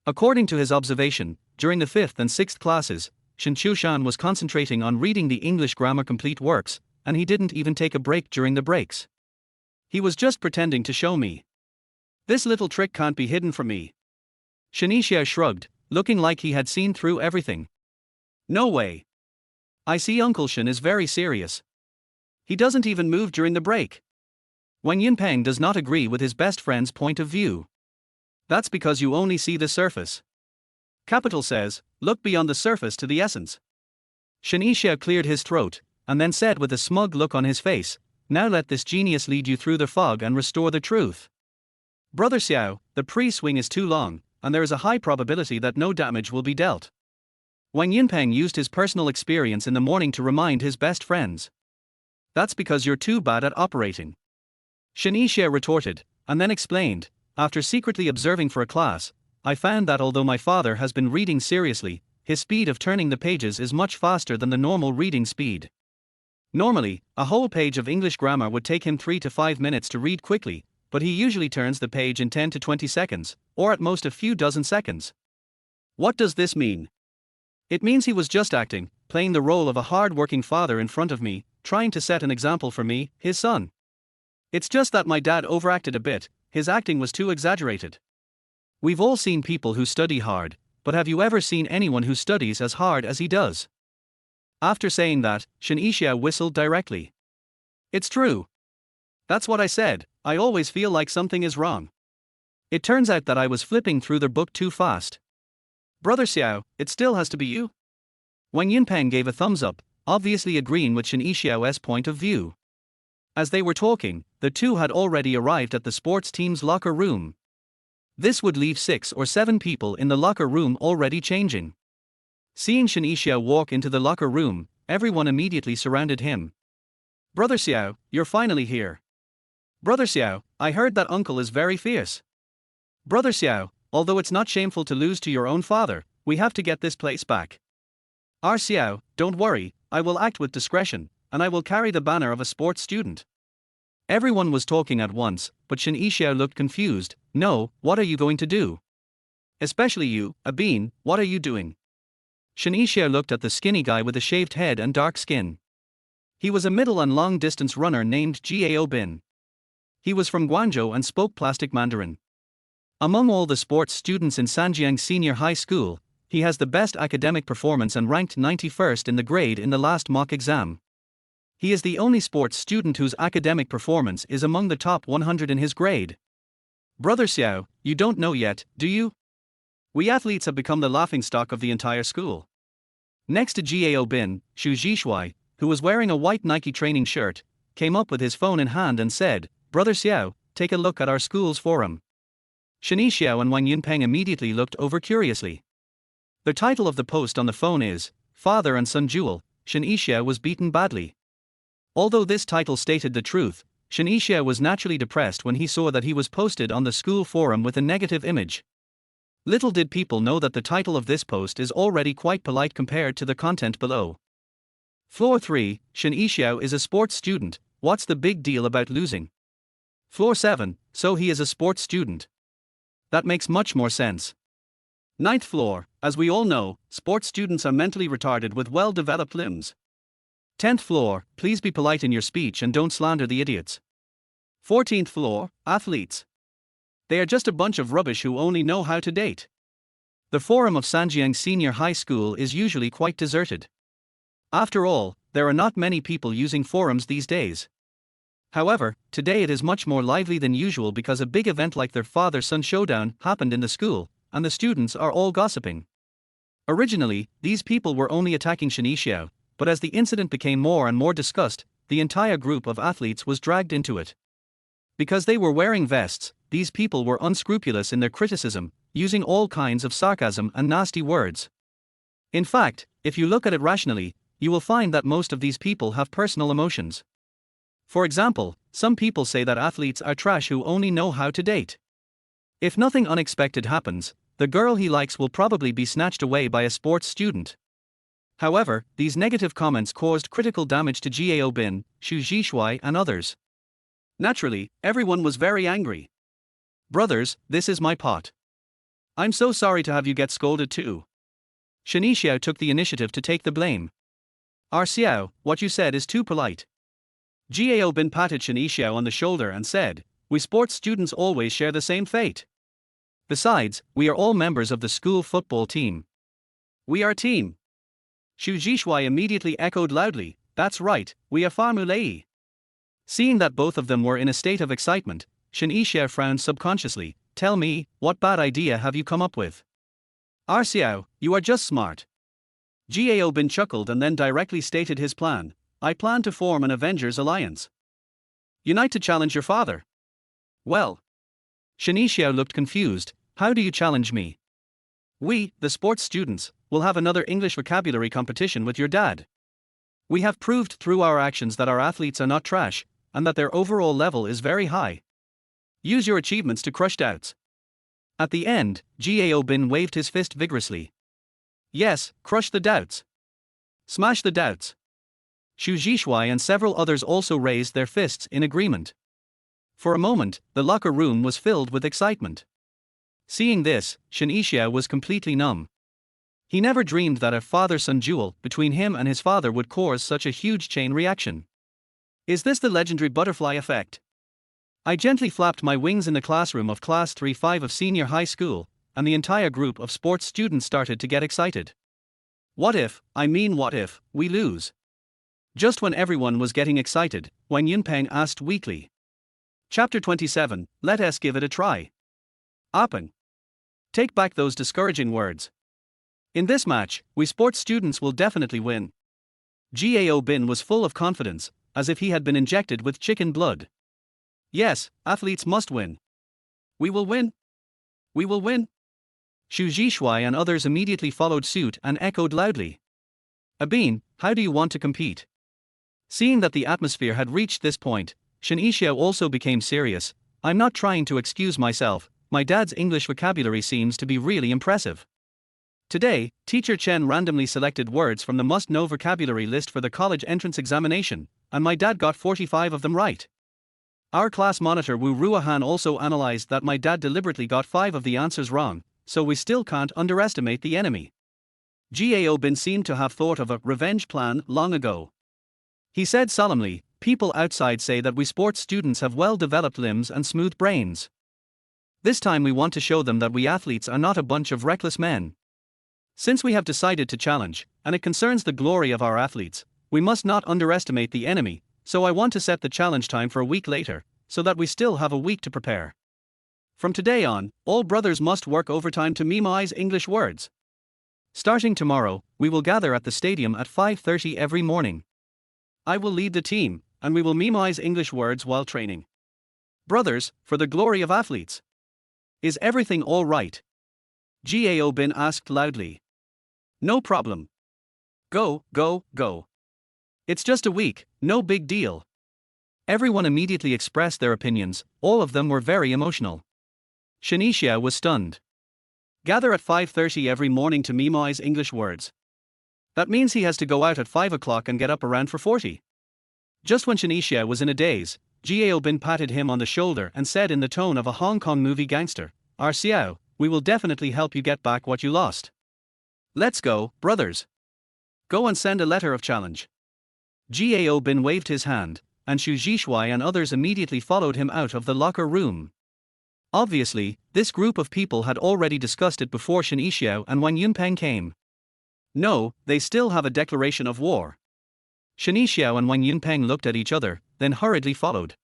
According to his observation, during the 5th and 6th classes, Shen Qiushan was concentrating on reading the English grammar complete works, and he didn't even take a break during the breaks. He was just pretending to show me. This little trick can't be hidden from me. Shen Qiushan shrugged, looking like he had seen through everything. No way. I see Uncle Shen is very serious. He doesn't even move during the break. Wang Yunpeng does not agree with his best friend's point of view. That's because you only see the surface. Capital says, look beyond the surface to the essence. Shen Qiushan cleared his throat, and then said with a smug look on his face, now let this genius lead you through the fog and restore the truth. Brother Xiao, the pre-swing is too long, and there is a high probability that no damage will be dealt. Wang Yunpeng used his personal experience in the morning to remind his best friends. That's because you're too bad at operating. Shen Qiushan retorted, and then explained, after secretly observing for a class, I found that although my father has been reading seriously, his speed of turning the pages is much faster than the normal reading speed. Normally, a whole page of English grammar would take him 3 to 5 minutes to read quickly, but he usually turns the page in 10 to 20 seconds, or at most a few dozen seconds. What does this mean? It means he was just acting, playing the role of a hard-working father in front of me, trying to set an example for me, his son. It's just that my dad overacted a bit, his acting was too exaggerated. We've all seen people who study hard, but have you ever seen anyone who studies as hard as he does? After saying that, Shen Qiushan whistled directly. It's true. That's what I said, I always feel like something is wrong. It turns out that I was flipping through the book too fast. Brother Xiao, it still has to be you? Wang Yunpeng gave a thumbs up, obviously agreeing with Shen Qiushan's point of view. As they were talking, the two had already arrived at the sports team's locker room. This would leave 6 or 7 people in the locker room already changing. Seeing Shen Qiushan walk into the locker room, everyone immediately surrounded him. Brother Xiao, you're finally here. Brother Xiao, I heard that uncle is very fierce. Brother Xiao, although it's not shameful to lose to your own father, we have to get this place back. Xiao, don't worry, I will act with discretion, and I will carry the banner of a sports student. Everyone was talking at once, but Shen Qiushan looked confused. No, what are you going to do? Especially you, Abin, what are you doing? Shen Qiushan looked at the skinny guy with a shaved head and dark skin. He was a middle and long distance runner named Gao Bin. He was from Guangzhou and spoke plastic Mandarin. Among all the sports students in Sanjiang Senior High School, he has the best academic performance and ranked 91st in the grade in the last mock exam. He is the only sports student whose academic performance is among the top 100 in his grade. Brother Xiao, you don't know yet, do you? We athletes have become the laughingstock of the entire school. Next to Gao Bin, Shu Zhishui, who was wearing a white Nike training shirt, came up with his phone in hand and said, "Brother Xiao, take a look at our school's forum." Shen Qiushan and Wang Yunpeng immediately looked over curiously. The title of the post on the phone is, "Father and Son Duel, Shen Qiushan was beaten badly." Although this title stated the truth, Shen Qiushan was naturally depressed when he saw that he was posted on the school forum with a negative image. Little did people know that the title of this post is already quite polite compared to the content below. Floor 3, Shen Qiushan is a sports student, what's the big deal about losing? Floor 7, so he is a sports student. That makes much more sense. Ninth floor, as we all know, sports students are mentally retarded with well-developed limbs. 10th floor, please be polite in your speech and don't slander the idiots. 14th floor, athletes. They are just a bunch of rubbish who only know how to date. The forum of Sanjiang Senior High School is usually quite deserted. After all, there are not many people using forums these days. However, today it is much more lively than usual because a big event like their father-son showdown happened in the school, and the students are all gossiping. Originally, these people were only attacking Shen Qiushan, but as the incident became more and more discussed, the entire group of athletes was dragged into it. Because they were wearing vests, these people were unscrupulous in their criticism, using all kinds of sarcasm and nasty words. In fact, if you look at it rationally, you will find that most of these people have personal emotions. For example, some people say that athletes are trash who only know how to date. If nothing unexpected happens, the girl he likes will probably be snatched away by a sports student. However, these negative comments caused critical damage to Gao Bin, Shu Zhishui and others. Naturally, everyone was very angry. Brothers, this is my pot. I'm so sorry to have you get scolded too. Shen Qiushan took the initiative to take the blame. Xiao, what you said is too polite. Gao Bin patted Shen Qiushan on the shoulder and said, "We sports students always share the same fate. Besides, we are all members of the school football team. We are a team." Shu Zhishui immediately echoed loudly, "That's right, we are Famulei." Seeing that both of them were in a state of excitement, Shen Qiushan frowned subconsciously. "Tell me, what bad idea have you come up with?" "Xiao, you are just smart." Gao Bin chuckled and then directly stated his plan. "I plan to form an Avengers alliance. Unite to challenge your father." "Well." Shen Qiushan looked confused. "How do you challenge me?" "We, the sports students, will have another English vocabulary competition with your dad. We have proved through our actions that our athletes are not trash, and that their overall level is very high. Use your achievements to crush doubts." At the end, Gao Bin waved his fist vigorously. "Yes, crush the doubts. Smash the doubts." Shu Zhishui and several others also raised their fists in agreement. For a moment, the locker room was filled with excitement. Seeing this, Shen Qiushan was completely numb. He never dreamed that a father-son duel between him and his father would cause such a huge chain reaction. Is this the legendary butterfly effect? I gently flapped my wings in the classroom of Class 3-5 of senior high school, and the entire group of sports students started to get excited. What if we lose? Just when everyone was getting excited, Wang Yunpeng asked weakly. Chapter 27, let us give it a try. Apen. Take back those discouraging words. In this match, we sports students will definitely win. Gao Bin was full of confidence, as if he had been injected with chicken blood. Yes, athletes must win. We will win. We will win. Shu Zhishui and others immediately followed suit and echoed loudly. Abin, how do you want to compete? Seeing that the atmosphere had reached this point, Shen Qiushan also became serious. I'm not trying to excuse myself, my dad's English vocabulary seems to be really impressive. Today, Teacher Chen randomly selected words from the must-know vocabulary list for the college entrance examination, and my dad got 45 of them right. Our class monitor Wu Ruohan also analyzed that my dad deliberately got 5 of the answers wrong, so we still can't underestimate the enemy. Gao Bin seemed to have thought of a revenge plan long ago. He said solemnly, "People outside say that we sports students have well-developed limbs and smooth brains. This time we want to show them that we athletes are not a bunch of reckless men. Since we have decided to challenge, and it concerns the glory of our athletes, we must not underestimate the enemy, so I want to set the challenge time for a week later, so that we still have a week to prepare. From today on, all brothers must work overtime to memorize English words. Starting tomorrow, we will gather at the stadium at 5:30 every morning. I will lead the team, and we will memorize English words while training. Brothers, for the glory of athletes. Is everything all right?" Gao Bin asked loudly. "No problem. Go, go, go. It's just a week, no big deal." Everyone immediately expressed their opinions, all of them were very emotional. Shen Qiushan was stunned. Gather at 5:30 every morning to memorize English words. That means he has to go out at 5 o'clock and get up around 4:40. Just when Shen Qiushan was in a daze, Gao Bin patted him on the shoulder and said in the tone of a Hong Kong movie gangster, "Our Xiao, we will definitely help you get back what you lost. Let's go, brothers. Go and send a letter of challenge." Gao Bin waved his hand, and Xu Zhishuai and others immediately followed him out of the locker room. Obviously, this group of people had already discussed it before Shen Qiushan and Wang Yunpeng came. No, they still have a declaration of war. Shen Qiushan and Wang Yunpeng looked at each other, then hurriedly followed.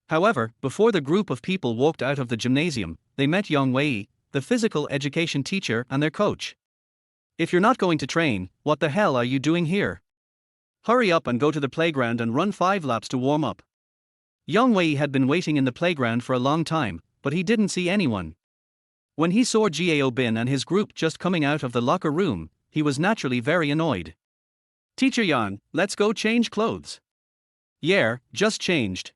However, before the group of people walked out of the gymnasium, they met Yang Wei, the physical education teacher and their coach. "If you're not going to train, what the hell are you doing here? Hurry up and go to the playground and run 5 laps to warm up." Yang Wei had been waiting in the playground for a long time, but he didn't see anyone. When he saw Gao Bin and his group just coming out of the locker room, he was naturally very annoyed. "Teacher Yang, let's go change clothes." "Yeah, just changed."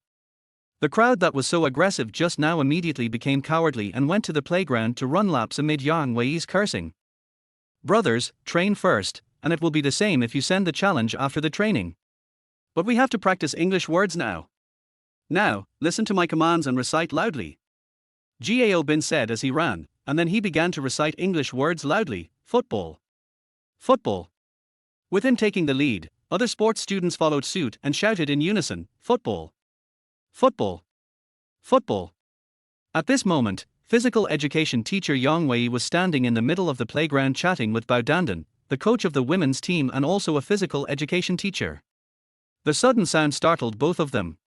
The crowd that was so aggressive just now immediately became cowardly and went to the playground to run laps amid Yang Wei's cursing. "Brothers, train first, and it will be the same if you send the challenge after the training. But we have to practice English words now. Now, listen to my commands and recite loudly." Gao Bin said as he ran, and then he began to recite English words loudly. "Football. Football." With him taking the lead, other sports students followed suit and shouted in unison, "Football. Football. Football." At this moment, physical education teacher Yang Wei was standing in the middle of the playground chatting with Bao Dandan, the coach of the women's team and also a physical education teacher. The sudden sound startled both of them.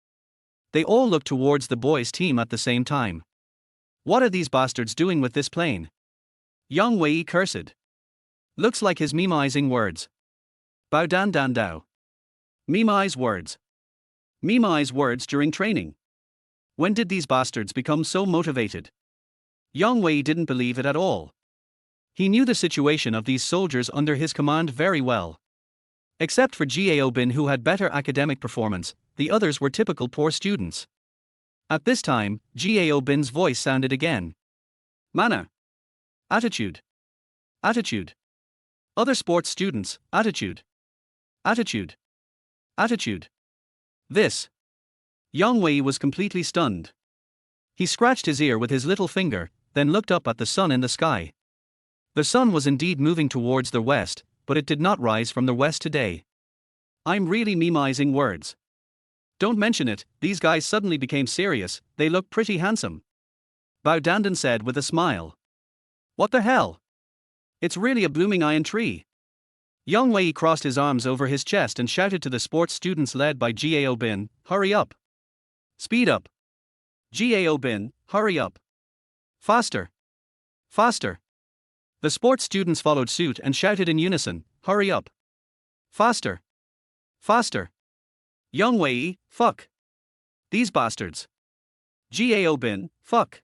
They all looked towards the boys' team at the same time. "What are these bastards doing with this plane?" Yang Wei cursed. "Looks like he's memorizing words." Bao Dandan Dao. Memorize words. Memorize words during training. When did these bastards become so motivated? Yang Wei didn't believe it at all. He knew the situation of these soldiers under his command very well. Except for Gao Bin, who had better academic performance, the others were typical poor students. At this time, Gao Bin's voice sounded again. "Manner. Attitude. Attitude. Other sports students, attitude. Attitude. Attitude. This." Yang Wei was completely stunned. He scratched his ear with his little finger, then looked up at the sun in the sky. The sun was indeed moving towards the west, but it did not rise from the west today. "I'm really memorizing words. Don't mention it." These guys suddenly became serious. "They look pretty handsome," Bao Dandan said with a smile. "What the hell? It's really a blooming iron tree." Yang Wei crossed his arms over his chest and shouted to the sports students led by Gao Bin, "Hurry up. Speed up. Gao Bin, hurry up. Faster. Faster." The sports students followed suit and shouted in unison, "Hurry up. Faster. Faster. Yang Wei, fuck. These bastards. Gao Bin, fuck.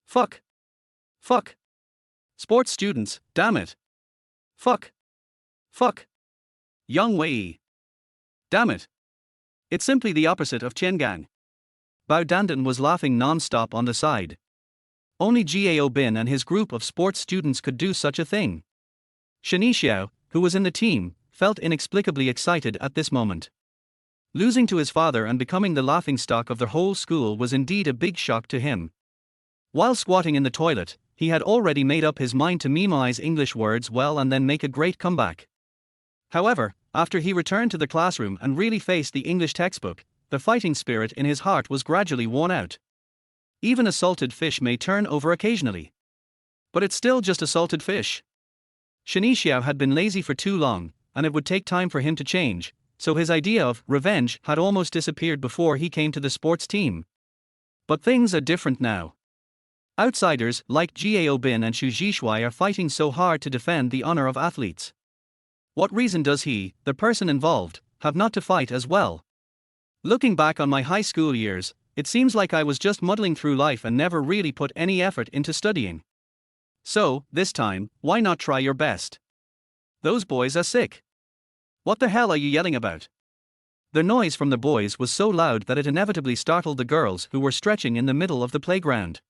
Fuck. Fuck. Sports students, damn it. Fuck. Fuck. Yang Wei. Damn it. It's simply the opposite of Qiangang." Bao Dandan was laughing non-stop on the side. Only Gao Bin and his group of sports students could do such a thing. Shen Qiushan, who was in the team, felt inexplicably excited at this moment. Losing to his father and becoming the laughingstock of the whole school was indeed a big shock to him. While squatting in the toilet, he had already made up his mind to memorize English words well and then make a great comeback. However, after he returned to the classroom and really faced the English textbook, the fighting spirit in his heart was gradually worn out. Even a salted fish may turn over occasionally. But it's still just a salted fish. Shen Qiushan had been lazy for too long, and it would take time for him to change, so his idea of revenge had almost disappeared before he came to the sports team. But things are different now. Outsiders like Gao Bin and Xu Zhishui are fighting so hard to defend the honor of athletes. What reason does he, the person involved, have not to fight as well? Looking back on my high school years, it seems like I was just muddling through life and never really put any effort into studying. So, this time, why not try your best? Those boys are sick. What the hell are you yelling about? The noise from the boys was so loud that it inevitably startled the girls who were stretching in the middle of the playground.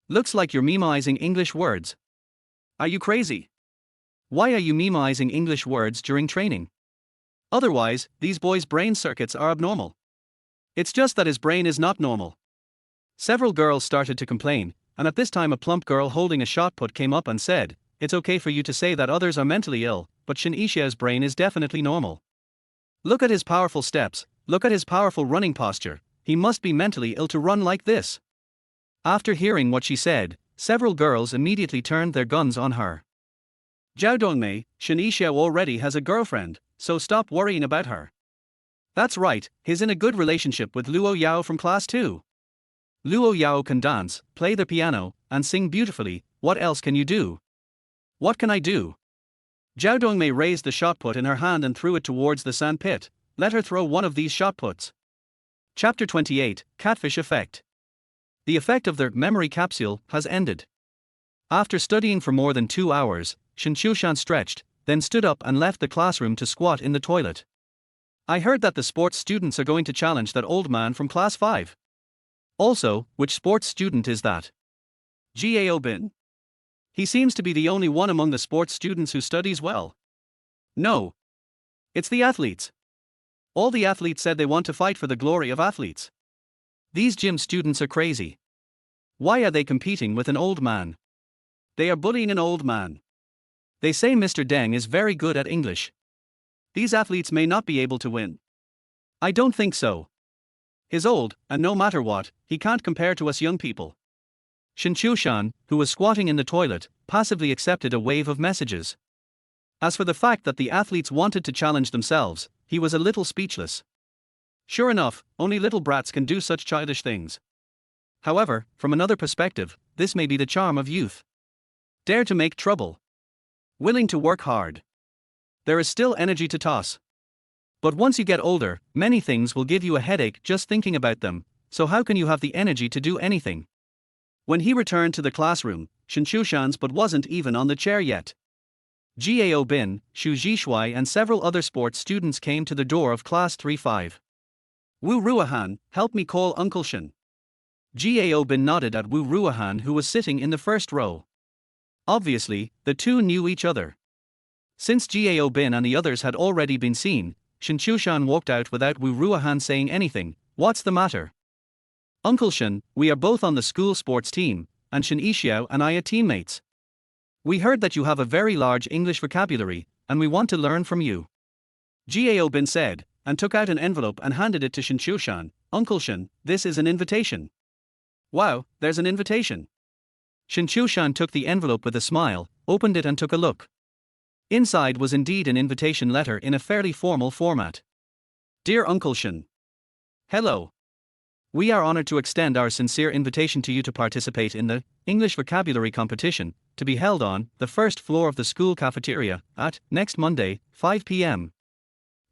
Looks like you're memoizing English words. Are you crazy? Why are you memoizing English words during training? Otherwise, these boys' brain circuits are abnormal. It's just that his brain is not normal. Several girls started to complain, and at this time a plump girl holding a shot put came up and said, "It's okay for you to say that others are mentally ill, but Shen Qiushan's brain is definitely normal. Look at his powerful steps, look at his powerful running posture, he must be mentally ill to run like this." After hearing what she said, several girls immediately turned their guns on her. "Zhao Dongmei, Shen Qiushan already has a girlfriend, so stop worrying about her. That's right, he's in a good relationship with Luo Yao from class 2. Luo Yao can dance, play the piano, and sing beautifully. What else can you do?" "What can I do?" Zhao Dongmei raised the shot put in her hand and threw it towards the sand pit. "Let her throw one of these shot puts." Chapter 28, Catfish Effect. The effect of the memory capsule has ended. After studying for more than 2 hours, Shen Qiushan stretched, then stood up and left the classroom to squat in the toilet. "I heard that the sports students are going to challenge that old man from class 5. Also, which sports student is that? Gao Bin? He seems to be the only one among the sports students who studies well. No. It's the athletes. All the athletes said they want to fight for the glory of athletes. These gym students are crazy. Why are they competing with an old man? They are bullying an old man. They say Mr. Deng is very good at English. These athletes may not be able to win. I don't think so. He's old, and no matter what, he can't compare to us young people." Shen Qiushan, who was squatting in the toilet, passively accepted a wave of messages. As for the fact that the athletes wanted to challenge themselves, he was a little speechless. Sure enough, only little brats can do such childish things. However, from another perspective, this may be the charm of youth. Dare to make trouble. Willing to work hard. There is still energy to toss. But once you get older, many things will give you a headache just thinking about them, so how can you have the energy to do anything? When he returned to the classroom, Shen Qiushan's but wasn't even on the chair yet. Gao Bin, Xu Zhishui and several other sports students came to the door of class 3-5. "Wu Ruohan, help me call Uncle Shen." Gao Bin nodded at Wu Ruohan who was sitting in the first row. Obviously, the two knew each other. Since Gao Bin and the others had already been seen, Shen Qiushan walked out without Wu Ruohan saying anything. "What's the matter?" "Uncle Shen, we are both on the school sports team, and Shen Qiushan and I are teammates. We heard that you have a very large English vocabulary, and we want to learn from you." Gao Bin said, and took out an envelope and handed it to Shen Qiushan. "Uncle Shen, this is an invitation." "Wow, there's an invitation." Shen Qiushan took the envelope with a smile, opened it and took a look. Inside was indeed an invitation letter in a fairly formal format. "Dear Uncle Shen. Hello. We are honored to extend our sincere invitation to you to participate in the English vocabulary competition, to be held on the first floor of the school cafeteria, at next Monday, 5 p.m.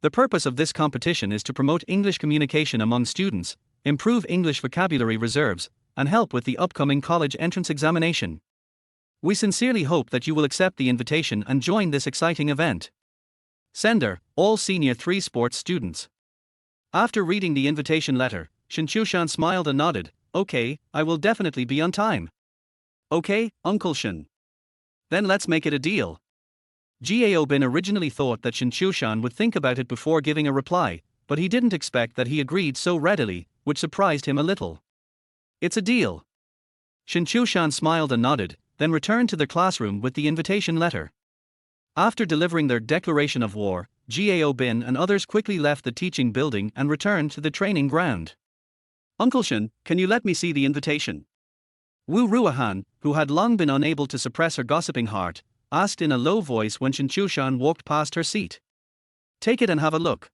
The purpose of this competition is to promote English communication among students, improve English vocabulary reserves, and help with the upcoming college entrance examination. We sincerely hope that you will accept the invitation and join this exciting event. Sender, all Senior 3 sports students." After reading the invitation letter, Shen Qiushan smiled and nodded. "Okay, I will definitely be on time." "Okay, Uncle Shen. Then let's make it a deal." Gao Bin originally thought that Shen Qiushan would think about it before giving a reply, but he didn't expect that he agreed so readily, which surprised him a little. "It's a deal." Shen Qiushan smiled and nodded, then returned to the classroom with the invitation letter. After delivering their declaration of war, Gao Bin and others quickly left the teaching building and returned to the training ground. Uncle Shen, can you let me see the invitation? Wu Ruohan, who had long been unable to suppress her gossiping heart, asked in a low voice when Shen Qiushan walked past her seat. Take it and have a look.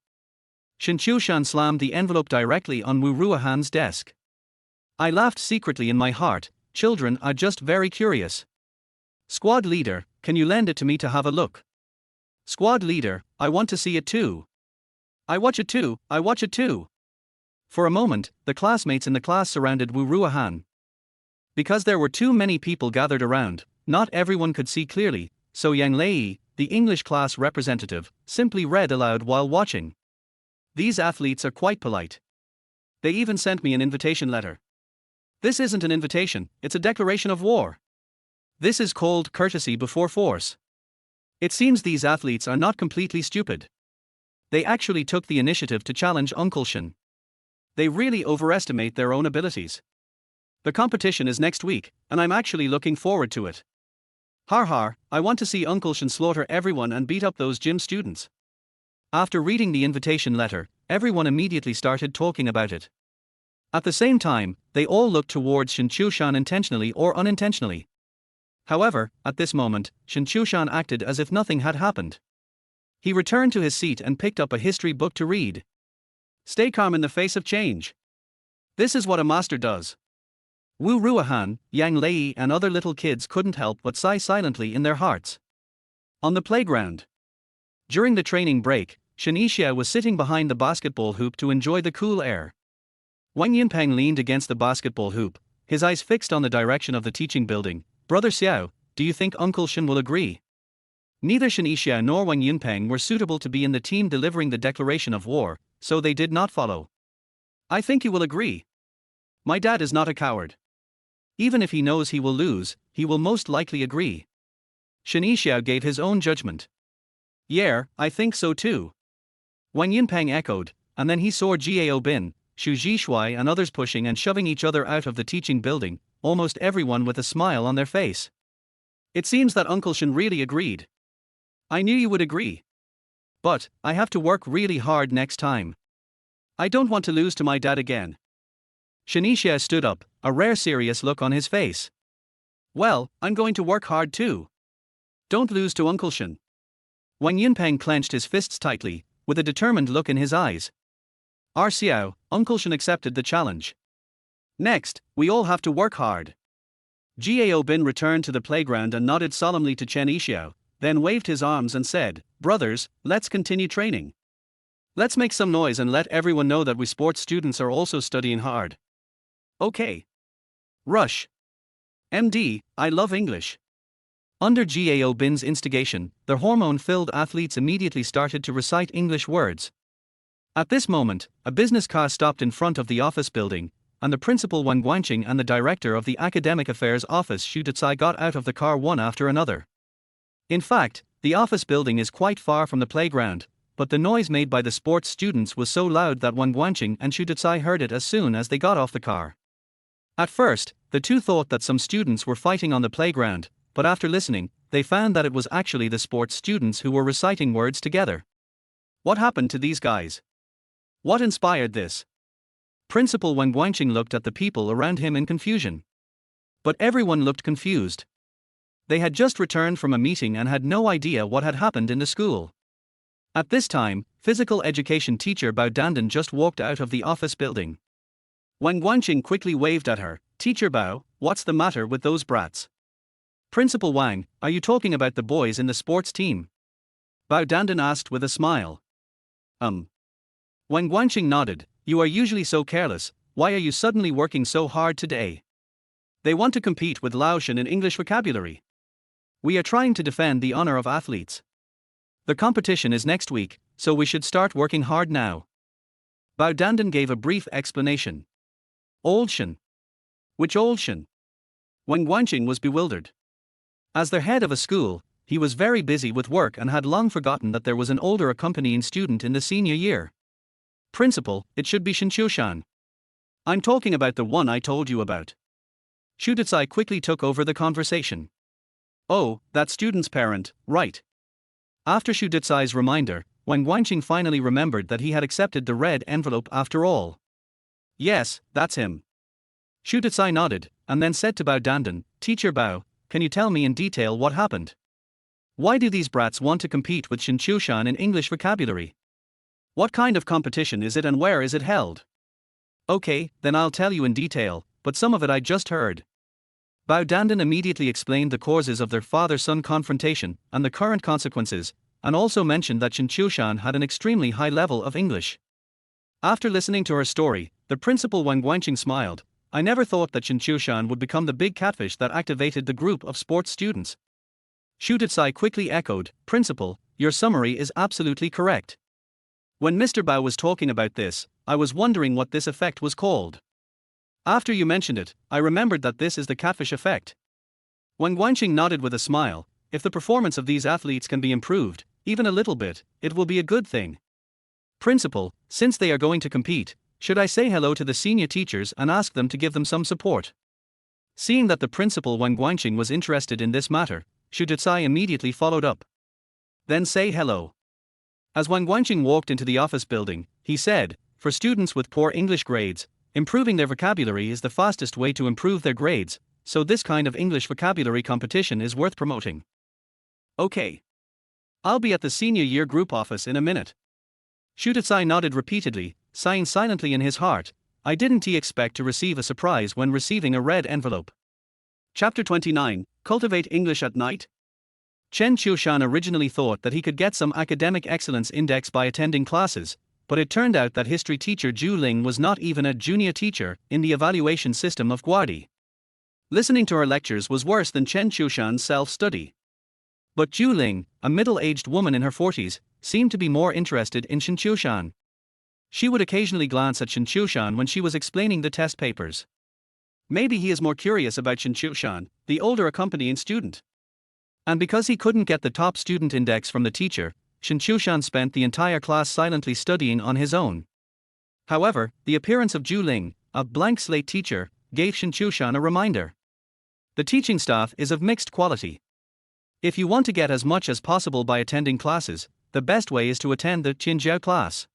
Shen Qiushan slammed the envelope directly on Wu Ruohan's desk. I laughed secretly in my heart. Children are just very curious. Squad leader, can you lend it to me to have a look? Squad leader, I want to see it too. I watch it too, I watch it too. For a moment, the classmates in the class surrounded Wu Ruohan. Because there were too many people gathered around, not everyone could see clearly, so Yang Lei, the English class representative, simply read aloud while watching. These athletes are quite polite. They even sent me an invitation letter. This isn't an invitation, it's a declaration of war. This is called courtesy before force. It seems these athletes are not completely stupid. They actually took the initiative to challenge Uncle Shen. They really overestimate their own abilities. The competition is next week, and I'm actually looking forward to it. Har har, I want to see Uncle Shen slaughter everyone and beat up those gym students. After reading the invitation letter, everyone immediately started talking about it. At the same time, they all looked towards Shen Qiushan intentionally or unintentionally. However, at this moment, Shen Qiushan acted as if nothing had happened. He returned to his seat and picked up a history book to read. Stay calm in the face of change. This is what a master does. Wu Ruohan, Yang Lei and other little kids couldn't help but sigh silently in their hearts. On the playground. During the training break, Shen Qiushan was sitting behind the basketball hoop to enjoy the cool air. Wang Yunpeng leaned against the basketball hoop, his eyes fixed on the direction of the teaching building. Brother Xiao, do you think Uncle Shen will agree? Neither Shen Qiushan nor Wang Yunpeng were suitable to be in the team delivering the declaration of war, so they did not follow. I think he will agree. My dad is not a coward. Even if he knows he will lose, he will most likely agree. Shen Qiushan gave his own judgment. Yeah, I think so too. Wang Yunpeng echoed, and then he saw Gao Bin, Xu Zhishui and others pushing and shoving each other out of the teaching building, almost everyone with a smile on their face. It seems that Uncle Shen really agreed. I knew you would agree. But, I have to work really hard next time. I don't want to lose to my dad again. Shen Qiushan stood up, a rare serious look on his face. Well, I'm going to work hard too. Don't lose to Uncle Shen. Wang Yunpeng clenched his fists tightly, with a determined look in his eyes. Xiao, Uncle Shen accepted the challenge. Next, we all have to work hard. Gao Bin returned to the playground and nodded solemnly to Shen Qiushan, then waved his arms and said, Brothers, let's continue training. Let's make some noise and let everyone know that we sports students are also studying hard. Okay. Rush. MD, I love English. Under Gao Bin's instigation, the hormone-filled athletes immediately started to recite English words. At this moment, a business car stopped in front of the office building, and the principal Wang Guanqing and the director of the academic affairs office Xu Dicai got out of the car one after another. In fact, the office building is quite far from the playground, but the noise made by the sports students was so loud that Wang Guanqing and Xu Dicai heard it as soon as they got off the car. At first, the two thought that some students were fighting on the playground, but after listening, they found that it was actually the sports students who were reciting words together. What happened to these guys? What inspired this? Principal Wang Guanqing looked at the people around him in confusion. But everyone looked confused. They had just returned from a meeting and had no idea what had happened in the school. At this time, physical education teacher Bao Dandan just walked out of the office building. Wang Guanqing quickly waved at her. Teacher Bao, what's the matter with those brats? Principal Wang, are you talking about the boys in the sports team? Bao Dandan asked with a smile. Wang Guanqing nodded. You are usually so careless, why are you suddenly working so hard today? They want to compete with Lao Shen in English vocabulary. We are trying to defend the honor of athletes. The competition is next week, so we should start working hard now. Bao Dandan gave a brief explanation. Old Shen. Which old Shen? Wang Guanqing was bewildered. As their head of a school, he was very busy with work and had long forgotten that there was an older accompanying student in the senior year. Principal, it should be Shen Qiushan. I'm talking about the one I told you about. Xu Dicai quickly took over the conversation. Oh, that student's parent, right. After Shu Detsai's reminder, Wang Guanqing finally remembered that he had accepted the red envelope after all. Yes, that's him. Shu Detsai nodded, and then said to Bao Dandan, Teacher Bao, can you tell me in detail what happened? Why do these brats want to compete with Shen Qiushan in English vocabulary? What kind of competition is it and where is it held? Okay, then I'll tell you in detail, but some of it I just heard. Bao Dandan immediately explained the causes of their father-son confrontation and the current consequences, and also mentioned that Shen Qiushan had an extremely high level of English. After listening to her story, the principal Wang Guanqing smiled. I never thought that Shen Qiushan would become the big catfish that activated the group of sports students. Shu Detsai quickly echoed, Principal, your summary is absolutely correct. When Mr. Bao was talking about this, I was wondering what this effect was called. After you mentioned it, I remembered that this is the catfish effect. Wang Guanqing nodded with a smile. If the performance of these athletes can be improved, even a little bit, it will be a good thing. Principal, since they are going to compete, should I say hello to the senior teachers and ask them to give them some support? Seeing that the principal Wang Guanqing was interested in this matter, Shu Detsai immediately followed up. Then say hello. As Wang Guanqing walked into the office building, he said, for students with poor English grades, improving their vocabulary is the fastest way to improve their grades, so this kind of English vocabulary competition is worth promoting. Okay. I'll be at the senior year group office in a minute. Shu Detsai nodded repeatedly, sighing silently in his heart. I didn't expect to receive a surprise when receiving a red envelope. Chapter 29, Cultivate English at Night. Shen Qiushan originally thought that he could get some academic excellence index by attending classes, but it turned out that history teacher Zhu Ling was not even a junior teacher in the evaluation system of Guardi. Listening to her lectures was worse than Shen Qiushan's self-study. But Zhu Ling, a middle-aged woman in her 40s, seemed to be more interested in Shen Qiushan. She would occasionally glance at Shen Qiushan when she was explaining the test papers. Maybe he is more curious about Shen Qiushan, the older accompanying student. And because he couldn't get the top student index from the teacher, Shen Qiushan spent the entire class silently studying on his own. However, the appearance of Zhu Ling, a blank slate teacher, gave Shen Qiushan a reminder. The teaching staff is of mixed quality. If you want to get as much as possible by attending classes, the best way is to attend the Qinjiao class.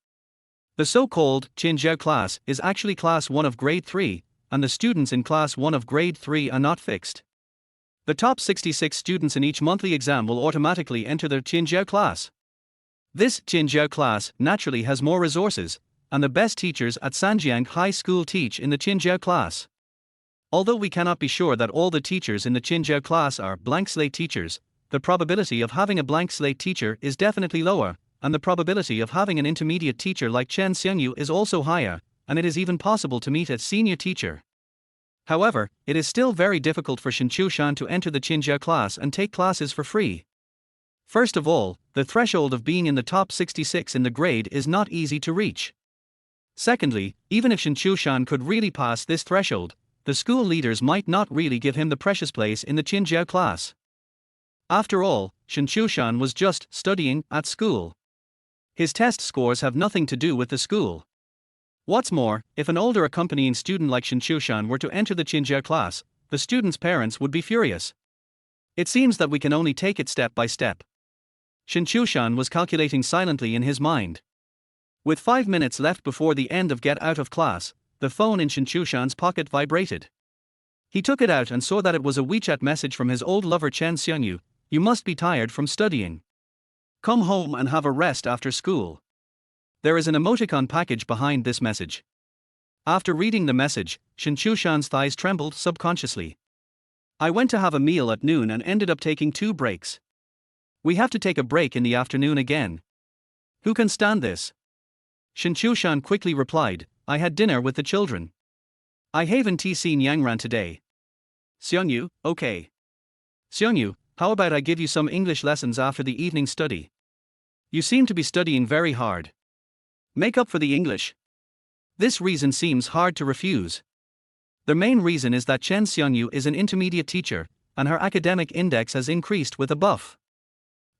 The so-called Qinjiao class is actually class 1 of grade 3, and the students in class 1 of grade 3 are not fixed. The top 66 students in each monthly exam will automatically enter the Qinjiao class. This Qinjiao class naturally has more resources, and the best teachers at Sanjiang High School teach in the Qinjiao class. Although we cannot be sure that all the teachers in the Qinjiao class are blank slate teachers, the probability of having a blank slate teacher is definitely lower, and the probability of having an intermediate teacher like Chen Xiongyu is also higher, and it is even possible to meet a senior teacher. However, it is still very difficult for Shen Qiushan to enter the Qinjiao class and take classes for free. First of all, the threshold of being in the top 66 in the grade is not easy to reach. Secondly, even if Shen Qiushan could really pass this threshold, the school leaders might not really give him the precious place in the Qinjiao class. After all, Shen Qiushan was just studying at school. His test scores have nothing to do with the school. What's more, if an older accompanying student like Shen Qiushan were to enter the Qinjiao class, the student's parents would be furious. It seems that we can only take it step by step. Shen Qiushan was calculating silently in his mind. With 5 minutes left before the end of get out of class, the phone in Shen Qiushan's pocket vibrated. He took it out and saw that it was a WeChat message from his old lover Chen Xiongyu. You must be tired from studying. Come home and have a rest after school. There is an emoticon package behind this message. After reading the message, Shen Qiushan's thighs trembled subconsciously. I went to have a meal at noon and ended up taking 2 breaks. We have to take a break in the afternoon again. Who can stand this? Shen Qiushan quickly replied, I had dinner with the children. I haven't seen Yangran today. Xiongyu, okay. Xiongyu, how about I give you some English lessons after the evening study? You seem to be studying very hard. Make up for the English. This reason seems hard to refuse. The main reason is that Chen Xiongyu is an intermediate teacher, and her academic index has increased with a buff.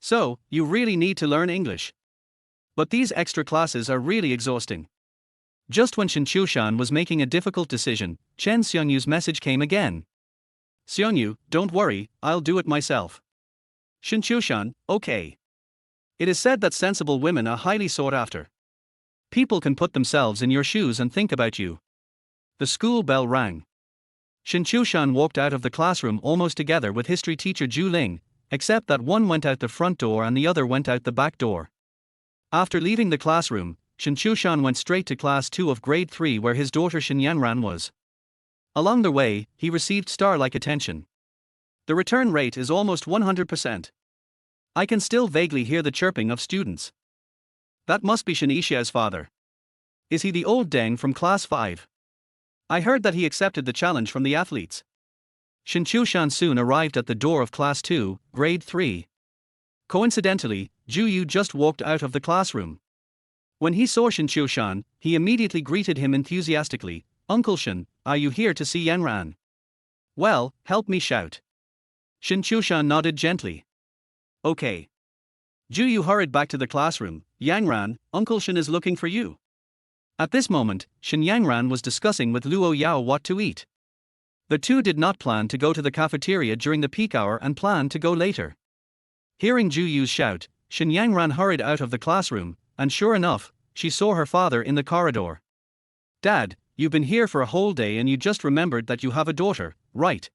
So, you really need to learn English. But these extra classes are really exhausting. Just when Shen Qiushan was making a difficult decision, Chen Xiongyu's message came again. Xiongyu, don't worry, I'll do it myself. Shen Qiushan, okay. It is said that sensible women are highly sought after. People can put themselves in your shoes and think about you. The school bell rang. Shen Qiushan walked out of the classroom almost together with history teacher Zhu Ling, except that one went out the front door and the other went out the back door. After leaving the classroom, Shen Qiushan went straight to class 2 of grade 3 where his daughter Shen Yanran was. Along the way, he received star-like attention. The return rate is almost 100%. I can still vaguely hear the chirping of students. That must be Shen Qiushan's father. Is he the old Deng from class 5? I heard that he accepted the challenge from the athletes. Shen Qiushan soon arrived at the door of class 2, grade 3. Coincidentally, Zhu Yu just walked out of the classroom. When he saw Shen Qiushan, he immediately greeted him enthusiastically. Uncle Shen, are you here to see Yanran? Well, help me shout. Shen Qiushan nodded gently. Okay. Zhu Yu hurried back to the classroom. Yanran, Uncle Shen is looking for you. At this moment, Shen Yanran was discussing with Luo Yao what to eat. The two did not plan to go to the cafeteria during the peak hour and planned to go later. Hearing Zhu Yu's shout, Shen Yanran hurried out of the classroom, and sure enough, she saw her father in the corridor. Dad, you've been here for a whole day and you just remembered that you have a daughter, right?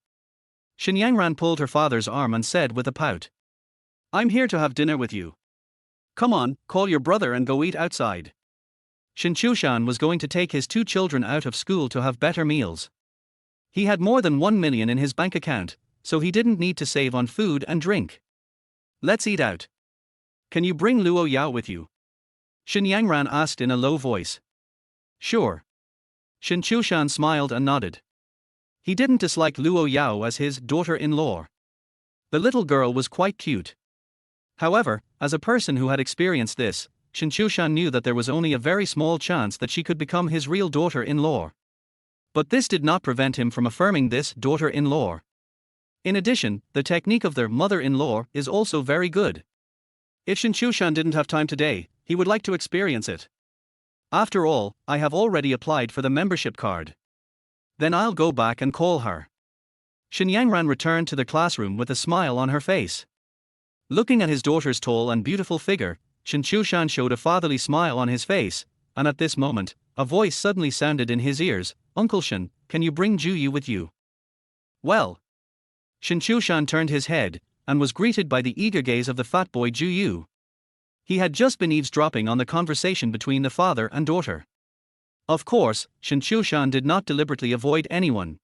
Shen Yanran pulled her father's arm and said with a pout. I'm here to have dinner with you. Come on, call your brother and go eat outside. Shen Qiushan was going to take his two children out of school to have better meals. He had more than 1 million in his bank account, so he didn't need to save on food and drink. Let's eat out. Can you bring Luo Yao with you? Shen Yanran asked in a low voice. Sure. Shen Qiushan smiled and nodded. He didn't dislike Luo Yao as his daughter-in-law. The little girl was quite cute. However, as a person who had experienced this, Shen Qiushan knew that there was only a very small chance that she could become his real daughter-in-law. But this did not prevent him from affirming this daughter-in-law. In addition, the technique of their mother-in-law is also very good. If Shen Qiushan didn't have time today, he would like to experience it. After all, I have already applied for the membership card. Then I'll go back and call her. Shen Yanran returned to the classroom with a smile on her face. Looking at his daughter's tall and beautiful figure, Shen Qiushan showed a fatherly smile on his face, and at this moment, a voice suddenly sounded in his ears. Uncle Shen, can you bring Zhu Yu with you? Well. Shen Qiushan turned his head, and was greeted by the eager gaze of the fat boy Zhu Yu. He had just been eavesdropping on the conversation between the father and daughter. Of course, Shen Qiushan did not deliberately avoid anyone.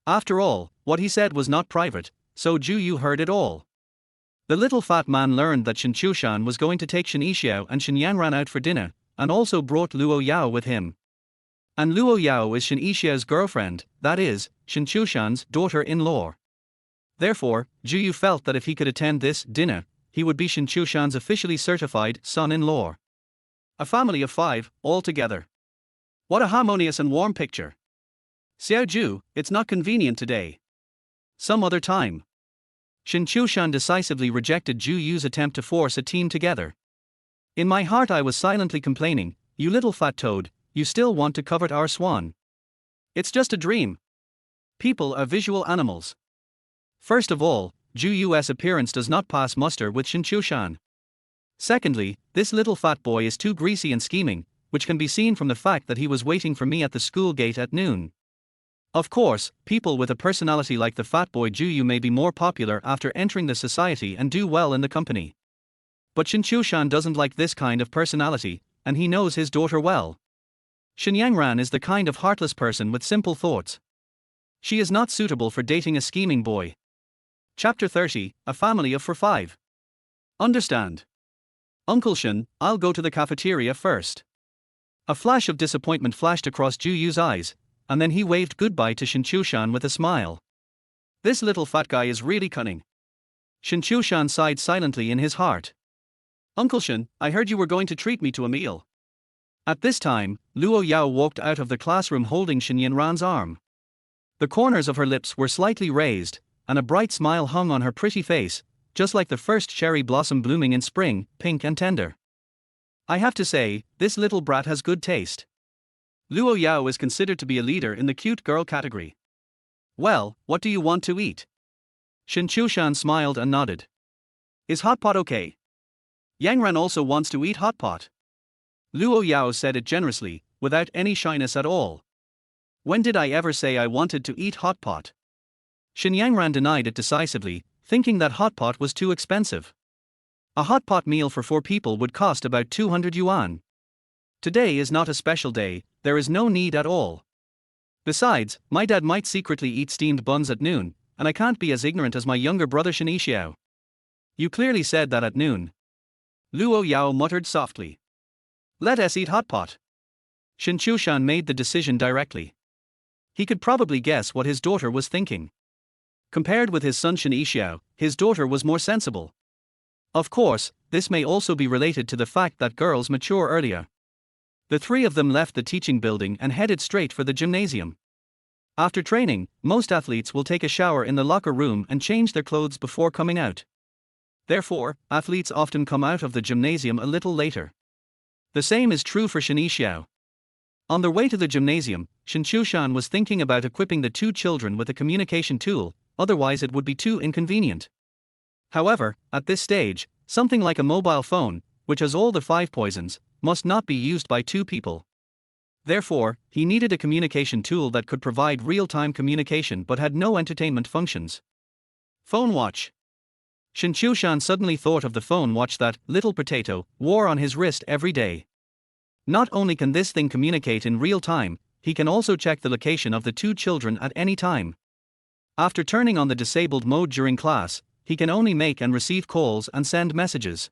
After all, what he said was not private, so Zhu Yu heard it all. The little fat man learned that Shen Qiushan was going to take Shen Qiushan and Shen Yanran out for dinner, and also brought Luo Yao with him. And Luo Yao is Shen Qiushan's girlfriend, that is, Shen Qiushan's daughter-in-law. Therefore, Zhu Yu felt that if he could attend this dinner, he would be Shen Qiushan's officially certified son-in-law. A family of 5, all together. What a harmonious and warm picture. Xiao Zhu, it's not convenient today. Some other time. Shen Qiushan decisively rejected Zhu Yu's attempt to force a team together. In my heart I was silently complaining, you little fat toad, you still want to covet our swan. It's just a dream. People are visual animals. First of all, Zhu Yu's appearance does not pass muster with Shen Qiushan. Secondly, this little fat boy is too greasy and scheming, which can be seen from the fact that he was waiting for me at the school gate at noon. Of course, people with a personality like the fat boy Zhu Yu may be more popular after entering the society and do well in the company. But Shen Qiushan doesn't like this kind of personality, and he knows his daughter well. Shen Yanran is the kind of heartless person with simple thoughts. She is not suitable for dating a scheming boy. Chapter 30, A Family of 5. Understand. Uncle Shen, I'll go to the cafeteria first. A flash of disappointment flashed across Zhu Yu's eyes, and then he waved goodbye to Shen Qiushan with a smile. This little fat guy is really cunning. Shen Qiushan sighed silently in his heart. Uncle Shen, I heard you were going to treat me to a meal. At this time, Luo Yao walked out of the classroom holding Shen Yanran's arm. The corners of her lips were slightly raised, and a bright smile hung on her pretty face, just like the first cherry blossom blooming in spring, pink and tender. I have to say, this little brat has good taste. Luo Yao is considered to be a leader in the cute girl category. Well, what do you want to eat? Shen Qiushan smiled and nodded. Is hot pot okay? Yangran also wants to eat hot pot. Luo Yao said it generously, without any shyness at all. When did I ever say I wanted to eat hot pot? Shen Yangran denied it decisively, thinking that hot pot was too expensive. A hot pot meal for 4 people would cost about 200 yuan. Today is not a special day, there is no need at all. Besides, my dad might secretly eat steamed buns at noon, and I can't be as ignorant as my younger brother Shen Qiushan. You clearly said that at noon. Luo Yao muttered softly. Let us eat hot pot. Shen Qiushan made the decision directly. He could probably guess what his daughter was thinking. Compared with his son Shen Qiushan, his daughter was more sensible. Of course, this may also be related to the fact that girls mature earlier. The 3 of them left the teaching building and headed straight for the gymnasium. After training, most athletes will take a shower in the locker room and change their clothes before coming out. Therefore, athletes often come out of the gymnasium a little later. The same is true for Shen Qiushan. On their way to the gymnasium, Shen Qiushan was thinking about equipping the 2 children with a communication tool, otherwise it would be too inconvenient. However, at this stage, something like a mobile phone, which has all the 5 poisons, must not be used by 2 people. Therefore, he needed a communication tool that could provide real-time communication but had no entertainment functions. Phone watch. Shen Qiushan suddenly thought of the phone watch that little potato wore on his wrist every day. Not only can this thing communicate in real time, he can also check the location of the 2 children at any time. After turning on the disabled mode during class, he can only make and receive calls and send messages.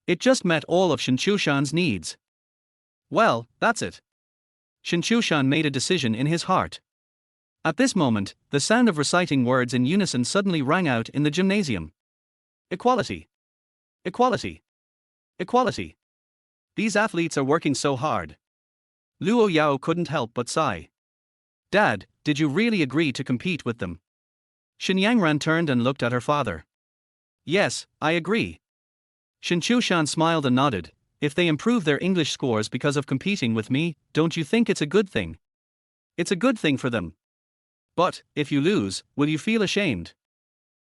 It just met all of Shen Qiushan's needs. Well, that's it. Shen Qiushan made a decision in his heart. At this moment, the sound of reciting words in unison suddenly rang out in the gymnasium. Equality. Equality. Equality. These athletes are working so hard. Luo Yao couldn't help but sigh. Dad, did you really agree to compete with them? Shen Yangran turned and looked at her father. Yes, I agree. Shen Qiushan smiled and nodded. If they improve their English scores because of competing with me, don't you think it's a good thing? It's a good thing for them. But, if you lose, will you feel ashamed?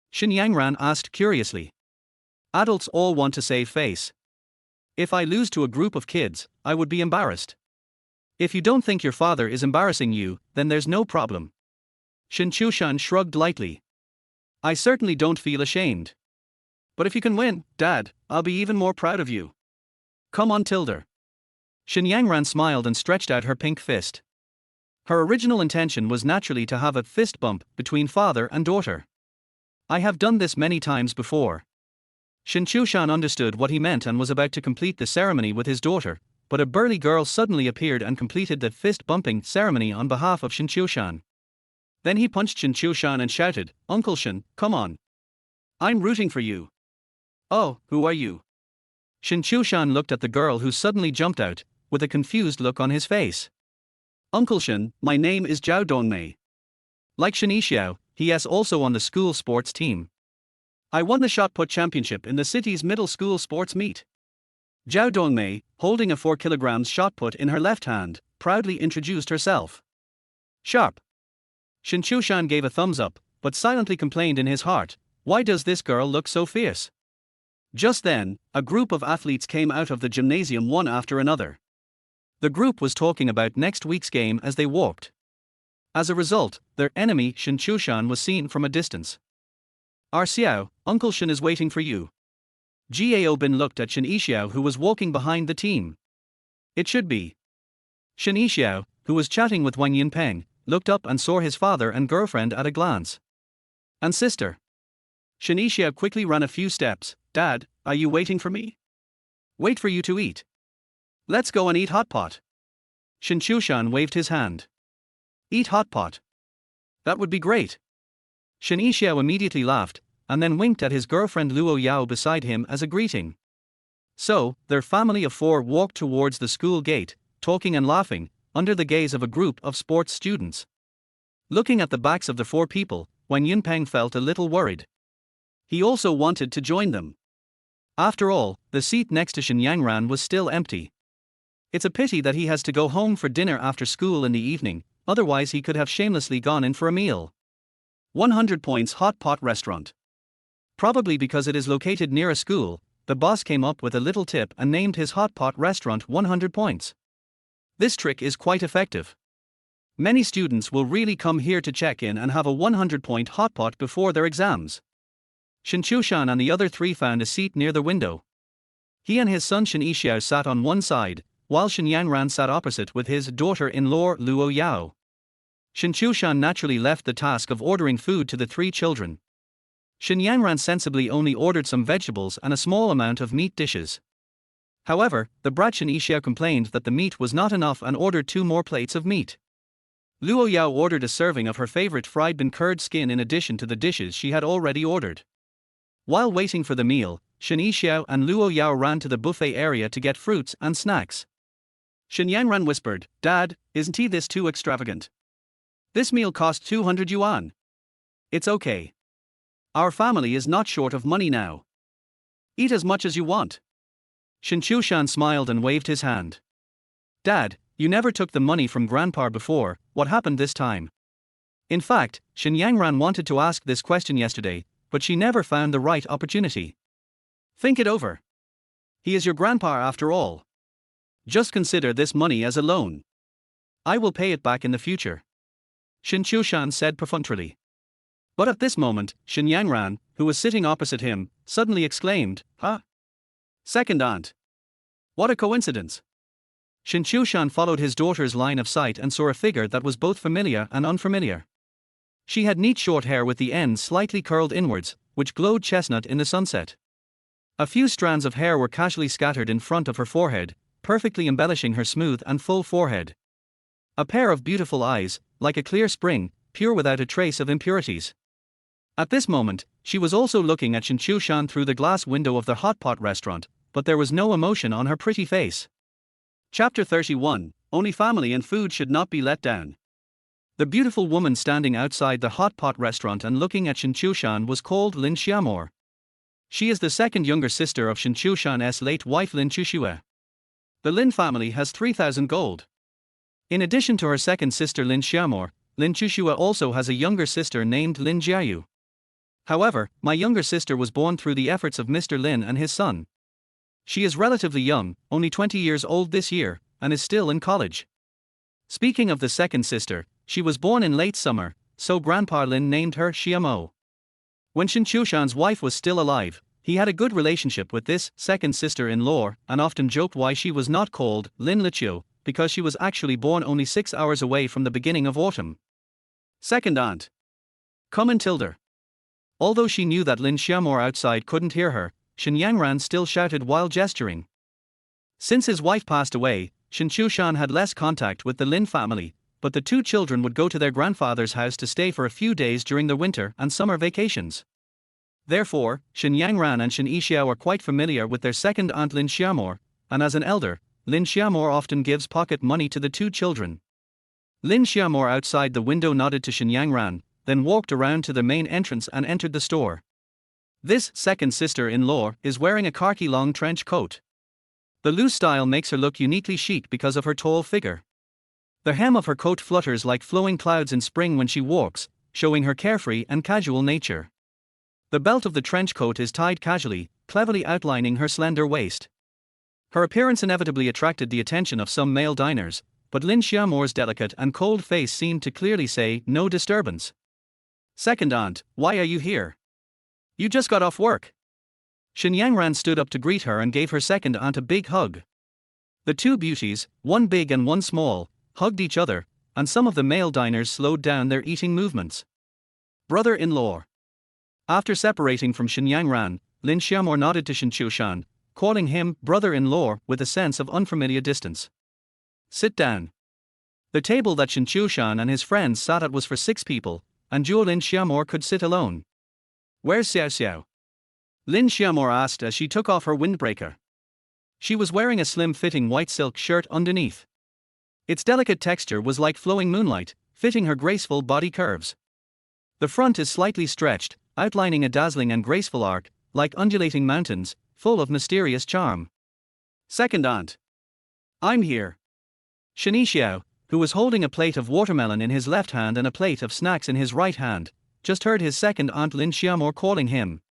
Shen Yangran asked curiously. Adults all want to save face. If I lose to a group of kids, I would be embarrassed. If you don't think your father is embarrassing you, then there's no problem. Shen Qiushan shrugged lightly. I certainly don't feel ashamed. But if you can win, Dad, I'll be even more proud of you. Come on, Tilda. Shen Yangran smiled and stretched out her pink fist. Her original intention was naturally to have a fist bump between father and daughter. I have done this many times before. Shen Qiushan understood what he meant and was about to complete the ceremony with his daughter, but a burly girl suddenly appeared and completed the fist-bumping ceremony on behalf of Shen Qiushan. Then he punched Shen Qiushan and shouted, Uncle Shen, come on. I'm rooting for you. Oh, who are you? Shen Qiushan looked at the girl who suddenly jumped out, with a confused look on his face. Uncle Shen, my name is Zhao Dongmei. Like Shen Qiushan, he is also on the school sports team. I won the shot put championship in the city's middle school sports meet. Zhao Dongmei, holding a 4 kilograms shot put in her left hand, proudly introduced herself. Sharp. Shen Qiushan gave a thumbs up, but silently complained in his heart, why does this girl look so fierce? Just then, a group of athletes came out of the gymnasium one after another. The group was talking about next week's game as they walked. As a result, their enemy Shen Qiushan was seen from a distance. Xiao, Uncle Shen is waiting for you. Gao Bin looked at Shen Qiushan who was walking behind the team. It should be. Shen Qiushan, who was chatting with Wang Yunpeng, looked up and saw his father and girlfriend at a glance. And sister. Shen Qiushan quickly ran a few steps. Dad, are you waiting for me? Wait for you to eat. Let's go and eat hot pot. Shen Qiushan waved his hand. Eat hot pot. That would be great. Shen Qiushan immediately laughed, and then winked at his girlfriend Luo Yao beside him as a greeting. So, their family of 4 walked towards the school gate, talking and laughing, under the gaze of a group of sports students. Looking at the backs of the 4 people, Wang Yunpeng felt a little worried. He also wanted to join them. After all, the seat next to Shen Yangran was still empty. It's a pity that he has to go home for dinner after school in the evening, otherwise he could have shamelessly gone in for a meal. 100 points hot pot restaurant. Probably because it is located near a school, the boss came up with a little tip and named his hot pot restaurant 100 points. This trick is quite effective. Many students will really come here to check in and have a 100-point hot pot before their exams. Shen Qiushan and the other three found a seat near the window. He and his son Shen Qiushan sat on one side, while Shen Yangran sat opposite with his daughter-in-law Luo Yao. Shen Qiushan naturally left the task of ordering food to the three children. Shen Yangran sensibly only ordered some vegetables and a small amount of meat dishes. However, the brat Shen Qiushan complained that the meat was not enough and ordered 2 more plates of meat. Luo Yao ordered a serving of her favorite fried bean curd skin in addition to the dishes she had already ordered. While waiting for the meal, Shen Qiushan and Luo Yao ran to the buffet area to get fruits and snacks. Shen Yangran whispered, "Dad, isn't this too extravagant? This meal cost 200 yuan. It's okay. Our family is not short of money now. Eat as much as you want." Shen Qiushan smiled and waved his hand. "Dad, you never took the money from Grandpa before, what happened this time?" In fact, Shen Yangran wanted to ask this question yesterday, but she never found the right opportunity. Think it over. He is your grandpa after all. Just consider this money as a loan. I will pay it back in the future. Shen Qiushan said perfunctorily. But at this moment, Shen Yangran, who was sitting opposite him, suddenly exclaimed, "Huh? Second aunt. What a coincidence." Shen Qiushan followed his daughter's line of sight and saw a figure that was both familiar and unfamiliar. She had neat short hair with the ends slightly curled inwards, which glowed chestnut in the sunset. A few strands of hair were casually scattered in front of her forehead, perfectly embellishing her smooth and full forehead. A pair of beautiful eyes, like a clear spring, pure without a trace of impurities. At this moment, she was also looking at Shen Qiushan through the glass window of the hot pot restaurant, but there was no emotion on her pretty face. Chapter 31, Only family and food should not be let down. The beautiful woman standing outside the hot pot restaurant and looking at Shen Qiushan was called Lin Xiamor. She is the second younger sister of Shen Qiushan's late wife Lin Qiushan. The Lin family has 3,000 gold. In addition to her second sister Lin Xiamor, Lin Qiushan also has a younger sister named Lin Jiayu. However, my younger sister was born through the efforts of Mr. Lin and his son. She is relatively young, only 20 years old this year, and is still in college. Speaking of the second sister, she was born in late summer, so Grandpa Lin named her Xiamo. When Shen Qiushan's wife was still alive, he had a good relationship with this second sister-in-law and often joked why she was not called Lin Liqiu, because she was actually born only 6 hours away from the beginning of autumn. Second aunt. Come in, Tilder. Although she knew that Lin Xiamor outside couldn't hear her, Shen Yangran still shouted while gesturing. Since his wife passed away, Shen Qiushan had less contact with the Lin family, but the two children would go to their grandfather's house to stay for a few days during the winter and summer vacations. Therefore, Shen Yangran and Shen Qiushan are quite familiar with their second aunt Lin Xiamor, and as an elder, Lin Xiamor often gives pocket money to the two children. Lin Xiamor outside the window nodded to Shen Yangran, then walked around to the main entrance and entered the store. This second sister-in-law is wearing a khaki long trench coat. The loose style makes her look uniquely chic because of her tall figure. The hem of her coat flutters like flowing clouds in spring when she walks, showing her carefree and casual nature. The belt of the trench coat is tied casually, cleverly outlining her slender waist. Her appearance inevitably attracted the attention of some male diners, but Lin Xiamor's delicate and cold face seemed to clearly say, "No disturbance." Second aunt, why are you here? You just got off work. Shen Yangran stood up to greet her and gave her second aunt a big hug. The two beauties, one big and one small, hugged each other, and some of the male diners slowed down their eating movements. Brother-in-law. After separating from Shen Yangran, Lin Xiamor nodded to Shen Qiushan, calling him brother-in-law with a sense of unfamiliar distance. Sit down. The table that Shen Qiushan and his friends sat at was for 6 people, and Lin Xiamor could sit alone. Where's Xiao Xiao? Lin Xiamor asked as she took off her windbreaker. She was wearing a slim-fitting white silk shirt underneath. Its delicate texture was like flowing moonlight, fitting her graceful body curves. The front is slightly stretched, outlining a dazzling and graceful arc, like undulating mountains, full of mysterious charm. Second aunt. I'm here. Shen Qiushan, who was holding a plate of watermelon in his left hand and a plate of snacks in his right hand, just heard his second aunt Lin Xiamor calling him.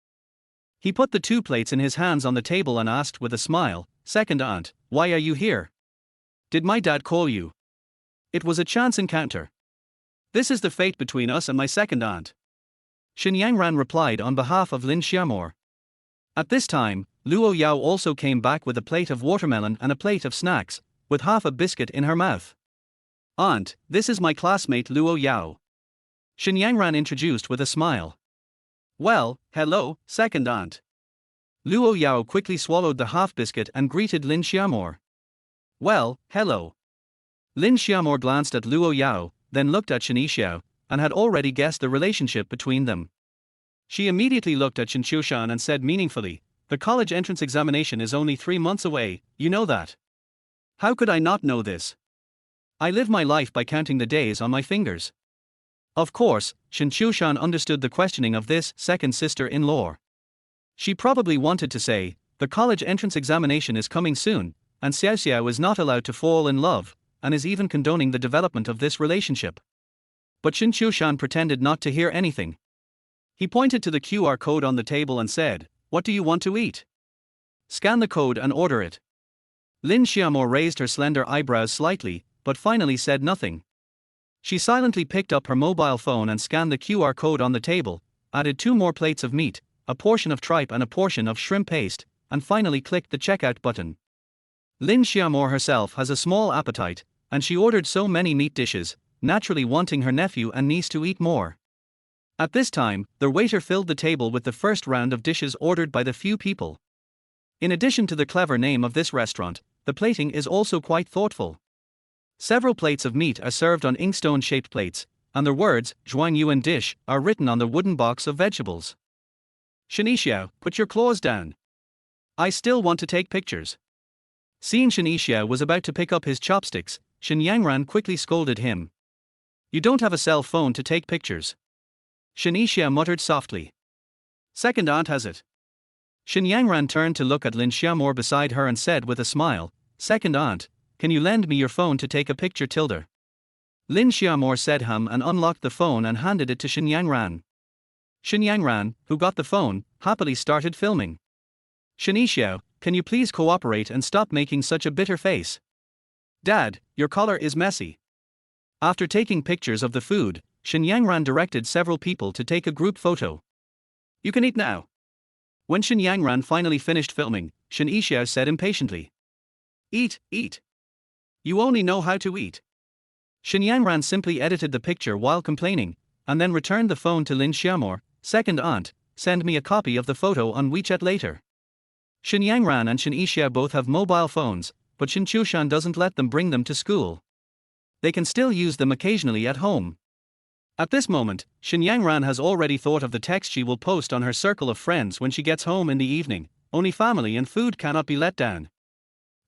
He put the 2 plates in his hands on the table and asked with a smile, "Second aunt, why are you here? Did my dad call you?" "It was a chance encounter. This is the fate between us and my second aunt," Shen Yangran replied on behalf of Lin Xiaomor. At this time, Luo Yao also came back with a plate of watermelon and a plate of snacks, with half a biscuit in her mouth. "Aunt, this is my classmate Luo Yao," Shen Yangran introduced with a smile. "Well, hello, second aunt." Luo Yao quickly swallowed the half biscuit and greeted Lin Xiaomor. "Well, hello." Lin Xiaomor glanced at Luo Yao, then looked at Shen Qiushan, and had already guessed the relationship between them. She immediately looked at Shen Qiushan and said meaningfully, "The college entrance examination is only 3 months away, you know that." "How could I not know this? I live my life by counting the days on my fingers." Of course, Shen Qiushan understood the questioning of this second sister-in-law. She probably wanted to say, the college entrance examination is coming soon, and Xiao Xiao is not allowed to fall in love, and is even condoning the development of this relationship. But Shen Qiushan pretended not to hear anything. He pointed to the QR code on the table and said, "What do you want to eat? Scan the code and order it." Lin Xiaomor raised her slender eyebrows slightly, but finally said nothing. She silently picked up her mobile phone and scanned the QR code on the table, added 2 more plates of meat, a portion of tripe and a portion of shrimp paste, and finally clicked the checkout button. Lin Xiaomor herself has a small appetite, and she ordered so many meat dishes, naturally wanting her nephew and niece to eat more. At this time, the waiter filled the table with the first round of dishes ordered by the few people. In addition to the clever name of this restaurant, the plating is also quite thoughtful. Several plates of meat are served on inkstone-shaped plates, and the words, "Zhuang Yuan dish," are written on the wooden box of vegetables. "Shen Qiushan, put your claws down. I still want to take pictures." Seeing Shen Qiushan was about to pick up his chopsticks, Shen Yangran quickly scolded him. "You don't have a cell phone to take pictures." Shen Qiushan muttered softly. "Second aunt has it." Shen Yangran turned to look at Lin Xiaomor beside her and said with a smile, "Second aunt, can you lend me your phone to take a picture tilde?" Lin Xiaomor said and unlocked the phone and handed it to Shen Yangran. Shen Yangran, who got the phone, happily started filming. "Shen Qiushan, can you please cooperate and stop making such a bitter face? Dad, your collar is messy." After taking pictures of the food, Shen Yangran directed several people to take a group photo. "You can eat now." When Shen Yangran finally finished filming, Shen Qiushan said impatiently, "Eat, eat. You only know how to eat." Shen Yangran simply edited the picture while complaining, and then returned the phone to Lin Xiaomor. "Second aunt, send me a copy of the photo on WeChat later." Shen Yangran and Shen Qiushan both have mobile phones, but Shen Qiushan doesn't let them bring them to school. They can still use them occasionally at home. At this moment, Shen Yangran has already thought of the text she will post on her circle of friends when she gets home in the evening: "Only family and food cannot be let down."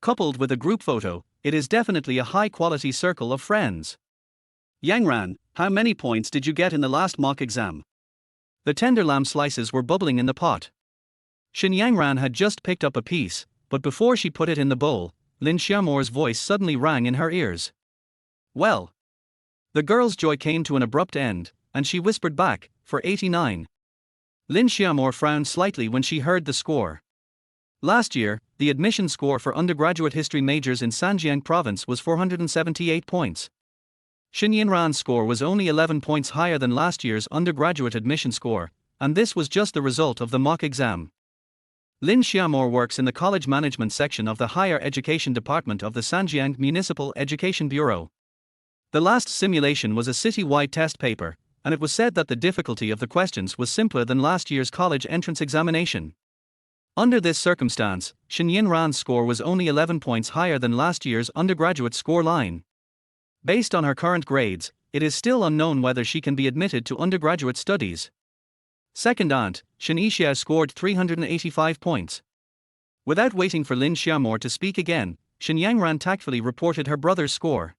Coupled with a group photo, it is definitely a high-quality circle of friends. "Yangran, how many points did you get in the last mock exam?" The tender lamb slices were bubbling in the pot. Shen Yangran had just picked up a piece, but before she put it in the bowl, Lin Xiaomor's voice suddenly rang in her ears. "Well." The girl's joy came to an abrupt end, and she whispered back, "For 89. Lin Xiaomor frowned slightly when she heard the score. Last year, the admission score for undergraduate history majors in Sanjiang province was 478 points. Shen Yangran's score was only 11 points higher than last year's undergraduate admission score, and this was just the result of the mock exam. Lin Xiaomor works in the college management section of the Higher Education Department of the Sanjiang Municipal Education Bureau. The last simulation was a city-wide test paper, and it was said that the difficulty of the questions was simpler than last year's college entrance examination. Under this circumstance, Shen Yangran's score was only 11 points higher than last year's undergraduate score line. Based on her current grades, it is still unknown whether she can be admitted to undergraduate studies. Second aunt, Shen Qiushan scored 385 points. Without waiting for Lin Xiaomor to speak again, Shen Yangran tactfully reported her brother's score.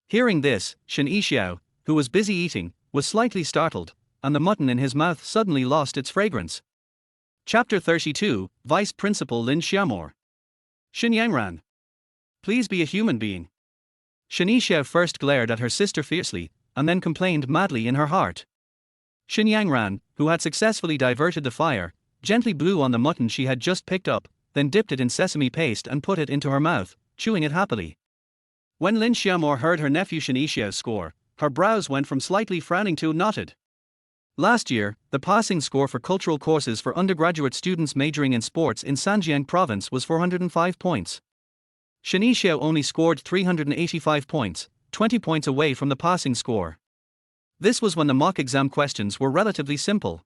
Hearing this, Shen Qiushan, who was busy eating, was slightly startled, and the mutton in his mouth suddenly lost its fragrance. Chapter 32, Vice Principal Lin Xiaomor. Shen Yangran. Please be a human being. Shen Qiushan first glared at her sister fiercely, and then complained madly in her heart. Shen Yangran, who had successfully diverted the fire, gently blew on the mutton she had just picked up, then dipped it in sesame paste and put it into her mouth, chewing it happily. When Lin Xiaomor heard her nephew Shen Qiushan's score, her brows went from slightly frowning to knotted. Last year, the passing score for cultural courses for undergraduate students majoring in sports in Zhejiang province was 405 points. Shen Qiushan only scored 385 points, 20 points away from the passing score. This was when the mock exam questions were relatively simple.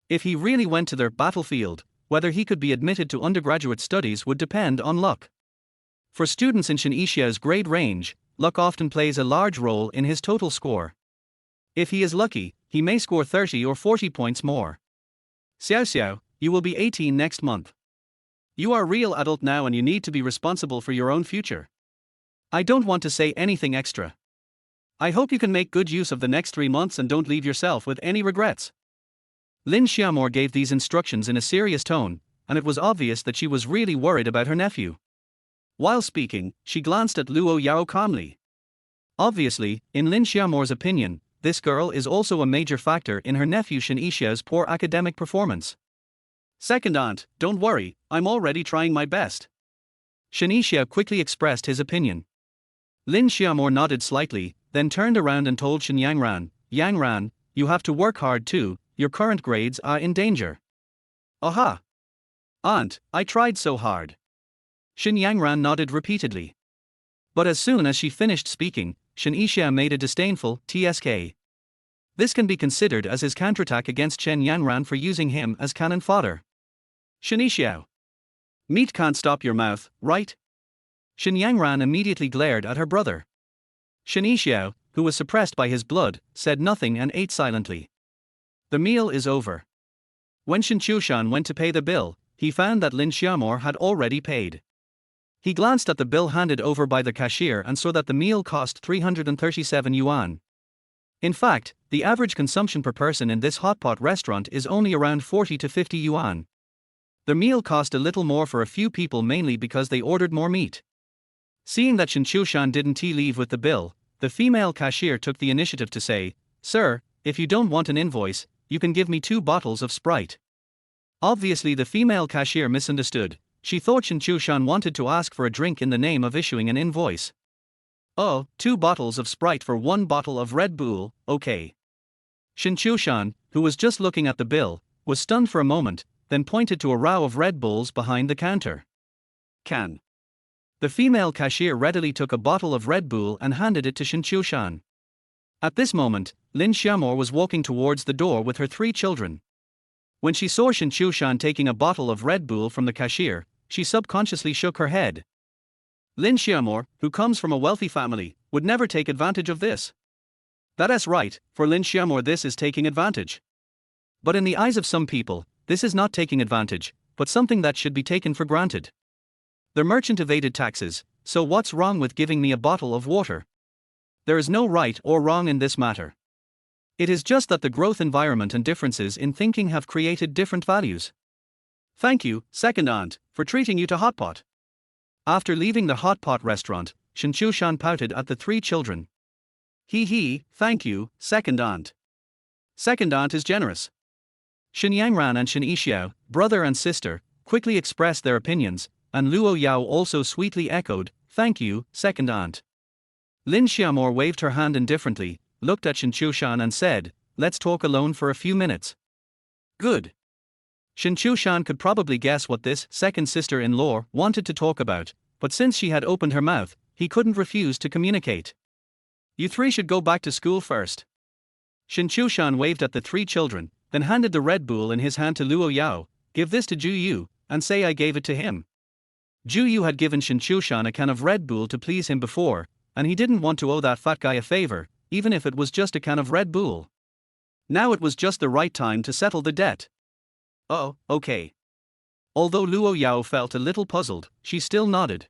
If he really went to their battlefield, whether he could be admitted to undergraduate studies would depend on luck. For students in Shen Qiushan's grade range, luck often plays a large role in his total score. If he is lucky, he may score 30 or 40 points more. Xiao Xiao, you will be 18 next month. You are a real adult now and you need to be responsible for your own future. I don't want to say anything extra. I hope you can make good use of the next 3 months and don't leave yourself with any regrets. Lin Xiaomor gave these instructions in a serious tone, and it was obvious that she was really worried about her nephew. While speaking, she glanced at Luo Yao calmly. Obviously, in Lin Xiaomor's opinion, this girl is also a major factor in her nephew Shen Qiushan's poor academic performance. Second aunt, don't worry, I'm already trying my best. Shen Qiushan quickly expressed his opinion. Lin Xiaomor nodded slightly, then turned around and told Shen Yangran, you have to work hard too, your current grades are in danger. Aha! Aunt, I tried so hard. Shen Yangran nodded repeatedly. But as soon as she finished speaking, Shen Qiushan made a disdainful tsk. This can be considered as his counterattack against Shen Yangran for using him as cannon fodder. Shen Qiushan. Meat can't stop your mouth, right? Shen Yangran immediately glared at her brother. Shen Qiushan, who was suppressed by his blood, said nothing and ate silently. The meal is over. When Shen Qiushan went to pay the bill, he found that Lin Xiaomor had already paid. He glanced at the bill handed over by the cashier and saw that the meal cost 337 yuan. In fact, the average consumption per person in this hotpot restaurant is only around 40 to 50 yuan. The meal cost a little more for a few people mainly because they ordered more meat. Seeing that Shen Qiushan didn't leave with the bill, the female cashier took the initiative to say, "Sir, if you don't want an invoice, you can give me 2 bottles of Sprite." Obviously the female cashier misunderstood. She thought Shen Qiushan wanted to ask for a drink in the name of issuing an invoice. Oh, 2 bottles of Sprite for 1 bottle of Red Bull, okay. Shen Qiushan, who was just looking at the bill, was stunned for a moment, then pointed to a row of Red Bulls behind the counter. Can. The female cashier readily took a bottle of Red Bull and handed it to Shen Qiushan. At this moment, Lin Xiaomor was walking towards the door with her 3 children. When she saw Shen Qiushan taking a bottle of Red Bull from the cashier, she subconsciously shook her head. Lin Xiaomor, who comes from a wealthy family, would never take advantage of this. That is right, for Lin Xiaomor this is taking advantage. But in the eyes of some people, this is not taking advantage, but something that should be taken for granted. The merchant evaded taxes, so what's wrong with giving me a bottle of water? There is no right or wrong in this matter. It is just that the growth environment and differences in thinking have created different values. Thank you, second aunt, for treating you to hotpot. After leaving the hotpot restaurant, Shen Qiushan pouted at the 3 children. Thank you, second aunt. Second aunt is generous. Shen Yangran and Shen Qiushan, brother and sister, quickly expressed their opinions, and Luo Yao also sweetly echoed, thank you, second aunt. Lin Xiaomor waved her hand indifferently, looked at Shen Qiushan and said, let's talk alone for a few minutes. Good. Shen Qiushan could probably guess what this second sister-in-law wanted to talk about, but since she had opened her mouth, he couldn't refuse to communicate. You 3 should go back to school first. Shen Qiushan waved at the 3 children, then handed the Red Bull in his hand to Luo Yao, give this to Ju Yu, and say I gave it to him. Ju Yu had given Shen Qiushan a can of Red Bull to please him before, and he didn't want to owe that fat guy a favor, even if it was just a can of Red Bull. Now it was just the right time to settle the debt. Oh, okay. Although Luo Yao felt a little puzzled, she still nodded.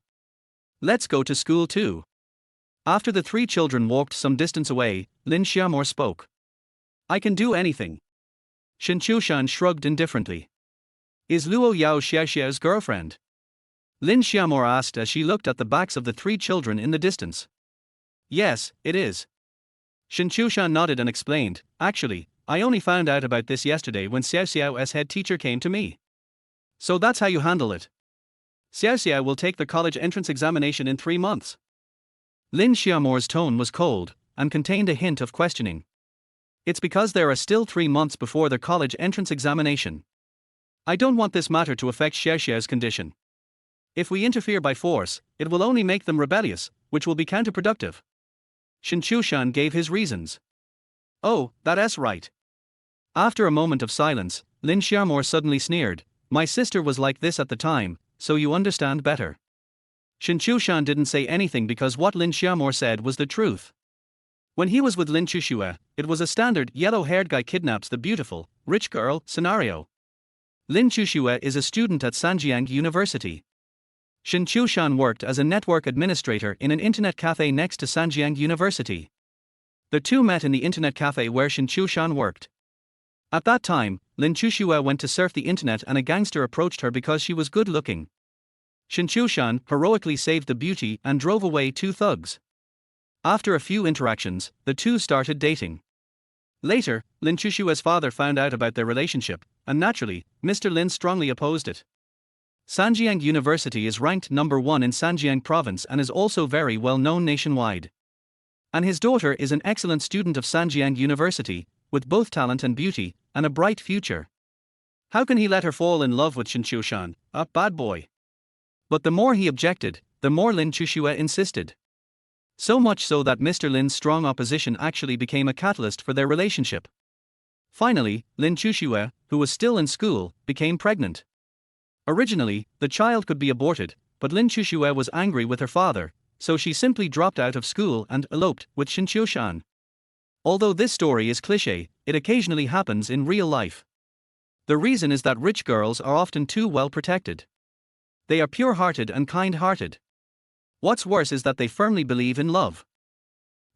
Let's go to school too. After the 3 children walked some distance away, Lin Xiaomor spoke. I can do anything. Shen Qiushan shrugged indifferently. Is Luo Yao Xiaoxiao's girlfriend? Lin Xiaomor asked as she looked at the backs of the 3 children in the distance. Yes, it is. Shen Qiushan nodded and explained, actually, I only found out about this yesterday when Xiao Xiao's head teacher came to me. So that's how you handle it. Xiao Xiao will take the college entrance examination in 3 months. Lin Xiaomore's tone was cold, and contained a hint of questioning. It's because there are still 3 months before the college entrance examination. I don't want this matter to affect Xiao Xiao's condition. If we interfere by force, it will only make them rebellious, which will be counterproductive. Shen Qiushan gave his reasons. Oh, that's right. After a moment of silence, Lin Xiaomore suddenly sneered. My sister was like this at the time, so you understand better. Shen Qiushan didn't say anything because what Lin Xiaomore said was the truth. When he was with Lin Qiushan, it was a standard yellow-haired guy kidnaps the beautiful, rich girl scenario. Lin Qiushan is a student at Sanjiang University. Shen Qiushan worked as a network administrator in an internet cafe next to Sanjiang University. The two met in the internet cafe where Shen Qiushan worked. At that time, Lin Qiushan went to surf the internet and a gangster approached her because she was good-looking. Shen Qiushan heroically saved the beauty and drove away 2 thugs. After a few interactions, the two started dating. Later, Lin Qiushan's father found out about their relationship, and naturally, Mr. Lin strongly opposed it. Sanjiang University is ranked number 1 in Sanjiang province and is also very well known nationwide. And his daughter is an excellent student of Sanjiang University, with both talent and beauty, and a bright future. How can he let her fall in love with Shen Qiushan, a bad boy? But the more he objected, the more Lin Qiushan insisted. So much so that Mr. Lin's strong opposition actually became a catalyst for their relationship. Finally, Lin Qiushan, who was still in school, became pregnant. Originally, the child could be aborted, but Lin Qiushan was angry with her father, so she simply dropped out of school and eloped with Shen Qiushan. Although this story is cliché, it occasionally happens in real life. The reason is that rich girls are often too well protected. They are pure-hearted and kind-hearted. What's worse is that they firmly believe in love.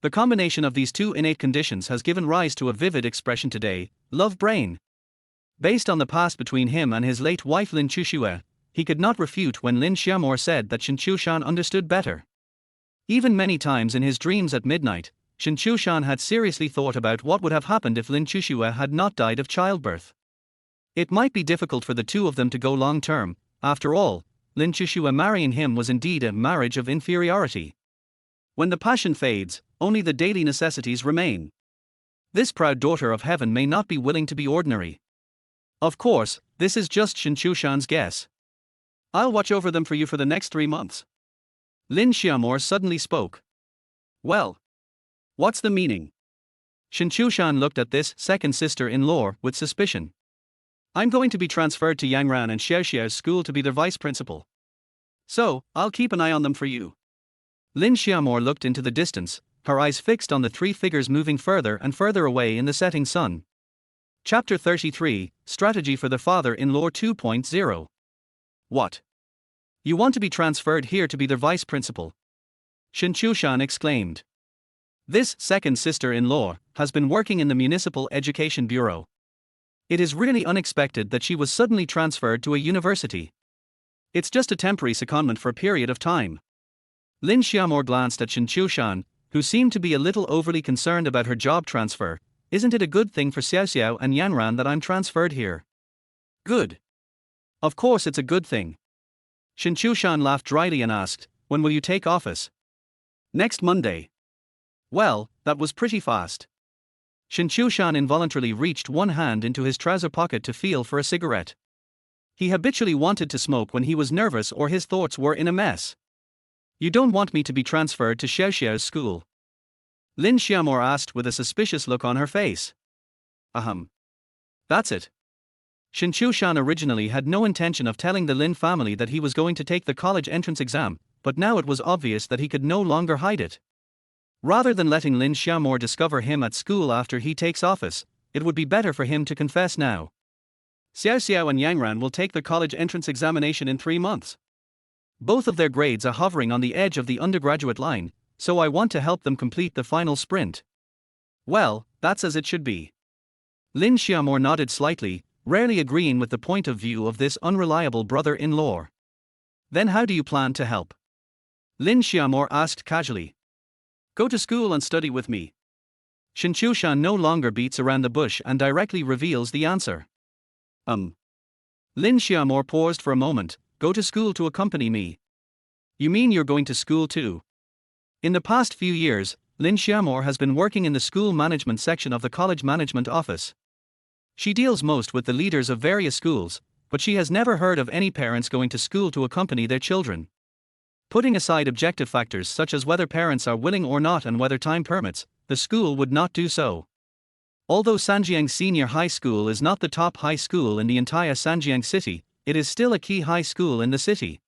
The combination of these two innate conditions has given rise to a vivid expression today, love brain. Based on the past between him and his late wife Lin Qiushan, he could not refute when Lin Xiaomore said that Shen Qiushan understood better. Even many times in his dreams at midnight, Shen Qiushan had seriously thought about what would have happened if Lin Qiushan had not died of childbirth. It might be difficult for the two of them to go long-term. After all, Lin Qiushan marrying him was indeed a marriage of inferiority. When the passion fades, only the daily necessities remain. This proud daughter of heaven may not be willing to be ordinary. Of course, this is just Shen Qiushan's guess. I'll watch over them for you for the next 3 months. Lin Xiaomore suddenly spoke. Well, what's the meaning? Shen Qiushan looked at this second sister-in-law with suspicion. I'm going to be transferred to Yangran and Xiao Xiao's school to be their vice principal. So, I'll keep an eye on them for you. Lin Xiaomore looked into the distance, her eyes fixed on the 3 figures moving further and further away in the setting sun. Chapter 33, Strategy for the Father-in-Law 2.0. What? You want to be transferred here to be their vice principal? Shen Qiushan exclaimed. This second sister-in-law has been working in the Municipal Education Bureau. It is really unexpected that she was suddenly transferred to a university. It's just a temporary secondment for a period of time. Lin Xiaomore glanced at Shen Qiushan, who seemed to be a little overly concerned about her job transfer. Isn't it a good thing for Xiao Xiao and Yanran that I'm transferred here? Good. Of course it's a good thing. Shen Qiushan laughed dryly and asked, when will you take office? Next Monday. Well, that was pretty fast. Shen Qiushan involuntarily reached one hand into his trouser pocket to feel for a cigarette. He habitually wanted to smoke when he was nervous or his thoughts were in a mess. You don't want me to be transferred to Xiao Xiao's school? Lin Xiaomore asked with a suspicious look on her face. That's it. Shen Qiushan originally had no intention of telling the Lin family that he was going to take the college entrance exam, but now it was obvious that he could no longer hide it. Rather than letting Lin Xiaomore discover him at school after he takes office, it would be better for him to confess now. Xiao Xiao and Yangran will take the college entrance examination in 3 months. Both of their grades are hovering on the edge of the undergraduate line, so I want to help them complete the final sprint. Well, that's as it should be. Lin Xiaomore nodded slightly, rarely agreeing with the point of view of this unreliable brother-in-law. Then how do you plan to help? Lin Xiaomore asked casually. Go to school and study with me. Shen Qiushan no longer beats around the bush and directly reveals the answer. Lin Xiaomore paused for a moment. Go to school to accompany me. You mean you're going to school too? In the past few years, Lin Xiaomore has been working in the school management section of the college management office. She deals most with the leaders of various schools, but she has never heard of any parents going to school to accompany their children. Putting aside objective factors such as whether parents are willing or not and whether time permits, the school would not do so. Although Sanjiang Senior High School is not the top high school in the entire Sanjiang city, it is still a key high school in the city.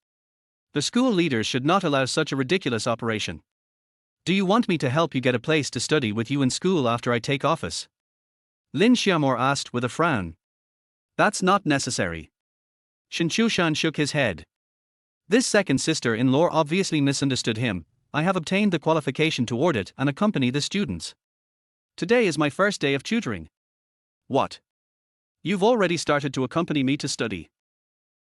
The school leaders should not allow such a ridiculous operation. Do you want me to help you get a place to study with you in school after I take office? Lin Xiaomore asked with a frown. That's not necessary. Shen Qiushan shook his head. This second sister-in-law obviously misunderstood him. I have obtained the qualification to audit and accompany the students. Today is my first day of tutoring. What? You've already started to accompany me to study.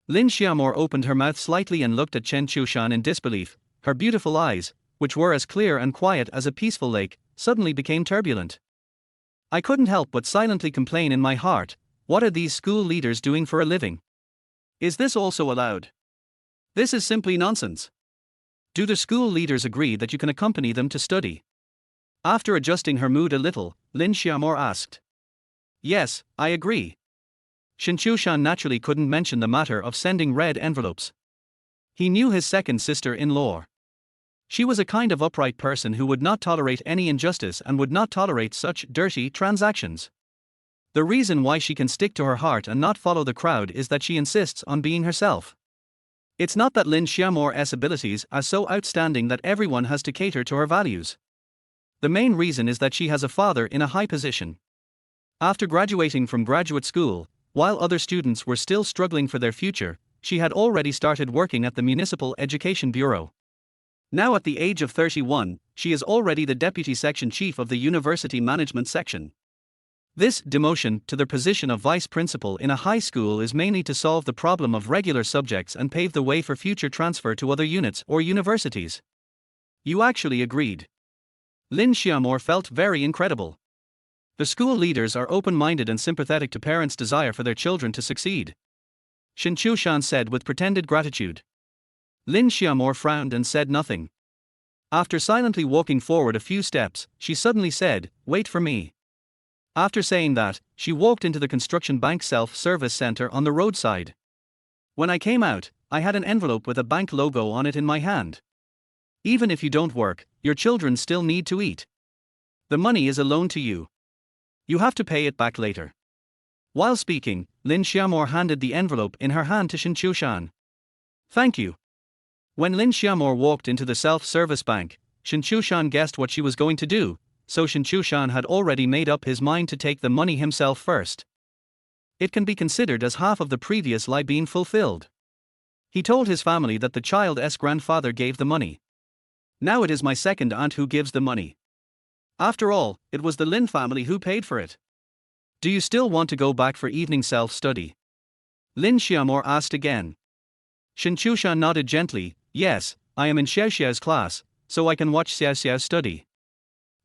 Lin Xiaomore opened her mouth slightly and looked at Shen Qiushan in disbelief. Her beautiful eyes, which were as clear and quiet as a peaceful lake, suddenly became turbulent. I couldn't help but silently complain in my heart, what are these school leaders doing for a living? Is this also allowed? This is simply nonsense. Do the school leaders agree that you can accompany them to study? After adjusting her mood a little, Lin Xiaomore asked. Yes, I agree. Shen Qiushan naturally couldn't mention the matter of sending red envelopes. He knew his second sister-in-law. She was a kind of upright person who would not tolerate any injustice and would not tolerate such dirty transactions. The reason why she can stick to her heart and not follow the crowd is that she insists on being herself. It's not that Lin Xiaomore's abilities are so outstanding that everyone has to cater to her values. The main reason is that she has a father in a high position. After graduating from graduate school, while other students were still struggling for their future, she had already started working at the Municipal Education Bureau. Now at the age of 31, she is already the deputy section chief of the University Management Section. This demotion to the position of vice principal in a high school is mainly to solve the problem of regular subjects and pave the way for future transfer to other units or universities. You actually agreed. Lin Xiaomore felt very incredible. The school leaders are open-minded and sympathetic to parents' desire for their children to succeed. Shen Qiushan said with pretended gratitude. Lin Xiaomore frowned and said nothing. After silently walking forward a few steps, she suddenly said, "Wait for me." After saying that, she walked into the construction bank self-service center on the roadside. When I came out, I had an envelope with a bank logo on it in my hand. Even if you don't work, your children still need to eat. The money is a loan to you. You have to pay it back later. While speaking, Lin Xiaomore handed the envelope in her hand to Shen Qiushan. Thank you. When Lin Xiaomore walked into the self-service bank, Shen Qiushan guessed what she was going to do, so Shen Qiushan had already made up his mind to take the money himself first. It can be considered as half of the previous lie being fulfilled. He told his family that the child's grandfather gave the money. Now it is my second aunt who gives the money. After all, it was the Lin family who paid for it. Do you still want to go back for evening self-study? Lin Xiaomore asked again. Shen Qiushan nodded gently. Yes, I am in Xiao Xiao's class, so I can watch Xiao Xiao study.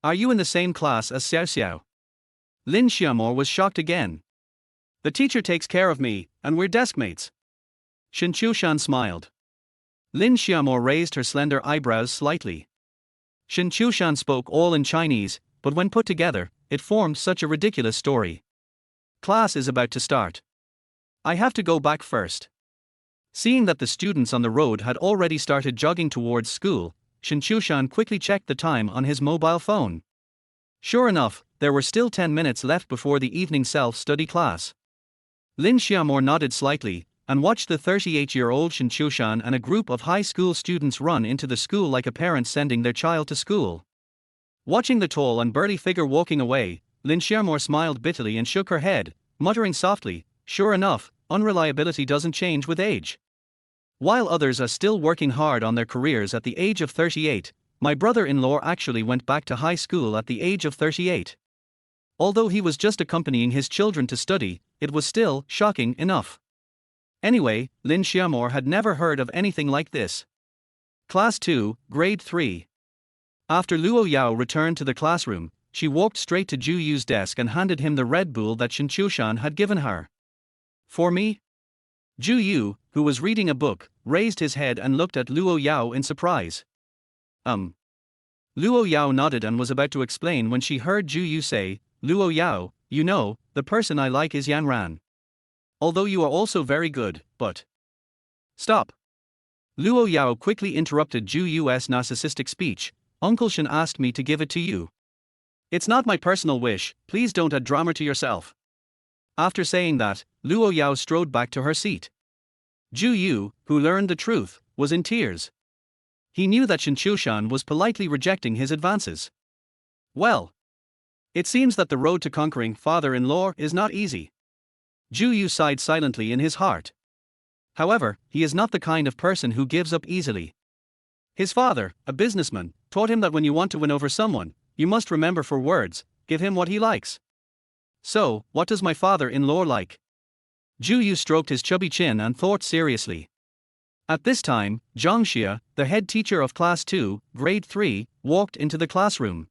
Are you in the same class as Xiao Xiao? Lin Xiaomore was shocked again. The teacher takes care of me, and we're deskmates. Shen Qiushan smiled. Lin Xiaomore raised her slender eyebrows slightly. Shen Qiushan spoke all in Chinese, but when put together, it formed such a ridiculous story. Class is about to start. I have to go back first. Seeing that the students on the road had already started jogging towards school, Shen Qiushan quickly checked the time on his mobile phone. Sure enough, there were still 10 minutes left before the evening self-study class. Lin Xiaomore nodded slightly, and watched the 38-year-old Shen Qiushan and a group of high school students run into the school like a parent sending their child to school. Watching the tall and burly figure walking away, Lin Xiaomore smiled bitterly and shook her head, muttering softly, "Sure enough, unreliability doesn't change with age. While others are still working hard on their careers at the age of 38, my brother-in-law actually went back to high school at the age of 38. Although he was just accompanying his children to study, it was still shocking enough." Anyway, Lin Xiaomore had never heard of anything like this. Class 2, Grade 3. After Luo Yao returned to the classroom, she walked straight to Zhu Yu's desk and handed him the Red Bull that Shen Qiushan had given her. For me? Zhu Yu, who was reading a book, raised his head and looked at Luo Yao in surprise. Luo Yao nodded and was about to explain when she heard Zhu Yu say, Luo Yao, you know, the person I like is Yan Ran. Although you are also very good, but... Stop. Luo Yao quickly interrupted Zhu Yu's narcissistic speech. Uncle Shen asked me to give it to you. It's not my personal wish, please don't add drama to yourself. After saying that, Luo Yao strode back to her seat. Zhu Yu, who learned the truth, was in tears. He knew that Shen Qiushan was politely rejecting his advances. Well, it seems that the road to conquering father-in-law is not easy. Zhu Yu sighed silently in his heart. However, he is not the kind of person who gives up easily. His father, a businessman, taught him that when you want to win over someone, you must remember 4 words, give him what he likes. So, what does my father-in-law like? Zhu Yu stroked his chubby chin and thought seriously. At this time, Zhang Xia, the head teacher of Class 2, Grade 3, walked into the classroom.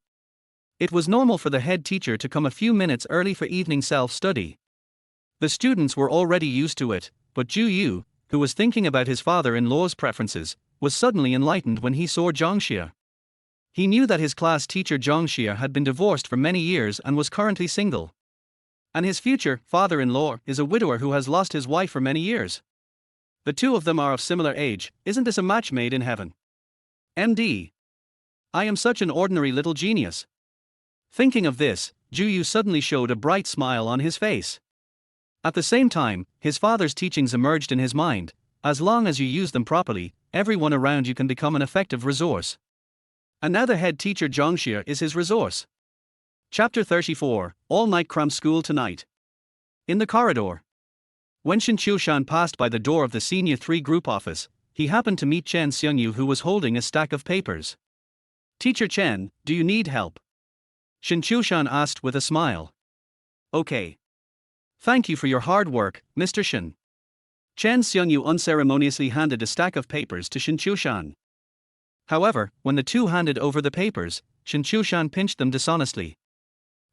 It was normal for the head teacher to come a few minutes early for evening self-study. The students were already used to it, but Zhu Yu, who was thinking about his father-in-law's preferences, was suddenly enlightened when he saw Zhang Xia. He knew that his class teacher Zhang Xia had been divorced for many years and was currently single. And his future father-in-law is a widower who has lost his wife for many years. The two of them are of similar age. Isn't this a match made in heaven? MD. I am such an ordinary little genius. Thinking of this, Zhu Yu suddenly showed a bright smile on his face. At the same time, his father's teachings emerged in his mind. As long as you use them properly, everyone around you can become an effective resource. And now the head teacher Zhang Xia is his resource. Chapter 34, All-Night Cram School Tonight. In the corridor. When Shen Qiushan passed by the door of the Senior 3 group office, he happened to meet Chen Xiongyu, who was holding a stack of papers. Teacher Chen, do you need help? Shen Qiushan asked with a smile. Okay. Thank you for your hard work, Mr. Shen. Chen Xiongyu unceremoniously handed a stack of papers to Shen Qiushan. However, when the two handed over the papers, Shen Qiushan pinched them dishonestly.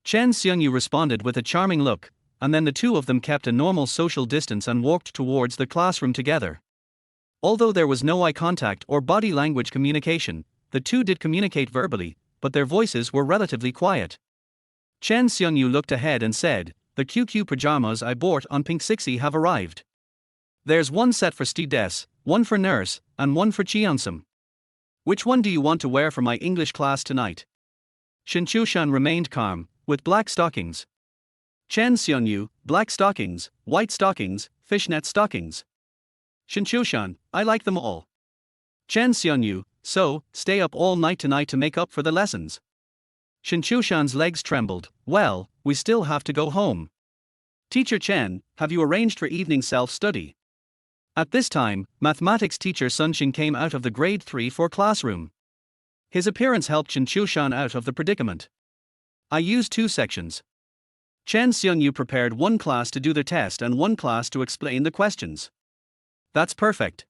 Chen Xiongyu responded with a charming look, and then the two of them kept a normal social distance and walked towards the classroom together. Although there was no eye contact or body language communication, the two did communicate verbally, but their voices were relatively quiet. Chen Xiongyu looked ahead and said, the QQ pajamas I bought on Pink Sixy have arrived. There's one set for stewardess, one for nurse, and one for Cheongsam. Which one do you want to wear for my English class tonight? Shen Qiushan remained calm, with black stockings. Chen Xiongyu, black stockings, white stockings, fishnet stockings. Shen Qiushan, I like them all. Chen Xiongyu, so, stay up all night tonight to make up for the lessons. Shen Qiushan's legs trembled. Well, we still have to go home. Teacher Chen, have you arranged for evening self-study? At this time, mathematics teacher Sun Xing came out of the grade 3-4 classroom. His appearance helped Shen Qiushan out of the predicament. I used 2 sections. Chen Xiongyu prepared one class to do the test and one class to explain the questions. That's perfect.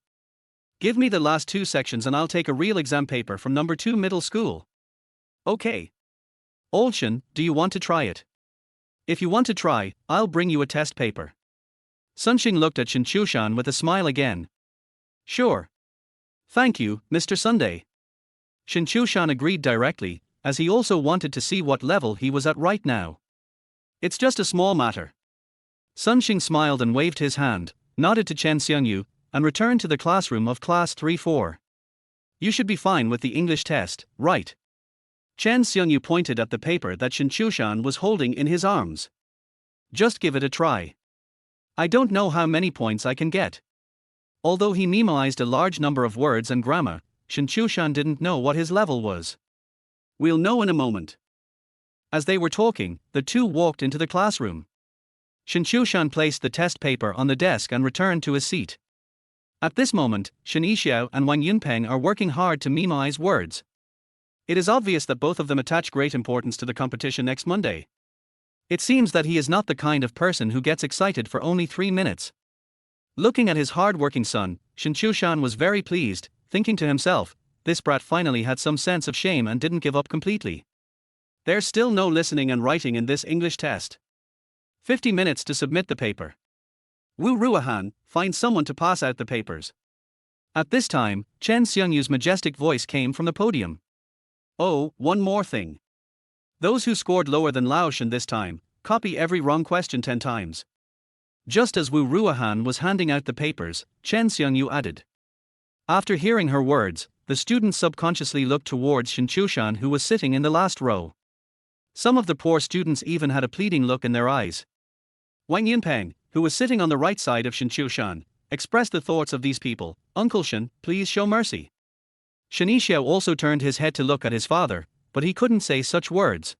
Give me the last 2 sections and I'll take a real exam paper from number 2 middle school. Okay. Old Shen, do you want to try it? If you want to try, I'll bring you a test paper. Sun Xing looked at Shen Qiushan with a smile again. Sure. Thank you, Mr. Sunday. Shen Qiushan agreed directly, as he also wanted to see what level he was at right now. It's just a small matter. Sun Xing smiled and waved his hand, nodded to Chen Xiongyu, and returned to the classroom of class 3-4. You should be fine with the English test, right? Chen Xiongyu pointed at the paper that Shen Qiushan was holding in his arms. Just give it a try. I don't know how many points I can get. Although he memoized a large number of words and grammar, Shen Qiushan didn't know what his level was. We'll know in a moment. As they were talking, the two walked into the classroom. Shen Qiushan placed the test paper on the desk and returned to his seat. At this moment, Shen Yixiao and Wang Yunpeng are working hard to memorize words. It is obvious that both of them attach great importance to the competition next Monday. It seems that he is not the kind of person who gets excited for only 3 minutes. Looking at his hard-working son, Shen Qiushan was very pleased, thinking to himself, this brat finally had some sense of shame and didn't give up completely. There's still no listening and writing in this English test. 50 minutes to submit the paper. Wu Ruohan, find someone to pass out the papers. At this time, Shen Qiushan's majestic voice came from the podium. Oh, one more thing. Those who scored lower than Lao Shen this time, copy every wrong question 10 times. Just as Wu Ruohan was handing out the papers, Shen Qiushan added. After hearing her words, the students subconsciously looked towards Shen Qiushan, who was sitting in the last row. Some of the poor students even had a pleading look in their eyes. Wang Yunpeng, who was sitting on the right side of Shen Qiushan, expressed the thoughts of these people. Uncle Shen, please show mercy. Shen Qiushan also turned his head to look at his father, but he couldn't say such words.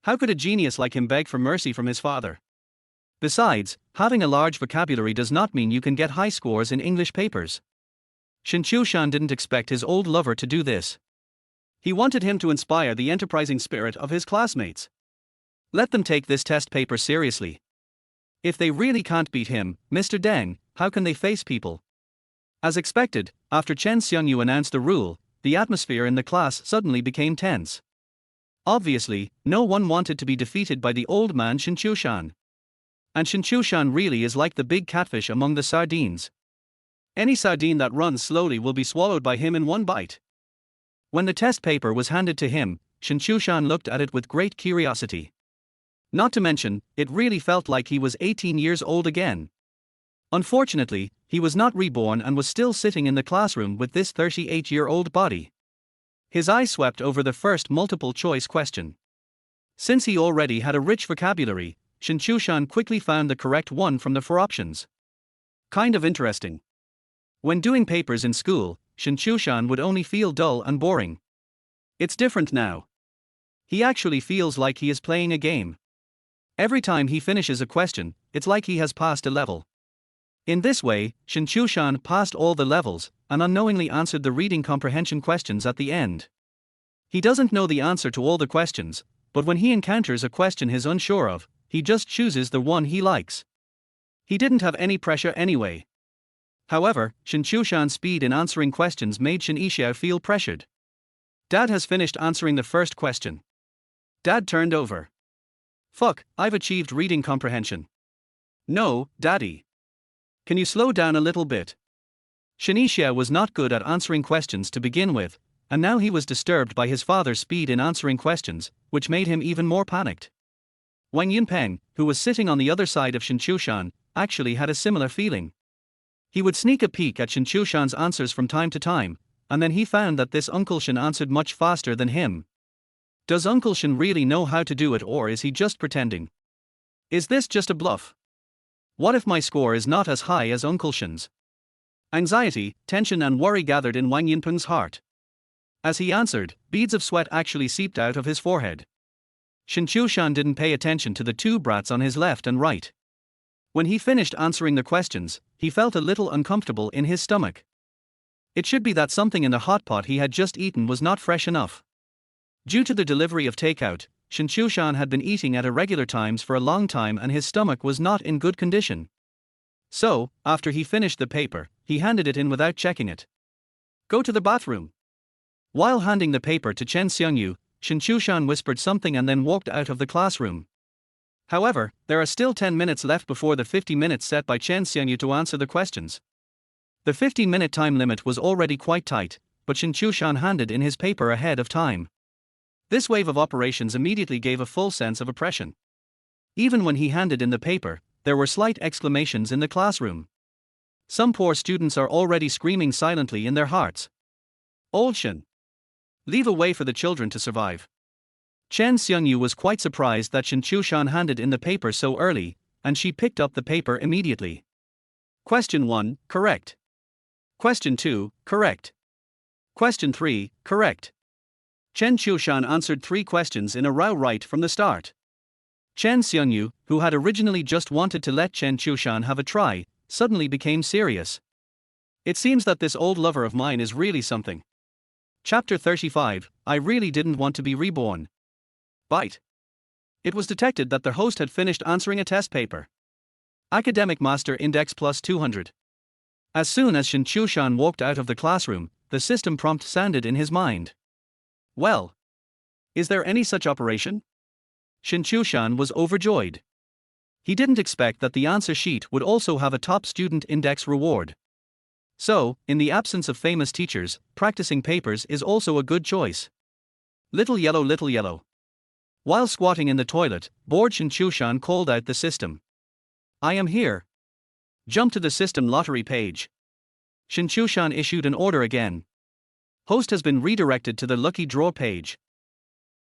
How could a genius like him beg for mercy from his father? Besides, having a large vocabulary does not mean you can get high scores in English papers. Shen Qiushan didn't expect his old lover to do this. He wanted him to inspire the enterprising spirit of his classmates. Let them take this test paper seriously. If they really can't beat him, Mr. Deng, how can they face people? As expected, after Shen Qiushan announced the rule, the atmosphere in the class suddenly became tense. Obviously, no one wanted to be defeated by the old man Shen Qiushan. And Shen Qiushan really is like the big catfish among the sardines. Any sardine that runs slowly will be swallowed by him in one bite. When the test paper was handed to him, Shen Qiushan looked at it with great curiosity. Not to mention, it really felt like he was 18 years old again. Unfortunately, he was not reborn and was still sitting in the classroom with this 38-year-old body. His eyes swept over the first multiple-choice question. Since he already had a rich vocabulary, Shen Qiushan quickly found the correct one from the 4 options. Kind of interesting. When doing papers in school, Shen Qiushan would only feel dull and boring. It's different now. He actually feels like he is playing a game. Every time he finishes a question, it's like he has passed a level. In this way, Shen Qiushan passed all the levels and unknowingly answered the reading comprehension questions at the end. He doesn't know the answer to all the questions, but when he encounters a question he's unsure of, he just chooses the one he likes. He didn't have any pressure anyway. However, Shen Qiushan's speed in answering questions made Shen Qiushan feel pressured. Dad has finished answering the first question. Dad turned over. Fuck, I've achieved reading comprehension. No, Daddy. Can you slow down a little bit? Shen Qiushan was not good at answering questions to begin with, and now he was disturbed by his father's speed in answering questions, which made him even more panicked. Wang Yunpeng, who was sitting on the other side of Shen Qiushan, actually had a similar feeling. He would sneak a peek at Shen Qiushan's answers from time to time, and then he found that this Uncle Shen answered much faster than him. Does Uncle Shen really know how to do it, or is he just pretending? Is this just a bluff? What if my score is not as high as Uncle Shen's? Anxiety, tension and worry gathered in Wang Yunpeng's heart. As he answered, beads of sweat actually seeped out of his forehead. Shen Qiushan didn't pay attention to the 2 brats on his left and right. When he finished answering the questions, he felt a little uncomfortable in his stomach. It should be that something in the hot pot he had just eaten was not fresh enough. Due to the delivery of takeout, Shen Qiushan had been eating at irregular times for a long time and his stomach was not in good condition. So, after he finished the paper, he handed it in without checking it. Go to the bathroom. While handing the paper to Shen Qiushan, Shen Qiushan whispered something and then walked out of the classroom. However, there are still 10 minutes left before the 50 minutes set by Shen Qiushan to answer the questions. The 15-minute time limit was already quite tight, but Shen Qiushan handed in his paper ahead of time. This wave of operations immediately gave a full sense of oppression. Even when he handed in the paper, there were slight exclamations in the classroom. Some poor students are already screaming silently in their hearts. Old Shen. Leave a way for the children to survive. Shen Qiushan was quite surprised that Shen Qiushan handed in the paper so early, and she picked up the paper immediately. Question 1, correct. Question 2, correct. Question 3, correct. Shen Qiushan answered 3 questions in a row right from the start. Shen Qiushan, who had originally just wanted to let Shen Qiushan have a try, suddenly became serious. It seems that this old lover of mine is really something. Chapter 35, I really didn't want to be reborn. Bite. It was detected that the host had finished answering a test paper. Academic Master Index plus 200. As soon as Shen Qiushan walked out of the classroom, the system prompt sounded in his mind. Well. Is there any such operation? Shen Qiushan was overjoyed. He didn't expect that the answer sheet would also have a top student index reward. So, in the absence of famous teachers, practicing papers is also a good choice. Little yellow, little yellow. While squatting in the toilet, bored Shen Qiushan called out the system. I am here. Jump to the system lottery page. Shen Qiushan issued an order again. Host has been redirected to the lucky draw page.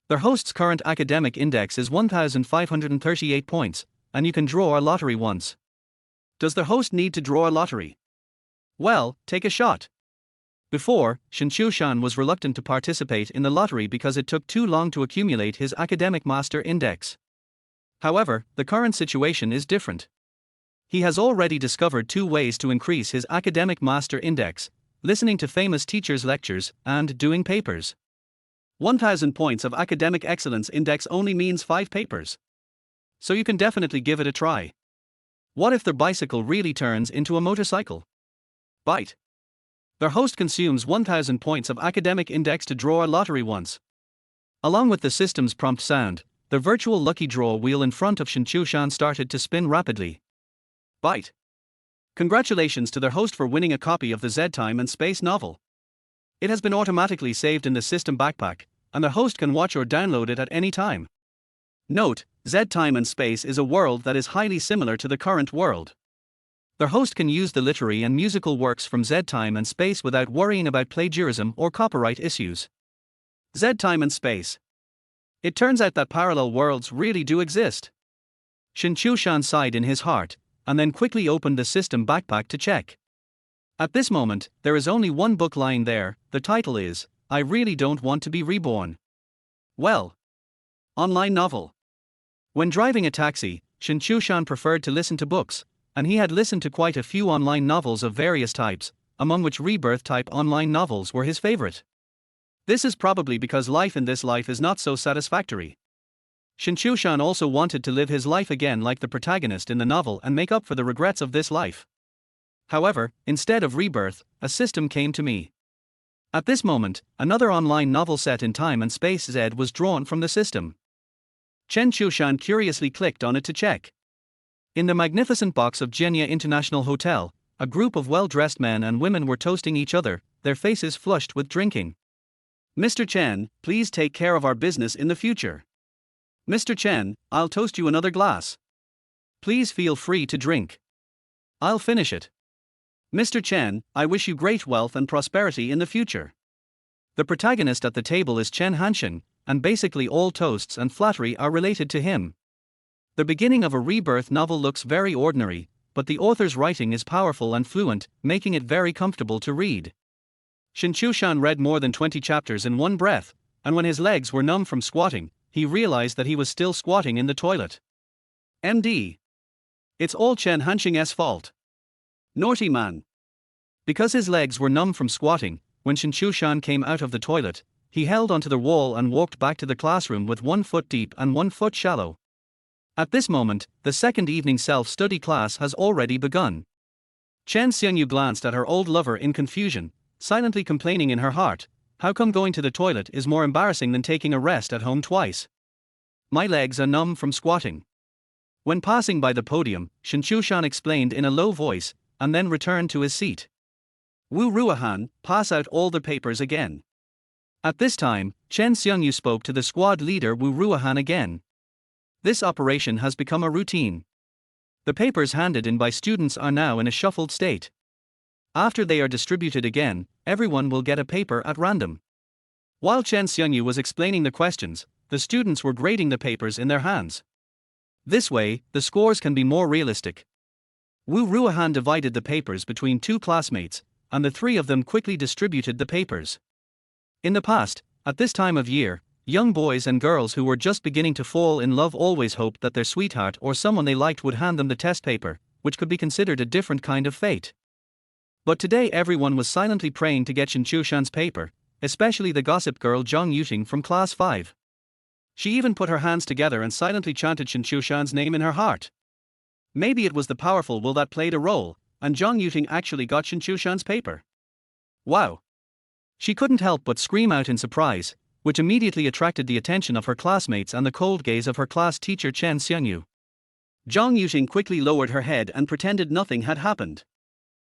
Their host's current academic index is 1,538 points, and you can draw a lottery once. Does the host need to draw a lottery? Well, take a shot. Before, Shen Qiushan was reluctant to participate in the lottery because it took too long to accumulate his academic master index. However, the current situation is different. He has already discovered 2 ways to increase his academic master index: listening to famous teachers' lectures and doing papers. 1,000 points of academic excellence index only means 5 papers. So you can definitely give it a try. What if their bicycle really turns into a motorcycle? Bite. Their host consumes 1,000 points of academic index to draw a lottery once. Along with the system's prompt sound, the virtual lucky draw wheel in front of Shen Qiushan started to spin rapidly. Bite. Congratulations to their host for winning a copy of the Z Time and Space novel. It has been automatically saved in the system backpack, and the host can watch or download it at any time. Note, Z Time and Space is a world that is highly similar to the current world. Their host can use the literary and musical works from Z Time and Space without worrying about plagiarism or copyright issues. Z Time and Space. It turns out that parallel worlds really do exist. Shen Qiushan sighed in his heart, and then quickly opened the system backpack to check. At this moment, there is only one book lying there. The title is, I Really Don't Want to Be Reborn. Well. Online novel. When driving a taxi, Shen Qiushan preferred to listen to books, and he had listened to quite a few online novels of various types, among which rebirth-type online novels were his favorite. This is probably because life in this life is not so satisfactory. Shen Qiushan also wanted to live his life again like the protagonist in the novel and make up for the regrets of this life. However, instead of rebirth, a system came to me. At this moment, another online novel set in time and space Z was drawn from the system. Shen Qiushan curiously clicked on it to check. In the magnificent box of Jianya International Hotel, a group of well-dressed men and women were toasting each other, their faces flushed with drinking. Mr. Chen, please take care of our business in the future. Mr. Chen, I'll toast you another glass. Please feel free to drink. I'll finish it. Mr. Chen, I wish you great wealth and prosperity in the future. The protagonist at the table is Shen Qiushan, and basically all toasts and flattery are related to him. The beginning of a rebirth novel looks very ordinary, but the author's writing is powerful and fluent, making it very comfortable to read. Shen Qiushan read more than 20 chapters in one breath, and when his legs were numb from squatting, he realized that he was still squatting in the toilet. MD. It's all Shen Qiushan's fault. Naughty man. Because his legs were numb from squatting, when Shen Qiushan came out of the toilet, he held onto the wall and walked back to the classroom with 1 foot deep and 1 foot shallow. At this moment, the second evening self-study class has already begun. Chen Xiangyu glanced at her old lover in confusion, silently complaining in her heart, how come going to the toilet is more embarrassing than taking a rest at home twice? My legs are numb from squatting. When passing by the podium, Shen Qiushan explained in a low voice, and then returned to his seat. Wu Ruohan, pass out all the papers again. At this time, Chen Xiangyu spoke to the squad leader Wu Ruohan again. This operation has become a routine. The papers handed in by students are now in a shuffled state. After they are distributed again, everyone will get a paper at random. While Chen Xiangyu was explaining the questions, the students were grading the papers in their hands. This way, the scores can be more realistic. Wu Ruohan divided the papers between 2 classmates, and the 3 of them quickly distributed the papers. In the past, at this time of year, young boys and girls who were just beginning to fall in love always hoped that their sweetheart or someone they liked would hand them the test paper, which could be considered a different kind of fate. But today everyone was silently praying to get Shen Qiushan's paper, especially the gossip girl Zhang Yuting from class 5. She even put her hands together and silently chanted Shen Qiushan's name in her heart. Maybe it was the powerful will that played a role, and Zhang Yuting actually got Shen Qiushan's paper. Wow! She couldn't help but scream out in surprise, which immediately attracted the attention of her classmates and the cold gaze of her class teacher Shen Qiushan. Zhang Yuting quickly lowered her head and pretended nothing had happened.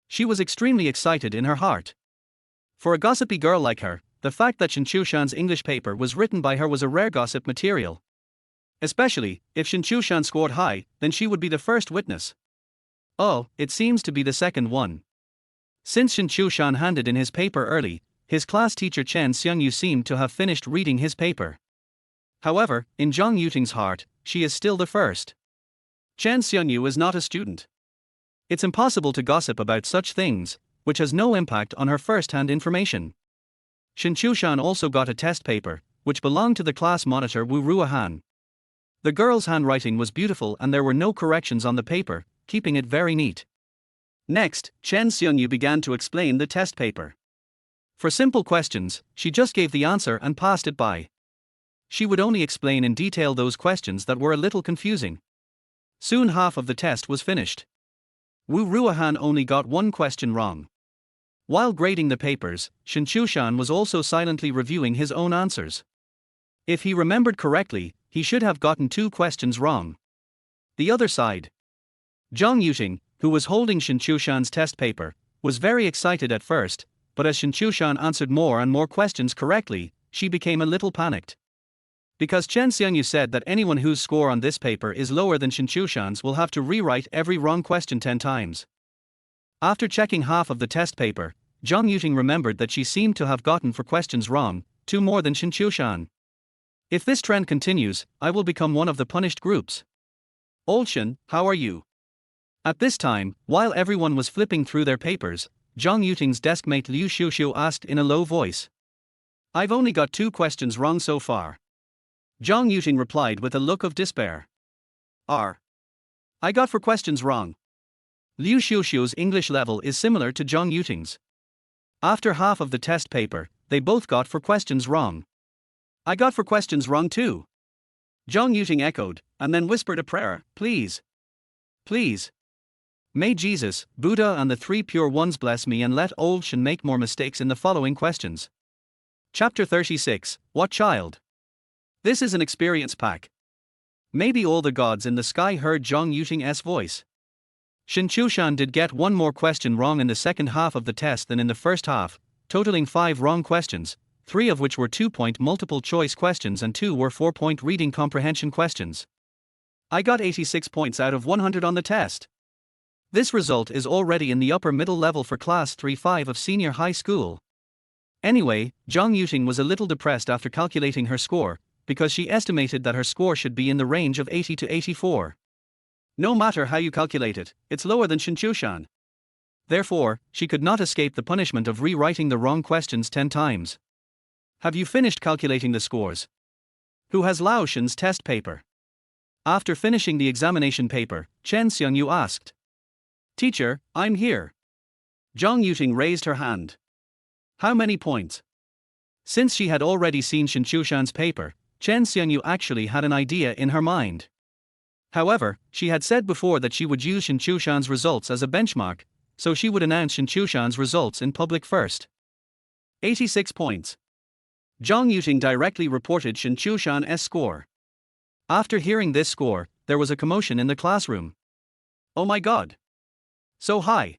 She was extremely excited in her heart. For a gossipy girl like her, the fact that Shen Qiushan's English paper was written by her was a rare gossip material. Especially, if Shen Qiushan scored high, then she would be the first witness. Oh, it seems to be the second one. Since Shen Qiushan handed in his paper early, his class teacher Shen Qiushan seemed to have finished reading his paper. However, in Zhang Yuting's heart, she is still the first. Shen Qiushan is not a student. It's impossible to gossip about such things, which has no impact on her first-hand information. Shen Qiushan also got a test paper, which belonged to the class monitor Wu Ruohan. The girl's handwriting was beautiful and there were no corrections on the paper, keeping it very neat. Next, Shen Qiushan began to explain the test paper. For simple questions, she just gave the answer and passed it by. She would only explain in detail those questions that were a little confusing. Soon half of the test was finished. Wu Ruohan only got one question wrong. While grading the papers, Shen Qiushan was also silently reviewing his own answers. If he remembered correctly, he should have gotten 2 questions wrong. The other side. Zhang Yuting, who was holding Shen Qiushan's test paper, was very excited at first, but as Shen Qiushan answered more and more questions correctly, she became a little panicked. Because Shen Qiushan said that anyone whose score on this paper is lower than Shen Qiushan's will have to rewrite every wrong question 10 times. After checking half of the test paper, Zhang Yuting remembered that she seemed to have gotten 4 questions wrong, 2 more than Shen Qiushan. If this trend continues, I will become one of the punished groups. Old Shen, how are you? At this time, while everyone was flipping through their papers, Zhang Yuting's deskmate Liu Xiuxiu asked in a low voice. I've only got 2 questions wrong so far. Zhang Yuting replied with a look of despair. I got 4 questions wrong. Liu Xiuxiu's English level is similar to Zhang Yuting's. After half of the test paper, they both got 4 questions wrong. I got 4 questions wrong too. Zhang Yuting echoed, and then whispered a prayer, please. Please. May Jesus, Buddha and the 3 pure ones bless me and let old Shen make more mistakes in the following questions. Chapter 36, What Child? This is an experience pack. Maybe all the gods in the sky heard Zhang Yuting's voice. Shen Qiushan did get 1 more question wrong in the second half of the test than in the first half, totaling 5 wrong questions, 3 of which were 2-point multiple choice questions and 2 were 4-point reading comprehension questions. I got 86 points out of 100 on the test. This result is already in the upper middle level for class 3-5 of senior high school. Anyway, Zhang Yuting was a little depressed after calculating her score, because she estimated that her score should be in the range of 80 to 84. No matter how you calculate it, it's lower than Shen Qiushan. Therefore, she could not escape the punishment of rewriting the wrong questions 10 times. Have you finished calculating the scores? Who has Lao Shen's test paper? After finishing the examination paper, Shen Qiushan asked. Teacher, I'm here. Zhang Yuting raised her hand. How many points? Since she had already seen Shen Qiushan's paper, Shen Qiushan actually had an idea in her mind. However, she had said before that she would use Shen Qiushan's results as a benchmark, so she would announce Shen Qiushan's results in public first. 86 points. Zhang Yuting directly reported Shen Qiushan's score. After hearing this score, there was a commotion in the classroom. Oh my god! So high!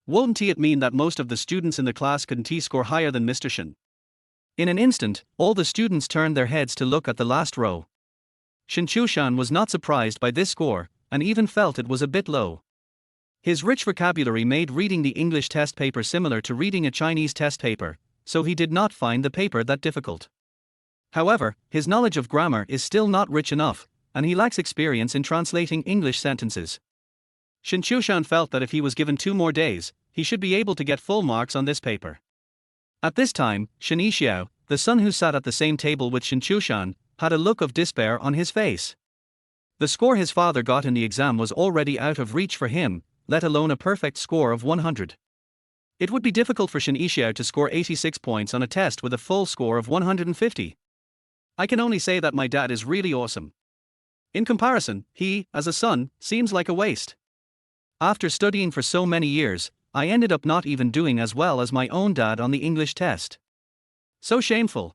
Won't it mean that most of the students in the class couldn't score higher than Mr. Shen? In an instant, all the students turned their heads to look at the last row. Shen Qiushan was not surprised by this score, and even felt it was a bit low. His rich vocabulary made reading the English test paper similar to reading a Chinese test paper, so he did not find the paper that difficult. However, his knowledge of grammar is still not rich enough, and he lacks experience in translating English sentences. Shen Qiushan felt that if he was given 2 more days, he should be able to get full marks on this paper. At this time, Shen Qiushan, the son who sat at the same table with Shen Qiushan, had a look of despair on his face. The score his father got in the exam was already out of reach for him, let alone a perfect score of 100. It would be difficult for Shen Qiushan to score 86 points on a test with a full score of 150. I can only say that my dad is really awesome. In comparison, he, as a son, seems like a waste. After studying for so many years, I ended up not even doing as well as my own dad on the English test. So shameful.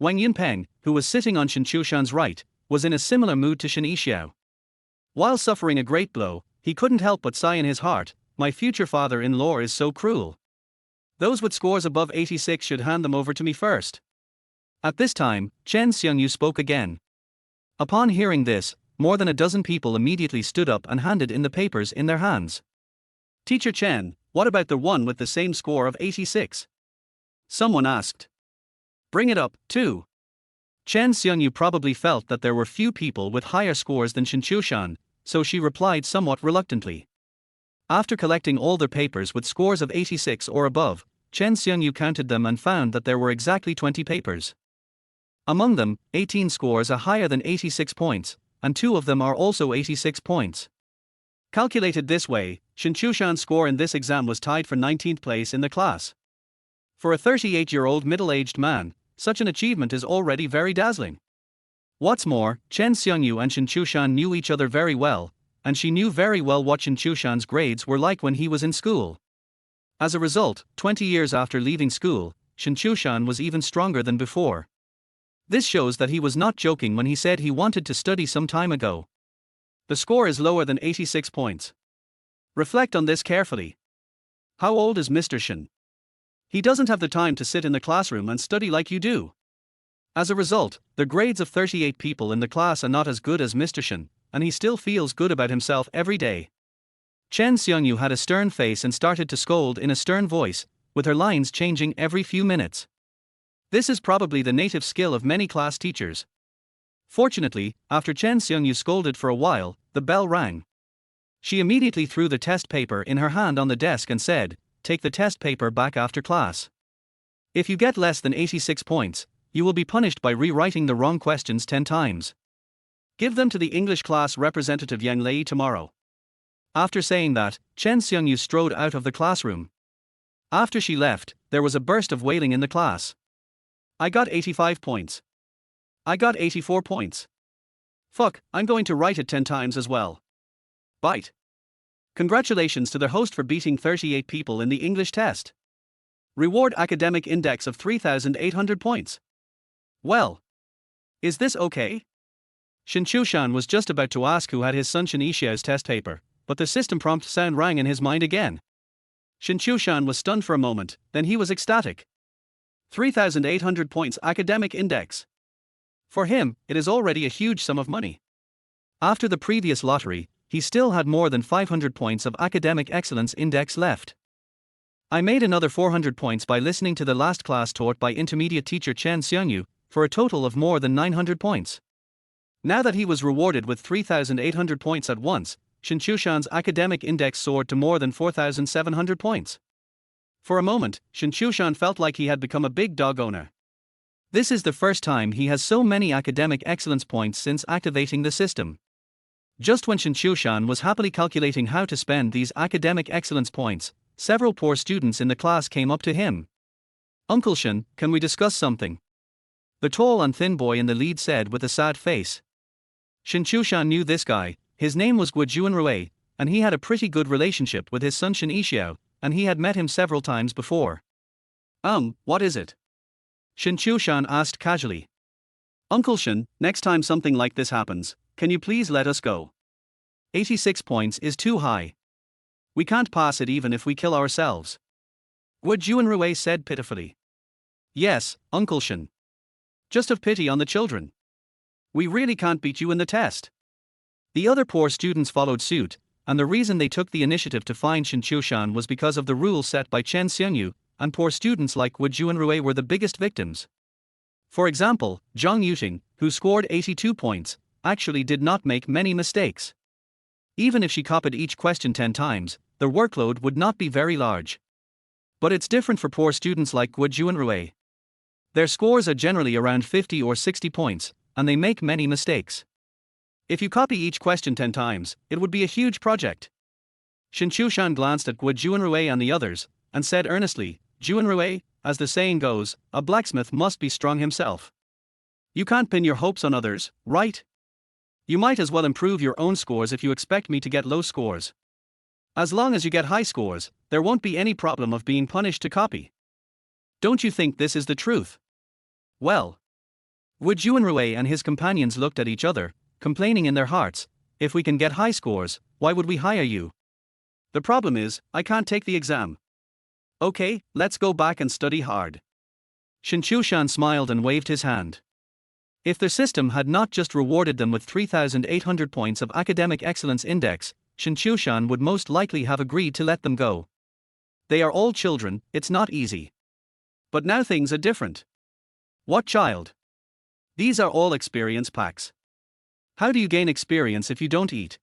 Wang Yunpeng, who was sitting on Shen Qiushan's right, was in a similar mood to Shen Yixiao. While suffering a great blow, he couldn't help but sigh in his heart, "My future father-in-law is so cruel. Those with scores above 86 should hand them over to me first." At this time, Shen Qiushan spoke again. Upon hearing this, more than a dozen people immediately stood up and handed in the papers in their hands. "Teacher Chen, what about the one with the same score of 86? Someone asked. "Bring it up, too." Shen Qiushan probably felt that there were few people with higher scores than Shen Qiushan, so she replied somewhat reluctantly. After collecting all their papers with scores of 86 or above, Shen Qiushan counted them and found that there were exactly 20 papers. Among them, 18 scores are higher than 86 points, and 2 of them are also 86 points. Calculated this way, Shen Qiushan's score in this exam was tied for 19th place in the class. For a 38-year-old middle-aged man, such an achievement is already very dazzling. What's more, Shen Qiushan and Shen Qiushan knew each other very well, and she knew very well what Shen Qiushan's grades were like when he was in school. As a result, 20 years after leaving school, Shen Qiushan was even stronger than before. This shows that he was not joking when he said he wanted to study some time ago. The score is lower than 86 points. Reflect on this carefully. How old is Mr. Shen? He doesn't have the time to sit in the classroom and study like you do. As a result, the grades of 38 people in the class are not as good as Mr. Shen, and he still feels good about himself every day. Shen Qiushan had a stern face and started to scold in a stern voice, with her lines changing every few minutes. This is probably the native skill of many class teachers. Fortunately, after Shen Qiushan scolded for a while, the bell rang. She immediately threw the test paper in her hand on the desk and said, "Take the test paper back after class. If you get less than 86 points, you will be punished by rewriting the wrong questions 10 times. Give them to the English class representative Yang Lei tomorrow." After saying that, Shen Qiushan strode out of the classroom. After she left, there was a burst of wailing in the class. "I got 85 points. I got 84 points. Fuck, I'm going to write it 10 times as well. Bite. Congratulations to the host for beating 38 people in the English test. Reward academic index of 3,800 points. Well. Is this okay?" Shen Qiushan was just about to ask who had his son Shen Yixiao's test paper, but the system prompt sound rang in his mind again. Shen Qiushan was stunned for a moment, then he was ecstatic. 3,800 points academic index. For him, it is already a huge sum of money. After the previous lottery, he still had more than 500 points of academic excellence index left. "I made another 400 points by listening to the last class taught by intermediate teacher Shen Qiushan, for a total of more than 900 points. Now that he was rewarded with 3,800 points at once, Shen Qiushan's academic index soared to more than 4,700 points. For a moment, Shen Qiushan felt like he had become a big dog owner. This is the first time he has so many academic excellence points since activating the system. Just when Shen Qiushan was happily calculating how to spend these academic excellence points, several poor students in the class came up to him. "Uncle Shen, can we discuss something?" The tall and thin boy in the lead said with a sad face. Shen Qiushan knew this guy. His name was Juanrui, and he had a pretty good relationship with his son Shen Yixiao, and he had met him several times before. What is it?" Shen Qiushan asked casually. "Uncle Shen, next time something like this happens, can you please let us go? 86 points is too high. We can't pass it even if we kill ourselves." Juanrui said pitifully. "Yes, Uncle Shen. Just have pity on the children. We really can't beat you in the test." The other poor students followed suit, and the reason they took the initiative to find Shen Qiushan was because of the rules set by Shen Qiushan, and poor students like Juanrui were the biggest victims. For example, Zhang Yuting, who scored 82 points, actually did not make many mistakes. Even if she copied each question 10 times, the workload would not be very large. But it's different for poor students like Juanrui. Their scores are generally around 50 or 60 points, and they make many mistakes. If you copy each question 10 times, it would be a huge project. Shen Qiushan glanced at Juanrui and the others, and said earnestly, "Juanrui, as the saying goes, a blacksmith must be strong himself. You can't pin your hopes on others, right? You might as well improve your own scores if you expect me to get low scores. As long as you get high scores, there won't be any problem of being punished to copy. Don't you think this is the truth?" Well, Wu Juanrui and his companions looked at each other, complaining in their hearts, if we can get high scores, why would we hire you? The problem is, I can't take the exam. Okay, let's go back and study hard. Shen Qiushan smiled and waved his hand. If their system had not just rewarded them with 3,800 points of academic excellence index, Shen Qiushan would most likely have agreed to let them go. They are all children, it's not easy. But now things are different. What child? These are all experience packs. How do you gain experience if you don't eat?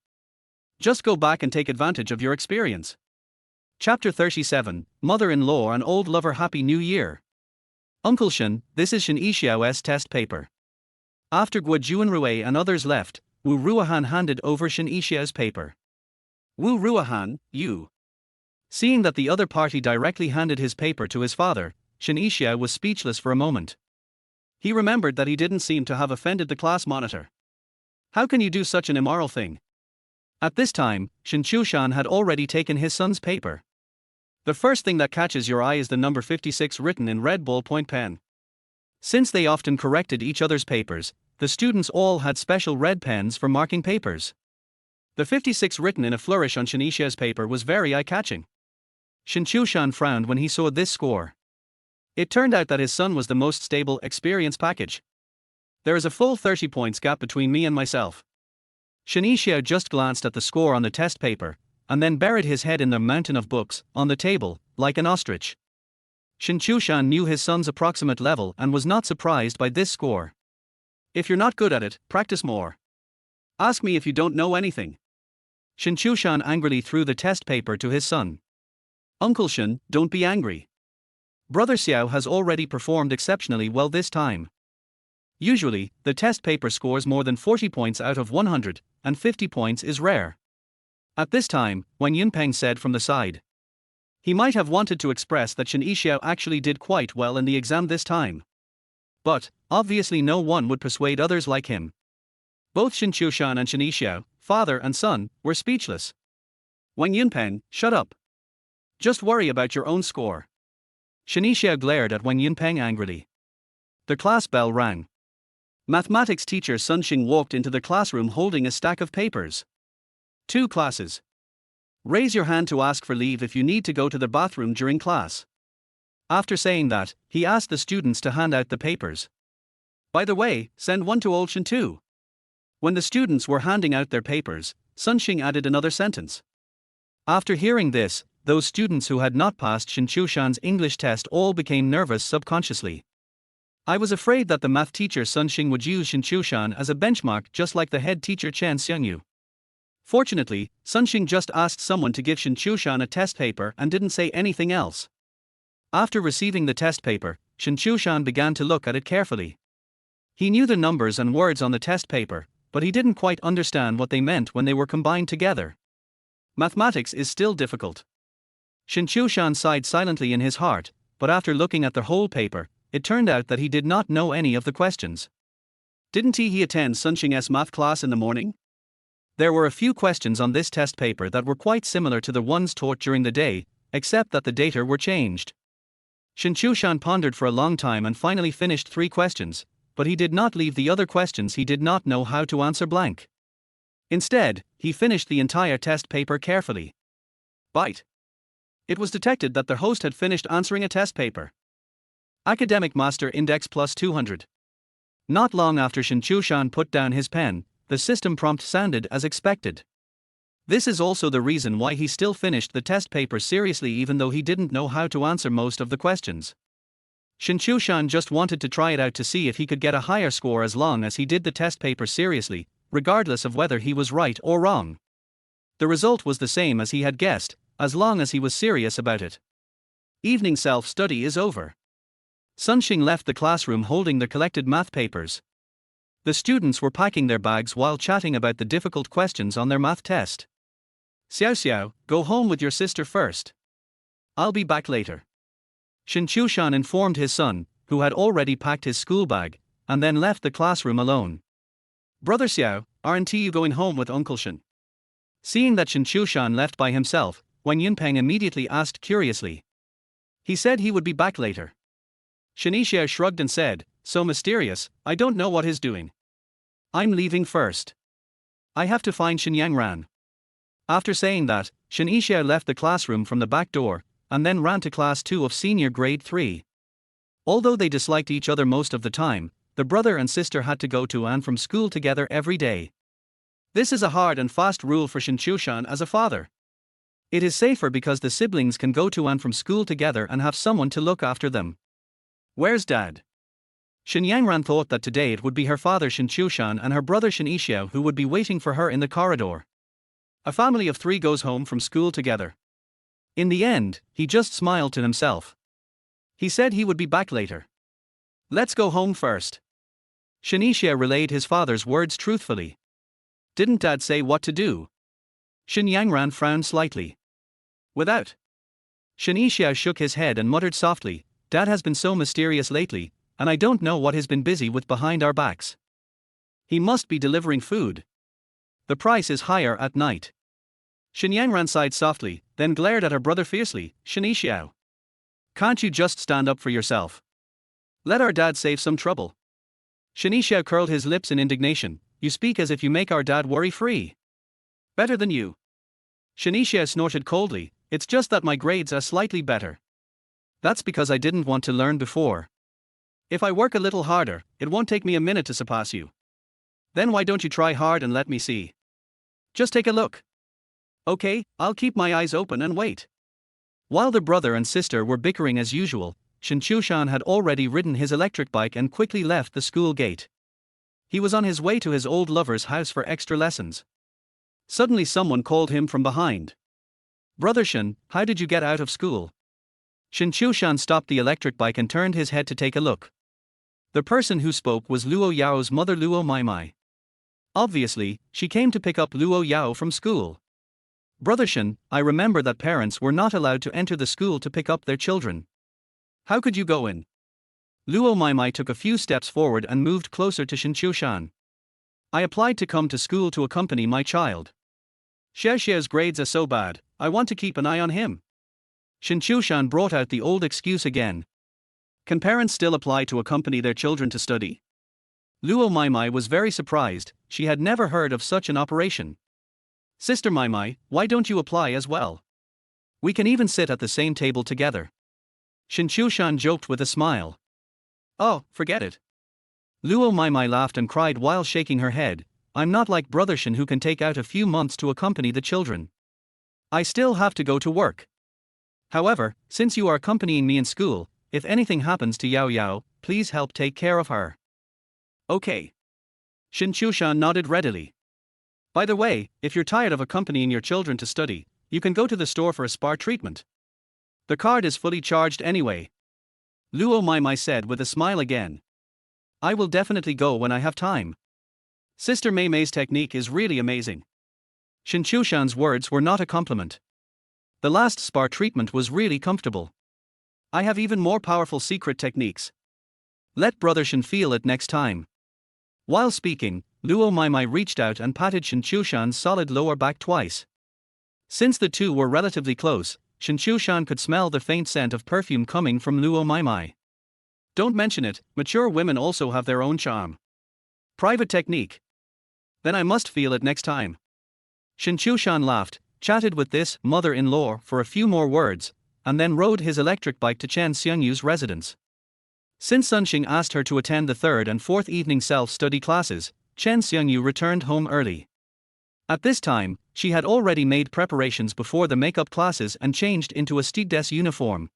Just go back and take advantage of your experience. Chapter 37, Mother-in-law and Old Lover Happy New Year. Uncle Shen, this is Shen Qiushan's test paper. After Wu Juanrui and others left, Wu Ruohan handed over Shen Qiushan's paper. Wu Ruohan, you. Seeing that the other party directly handed his paper to his father, Shen Qiushan was speechless for a moment. He remembered that he didn't seem to have offended the class monitor. How can you do such an immoral thing? At this time, Shen Qiushan had already taken his son's paper. The first thing that catches your eye is the number 56 written in red ballpoint pen. Since they often corrected each other's papers, the students all had special red pens for marking papers. The 56 written in a flourish on Shen Qiushan's paper was very eye-catching. Shen Qiushan frowned when he saw this score. It turned out that his son was the most stable experience package. There is a full 30 points gap between me and myself. Shen Qiushan just glanced at the score on the test paper, and then buried his head in the mountain of books on the table, like an ostrich. Shen Qiushan knew his son's approximate level and was not surprised by this score. If you're not good at it, practice more. Ask me if you don't know anything. Shen Qiushan angrily threw the test paper to his son. Uncle Shen, don't be angry. Brother Xiao has already performed exceptionally well this time. Usually, the test paper scores more than 40 points out of 100, and 50 points is rare. At this time, Wang Yunpeng said from the side. He might have wanted to express that Shen Qiushan actually did quite well in the exam this time. But, obviously no one would persuade others like him. Both Shen Qiushan and Shen Qiushan, father and son, were speechless. Wang Yunpeng, shut up. Just worry about your own score. Shen Qiushan glared at Wang Yunpeng angrily. The class bell rang. Mathematics teacher Sun Xing walked into the classroom holding a stack of papers. 2 classes. Raise your hand to ask for leave if you need to go to the bathroom during class. After saying that, he asked the students to hand out the papers. By the way, send one to old Shen too. When the students were handing out their papers, Sun Xing added another sentence. After hearing this, those students who had not passed Shen Qiushan's English test all became nervous subconsciously. I was afraid that the math teacher Sun Xing would use Shen Qiushan as a benchmark just like the head teacher Chen Xiangyu. Fortunately, Sun Xing just asked someone to give Shen Qiushan a test paper and didn't say anything else. After receiving the test paper, Shen Qiushan began to look at it carefully. He knew the numbers and words on the test paper, but he didn't quite understand what they meant when they were combined together. Mathematics is still difficult. Shen Qiushan sighed silently in his heart, but after looking at the whole paper, it turned out that he did not know any of the questions. Didn't he attend Sun Xing's math class in the morning? There were a few questions on this test paper that were quite similar to the ones taught during the day, except that the data were changed. Shen Qiushan pondered for a long time and finally finished 3 questions, but he did not leave the other questions he did not know how to answer blank. Instead, he finished the entire test paper carefully. Bite. It was detected that the host had finished answering a test paper. Academic Master Index plus 200. Not long after Shen Qiushan put down his pen, the system prompt sounded as expected. This is also the reason why he still finished the test paper seriously even though he didn't know how to answer most of the questions. Shen Qiushan just wanted to try it out to see if he could get a higher score as long as he did the test paper seriously, regardless of whether he was right or wrong. The result was the same as he had guessed, as long as he was serious about it. Evening self-study is over. Sun Xing left the classroom holding the collected math papers. The students were packing their bags while chatting about the difficult questions on their math test. Xiao Xiao, go home with your sister first. I'll be back later. Shen Qiushan informed his son, who had already packed his school bag, and then left the classroom alone. Brother Xiao, aren't you going home with Uncle Shen? Seeing that Shen Qiushan left by himself, Wang Yunpeng immediately asked curiously. He said he would be back later. Shen Qiushan shrugged and said, so mysterious, I don't know what he's doing. I'm leaving first. I have to find Shen Qiushan. After saying that, Shen Qiushan left the classroom from the back door, and then ran to class 2 of senior grade 3. Although they disliked each other most of the time, the brother and sister had to go to and from school together every day. This is a hard and fast rule for Shen Qiushan as a father. It is safer because the siblings can go to and from school together and have someone to look after them. Where's Dad? Shen Qiushan thought that today it would be her father Shen Qiushan and her brother Shen Qiushan who would be waiting for her in the corridor. A family of 3 goes home from school together. In the end, he just smiled to himself. He said he would be back later. Let's go home first. Shen Qiushan relayed his father's words truthfully. Didn't Dad say what to do? Shen Qiushan frowned slightly. Without. Shen Qiushan shook his head and muttered softly, Dad has been so mysterious lately, and I don't know what he's been busy with behind our backs. He must be delivering food. The price is higher at night. Shen Qiushan sighed softly, then glared at her brother fiercely, Shen Qiushan. Can't you just stand up for yourself? Let our dad save some trouble. Shen Qiushan curled his lips in indignation, you speak as if you make our dad worry-free. Better than you. Shen Qiushan snorted coldly, it's just that my grades are slightly better. That's because I didn't want to learn before. If I work a little harder, it won't take me a minute to surpass you. Then why don't you try hard and let me see? Just take a look. Okay, I'll keep my eyes open and wait. While the brother and sister were bickering as usual, Shen Qiushan had already ridden his electric bike and quickly left the school gate. He was on his way to his old lover's house for extra lessons. Suddenly someone called him from behind. Brother Shen, how did you get out of school? Shen Qiushan stopped the electric bike and turned his head to take a look. The person who spoke was Luo Yao's mother Luo Maimai. Obviously, she came to pick up Luo Yao from school. Brother Shen, I remember that parents were not allowed to enter the school to pick up their children. How could you go in? Luo Maimai took a few steps forward and moved closer to Shen Qiushan. I applied to come to school to accompany my child. Xiaoxiao's grades are so bad, I want to keep an eye on him. Shen Qiushan brought out the old excuse again. Can parents still apply to accompany their children to study? Luo Maimai was very surprised, she had never heard of such an operation. Sister Maimai, why don't you apply as well? We can even sit at the same table together. Shen Qiushan joked with a smile. Oh, forget it. Luo Maimai laughed and cried while shaking her head, I'm not like Brother Shen who can take out a few months to accompany the children. I still have to go to work. However, since you are accompanying me in school, if anything happens to Yao Yao, please help take care of her. Okay. Shen Qiushan nodded readily. By the way, if you're tired of accompanying your children to study, you can go to the store for a spa treatment. The card is fully charged anyway. Luo Maimai said with a smile again. I will definitely go when I have time. Sister Maimai's technique is really amazing. Shen Qiushan's words were not a compliment. The last spa treatment was really comfortable. I have even more powerful secret techniques. Let Brother Shen feel it next time. While speaking, Luo Maimai reached out and patted Shen Qiushan's solid lower back twice. Since the two were relatively close, Shen Qiushan could smell the faint scent of perfume coming from Luo Maimai. Don't mention it, mature women also have their own charm. Private technique. Then I must feel it next time. Shen Qiushan laughed, chatted with this mother-in-law for a few more words, and then rode his electric bike to Chen Xiangyu's residence. Since Sunxing asked her to attend the 3rd and 4th evening self-study classes, Chen Xiangyu returned home early. At this time, she had already made preparations before the makeup classes and changed into a stewardess uniform.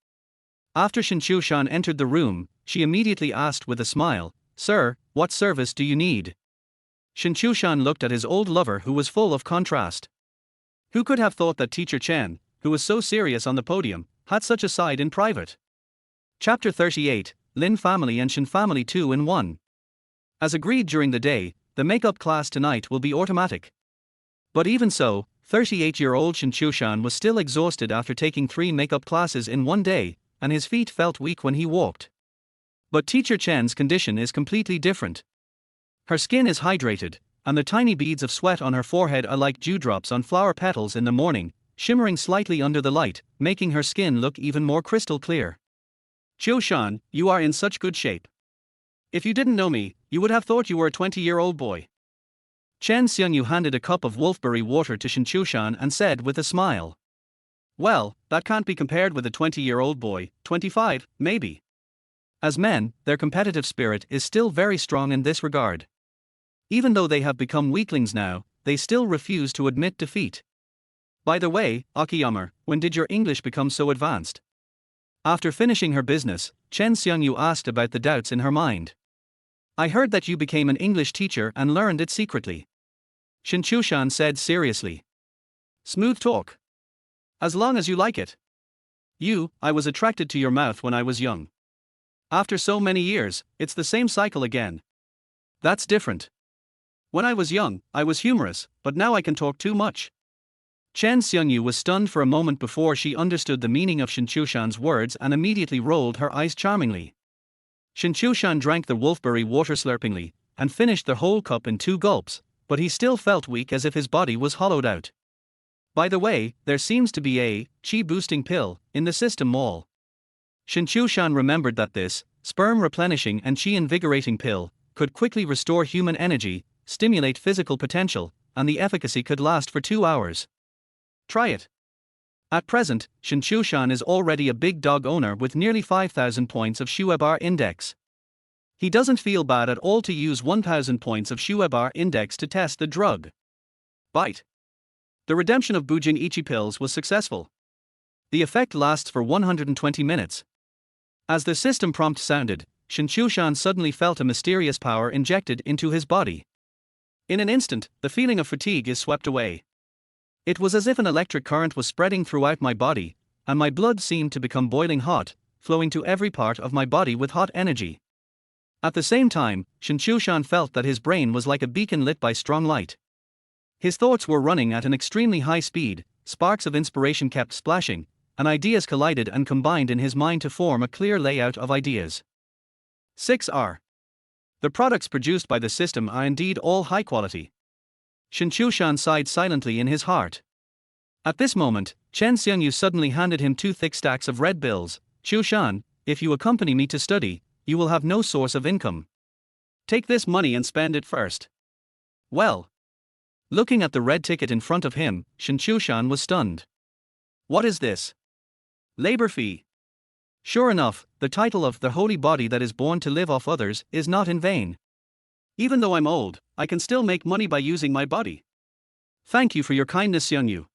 After Shen Qiushan entered the room, she immediately asked with a smile, Sir, what service do you need? Shen Qiushan looked at his old lover who was full of contrast. Who could have thought that Teacher Chen, who was so serious on the podium, had such a side in private? Chapter 38, Lin Family and Shen Family 2 in 1. As agreed during the day, the makeup class tonight will be automatic. But even so, 38-year-old Shen Qiushan was still exhausted after taking 3 makeup classes in one day, and his feet felt weak when he walked. But Teacher Chen's condition is completely different. Her skin is hydrated, and the tiny beads of sweat on her forehead are like dewdrops on flower petals in the morning, shimmering slightly under the light, making her skin look even more crystal clear. Qiushan, you are in such good shape. If you didn't know me, you would have thought you were a 20-year-old boy. Chen Xiongyu handed a cup of wolfberry water to Shen Qiushan and said with a smile. Well, that can't be compared with a 20-year-old boy, 25, maybe. As men, their competitive spirit is still very strong in this regard. Even though they have become weaklings now, they still refuse to admit defeat. By the way, Akiyama, when did your English become so advanced? After finishing her business, Chen Xiongyu asked about the doubts in her mind. I heard that you became an English teacher and learned it secretly. Shen Qiushan said seriously. Smooth talk. As long as you like it. I was attracted to your mouth when I was young. After so many years, it's the same cycle again. That's different. When I was young, I was humorous, but now I can talk too much. Chen Xiongyu was stunned for a moment before she understood the meaning of Shen Qiushan's words and immediately rolled her eyes charmingly. Shen Qiushan drank the wolfberry water slurpingly, and finished the whole cup in 2 gulps, but he still felt weak as if his body was hollowed out. By the way, there seems to be a qi-boosting pill in the system mall. Shen Qiushan remembered that this sperm-replenishing and qi-invigorating pill could quickly restore human energy, stimulate physical potential, and the efficacy could last for 2 hours. Try it. At present, Shen Qiushan is already a big dog owner with nearly 5,000 points of Shuebar index. He doesn't feel bad at all to use 1,000 points of Shuebar index to test the drug. Bite. The redemption of Bujing Ichi pills was successful. The effect lasts for 120 minutes. As the system prompt sounded, Shen Qiushan suddenly felt a mysterious power injected into his body. In an instant, the feeling of fatigue is swept away. It was as if an electric current was spreading throughout my body, and my blood seemed to become boiling hot, flowing to every part of my body with hot energy. At the same time, Shen Qiushan felt that his brain was like a beacon lit by strong light. His thoughts were running at an extremely high speed, sparks of inspiration kept splashing, and ideas collided and combined in his mind to form a clear layout of ideas. 6R. The products produced by the system are indeed all high quality. Shen Qiushan sighed silently in his heart. At this moment, Chen Xiongyu suddenly handed him 2 thick stacks of red bills. Qiushan, if you accompany me to study, you will have no source of income. Take this money and spend it first. Well. Looking at the red ticket in front of him, Shen Qiushan was stunned. What is this? Labor fee. Sure enough, the title of the holy body that is born to live off others is not in vain. Even though I'm old, I can still make money by using my body. Thank you for your kindness, Xiongyu.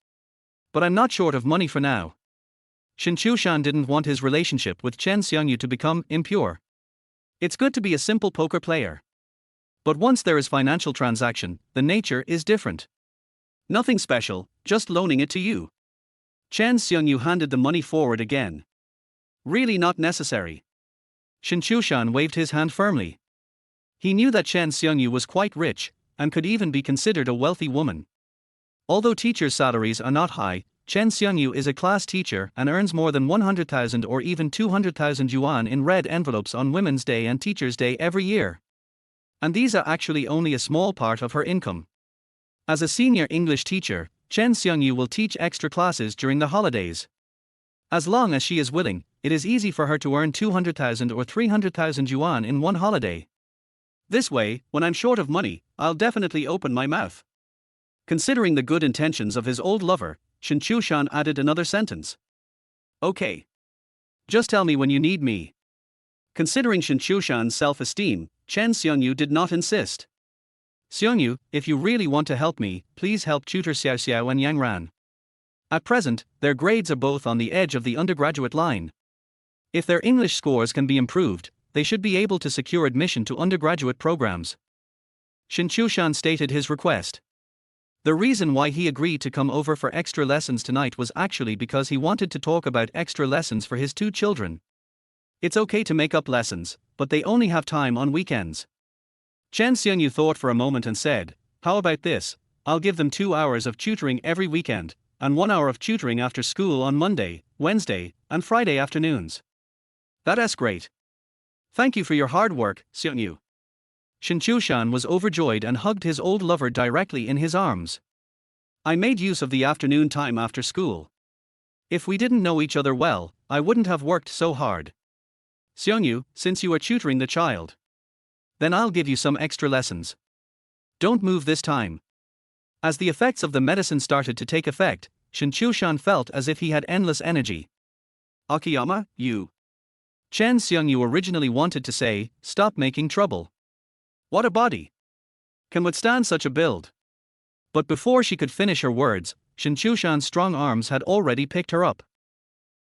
But I'm not short of money for now. Shen Qiushan didn't want his relationship with Chen Xiongyu to become impure. It's good to be a simple poker player. But once there is financial transaction, the nature is different. Nothing special, just loaning it to you. Chen Xiongyu handed the money forward again. Really not necessary. Shen Qiushan waved his hand firmly. He knew that Chen Xiongyu was quite rich, and could even be considered a wealthy woman. Although teachers' salaries are not high, Chen Xiongyu is a class teacher and earns more than 100,000 or even 200,000 yuan in red envelopes on Women's Day and Teachers' Day every year. And these are actually only a small part of her income. As a senior English teacher, Chen Xiongyu will teach extra classes during the holidays. As long as she is willing, it is easy for her to earn 200,000 or 300,000 yuan in one holiday. This way, when I'm short of money, I'll definitely open my mouth. Considering the good intentions of his old lover, Shen Qiushan added another sentence. Okay. Just tell me when you need me. Considering Shen Qiushan's self-esteem, Chen Xiongyu did not insist. Xiongyu, if you really want to help me, please help tutor Xiao Xiao and Yang Ran. At present, their grades are both on the edge of the undergraduate line. If their English scores can be improved, they should be able to secure admission to undergraduate programs. Shen Qiushan stated his request. The reason why he agreed to come over for extra lessons tonight was actually because he wanted to talk about extra lessons for his 2 children. It's okay to make up lessons, but they only have time on weekends. Chen Xiongyu thought for a moment and said, how about this, I'll give them 2 hours of tutoring every weekend, and 1 hour of tutoring after school on Monday, Wednesday, and Friday afternoons. That's great. Thank you for your hard work, Xiongyu. Shen Qiushan was overjoyed and hugged his old lover directly in his arms. I made use of the afternoon time after school. If we didn't know each other well, I wouldn't have worked so hard. Xiongyu, since you are tutoring the child, Then I'll give you some extra lessons. Don't move this time. As the effects of the medicine started to take effect, Shen Qiushan felt as if he had endless energy. Akiyama, you. Chen Xiongyu originally wanted to say, stop making trouble. What a body! Can withstand such a build. But before she could finish her words, Shen Qiushan's strong arms had already picked her up.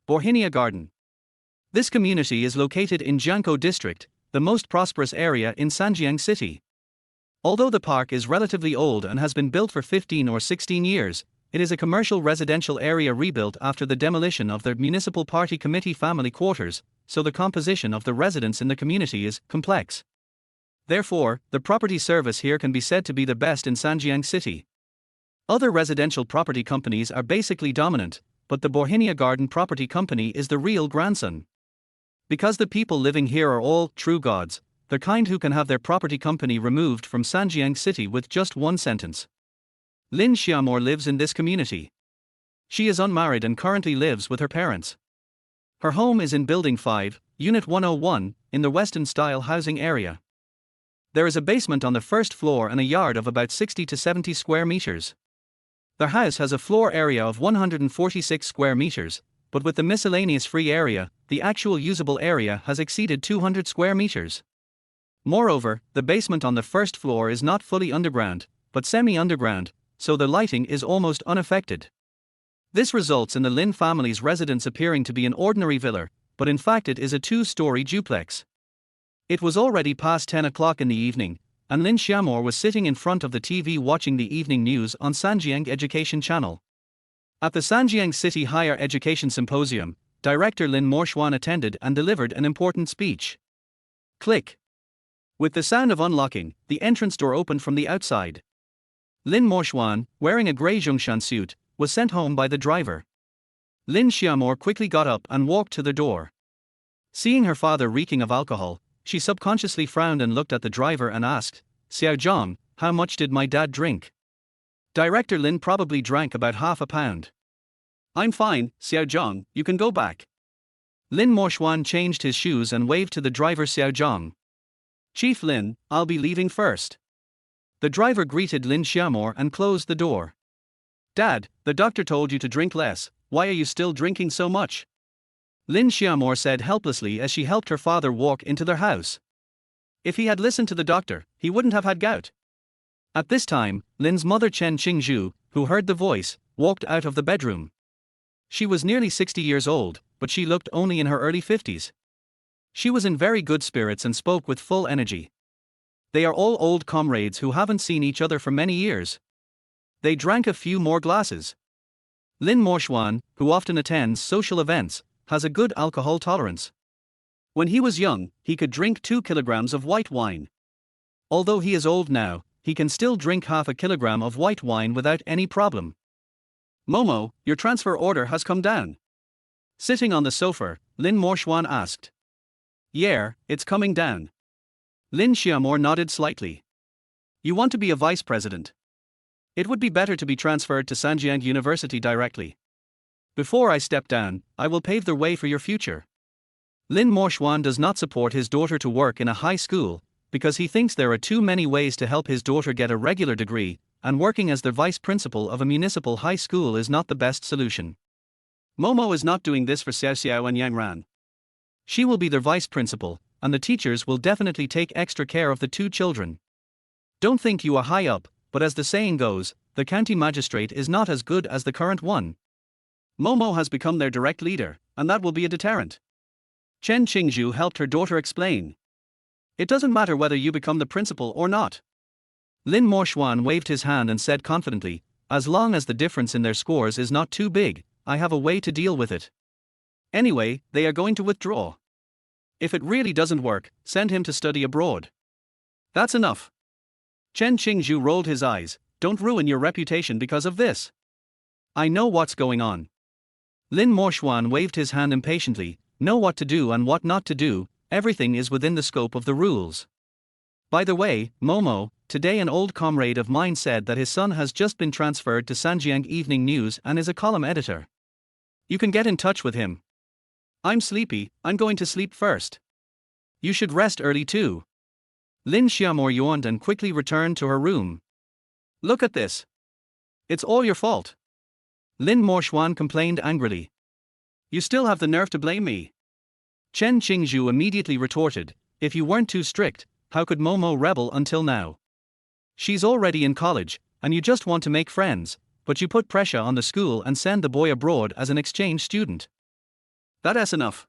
Borhinia Garden. This community is located in Jiangkou District, the most prosperous area in Sanjiang City. Although the park is relatively old and has been built for 15 or 16 years, it is a commercial residential area rebuilt after the demolition of the Municipal Party Committee family quarters, so the composition of the residents in the community is complex. Therefore, the property service here can be said to be the best in Sanjiang City. Other residential property companies are basically dominant, but the Borhinia Garden Property Company is the real grandson. Because the people living here are all true gods, the kind who can have their property company removed from Sanjiang City with just one sentence. Lin Xiaomor lives in this community. She is unmarried and currently lives with her parents. Her home is in Building 5, Unit 101, in the Western-style housing area. There is a basement on the first floor and a yard of about 60 to 70 square meters. Their house has a floor area of 146 square meters, but with the miscellaneous free area, the actual usable area has exceeded 200 square meters. Moreover, the basement on the first floor is not fully underground, but semi-underground, so the lighting is almost unaffected. This results in the Lin family's residence appearing to be an ordinary villa, but in fact it is a two-story duplex. It was already past 10 o'clock in the evening, and Lin Xiaomor was sitting in front of the TV watching the evening news on Sanjiang Education Channel. At the Sanjiang City Higher Education Symposium, Director Lin Morshuan attended and delivered an important speech. Click. With the sound of unlocking, the entrance door opened from the outside. Lin Morshuan, wearing a grey Zhongshan suit, was sent home by the driver. Lin Xiaomor quickly got up and walked to the door. Seeing her father reeking of alcohol, she subconsciously frowned and looked at the driver and asked, Xiao Zhang, how much did my dad drink? Director Lin probably drank about half a pound. I'm fine, Xiao Zhang, you can go back. Lin Morshuan changed his shoes and waved to the driver Xiao Zhang. Chief Lin, I'll be leaving first. The driver greeted Lin Xiaomor and closed the door. Dad, the doctor told you to drink less, why are you still drinking so much? Lin Xiaomor said helplessly as she helped her father walk into their house. If he had listened to the doctor, he wouldn't have had gout. At this time, Lin's mother Chen Qingzhu, who heard the voice, walked out of the bedroom. She was nearly 60 years old, but she looked only in her early 50s. She was in very good spirits and spoke with full energy. They are all old comrades who haven't seen each other for many years. They drank a few more glasses. Lin Morshuan, who often attends social events, has a good alcohol tolerance. When he was young, he could drink 2 kilograms of white wine. Although he is old now, he can still drink half a kilogram of white wine without any problem. Momo, your transfer order has come down. Sitting on the sofa, Lin Morshuan asked. Yeah, it's coming down. Lin Xiaomor nodded slightly. You want to be a vice president? It would be better to be transferred to Sanjiang University directly. Before I step down, I will pave the way for your future. Lin Morshuan does not support his daughter to work in a high school, because he thinks there are too many ways to help his daughter get a regular degree, and working as the vice principal of a municipal high school is not the best solution. Momo is not doing this for Xiao Xiao and Yang Ran. She will be their vice principal, and the teachers will definitely take extra care of the 2 children. Don't think you are high up, but as the saying goes, the county magistrate is not as good as the current one. Momo has become their direct leader, and that will be a deterrent. Chen Qingzhu helped her daughter explain. It doesn't matter whether you become the principal or not. Lin Morshuan waved his hand and said confidently, as long as the difference in their scores is not too big, I have a way to deal with it. Anyway, they are going to withdraw. If it really doesn't work, send him to study abroad. That's enough. Chen Qingzhu rolled his eyes. Don't ruin your reputation because of this. I know what's going on. Lin Morshuan waved his hand impatiently. Know what to do and what not to do, everything is within the scope of the rules. By the way, Momo, today an old comrade of mine said that his son has just been transferred to Sanjiang Evening News and is a column editor. You can get in touch with him. I'm sleepy, I'm going to sleep first. You should rest early too. Lin Xiaomor yawned and quickly returned to her room. Look at this. It's all your fault. Lin Morshuan complained angrily. You still have the nerve to blame me. Chen Qingzhu immediately retorted, if you weren't too strict, how could Momo rebel until now? She's already in college, and you just want to make friends, but you put pressure on the school and send the boy abroad as an exchange student. That's enough.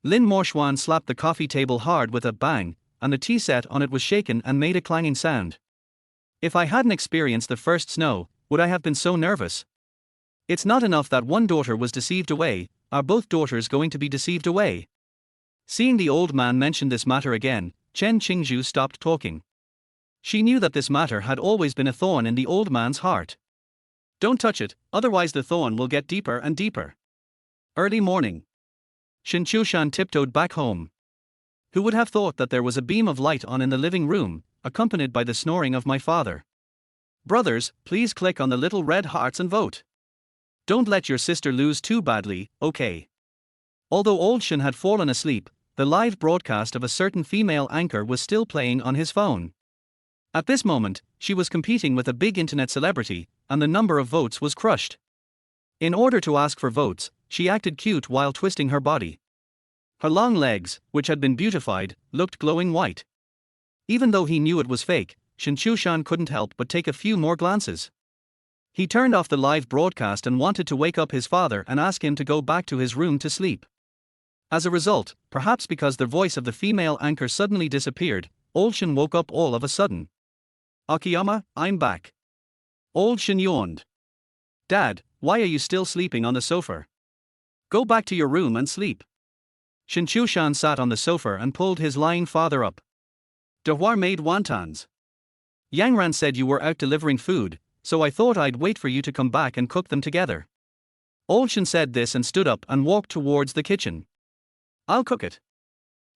Lin Morshuan slapped the coffee table hard with a bang, and the tea set on it was shaken and made a clanging sound. If I hadn't experienced the first snow, would I have been so nervous? It's not enough that one daughter was deceived away, are both daughters going to be deceived away? Seeing the old man mention this matter again, Chen Qingzhu stopped talking. She knew that this matter had always been a thorn in the old man's heart. Don't touch it, otherwise the thorn will get deeper and deeper. Early morning. Shen Qiushan tiptoed back home. Who would have thought that there was a beam of light on in the living room, accompanied by the snoring of my father? Brothers, please click on the little red hearts and vote. Don't let your sister lose too badly, okay? Although old Shen had fallen asleep, the live broadcast of a certain female anchor was still playing on his phone. At this moment, she was competing with a big internet celebrity, and the number of votes was crushed. In order to ask for votes, she acted cute while twisting her body. Her long legs, which had been beautified, looked glowing white. Even though he knew it was fake, Shen Qiushan couldn't help but take a few more glances. He turned off the live broadcast and wanted to wake up his father and ask him to go back to his room to sleep. As a result, perhaps because the voice of the female anchor suddenly disappeared, old Shen woke up all of a sudden. Akiyama, I'm back. Old Shen yawned. Dad, why are you still sleeping on the sofa? Go back to your room and sleep. Shen Qiushan sat on the sofa and pulled his lying father up. Dehua made wontons. Yangran said you were out delivering food, so I thought I'd wait for you to come back and cook them together. Old Shen said this and stood up and walked towards the kitchen. I'll cook it.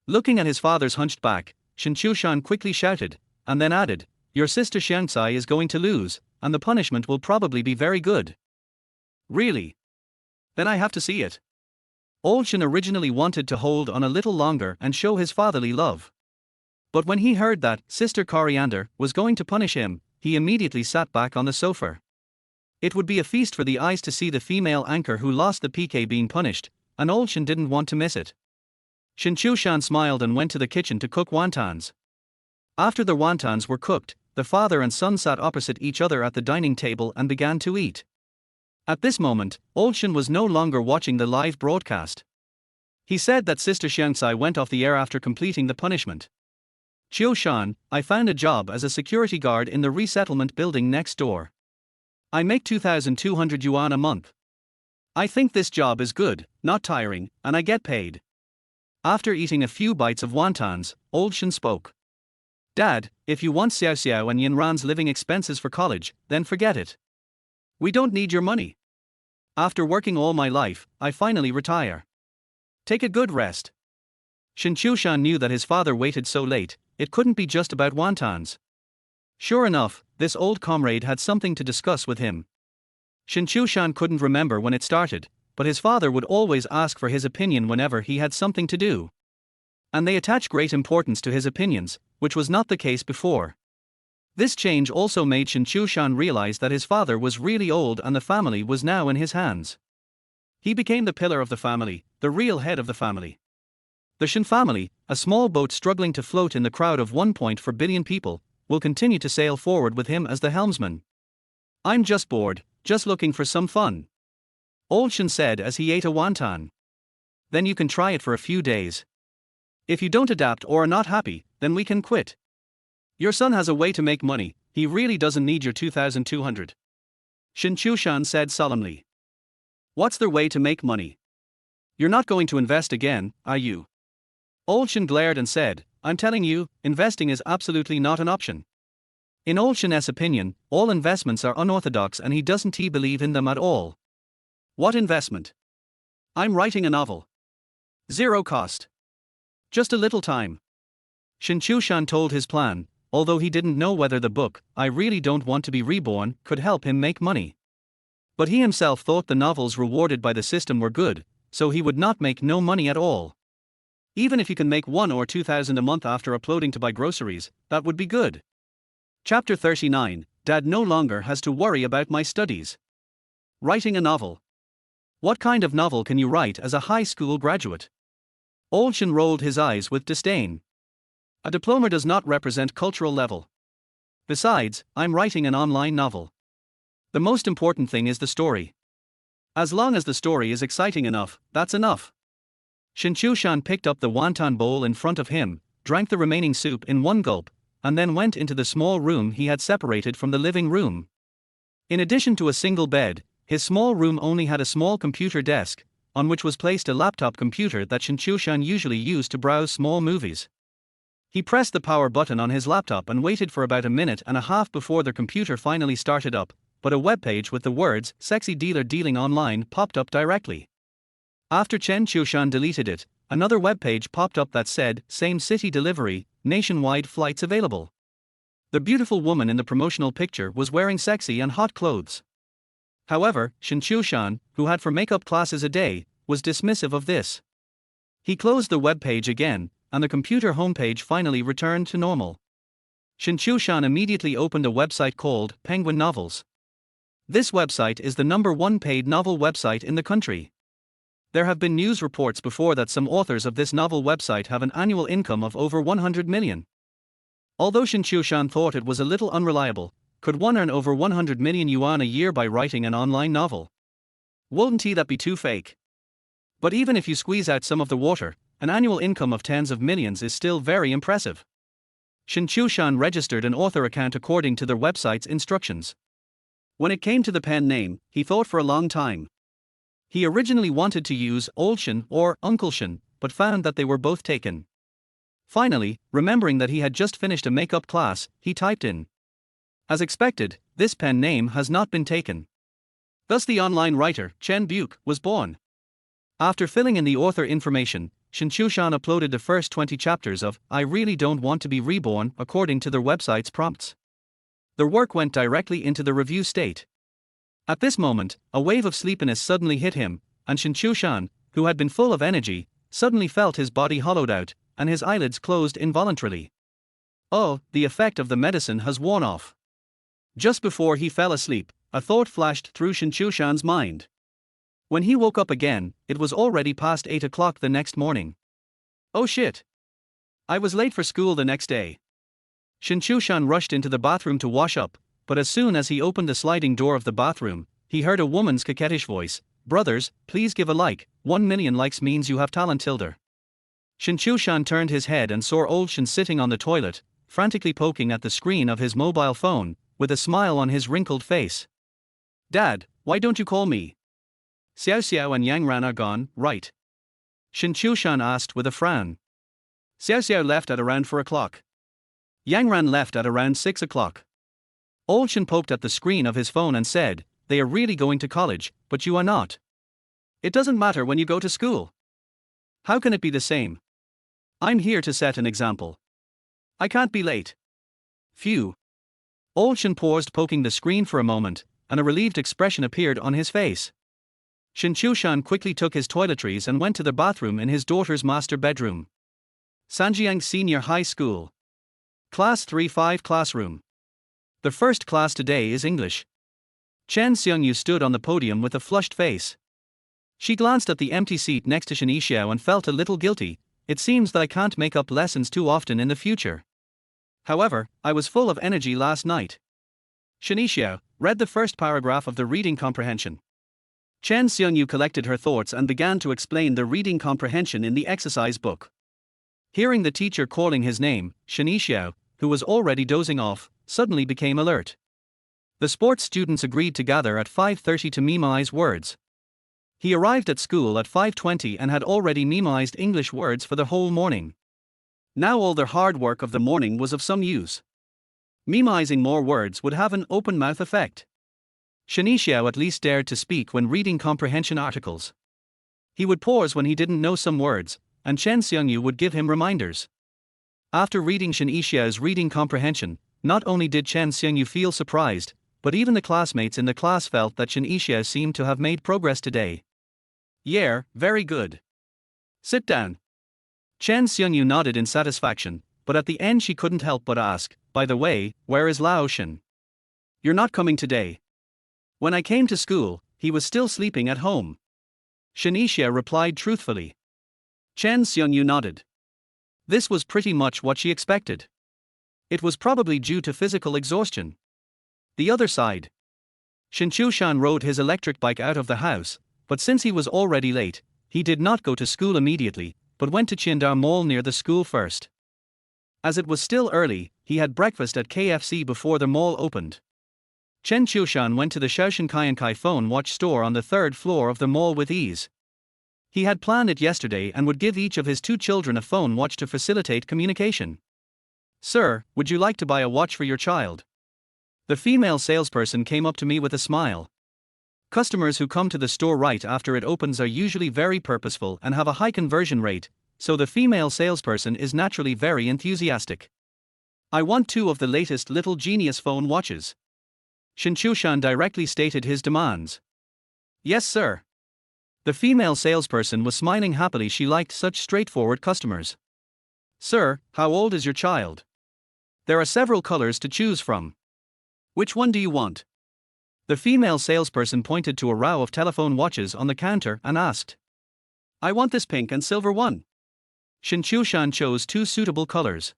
Looking at his father's hunched back, Shen Qiushan quickly shouted, and then added, your sister Xiangcai is going to lose, and the punishment will probably be very good. Really? Then I have to see it. Old Shen originally wanted to hold on a little longer and show his fatherly love. But when he heard that Sister Coriander was going to punish him, he immediately sat back on the sofa. It would be a feast for the eyes to see the female anchor who lost the PK being punished, and old Shen didn't want to miss it. Shen Qiushan smiled and went to the kitchen to cook wontons. After the wontons were cooked, the father and son sat opposite each other at the dining table and began to eat. At this moment, old Shen was no longer watching the live broadcast. He said that Sister Xiangcai went off the air after completing the punishment. Qiushan, I found a job as a security guard in the resettlement building next door. I make 2,200 yuan a month. I think this job is good, not tiring, and I get paid. After eating a few bites of wontons, old Shen spoke. Dad, if you want Xiao Xiao and Yinran's living expenses for college, then forget it. We don't need your money. After working all my life, I finally retire. Take a good rest. Shen Qiushan knew that his father waited so late, it couldn't be just about wontons. Sure enough, this old comrade had something to discuss with him. Shen Qiushan couldn't remember when it started, but his father would always ask for his opinion whenever he had something to do. And they attached great importance to his opinions, which was not the case before. This change also made Shen Qiushan realize that his father was really old and the family was now in his hands. He became the pillar of the family, the real head of the family. The Shen family, a small boat struggling to float in the crowd of 1.4 billion people, will continue to sail forward with him as the helmsman. I'm just bored, just looking for some fun. Old Shen said as he ate a wonton. Then you can try it for a few days. If you don't adapt or are not happy, then we can quit. Your son has a way to make money, he really doesn't need your 2,200. Shen Qiushan said solemnly. What's their way to make money? You're not going to invest again, are you? Old Shen glared and said, I'm telling you, investing is absolutely not an option. In Old Shen's opinion, all investments are unorthodox and he doesn't believe in them at all. What investment? I'm writing a novel. Zero cost. Just a little time. Shen Qiushan told his plan, although he didn't know whether the book, I Really Don't Want to Be Reborn, could help him make money. But he himself thought the novels rewarded by the system were good, so he would not make no money at all. Even if you can make 1 or 2,000 a month after uploading to buy groceries, that would be good. Chapter 39. Dad no longer has to worry about my studies. Writing a novel. What kind of novel can you write as a high school graduate? Old Shen rolled his eyes with disdain. A diploma does not represent cultural level. Besides, I'm writing an online novel. The most important thing is the story. As long as the story is exciting enough, that's enough. Shen Qiushan picked up the wonton bowl in front of him, drank the remaining soup in one gulp, and then went into the small room he had separated from the living room. In addition to a single bed, his small room only had a small computer desk, on which was placed a laptop computer that Shen Qiushan usually used to browse small movies. He pressed the power button on his laptop and waited for about a minute and a half before the computer finally started up, but a webpage with the words "Sexy Dealer Dealing Online" popped up directly. After Shen Qiushan deleted it, another webpage popped up that said, "Same city delivery, nationwide flights available." The beautiful woman in the promotional picture was wearing sexy and hot clothes. However, Shen Qiushan, who had 4 makeup classes a day, was dismissive of this. He closed the web page again, and the computer homepage finally returned to normal. Shen Qiushan immediately opened a website called Penguin Novels. This website is the #1 paid novel website in the country. There have been news reports before that some authors of this novel website have an annual income of over 100 million. Although Shen Qiushan thought it was a little unreliable, could one earn over 100 million yuan a year by writing an online novel? Wouldn't that be too fake? But even if you squeeze out some of the water, an annual income of tens of millions is still very impressive. Shen Qiushan registered an author account according to their website's instructions. When it came to the pen name, he thought for a long time. He originally wanted to use Old Shen or Uncle Shen, but found that they were both taken. Finally, remembering that he had just finished a makeup class, he typed in. As expected, this pen name has not been taken. Thus the online writer, Chen Buke, was born. After filling in the author information, Shen Qiushan uploaded the first 20 chapters of I Really Don't Want to Be Reborn according to their website's prompts. Their work went directly into the review state. At this moment, a wave of sleepiness suddenly hit him, and Shen Qiushan, who had been full of energy, suddenly felt his body hollowed out, and his eyelids closed involuntarily. Oh, the effect of the medicine has worn off. Just before he fell asleep, a thought flashed through Shen Qiushan's mind. When he woke up again, it was already past 8 o'clock the next morning. Oh shit! I was late for school the next day. Shen Qiushan rushed into the bathroom to wash up, but as soon as he opened the sliding door of the bathroom, he heard a woman's coquettish voice, "Brothers, please give a like, 1 million likes means you have talent tilde." Shen Qiushan turned his head and saw Old Shen sitting on the toilet, frantically poking at the screen of his mobile phone, with a smile on his wrinkled face. "Dad, why don't you call me? Xiao Xiao and Yang Ran are gone, right?" Shen Qiushan asked with a frown. Xiao Xiao left at around 4 o'clock. Yang Ran left at around 6 o'clock. Old Shen poked at the screen of his phone and said, "They are really going to college, but you are not. It doesn't matter when you go to school. How can it be the same? I'm here to set an example. I can't be late." Phew. Old Shen paused, poking the screen for a moment, and a relieved expression appeared on his face. Shen Qiushan quickly took his toiletries and went to the bathroom in his daughter's master bedroom. Sanjiang Senior High School. Class 3-5 Classroom. The first class today is English. Chen Xiongyu stood on the podium with a flushed face. She glanced at the empty seat next to Shen Qiushan and felt a little guilty. It seems that I can't make up lessons too often in the future. However, I was full of energy last night. Shen Qiushan read the first paragraph of the reading comprehension. Chen Xiongyu collected her thoughts and began to explain the reading comprehension in the exercise book. Hearing the teacher calling his name, Shen Qiushan, who was already dozing off, suddenly became alert. The sports students agreed to gather at 5:30 to memorize words. He arrived at school at 5:20 and had already memorized English words for the whole morning. Now all their hard work of the morning was of some use. Memorizing more words would have an open mouth effect. Shen Qiushan at least dared to speak when reading comprehension articles. He would pause when he didn't know some words, and Chen Xiongyu would give him reminders. After reading Shen Qiushan's reading comprehension, not only did Chen Xiongyu feel surprised, but even the classmates in the class felt that Shen Qiushan seemed to have made progress today. "Yeah, very good. Sit down." Shen Qiushan nodded in satisfaction, but at the end she couldn't help but ask, by the way, where is Shen? You're not coming today. When I came to school, he was still sleeping at home. Shanisha replied truthfully. Shen Qiushan nodded. This was pretty much what she expected. It was probably due to physical exhaustion. The other side. Shen Qiushan rode his electric bike out of the house, but since he was already late, he did not go to school immediately, but went to Qingdao Mall near the school first. As it was still early, he had breakfast at KFC before the mall opened. Shen Qiushan went to the Qiushan phone watch store on the third floor of the mall with ease. He had planned it yesterday and would give each of his 2 children a phone watch to facilitate communication. Sir, would you like to buy a watch for your child? The female salesperson came up to me with a smile. Customers who come to the store right after it opens are usually very purposeful and have a high conversion rate, so the female salesperson is naturally very enthusiastic. I want 2 of the latest Little Genius phone watches. Shen Qiushan directly stated his demands. Yes, sir. The female salesperson was smiling happily. She liked such straightforward customers. Sir, how old is your child? There are several colors to choose from. Which one do you want? The female salesperson pointed to a row of telephone watches on the counter and asked. I want this pink and silver one. Shen Qiushan chose 2 suitable colors.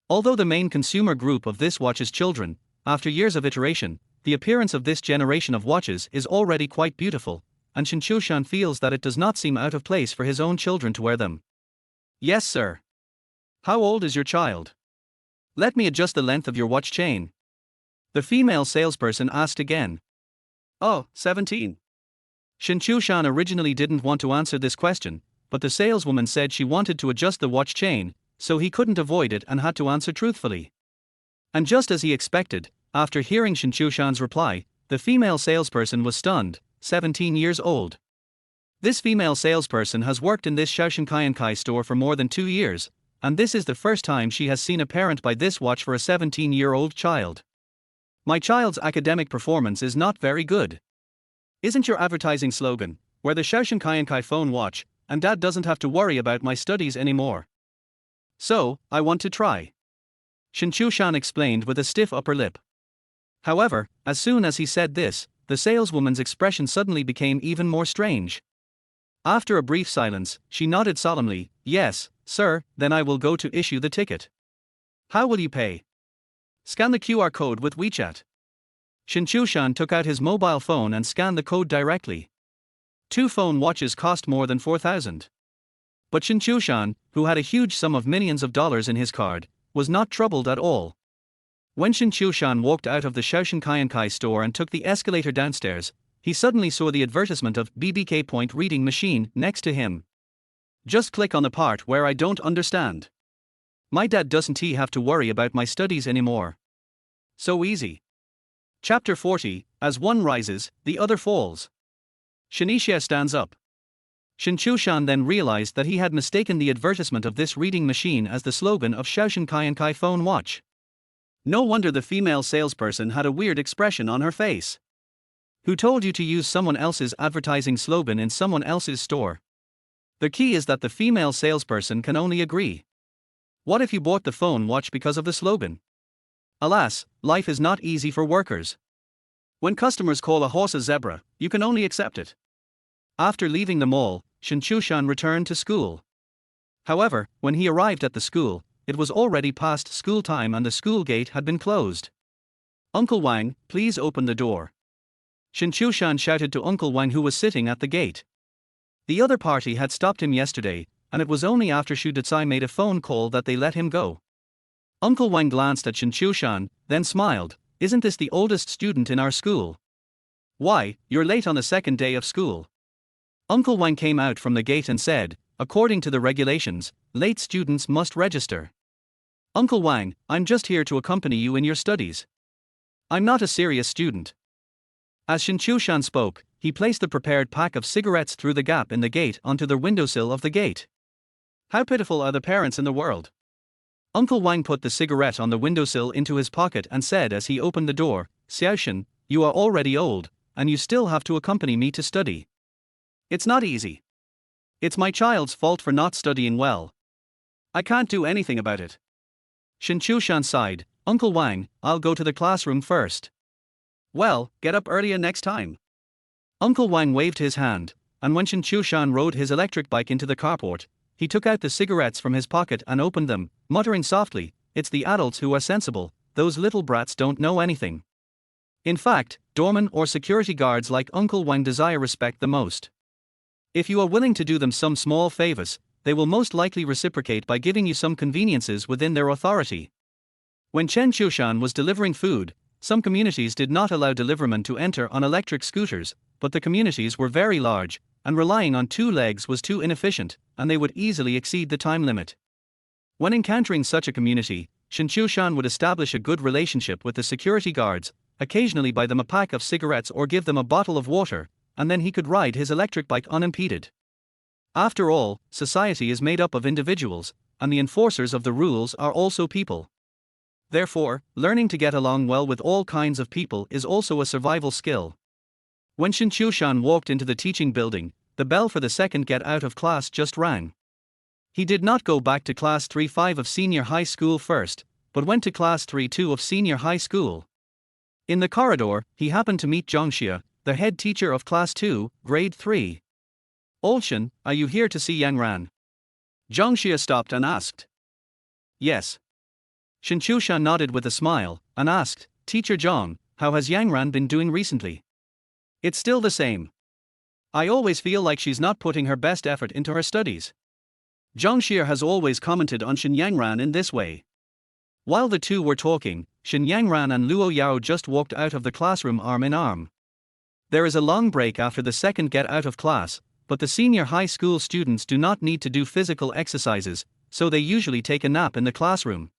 Although the main consumer group of this watch is children, after years of iteration, the appearance of this generation of watches is already quite beautiful, and Shen Qiushan feels that it does not seem out of place for his own children to wear them. Yes, sir. How old is your child? Let me adjust the length of your watch chain. The female salesperson asked again. Oh, 17. Shen Qiushan originally didn't want to answer this question, but the saleswoman said she wanted to adjust the watch chain, so he couldn't avoid it and had to answer truthfully. And just as he expected, after hearing Shen Qiushan's reply, the female salesperson was stunned, 17 years old. This female salesperson has worked in this Qiushan store for more than 2 years, and this is the first time she has seen a parent buy this watch for a 17-year-old child. My child's academic performance is not very good. Isn't your advertising slogan, wear the Qiushan phone watch, and Dad doesn't have to worry about my studies anymore? So, I want to try. Shen Qiushan explained with a stiff upper lip. However, as soon as he said this, the saleswoman's expression suddenly became even more strange. After a brief silence, she nodded solemnly. Yes, sir, then I will go to issue the ticket. How will you pay? Scan the QR code with WeChat. Shen Qiushan took out his mobile phone and scanned the code directly. 2 phone watches cost more than 4,000. But Shen Qiushan, who had a huge sum of millions of dollars in his card, was not troubled at all. When Shen Qiushan walked out of the Qiushan store and took the escalator downstairs, he suddenly saw the advertisement of BBK Point reading machine next to him. Just click on the part where I don't understand. My dad doesn't have to worry about my studies anymore. So easy. Chapter 40, As one rises, the other falls. Shanisha stands up. Shen Qiushan then realized that he had mistaken the advertisement of this reading machine as the slogan of Qiushan phone watch. No wonder the female salesperson had a weird expression on her face. Who told you to use someone else's advertising slogan in someone else's store? The key is that the female salesperson can only agree. What if you bought the phone watch because of the slogan? Alas, life is not easy for workers. When customers call a horse a zebra, you can only accept it. After leaving the mall, Shen Qiushan returned to school. However, when he arrived at the school, it was already past school time and the school gate had been closed. Uncle Wang, please open the door. Shen Qiushan shouted to Uncle Wang, who was sitting at the gate. The other party had stopped him yesterday, and it was only after Shu Detsai made a phone call that they let him go. Uncle Wang glanced at Shen Qiushan, then smiled. Isn't this the oldest student in our school? Why, you're late on the 2nd day of school. Uncle Wang came out from the gate and said, according to the regulations, late students must register. Uncle Wang, I'm just here to accompany you in your studies. I'm not a serious student. As Shen Qiushan spoke, he placed the prepared pack of cigarettes through the gap in the gate onto the windowsill of the gate. How pitiful are the parents in the world. Uncle Wang put the cigarette on the windowsill into his pocket and said as he opened the door, Qiushan, you are already old, and you still have to accompany me to study. It's not easy. It's my child's fault for not studying well. I can't do anything about it. Shen Qiushan sighed. Uncle Wang, I'll go to the classroom first. Well, get up earlier next time. Uncle Wang waved his hand, and when Shen Qiushan rode his electric bike into the carport, he took out the cigarettes from his pocket and opened them, muttering softly, "It's the adults who are sensible, those little brats don't know anything." In fact, doormen or security guards like Uncle Wang desire respect the most. If you are willing to do them some small favors, they will most likely reciprocate by giving you some conveniences within their authority. When Shen Qiushan was delivering food, some communities did not allow delivermen to enter on electric scooters, but the communities were very large, and relying on 2 legs was too inefficient, and they would easily exceed the time limit. When encountering such a community, Shen Qiushan would establish a good relationship with the security guards, occasionally buy them a pack of cigarettes or give them a bottle of water, and then he could ride his electric bike unimpeded. After all, society is made up of individuals, and the enforcers of the rules are also people. Therefore, learning to get along well with all kinds of people is also a survival skill. When Shen Qiushan walked into the teaching building, the bell for the second get out of class just rang. He did not go back to class 3-5 of senior high school first, but went to class 3-2 of senior high school. In the corridor, he happened to meet Zhangxia, the head teacher of class 2, grade 3. "Old Shen, are you here to see Yang Ran?" Zhangxia stopped and asked. "Yes." Shen Qiushan nodded with a smile, and asked, "Teacher Zhang, how has Yang Ran been doing recently?" "It's still the same. I always feel like she's not putting her best effort into her studies." Zhangxia has always commented on Shen Yangran in this way. While the two were talking, Shen Yangran and Luo Yao just walked out of the classroom arm in arm. There is a long break after the second get out of class, but the senior high school students do not need to do physical exercises, so they usually take a nap in the classroom.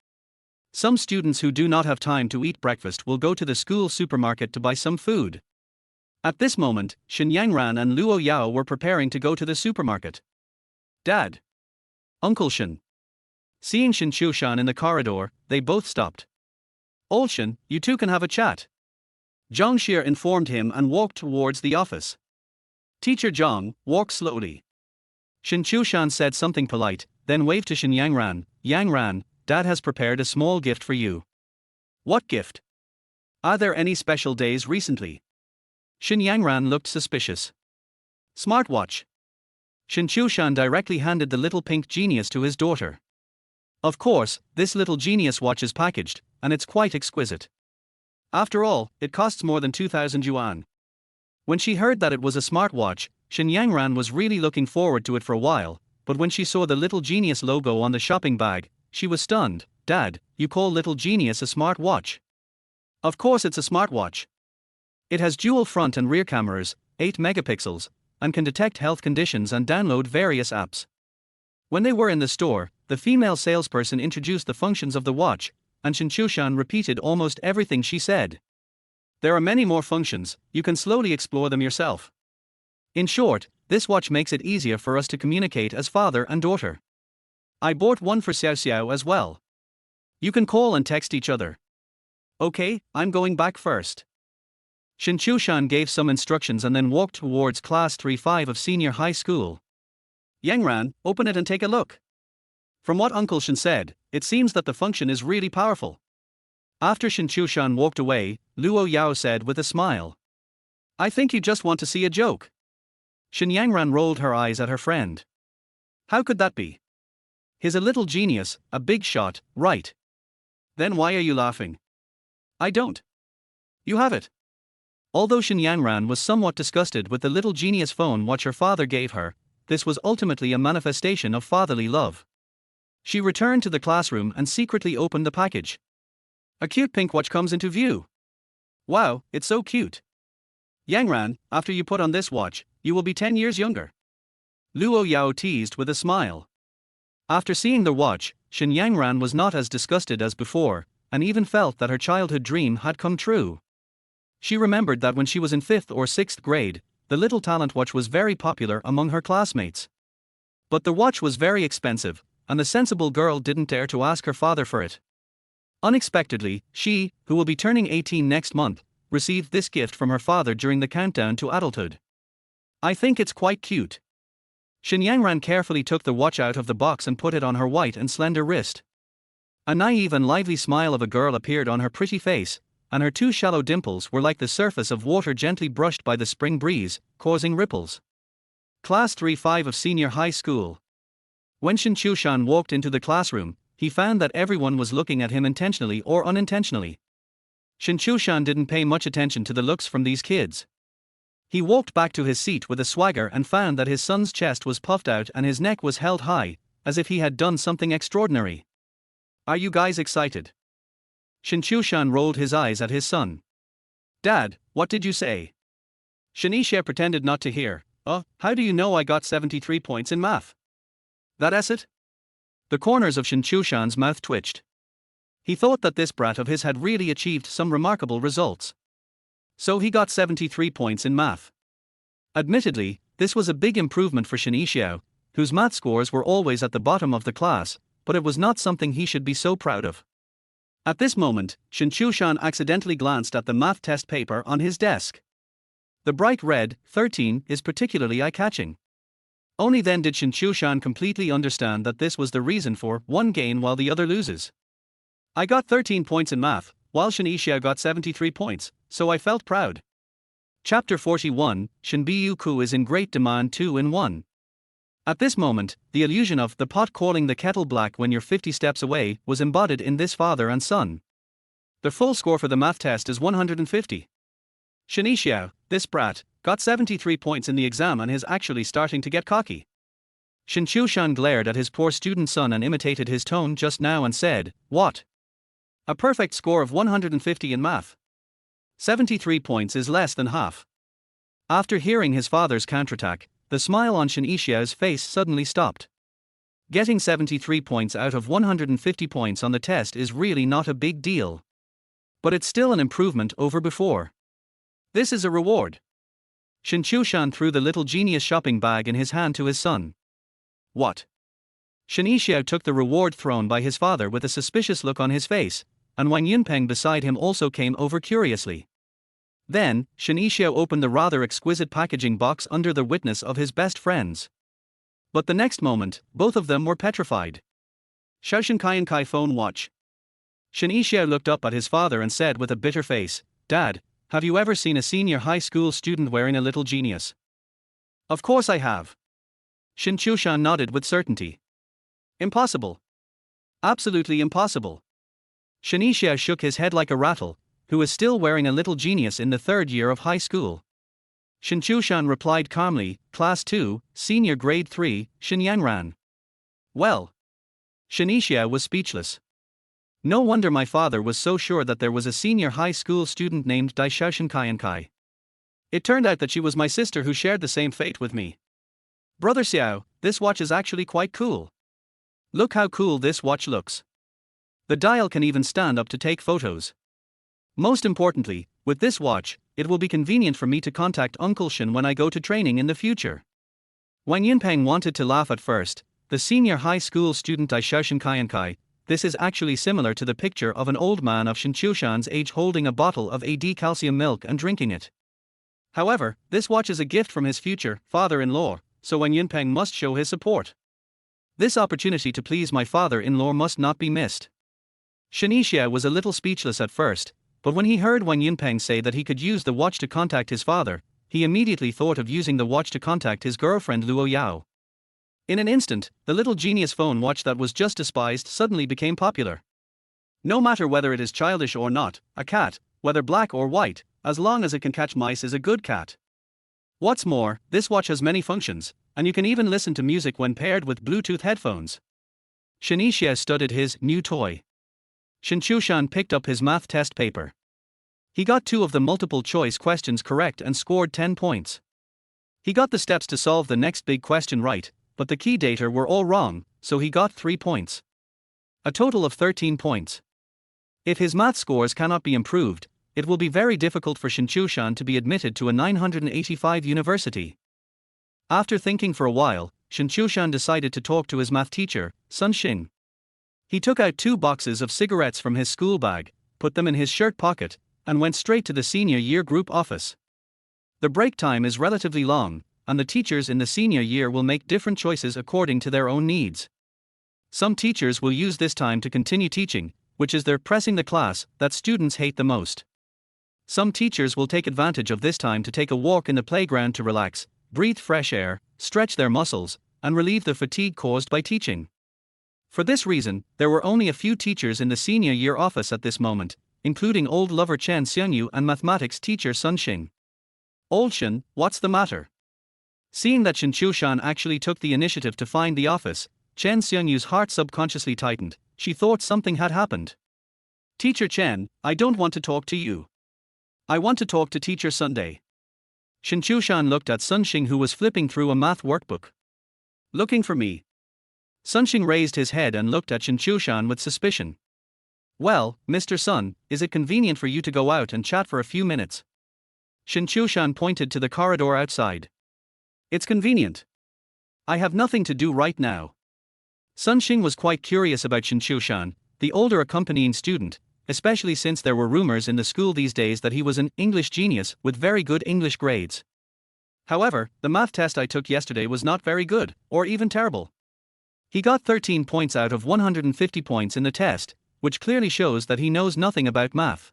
Some students who do not have time to eat breakfast will go to the school supermarket to buy some food. At this moment, Shen Yangran and Luo Yao were preparing to go to the supermarket. "Dad! Uncle Shen!" Seeing Shen Qiushan in the corridor, they both stopped. "Old Shen, you two can have a chat." Zhangxia informed him and walked towards the office. "Teacher Zhang, walk slowly." Shen Qiushan said something polite, then waved to Shen Yangran. "Yangran, Dad has prepared a small gift for you." "What gift? Are there any special days recently?" Shen Yangran looked suspicious. "Smartwatch." Shen Qiushan directly handed the little pink genius to his daughter. Of course, this little genius watch is packaged, and it's quite exquisite. After all, it costs more than 2,000 yuan. When she heard that it was a smartwatch, Shen Yangran was really looking forward to it for a while, but when she saw the little genius logo on the shopping bag, she was stunned. "Dad, you call little genius a smartwatch?" "Of course it's a smartwatch. It has dual front and rear cameras, 8 megapixels, and can detect health conditions and download various apps." When they were in the store, the female salesperson introduced the functions of the watch, and Shen Qiushan repeated almost everything she said. "There are many more functions, you can slowly explore them yourself. In short, this watch makes it easier for us to communicate as father and daughter. I bought one for Xiao Xiao as well. You can call and text each other." "Okay, I'm going back first." Shen Qiushan gave some instructions and then walked towards class 3-5 of senior high school. "Yangran, open it and take a look." From what Uncle Shen said, it seems that the function is really powerful. After Shen Qiushan walked away, Luo Yao said with a smile, "I think you just want to see a joke." Shen Yangran rolled her eyes at her friend. "How could that be? He's a little genius, a big shot, right? Then why are you laughing?" "I don't. You have it." Although Shen Yangran was somewhat disgusted with the little genius phone watch her father gave her, this was ultimately a manifestation of fatherly love. She returned to the classroom and secretly opened the package. A cute pink watch comes into view. "Wow, it's so cute. Yangran, after you put on this watch, you will be 10 years younger." Luo Yao teased with a smile. After seeing the watch, Shen Yangran was not as disgusted as before, and even felt that her childhood dream had come true. She remembered that when she was in 5th or 6th grade, the little talent watch was very popular among her classmates. But the watch was very expensive, and the sensible girl didn't dare to ask her father for it. Unexpectedly, she, who will be turning 18 next month, received this gift from her father during the countdown to adulthood. "I think it's quite cute." Shen Qiushan carefully took the watch out of the box and put it on her white and slender wrist. A naive and lively smile of a girl appeared on her pretty face, and her two shallow dimples were like the surface of water gently brushed by the spring breeze, causing ripples. Class 3-5 of senior high school. When Shen Qiushan walked into the classroom, he found that everyone was looking at him intentionally or unintentionally. Shen Qiushan didn't pay much attention to the looks from these kids. He walked back to his seat with a swagger and found that his son's chest was puffed out and his neck was held high, as if he had done something extraordinary. Are you guys excited? Shen Qiushan rolled his eyes at his son. Dad, what did you say? Shen Qiushan pretended not to hear. How do you know I got 73 points in math? That's it? The corners of Shen Qiushan's mouth twitched. He thought that this brat of his had really achieved some remarkable results. So he got 73 points in math. Admittedly, this was a big improvement for Shen Qiushan, whose math scores were always at the bottom of the class, but it was not something he should be so proud of. At this moment, Shen Qiushan accidentally glanced at the math test paper on his desk. The bright red, 13, is particularly eye-catching. Only then did Shen Qiushan completely understand that this was the reason for one gain while the other loses. I got 13 points in math, while Shen Qiushan got 73 points, so I felt proud. Chapter 41, Shen Biu is in great demand 2-in-1. At this moment, the illusion of the pot calling the kettle black when you're 50 steps away was embodied in this father and son. The full score for the math test is 150. Shen Qiushan, this brat, got 73 points in the exam and is actually starting to get cocky. Shen Qiushan glared at his poor student son and imitated his tone just now and said, "What? A perfect score of 150 in math. 73 points is less than half." After hearing his father's counterattack, the smile on Shen Qiushan's face suddenly stopped. Getting 73 points out of 150 points on the test is really not a big deal. But it's still an improvement over before. This is a reward. Shen Qiushan threw the little genius shopping bag in his hand to his son. What? Shen Qiushan took the reward thrown by his father with a suspicious look on his face, and Wang Yunpeng beside him also came over curiously. Then, Shen Qiushan opened the rather exquisite packaging box under the witness of his best friends. But the next moment, both of them were petrified. Shen Qiushan phone watch. Shen Qiushan looked up at his father and said with a bitter face, "Dad, have you ever seen a senior high school student wearing a little genius?" "Of course I have." Shen Qiushan nodded with certainty. "Impossible. Absolutely impossible." Shen Qiushan shook his head like a rattle, who is still wearing a little genius in the third year of high school. Shen Qiushan replied calmly, "Class 2, senior grade 3, Shen Qiushan." Well. Shen Qiushan was speechless. No wonder my father was so sure that there was a senior high school student named Shen Qiushan. It turned out that she was my sister who shared the same fate with me. Brother Xiao, this watch is actually quite cool. Look how cool this watch looks. The dial can even stand up to take photos. Most importantly, with this watch, it will be convenient for me to contact Uncle Shen when I go to training in the future. Wang Yunpeng wanted to laugh at first. The senior high school student Shen Qiushan. This is actually similar to the picture of an old man of Shen Qiushan's age holding a bottle of AD calcium milk and drinking it. However, this watch is a gift from his future father-in-law, so Wang Yunpeng must show his support. This opportunity to please my father-in-law must not be missed. Shen Qiushan was a little speechless at first, but when he heard Wang Yunpeng say that he could use the watch to contact his father, he immediately thought of using the watch to contact his girlfriend Luo Yao. In an instant, the little genius phone watch that was just despised suddenly became popular. No matter whether it is childish or not, a cat, whether black or white, as long as it can catch mice is a good cat. What's more, this watch has many functions, and you can even listen to music when paired with Bluetooth headphones. Shen Qiushan studied his new toy. Shen Qiushan picked up his math test paper. He got 2 of the multiple choice questions correct and scored 10 points. He got the steps to solve the next big question right, but the key data were all wrong, so he got 3 points. A total of 13 points. If his math scores cannot be improved, it will be very difficult for Shen Qiushan to be admitted to a 985 university. After thinking for a while, Shen Qiushan decided to talk to his math teacher, Sun Xing. He took out 2 boxes of cigarettes from his school bag, put them in his shirt pocket, and went straight to the senior year group office. The break time is relatively long, and the teachers in the senior year will make different choices according to their own needs. Some teachers will use this time to continue teaching, which is they're pressing the class that students hate the most. Some teachers will take advantage of this time to take a walk in the playground to relax, breathe fresh air, stretch their muscles, and relieve the fatigue caused by teaching. For this reason, there were only a few teachers in the senior year office at this moment, including old lover Shen Qiushan and mathematics teacher Shen Qiushan. Old Shen, what's the matter? Seeing that Shen Qiushan actually took the initiative to find the office, Shen Qiushan's heart subconsciously tightened. She thought something had happened. Teacher Chen, I don't want to talk to you. I want to talk to Teacher Sunday. Shen Qiushan looked at Shen Qiushan, who was flipping through a math workbook. Looking for me? Shen Qiushan raised his head and looked at Shen Qiushan with suspicion. Well, Mr. Sun, is it convenient for you to go out and chat for a few minutes? Shen Qiushan pointed to the corridor outside. It's convenient. I have nothing to do right now. Shen Qiushan was quite curious about Shen Qiushan, the older accompanying student, especially since there were rumors in the school these days that he was an English genius with very good English grades. However, the math test I took yesterday was not very good, or even terrible. He got 13 points out of 150 points in the test, which clearly shows that he knows nothing about math.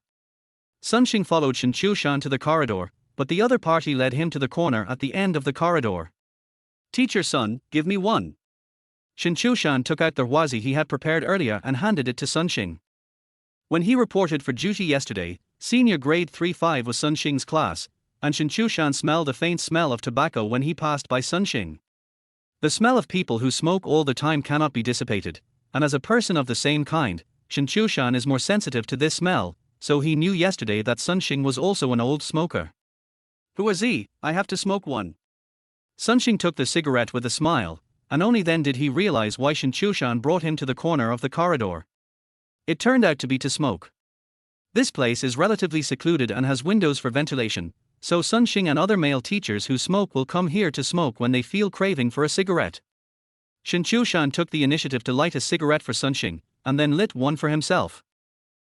Shen Qiushan followed Shen Qiushan to the corridor, but the other party led him to the corner at the end of the corridor. Teacher Sun, give me one. Shen Qiushan took out the wazi he had prepared earlier and handed it to Shen Qiushan. When he reported for duty yesterday, senior grade 3-5 was Shen Qiushan's class, and Shen Qiushan smelled a faint smell of tobacco when he passed by Shen Qiushan. The smell of people who smoke all the time cannot be dissipated, and as a person of the same kind, Shen Qiushan is more sensitive to this smell, so he knew yesterday that Shen Qiushan was also an old smoker. Who is he? I have to smoke one. Shen Qiushan took the cigarette with a smile, and only then did he realize why Shen Qiushan brought him to the corner of the corridor. It turned out to be to smoke. This place is relatively secluded and has windows for ventilation, so Shen Qiushan and other male teachers who smoke will come here to smoke when they feel craving for a cigarette. Shen Qiushan took the initiative to light a cigarette for Shen Qiushan, and then lit one for himself.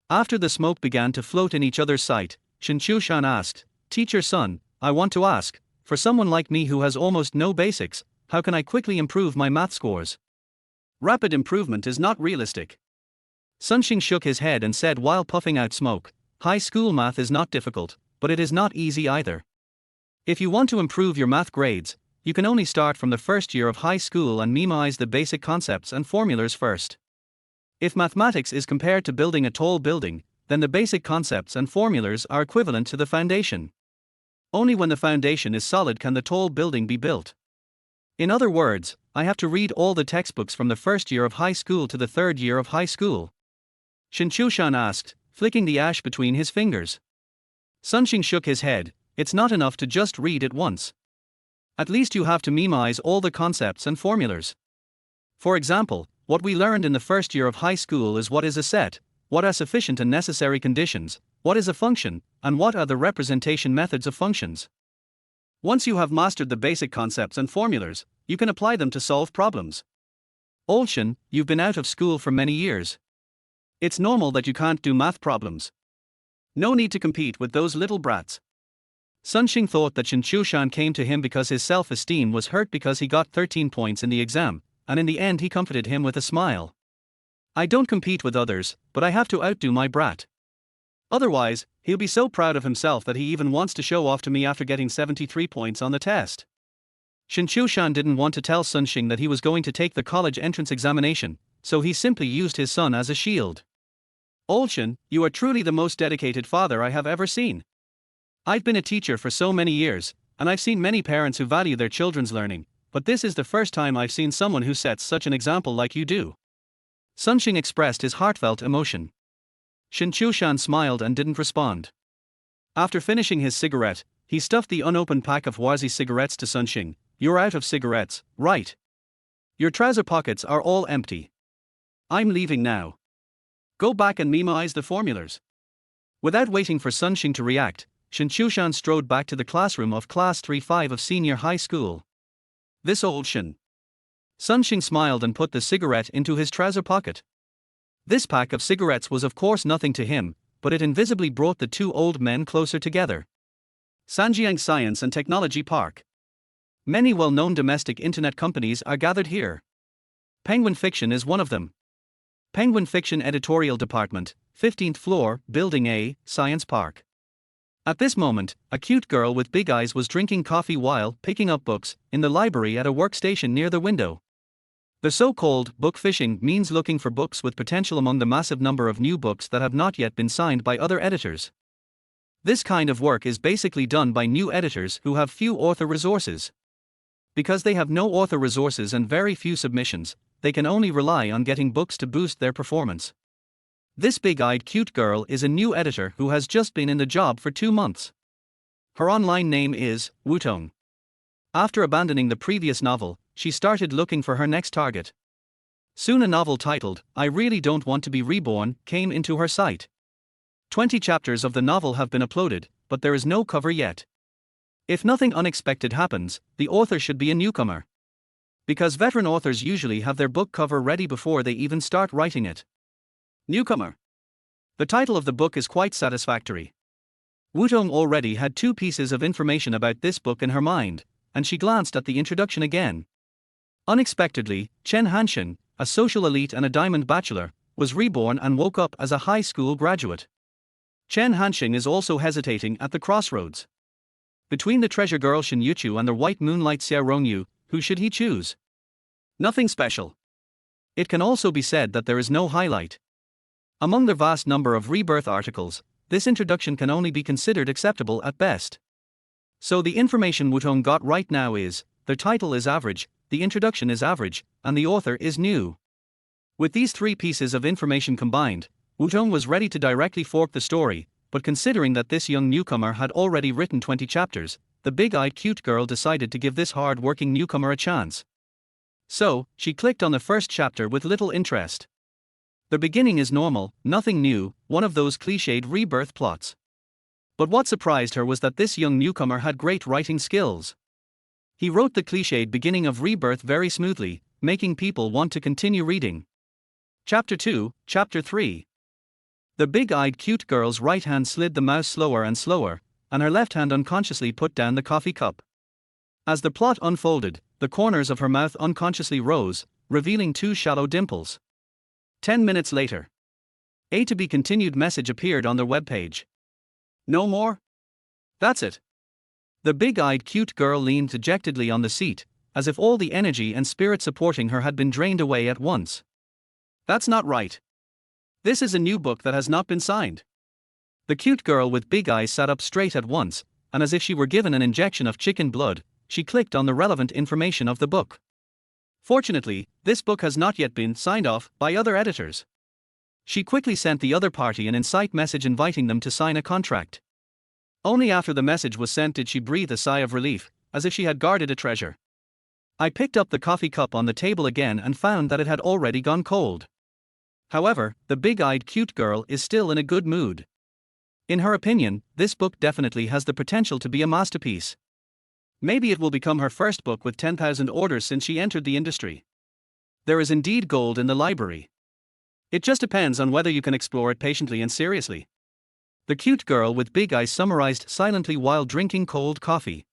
After the smoke began to float in each other's sight, Shen Qiushan asked, Teacher Sun, I want to ask, for someone like me who has almost no basics, how can I quickly improve my math scores? Rapid improvement is not realistic. Shen Qiushan shook his head and said while puffing out smoke, high school math is not difficult, but it is not easy either. If you want to improve your math grades, you can only start from the first year of high school and memorize the basic concepts and formulas first. If mathematics is compared to building a tall building, then the basic concepts and formulas are equivalent to the foundation. Only when the foundation is solid can the tall building be built. In other words, I have to read all the textbooks from the first year of high school to the third year of high school. Shen Qiushan asked, flicking the ash between his fingers. Shen Qiushan shook his head, it's not enough to just read it once. At least you have to memorize all the concepts and formulas. For example, what we learned in the first year of high school is what is a set, what are sufficient and necessary conditions, what is a function, and what are the representation methods of functions. Once you have mastered the basic concepts and formulas, you can apply them to solve problems. Old Shen, you've been out of school for many years. It's normal that you can't do math problems. No need to compete with those little brats. Shen Qiushan thought that Shen Qiushan came to him because his self-esteem was hurt because he got 13 points in the exam, and in the end he comforted him with a smile. I don't compete with others, but I have to outdo my brat. Otherwise, he'll be so proud of himself that he even wants to show off to me after getting 73 points on the test. Shen Qiushan didn't want to tell Shen Qiushan that he was going to take the college entrance examination, so he simply used his son as a shield. Old Shen, you are truly the most dedicated father I have ever seen. I've been a teacher for so many years, and I've seen many parents who value their children's learning, but this is the first time I've seen someone who sets such an example like you do. Shen Qiushan expressed his heartfelt emotion. Shen Qiushan smiled and didn't respond. After finishing his cigarette, he stuffed the unopened pack of wazi cigarettes to Shen Qiushan. You're out of cigarettes, right? Your trouser pockets are all empty. I'm leaving now. Go back and memorize the formulas. Without waiting for Shen Qiushan to react, Shen Qiushan strode back to the classroom of class 3-5 of senior high school. This old Shen. Shen Qiushan smiled and put the cigarette into his trouser pocket. This pack of cigarettes was of course nothing to him, but it invisibly brought the two old men closer together. Sanjiang Science and Technology Park. Many well-known domestic internet companies are gathered here. Penguin Fiction is one of them. Penguin Fiction Editorial Department, 15th floor, Building A, Science Park. At this moment, a cute girl with big eyes was drinking coffee while picking up books in the library at a workstation near the window. The so-called book fishing means looking for books with potential among the massive number of new books that have not yet been signed by other editors. This kind of work is basically done by new editors who have few author resources. Because they have no author resources and very few submissions, they can only rely on getting books to boost their performance. This big-eyed cute girl is a new editor who has just been in the job for 2 months. Her online name is Wutong. After abandoning the previous novel, she started looking for her next target. Soon a novel titled, I Really Don't Want to Be Reborn, came into her sight. 20 chapters of the novel have been uploaded, but there is no cover yet. If nothing unexpected happens, the author should be a newcomer. Because veteran authors usually have their book cover ready before they even start writing it. Newcomer. The title of the book is quite satisfactory. Wutong already had 2 pieces of information about this book in her mind, and she glanced at the introduction again. Unexpectedly, Shen Qiushan, a social elite and a diamond bachelor, was reborn and woke up as a high school graduate. Shen Qiushan is also hesitating at the crossroads. Between the treasure girl Shen Qiushan and the white moonlight Xiaorongyu, who should he choose? Nothing special. It can also be said that there is no highlight. Among the vast number of rebirth articles, this introduction can only be considered acceptable at best. So the information Wutong got right now is, the title is average, the introduction is average, and the author is new. With these 3 pieces of information combined, Wutong was ready to directly fork the story, but considering that this young newcomer had already written 20 chapters, the big-eyed cute girl decided to give this hard-working newcomer a chance. So, she clicked on the first chapter with little interest. The beginning is normal, nothing new, one of those cliched rebirth plots. But what surprised her was that this young newcomer had great writing skills. He wrote the cliched beginning of Rebirth very smoothly, making people want to continue reading. Chapter 2, Chapter 3. The big-eyed cute girl's right hand slid the mouse slower and slower, and her left hand unconsciously put down the coffee cup. As the plot unfolded, the corners of her mouth unconsciously rose, revealing 2 shallow dimples. 10 minutes later, a to be continued message appeared on their webpage. No more? That's it. The big-eyed cute girl leaned dejectedly on the seat, as if all the energy and spirit supporting her had been drained away at once. That's not right. This is a new book that has not been signed. The cute girl with big eyes sat up straight at once, and as if she were given an injection of chicken blood, she clicked on the relevant information of the book. Fortunately, this book has not yet been signed off by other editors. She quickly sent the other party an incite message inviting them to sign a contract. Only after the message was sent did she breathe a sigh of relief, as if she had guarded a treasure. I picked up the coffee cup on the table again and found that it had already gone cold. However, the big-eyed cute girl is still in a good mood. In her opinion, this book definitely has the potential to be a masterpiece. Maybe it will become her first book with 10,000 orders since she entered the industry. There is indeed gold in the library. It just depends on whether you can explore it patiently and seriously. The cute girl with big eyes summarized silently while drinking cold coffee.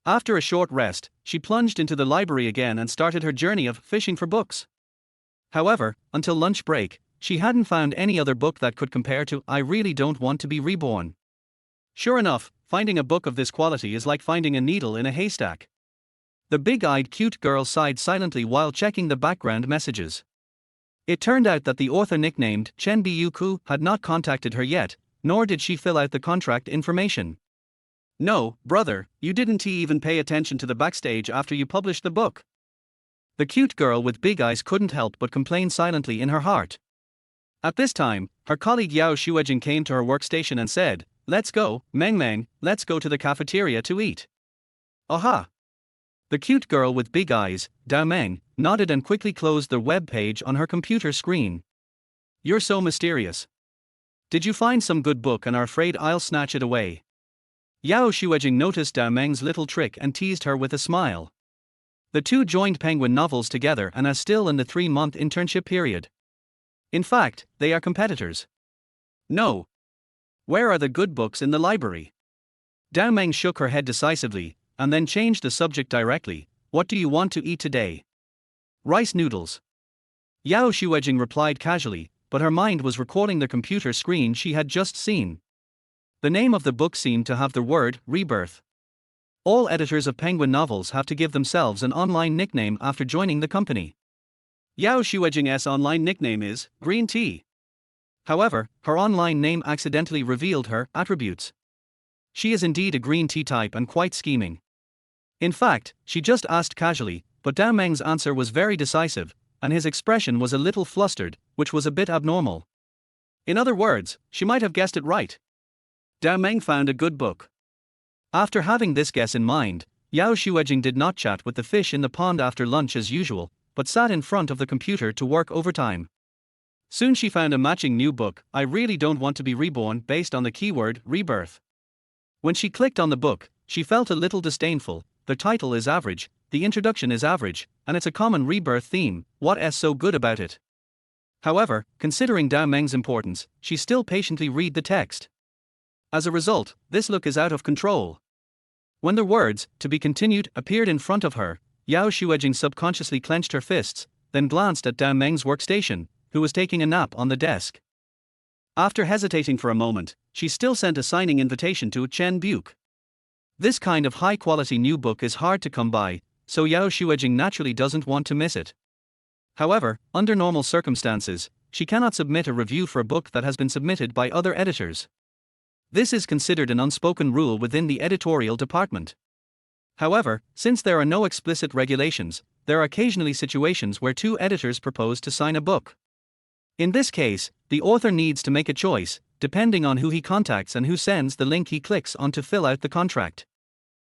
After a short rest, she plunged into the library again and started her journey of fishing for books. However, until lunch break, she hadn't found any other book that could compare to I Really Don't Want to Be Reborn. Sure enough, finding a book of this quality is like finding a needle in a haystack. The big-eyed cute girl sighed silently while checking the background messages. It turned out that the author nicknamed Chen Qiushan had not contacted her yet, nor did she fill out the contract information. No, brother, you didn't even pay attention to the backstage after you published the book. The cute girl with big eyes couldn't help but complain silently in her heart. At this time, her colleague Yao Shuejing came to her workstation and said, "Let's go, Meng Meng, let's go to the cafeteria to eat." Aha! The cute girl with big eyes, Dao Meng, nodded and quickly closed the web page on her computer screen. You're so mysterious. Did you find some good book and are afraid I'll snatch it away? Yao Shuejing noticed Dao Meng's little trick and teased her with a smile. The two joined Penguin novels together and are still in the 3-month internship period. In fact, they are competitors. No. Where are the good books in the library? Dao Meng shook her head decisively, and then changed the subject directly. What do you want to eat today? Rice noodles. Yao Shuejing replied casually, but her mind was recalling the computer screen she had just seen. The name of the book seemed to have the word rebirth. All editors of Penguin novels have to give themselves an online nickname after joining the company. Yao Shuejing's online nickname is Green Tea. However, her online name accidentally revealed her attributes. She is indeed a green tea type and quite scheming. In fact, she just asked casually, but Dao Meng's answer was very decisive, and his expression was a little flustered, which was a bit abnormal. In other words, she might have guessed it right. Dao Meng found a good book. After having this guess in mind, Yao Shuejing did not chat with the fish in the pond after lunch as usual, but sat in front of the computer to work overtime. Soon she found a matching new book, I Really Don't Want to Be Reborn, based on the keyword rebirth. When she clicked on the book, she felt a little disdainful. The title is average, the introduction is average, and it's a common rebirth theme. What's so good about it? However, considering Dao Meng's importance, she still patiently read the text. As a result, this look is out of control. When the words, "to be continued," appeared in front of her, Yao Shuejing subconsciously clenched her fists, then glanced at Dao Meng's workstation, who was taking a nap on the desk. After hesitating for a moment, she still sent a signing invitation to Chen Buke. This kind of high-quality new book is hard to come by, so Yao Shuejing naturally doesn't want to miss it. However, under normal circumstances, she cannot submit a review for a book that has been submitted by other editors. This is considered an unspoken rule within the editorial department. However, since there are no explicit regulations, there are occasionally situations where two editors propose to sign a book. In this case, the author needs to make a choice, depending on who he contacts and who sends the link he clicks on to fill out the contract.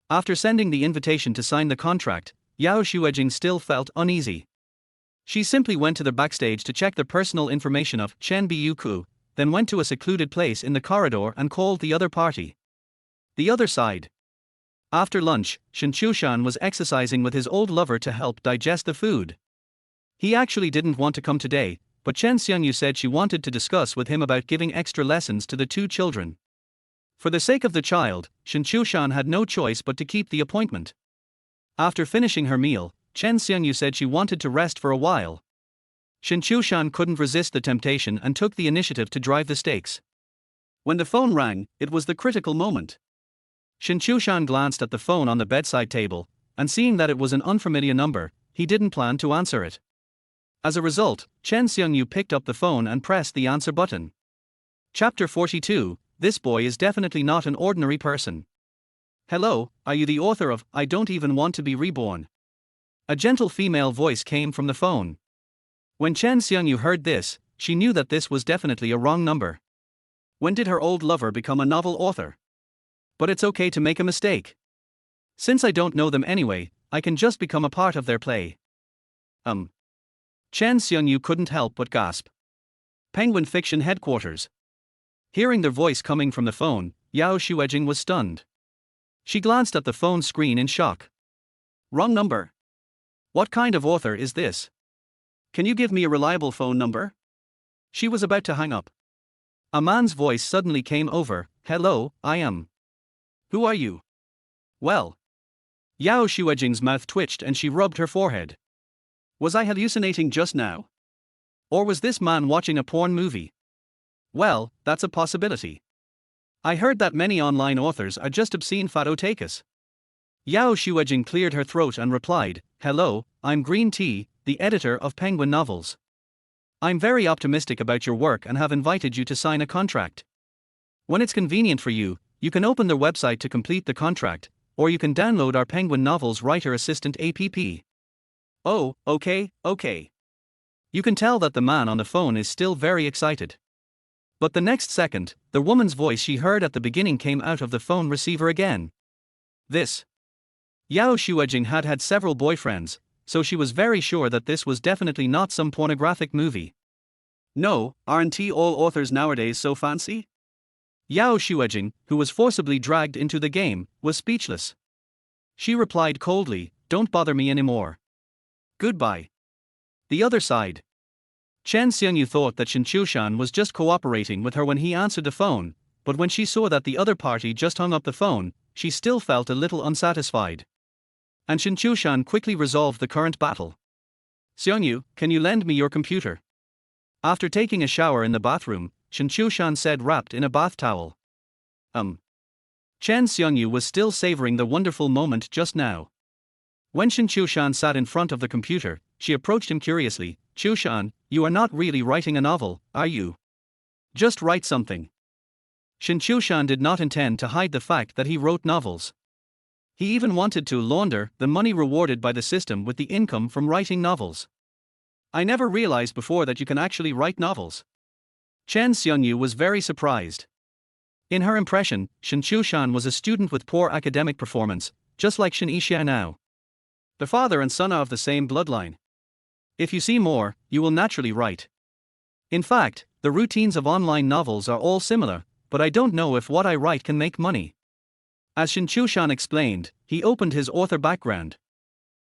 After sending the invitation to sign the contract, Yao Shuejing still felt uneasy. She simply went to the backstage to check the personal information of Chen Biuku, then went to a secluded place in the corridor and called the other party. The other side. After lunch, Shen Qiushan was exercising with his old lover to help digest the food. He actually didn't want to come today, but Chen Xiangyu said she wanted to discuss with him about giving extra lessons to the two children. For the sake of the child, Shen Qiushan had no choice but to keep the appointment. After finishing her meal, Chen Xiangyu said she wanted to rest for a while. Shen Qiushan couldn't resist the temptation and took the initiative to drive the stakes. When the phone rang, it was the critical moment. Shen Qiushan glanced at the phone on the bedside table, and seeing that it was an unfamiliar number, he didn't plan to answer it. As a result, Chen Xiangyu picked up the phone and pressed the answer button. Chapter 42, This boy is definitely not an ordinary person. Hello, are you the author of I Don't Even Want to Be Reborn? A gentle female voice came from the phone. When Chen Xiangyu heard this, she knew that this was definitely a wrong number. When did her old lover become a novel author? But it's okay to make a mistake. Since I don't know them anyway, I can just become a part of their play. Chen Xiangyu couldn't help but gasp. Penguin Fiction Headquarters. Hearing their voice coming from the phone, Yao Shuejing was stunned. She glanced at the phone screen in shock. Wrong number. What kind of author is this? Can you give me a reliable phone number? She was about to hang up. A man's voice suddenly came over. Hello, I am. Who are you? Well. Yao Shuejing's mouth twitched and she rubbed her forehead. Was I hallucinating just now? Or was this man watching a porn movie? Well, that's a possibility. I heard that many online authors are just obscene phototakers. Yao Shuejing cleared her throat and replied, Hello, I'm Green Tea, the editor of Penguin Novels. I'm very optimistic about your work and have invited you to sign a contract. When it's convenient for you, you can open their website to complete the contract, or you can download our Penguin Novels Writer Assistant app. Oh, okay. You can tell that the man on the phone is still very excited. But the next second, the woman's voice she heard at the beginning came out of the phone receiver again. This. Yao Shuejing had had several boyfriends, so she was very sure that this was definitely not some pornographic movie. No, aren't all authors nowadays so fancy? Yao Shuejing, who was forcibly dragged into the game, was speechless. She replied coldly, Don't bother me anymore. Goodbye. The other side. Chen Xiangyu thought that Shen Qiushan was just cooperating with her when he answered the phone, but when she saw that the other party just hung up the phone, she still felt a little unsatisfied. And Shen Qiushan quickly resolved the current battle. Xiongyu, can you lend me your computer? After taking a shower in the bathroom, Shen Qiushan said, wrapped in a bath towel. Chen Xiongyu was still savoring the wonderful moment just now. When Shen Qiushan sat in front of the computer, she approached him curiously. Qiushan, you are not really writing a novel, are you? Just write something. Shen Qiushan did not intend to hide the fact that he wrote novels. He even wanted to launder the money rewarded by the system with the income from writing novels. I never realized before that you can actually write novels. Chen Xiongyu was very surprised. In her impression, Shen Qiushan was a student with poor academic performance, just like Shen Qiushan now. The father and son are of the same bloodline. If you see more, you will naturally write. In fact, the routines of online novels are all similar, but I don't know if what I write can make money. As Shen Qiushan explained, he opened his author background.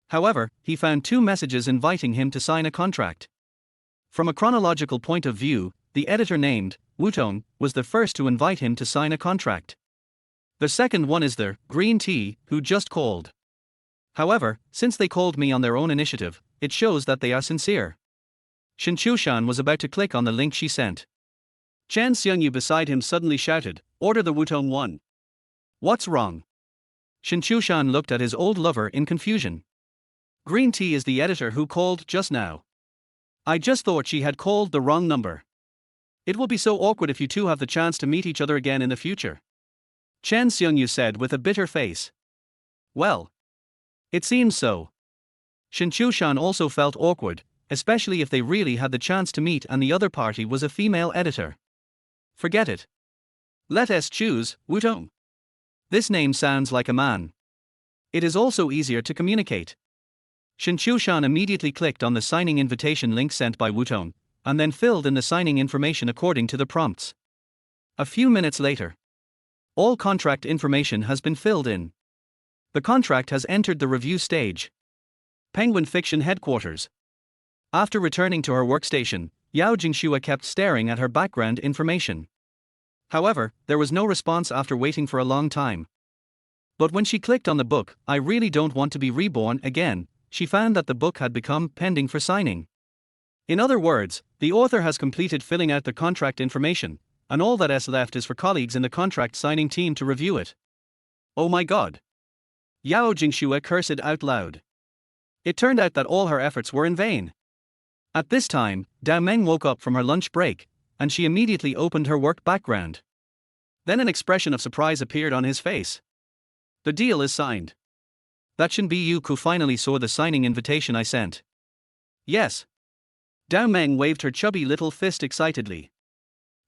However, he found 2 messages inviting him to sign a contract. From a chronological point of view, the editor named Wutong was the first to invite him to sign a contract. The second one is the green tea who just called. However, since they called me on their own initiative, it shows that they are sincere. Shen Qiushan was about to click on the link she sent. Chen Xiongyu beside him suddenly shouted, "Order the Wutong one." What's wrong? Shen Qiushan looked at his old lover in confusion. Green tea is the editor who called just now. I just thought she had called the wrong number. It will be so awkward if you two have the chance to meet each other again in the future. Chen Xiongyu said with a bitter face. Well, it seems so. Shen Qiushan also felt awkward, especially if they really had the chance to meet and the other party was a female editor. Forget it. Let us choose Wutong. This name sounds like a man. It is also easier to communicate. Shen Qiushan immediately clicked on the signing invitation link sent by Wutong, and then filled in the signing information according to the prompts. A few minutes later, all contract information has been filled in. The contract has entered the review stage. Penguin Fiction Headquarters. After returning to her workstation, Yao Jingxue kept staring at her background information. However, there was no response after waiting for a long time. But when she clicked on the book, "I really don't want to be reborn again," she found that the book had become pending for signing. In other words, the author has completed filling out the contract information, and all that is left is for colleagues in the contract signing team to review it. Oh my god! Yao Jingxue cursed out loud. It turned out that all her efforts were in vain. At this time, Dao Meng woke up from her lunch break, and she immediately opened her work background. Then an expression of surprise appeared on his face. The deal is signed. That Shen Qiushan finally saw the signing invitation I sent. Yes. Dao Meng waved her chubby little fist excitedly.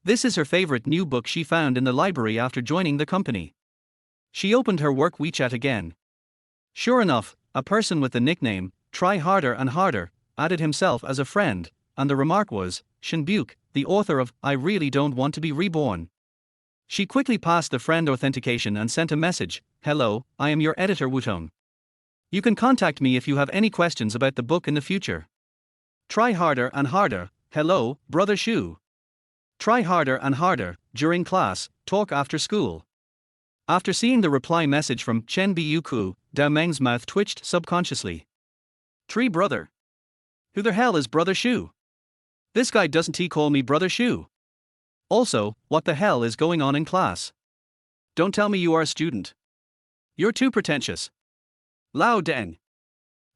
This is her favorite new book she found in the library after joining the company. She opened her work WeChat again. Sure enough, a person with the nickname, Try Harder and Harder, added himself as a friend, and the remark was, Shen Qiushan, the author of I Really Don't Want to Be Reborn. She quickly passed the friend authentication and sent a message, "Hello, I am your editor Wutong. You can contact me if you have any questions about the book in the future. Try harder and harder, hello, brother Shu. Try harder and harder, during class, talk after school." After seeing the reply message from Chen Qiushan, Dao Meng's mouth twitched subconsciously. Tree brother. Who the hell is brother Shu? This guy doesn't he call me brother Shu? Also, what the hell is going on in class? Don't tell me you are a student. You're too pretentious. Lao Deng.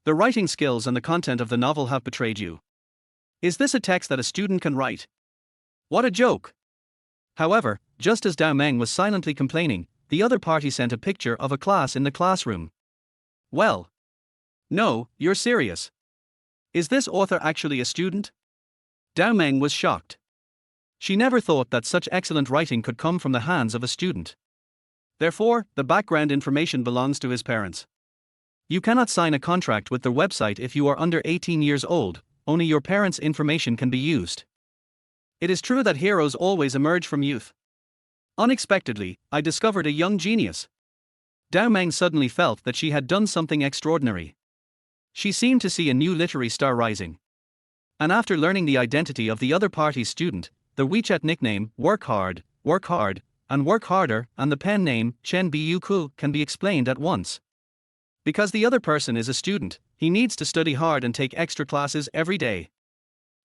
The writing skills and the content of the novel have betrayed you. Is this a text that a student can write? What a joke! However, just as Dao Meng was silently complaining, the other party sent a picture of a class in the classroom. Well. No, you're serious. Is this author actually a student? Dao Meng was shocked. She never thought that such excellent writing could come from the hands of a student. Therefore, the background information belongs to his parents. You cannot sign a contract with the website if you are under 18 years old, only your parents' information can be used. It is true that heroes always emerge from youth. Unexpectedly, I discovered a young genius. Dao Meng suddenly felt that she had done something extraordinary. She seemed to see a new literary star rising. And after learning the identity of the other party's student, the WeChat nickname, work hard, and work harder, and the pen name, Shen Qiushan, can be explained at once. Because the other person is a student, he needs to study hard and take extra classes every day.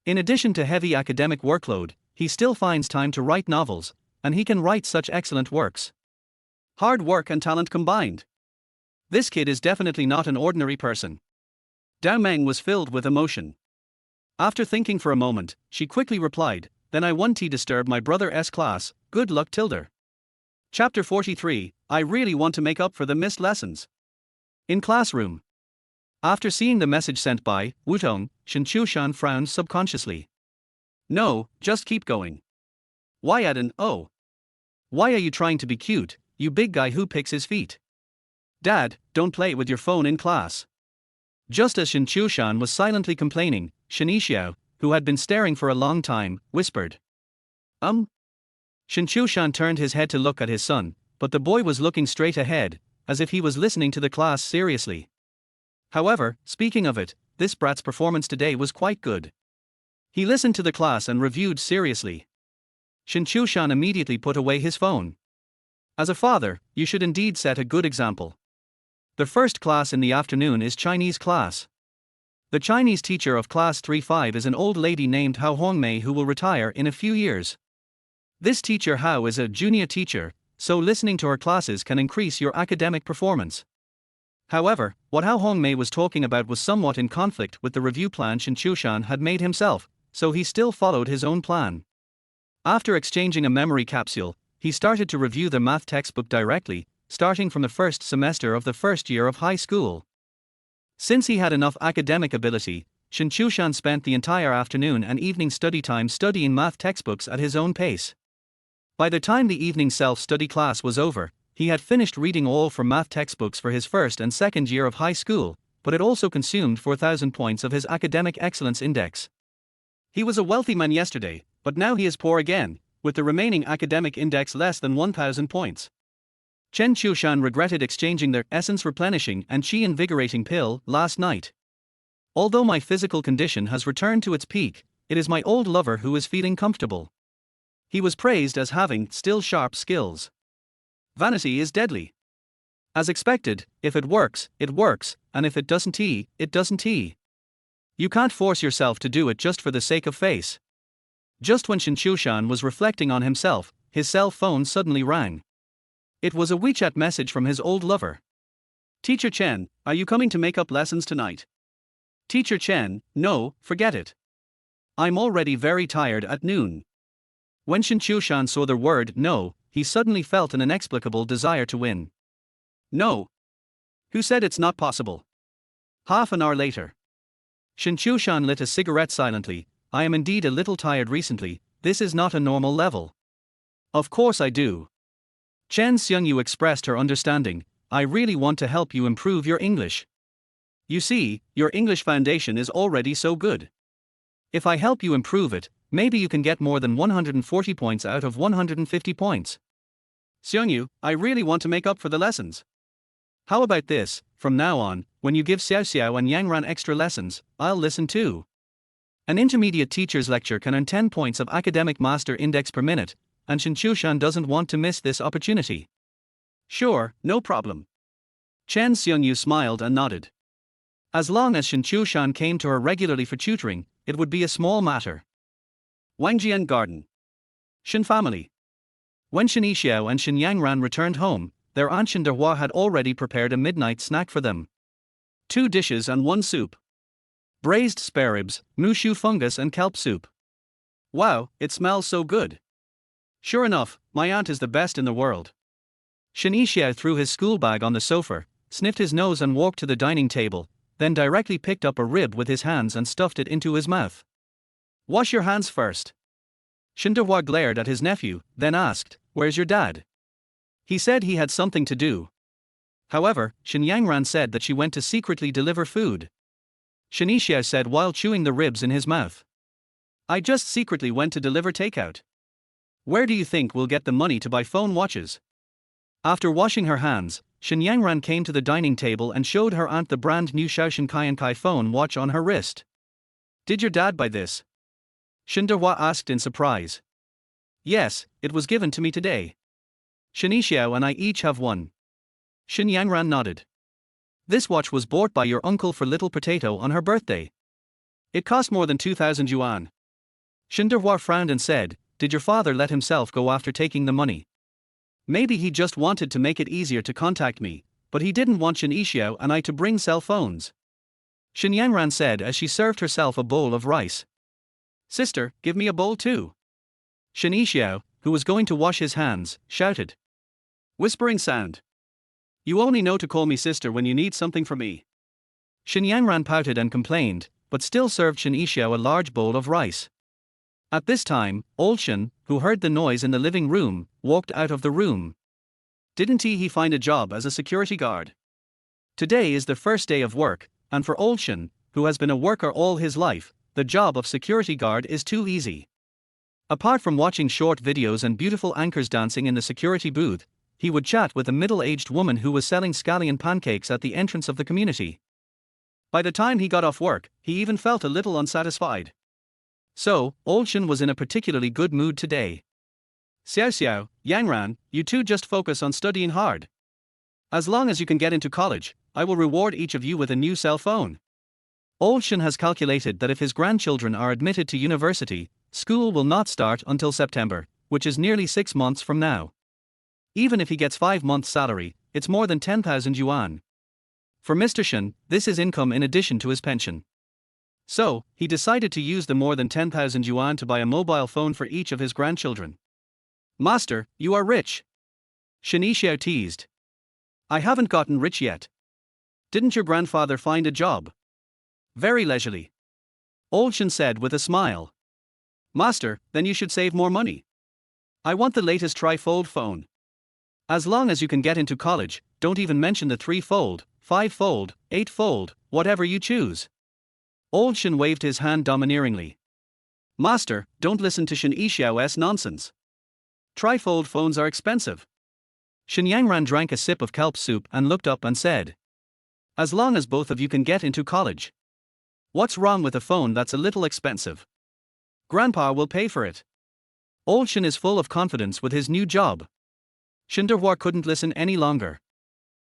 In addition to heavy academic workload, he still finds time to write novels, and he can write such excellent works. Hard work and talent combined. This kid is definitely not an ordinary person. Dao Meng was filled with emotion. After thinking for a moment, she quickly replied, "Then I won't disturb my brother's class, good luck Tilder." Chapter 43, I really want to make up for the missed lessons. In classroom. After seeing the message sent by Wutong, Shen Qiushan frowned subconsciously. No, just keep going. Why Aden, oh. Why are you trying to be cute, you big guy who picks his feet? Dad, don't play with your phone in class. Just as Shen Qiushan was silently complaining, Shen Qiushan, who had been staring for a long time, whispered. Shen Qiushan turned his head to look at his son, but the boy was looking straight ahead, as if he was listening to the class seriously. However, speaking of it, this brat's performance today was quite good. He listened to the class and reviewed seriously. Shen Qiushan immediately put away his phone. As a father, you should indeed set a good example. The first class in the afternoon is Chinese class. The Chinese teacher of class 3-5 is an old lady named Hao Hongmei who will retire in a few years. This teacher Hao is a junior teacher, so listening to her classes can increase your academic performance. However, what Hao Hongmei was talking about was somewhat in conflict with the review plan Shen Qiushan had made himself, so he still followed his own plan. After exchanging a memory capsule, he started to review the math textbook directly, starting from the first semester of the first year of high school. Since he had enough academic ability, Shen Qiushan spent the entire afternoon and evening study time studying math textbooks at his own pace. By the time the evening self-study class was over, he had finished reading all from math textbooks for his first and second year of high school, but it also consumed 4,000 points of his academic excellence index. He was a wealthy man yesterday, but now he is poor again, with the remaining academic index less than 1,000 points. Shen Qiushan regretted exchanging their essence replenishing and chi invigorating pill last night. Although my physical condition has returned to its peak, it is my old lover who is feeling comfortable. He was praised as having still sharp skills. Vanity is deadly. As expected, if it works, and if it doesn't, it doesn't. You can't force yourself to do it just for the sake of face. Just when Shen Qiushan was reflecting on himself, his cell phone suddenly rang. It was a WeChat message from his old lover. Teacher Chen, are you coming to make up lessons tonight? Teacher Chen, no, forget it. I'm already very tired at noon. When Shen Qiushan saw the word no, he suddenly felt an inexplicable desire to win. No. Who said it's not possible? Half an hour later. Shen Qiushan lit a cigarette silently. I am indeed a little tired recently, this is not a normal level. Of course I do. Chen Xiongyu expressed her understanding. I really want to help you improve your English. You see, your English foundation is already so good. If I help you improve it, maybe you can get more than 140 points out of 150 points. Xiongyu, I really want to make up for the lessons. How about this, from now on, when you give Xiao Xiao and Yang Ran extra lessons, I'll listen too. An intermediate teacher's lecture can earn 10 points of academic master index per minute, and Shen Qiushan doesn't want to miss this opportunity. Sure, no problem. Chen Xiongyu smiled and nodded. As long as Shen Qiushan came to her regularly for tutoring, it would be a small matter. Wangjian Garden. Shen family. When Shen Yixiao and Shen Yangran returned home, their aunt Shen Dehua had already prepared a midnight snack for them. 2 dishes and 1 soup. Braised spare ribs, mushu fungus and kelp soup. Wow, it smells so good. Sure enough, my aunt is the best in the world. Shen Yixiao threw his school bag on the sofa, sniffed his nose and walked to the dining table, then directly picked up a rib with his hands and stuffed it into his mouth. Wash your hands first. Shen Dehua glared at his nephew, then asked, where's your dad? He said he had something to do. However, Shen Yangran said that she went to secretly deliver food. Shen Yixiao said while chewing the ribs in his mouth. I just secretly went to deliver takeout. Where do you think we'll get the money to buy phone watches? After washing her hands, Shen Yangran came to the dining table and showed her aunt the brand new Shaoshan Qiankai phone watch on her wrist. Did your dad buy this? Shen Dehua asked in surprise. Yes, it was given to me today. Shen Qiushan and I each have one. Shen Yangran nodded. This watch was bought by your uncle for little potato on her birthday. It cost more than 2,000 yuan. Shen Qiushan frowned and said, did your father let himself go after taking the money? Maybe he just wanted to make it easier to contact me, but he didn't want Shen Qiushan and I to bring cell phones. Shen Yangran said as she served herself a bowl of rice. Sister, give me a bowl too. Shen Qiushan, who was going to wash his hands, shouted. Whispering sound. You only know to call me sister when you need something from me. Shen Yangran pouted and complained, but still served Shen Qiushan a large bowl of rice. At this time, old Shen, who heard the noise in the living room, walked out of the room. Didn't he find a job as a security guard? Today is the first day of work, and for old Shen, who has been a worker all his life, the job of security guard is too easy. Apart from watching short videos and beautiful anchors dancing in the security booth, he would chat with a middle-aged woman who was selling scallion pancakes at the entrance of the community. By the time he got off work, he even felt a little unsatisfied. So, old Shen was in a particularly good mood today. Xiao, Yangran, you two just focus on studying hard. As long as you can get into college, I will reward each of you with a new cell phone. Old Shen has calculated that if his grandchildren are admitted to university, school will not start until September, which is nearly 6 months from now. Even if he gets 5 months' salary, it's more than 10,000 yuan. For Mr. Shen, this is income in addition to his pension. So, he decided to use the more than 10,000 yuan to buy a mobile phone for each of his grandchildren. Master, you are rich. Shen Qiushan teased. I haven't gotten rich yet. Didn't your grandfather find a job? Very leisurely. Old Shen said with a smile. Master, then you should save more money. I want the latest tri-fold phone. As long as you can get into college, don't even mention the 3-fold, 5-fold, 8-fold, whatever you choose. Old Shen waved his hand domineeringly. Master, don't listen to Shen Qiushan's nonsense. Tri-fold phones are expensive. Shen Yangran drank a sip of kelp soup and looked up and said. As long as both of you can get into college. What's wrong with a phone that's a little expensive? Grandpa will pay for it. Old Shen is full of confidence with his new job. Shen Qiushan couldn't listen any longer.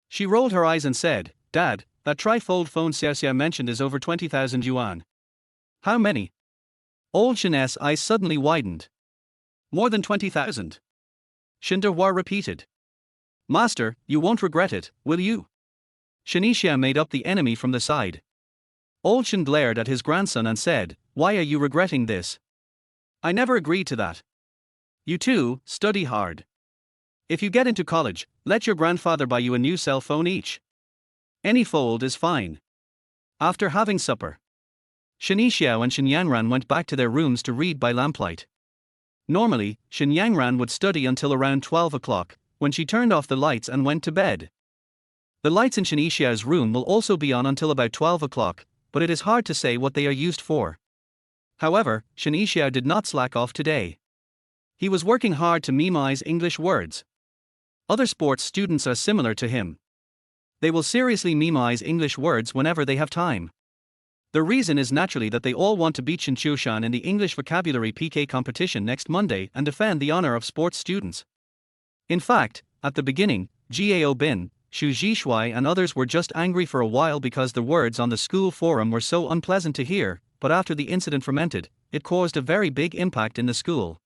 She rolled her eyes and said, Dad, that tri-fold phone Xiao mentioned is over 20,000 yuan. How many? Old Shen's eyes suddenly widened. More than 20,000. Shen Qiushan repeated. Master, you won't regret it, will you? Shen Qiushan made up the enemy from the side. Old Shen glared at his grandson and said, Why are you regretting this? I never agreed to that. You two, study hard. If you get into college, let your grandfather buy you a new cell phone each. Any fold is fine. After having supper, Shen Qiushan and Shen Yangran went back to their rooms to read by lamplight. Normally, Shen Yangran would study until around 12 o'clock, when she turned off the lights and went to bed. The lights in Shen Qiushan's room will also be on until about 12 o'clock, but it is hard to say what they are used for. However, Shen Qiushan did not slack off today. He was working hard to memorize English words. Other sports students are similar to him. They will seriously memorize English words whenever they have time. The reason is naturally that they all want to beat Shen Qiushan in the English vocabulary PK competition next Monday and defend the honor of sports students. In fact, at the beginning, Gao Bin, Xu Zhishui and others were just angry for a while because the words on the school forum were so unpleasant to hear, but after the incident fermented, it caused a very big impact in the school.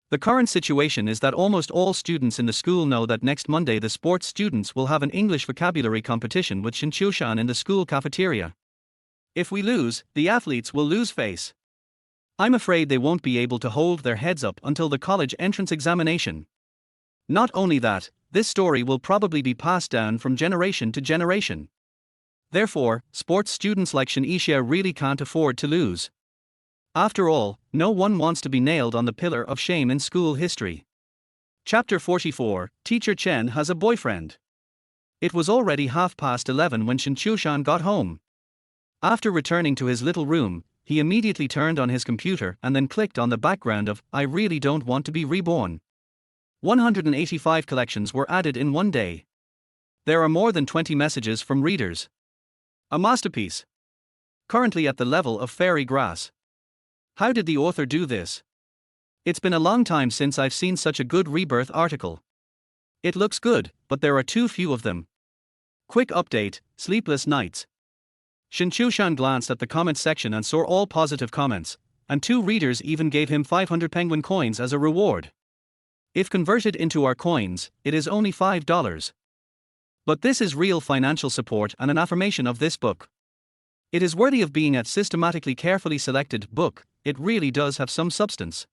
The current situation is that almost all students in the school know that next Monday the sports students will have an English vocabulary competition with Shen Qiushan in the school cafeteria. If we lose, the athletes will lose face. I'm afraid they won't be able to hold their heads up until the college entrance examination. Not only that, this story will probably be passed down from generation to generation. Therefore, sports students like Shen Qiushan really can't afford to lose. After all, no one wants to be nailed on the pillar of shame in school history. Chapter 44, Teacher Chen has a boyfriend. It was already 11:30 when Shen Qiushan got home. After returning to his little room, he immediately turned on his computer and then clicked on the background of I Really Don't Want to Be Reborn. 185 collections were added in one day. There are more than 20 messages from readers. A masterpiece. Currently at the level of fairy grass. How did the author do this? It's been a long time since I've seen such a good rebirth article. It looks good, but there are too few of them. Quick update, sleepless nights. Shen Qiushan glanced at the comment section and saw all positive comments, and 2 readers even gave him 500 penguin coins as a reward. If converted into our coins, it is only $5. But this is real financial support and an affirmation of this book. It is worthy of being a systematically carefully selected book. It really does have some substance.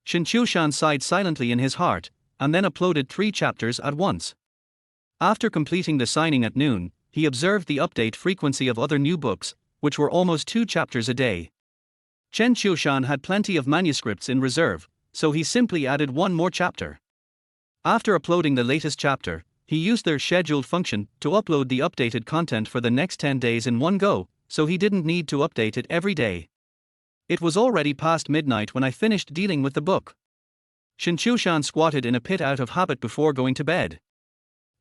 Shen Qiushan sighed silently in his heart, and then uploaded 3 chapters at once. After completing the signing at noon, he observed the update frequency of other new books, which were almost 2 chapters a day. Shen Qiushan had plenty of manuscripts in reserve, so he simply added 1 more chapter. After uploading the latest chapter, he used their scheduled function to upload the updated content for the next 10 days in one go, so he didn't need to update it every day. It was already past midnight when I finished dealing with the book. Shen Qiushan squatted in a pit out of habit before going to bed.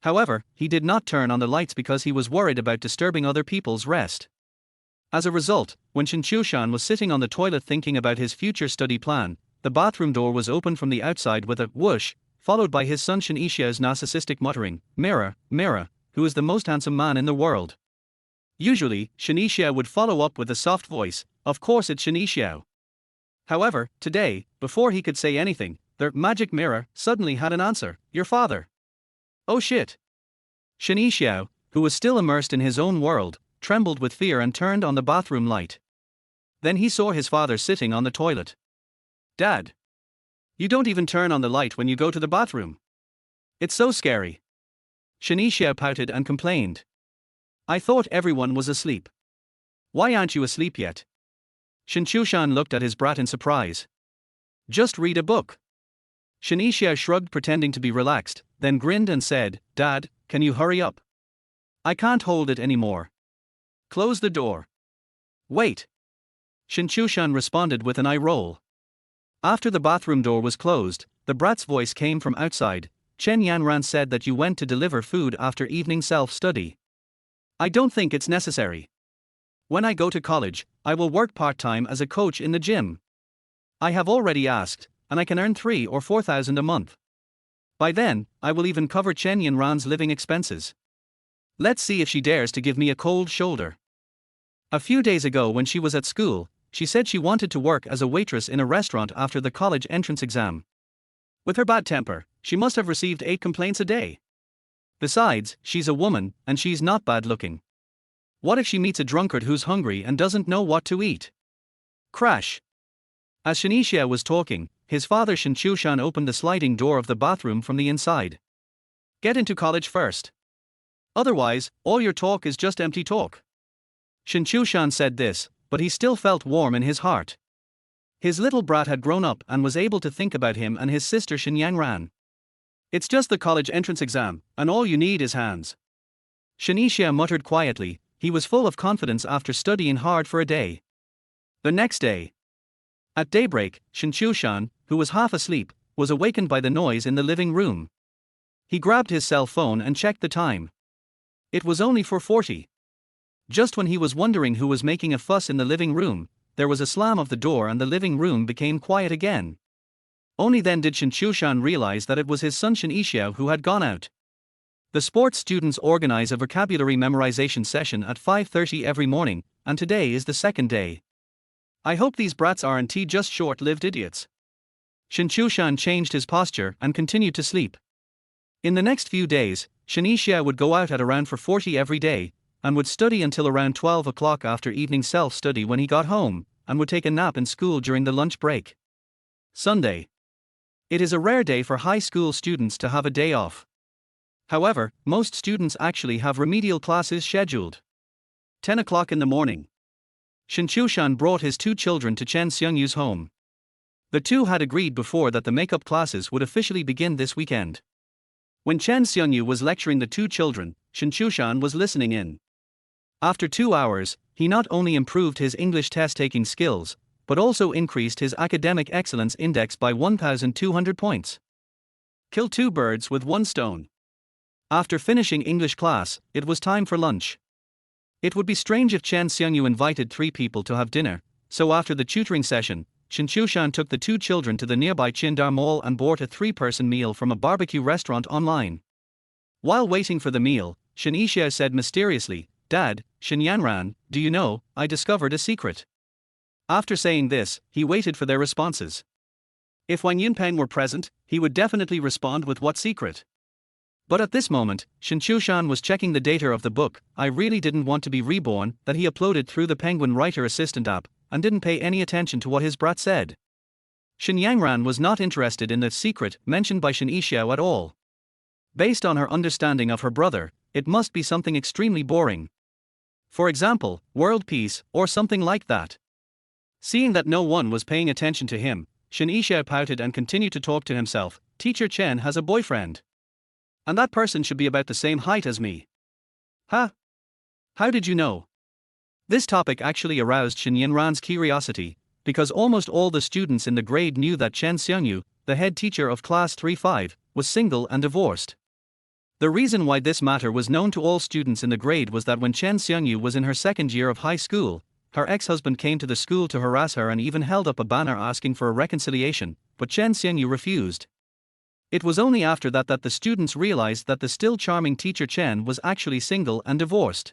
However, he did not turn on the lights because he was worried about disturbing other people's rest. As a result, when Shen Qiushan was sitting on the toilet thinking about his future study plan, the bathroom door was opened from the outside with a whoosh, followed by his son Shen Qiushan's narcissistic muttering, "Mirror, mirror, who is the most handsome man in the world?" Usually, Shen Qiushan would follow up with a soft voice, "Of course it's Shen Qiushan." However, today, before he could say anything, the magic mirror suddenly had an answer, "Your father." Oh shit. Shen Qiushan, who was still immersed in his own world, trembled with fear and turned on the bathroom light. Then he saw his father sitting on the toilet. "Dad. You don't even turn on the light when you go to the bathroom. It's so scary." Shen Qiushan pouted and complained. "I thought everyone was asleep. Why aren't you asleep yet?" Shen Qiushan looked at his brat in surprise. "Just read a book." Shen Qiushan shrugged, pretending to be relaxed, then grinned and said, "Dad, can you hurry up? I can't hold it anymore. Close the door." "Wait." Shen Qiushan responded with an eye roll. After the bathroom door was closed, the brat's voice came from outside. "Chen Yanran said that you went to deliver food after evening self-study. I don't think it's necessary. When I go to college, I will work part-time as a coach in the gym. I have already asked, and I can earn 3,000 or 4,000 a month. By then, I will even cover Chen Yanran's living expenses. Let's see if she dares to give me a cold shoulder." A few days ago when she was at school, she said she wanted to work as a waitress in a restaurant after the college entrance exam. With her bad temper, she must have received 8 complaints a day. Besides, she's a woman, and she's not bad looking. What if she meets a drunkard who's hungry and doesn't know what to eat? Crash. As Shen Qiushan was talking, his father Shen Qiushan opened the sliding door of the bathroom from the inside. "Get into college first. Otherwise, all your talk is just empty talk." Shen Qiushan said this, but he still felt warm in his heart. His little brat had grown up and was able to think about him and his sister Shen Yanran. "It's just the college entrance exam, and all you need is hands." Shen Qiushan muttered quietly. He was full of confidence after studying hard for a day. The next day, at daybreak, Shen Qiushan, who was half asleep, was awakened by the noise in the living room. He grabbed his cell phone and checked the time. It was only 4:40. Just when he was wondering who was making a fuss in the living room, there was a slam of the door and the living room became quiet again. Only then did Shen Qiushan realize that it was his son Shen Qiushan who had gone out. The sports students organize a vocabulary memorization session at 5:30 every morning, and today is the second day. I hope these brats aren't just short-lived idiots. Shen Qiushan changed his posture and continued to sleep. In the next few days, Shen Qiushan would go out at around 4:40 every day, and would study until around 12 o'clock after evening self-study when he got home, and would take a nap in school during the lunch break. Sunday. It is a rare day for high school students to have a day off. However, most students actually have remedial classes scheduled. 10 o'clock in the morning. Shen Qiushan brought his 2 children to Chen Xiongnu's home. The two had agreed before that the makeup classes would officially begin this weekend. When Chen Xiongnu was lecturing the 2 children, Shen Qiushan was listening in. After 2 hours, he not only improved his English test-taking skills, but also increased his academic excellence index by 1,200 points. Kill 2 birds with 1 stone. After finishing English class, it was time for lunch. It would be strange if Chen Xiongnu invited 3 people to have dinner, so after the tutoring session, Shen Qiushan took the two children to the nearby Qingdao Mall and bought a three-person meal from a barbecue restaurant online. While waiting for the meal, Shen Qiushan said mysteriously, "Dad, Shen Yanran, do you know, I discovered a secret." After saying this, he waited for their responses. If Wang Yinpeng were present, he would definitely respond with what secret. But at this moment, Shen Qiushan was checking the data of the book, "I Really Didn't Want to Be Reborn," that he uploaded through the Penguin Writer Assistant app, and didn't pay any attention to what his brat said. Shen Yanran was not interested in the secret mentioned by Shen Qiushan at all. Based on her understanding of her brother, it must be something extremely boring. For example, world peace, or something like that. Seeing that no one was paying attention to him, Shen Qiushan pouted and continued to talk to himself. "Teacher Chen has a boyfriend. And that person should be about the same height as me." "Huh? How did you know?" This topic actually aroused Shen Yanran's curiosity, because almost all the students in the grade knew that Chen Xiangyu, the head teacher of class 3-5, was single and divorced. The reason why this matter was known to all students in the grade was that when Chen Xiangyu was in her second year of high school, her ex-husband came to the school to harass her and even held up a banner asking for a reconciliation, but Chen Xiangyu refused. It was only after that the students realized that the still charming teacher Chen was actually single and divorced.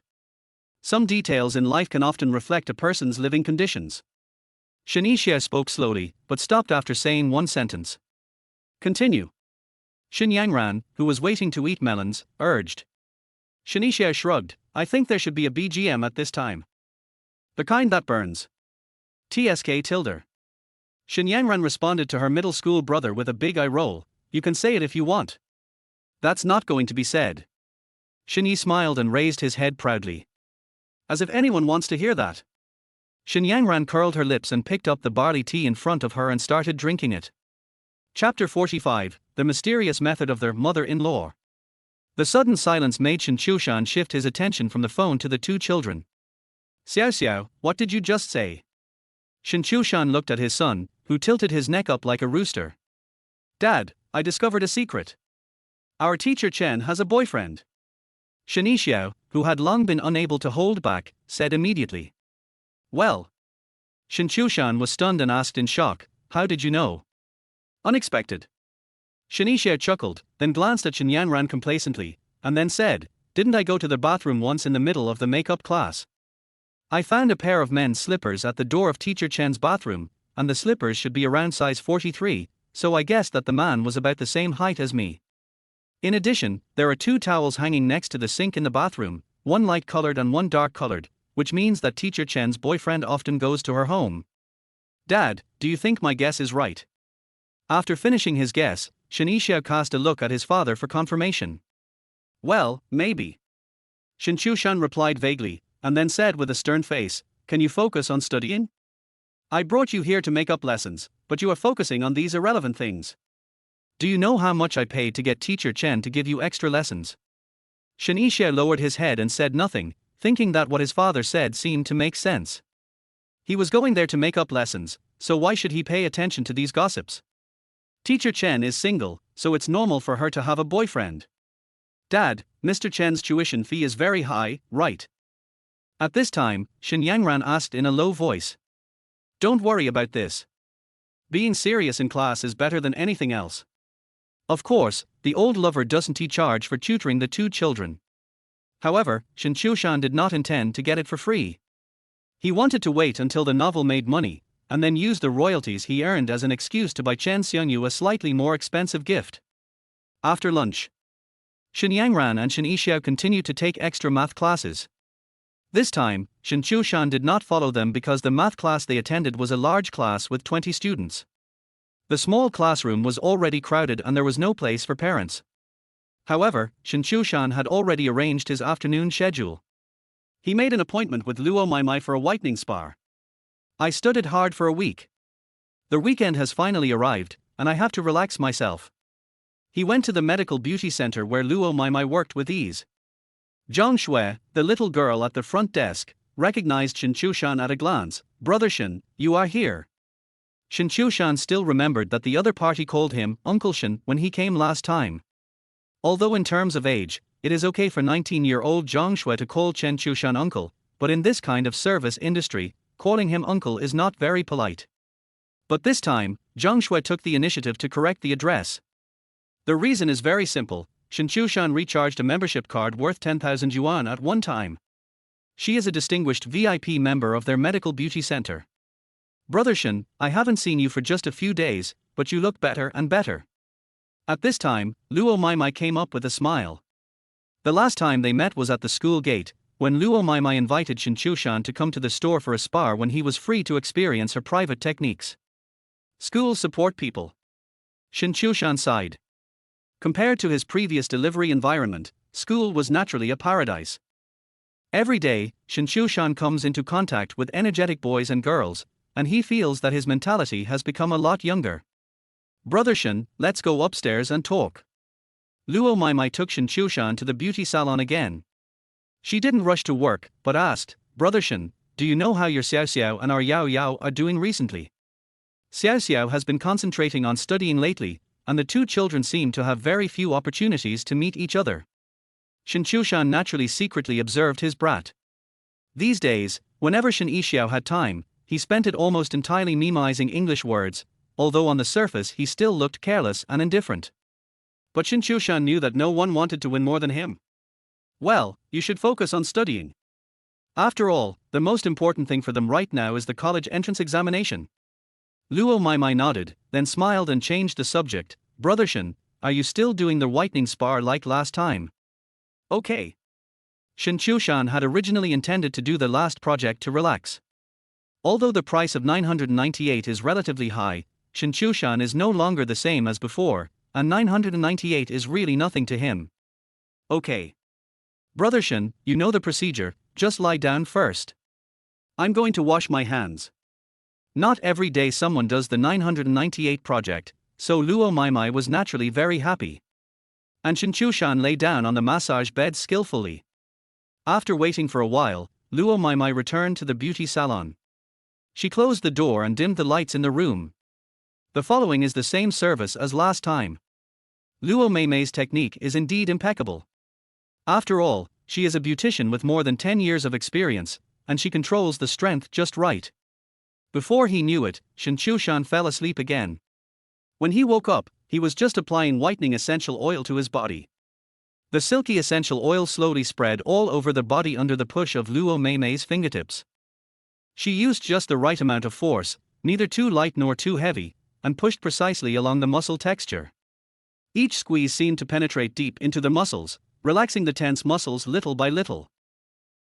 Some details in life can often reflect a person's living conditions. Shen Qiushan spoke slowly, but stopped after saying one sentence. "Continue." Shen Yanran, who was waiting to eat melons, urged. Shen Qiushan shrugged. "I think there should be a BGM at this time. The kind that burns. TSK tilde." Shen Yanran responded to her middle school brother with a big eye roll. "You can say it if you want. That's not going to be said." Shen Yi smiled and raised his head proudly. "As if anyone wants to hear that." Shen Yanran curled her lips and picked up the barley tea in front of her and started drinking it. Chapter 45, The Mysterious Method of Their Mother-in-Law. The sudden silence made Shen Qiushan shift his attention from the phone to the two children. "Xiao Xiao, what did you just say?" Shen Qiushan looked at his son, who tilted his neck up like a rooster. "Dad, I discovered a secret. Our teacher Chen has a boyfriend." Shen Qiushan, who had long been unable to hold back, said immediately. "Well?" Shen Qiushan was stunned and asked in shock, "How did you know?" "Unexpected." Shen Qiushan chuckled, then glanced at Shen Yanran complacently, and then said, "Didn't I go to the bathroom once in the middle of the makeup class? I found a pair of men's slippers at the door of teacher Chen's bathroom, and the slippers should be around size 43, so I guessed that the man was about the same height as me. In addition, there are two towels hanging next to the sink in the bathroom, one light-colored and one dark-colored, which means that teacher Chen's boyfriend often goes to her home. Dad, do you think my guess is right?" After finishing his guess, Shen Qiushan cast a look at his father for confirmation. "Well, maybe." Shen Qiushan replied vaguely, and then said with a stern face, "Can you focus on studying? I brought you here to make up lessons, but you are focusing on these irrelevant things. Do you know how much I paid to get teacher Chen to give you extra lessons?" Shen Qiushan lowered his head and said nothing, thinking that what his father said seemed to make sense. He was going there to make up lessons, so why should he pay attention to these gossips? Teacher Chen is single, so it's normal for her to have a boyfriend. Dad, Mr. Chen's tuition fee is very high, right? At this time, Shen Yanran asked in a low voice. "Don't worry about this. Being serious in class is better than anything else." Of course, the old lover doesn't charge for tutoring the two children. However, Shen Qiushan did not intend to get it for free. He wanted to wait until the novel made money, and then use the royalties he earned as an excuse to buy Chen Xiangyu a slightly more expensive gift. After lunch, Shen Yanran and Shen Qiushan continued to take extra math classes. This time, Shen Qiushan did not follow them because the math class they attended was a large class with 20 students. The small classroom was already crowded and there was no place for parents. However, Shen Qiushan had already arranged his afternoon schedule. He made an appointment with Luo Maimai for a whitening spa. "I studied hard for a week. The weekend has finally arrived, and I have to relax myself." He went to the medical beauty center where Luo Maimai worked with ease. Zhang Shui, the little girl at the front desk, recognized Shen Qiushan at a glance. "Brother Shen, you are here." Shen Qiushan still remembered that the other party called him Uncle Shen when he came last time. Although in terms of age, it is okay for 19-year-old Zhang Shui to call Shen Qiushan uncle, but in this kind of service industry, calling him uncle is not very polite. But this time, Zhang Shui took the initiative to correct the address. The reason is very simple. Shen Qiushan recharged a membership card worth 10,000 yuan at one time. She is a distinguished VIP member of their medical beauty center. Brother Shen, I haven't seen you for just a few days, but you look better and better. At this time, Luo Maimai came up with a smile. The last time they met was at the school gate, when Luo Maimai invited Shen Qiushan to come to the store for a spar when he was free to experience her private techniques. Schools support people. Shen Qiushan sighed. Compared to his previous delivery environment, school was naturally a paradise. Every day, Shen Qiushan comes into contact with energetic boys and girls, and he feels that his mentality has become a lot younger. Brother Shen, let's go upstairs and talk. Luo Maimai took Shen Qiushan to the beauty salon again. She didn't rush to work, but asked, Brother Shen, do you know how your Xiao Xiao and our Yao Yao are doing recently? Xiao Xiao has been concentrating on studying lately, and the two children seem to have very few opportunities to meet each other. Shen Qiushan naturally secretly observed his brat. These days, whenever Shen Yixiao had time, he spent it almost entirely memoizing English words, although on the surface he still looked careless and indifferent. But Shen Qiushan knew that no one wanted to win more than him. Well, you should focus on studying. After all, the most important thing for them right now is the college entrance examination. Luo Maimai nodded, then smiled and changed the subject. Brother Shen, are you still doing the whitening spar like last time? Okay. Shen Qiushan had originally intended to do the last project to relax. Although the price of 998 is relatively high, Shen Qiushan is no longer the same as before, and 998 is really nothing to him. Okay. Brother Shen, you know the procedure, just lie down first. I'm going to wash my hands. Not every day someone does the 998 project, so Luo Maimai was naturally very happy. And Shen Qiushan lay down on the massage bed skillfully. After waiting for a while, Luo Maimai returned to the beauty salon. She closed the door and dimmed the lights in the room. The following is the same service as last time. Luo Maimai's technique is indeed impeccable. After all, she is a beautician with more than 10 years of experience, and she controls the strength just right. Before he knew it, Shen Qiushan fell asleep again. When he woke up, he was just applying whitening essential oil to his body. The silky essential oil slowly spread all over the body under the push of Luo Maimai's fingertips. She used just the right amount of force, neither too light nor too heavy, and pushed precisely along the muscle texture. Each squeeze seemed to penetrate deep into the muscles, relaxing the tense muscles little by little.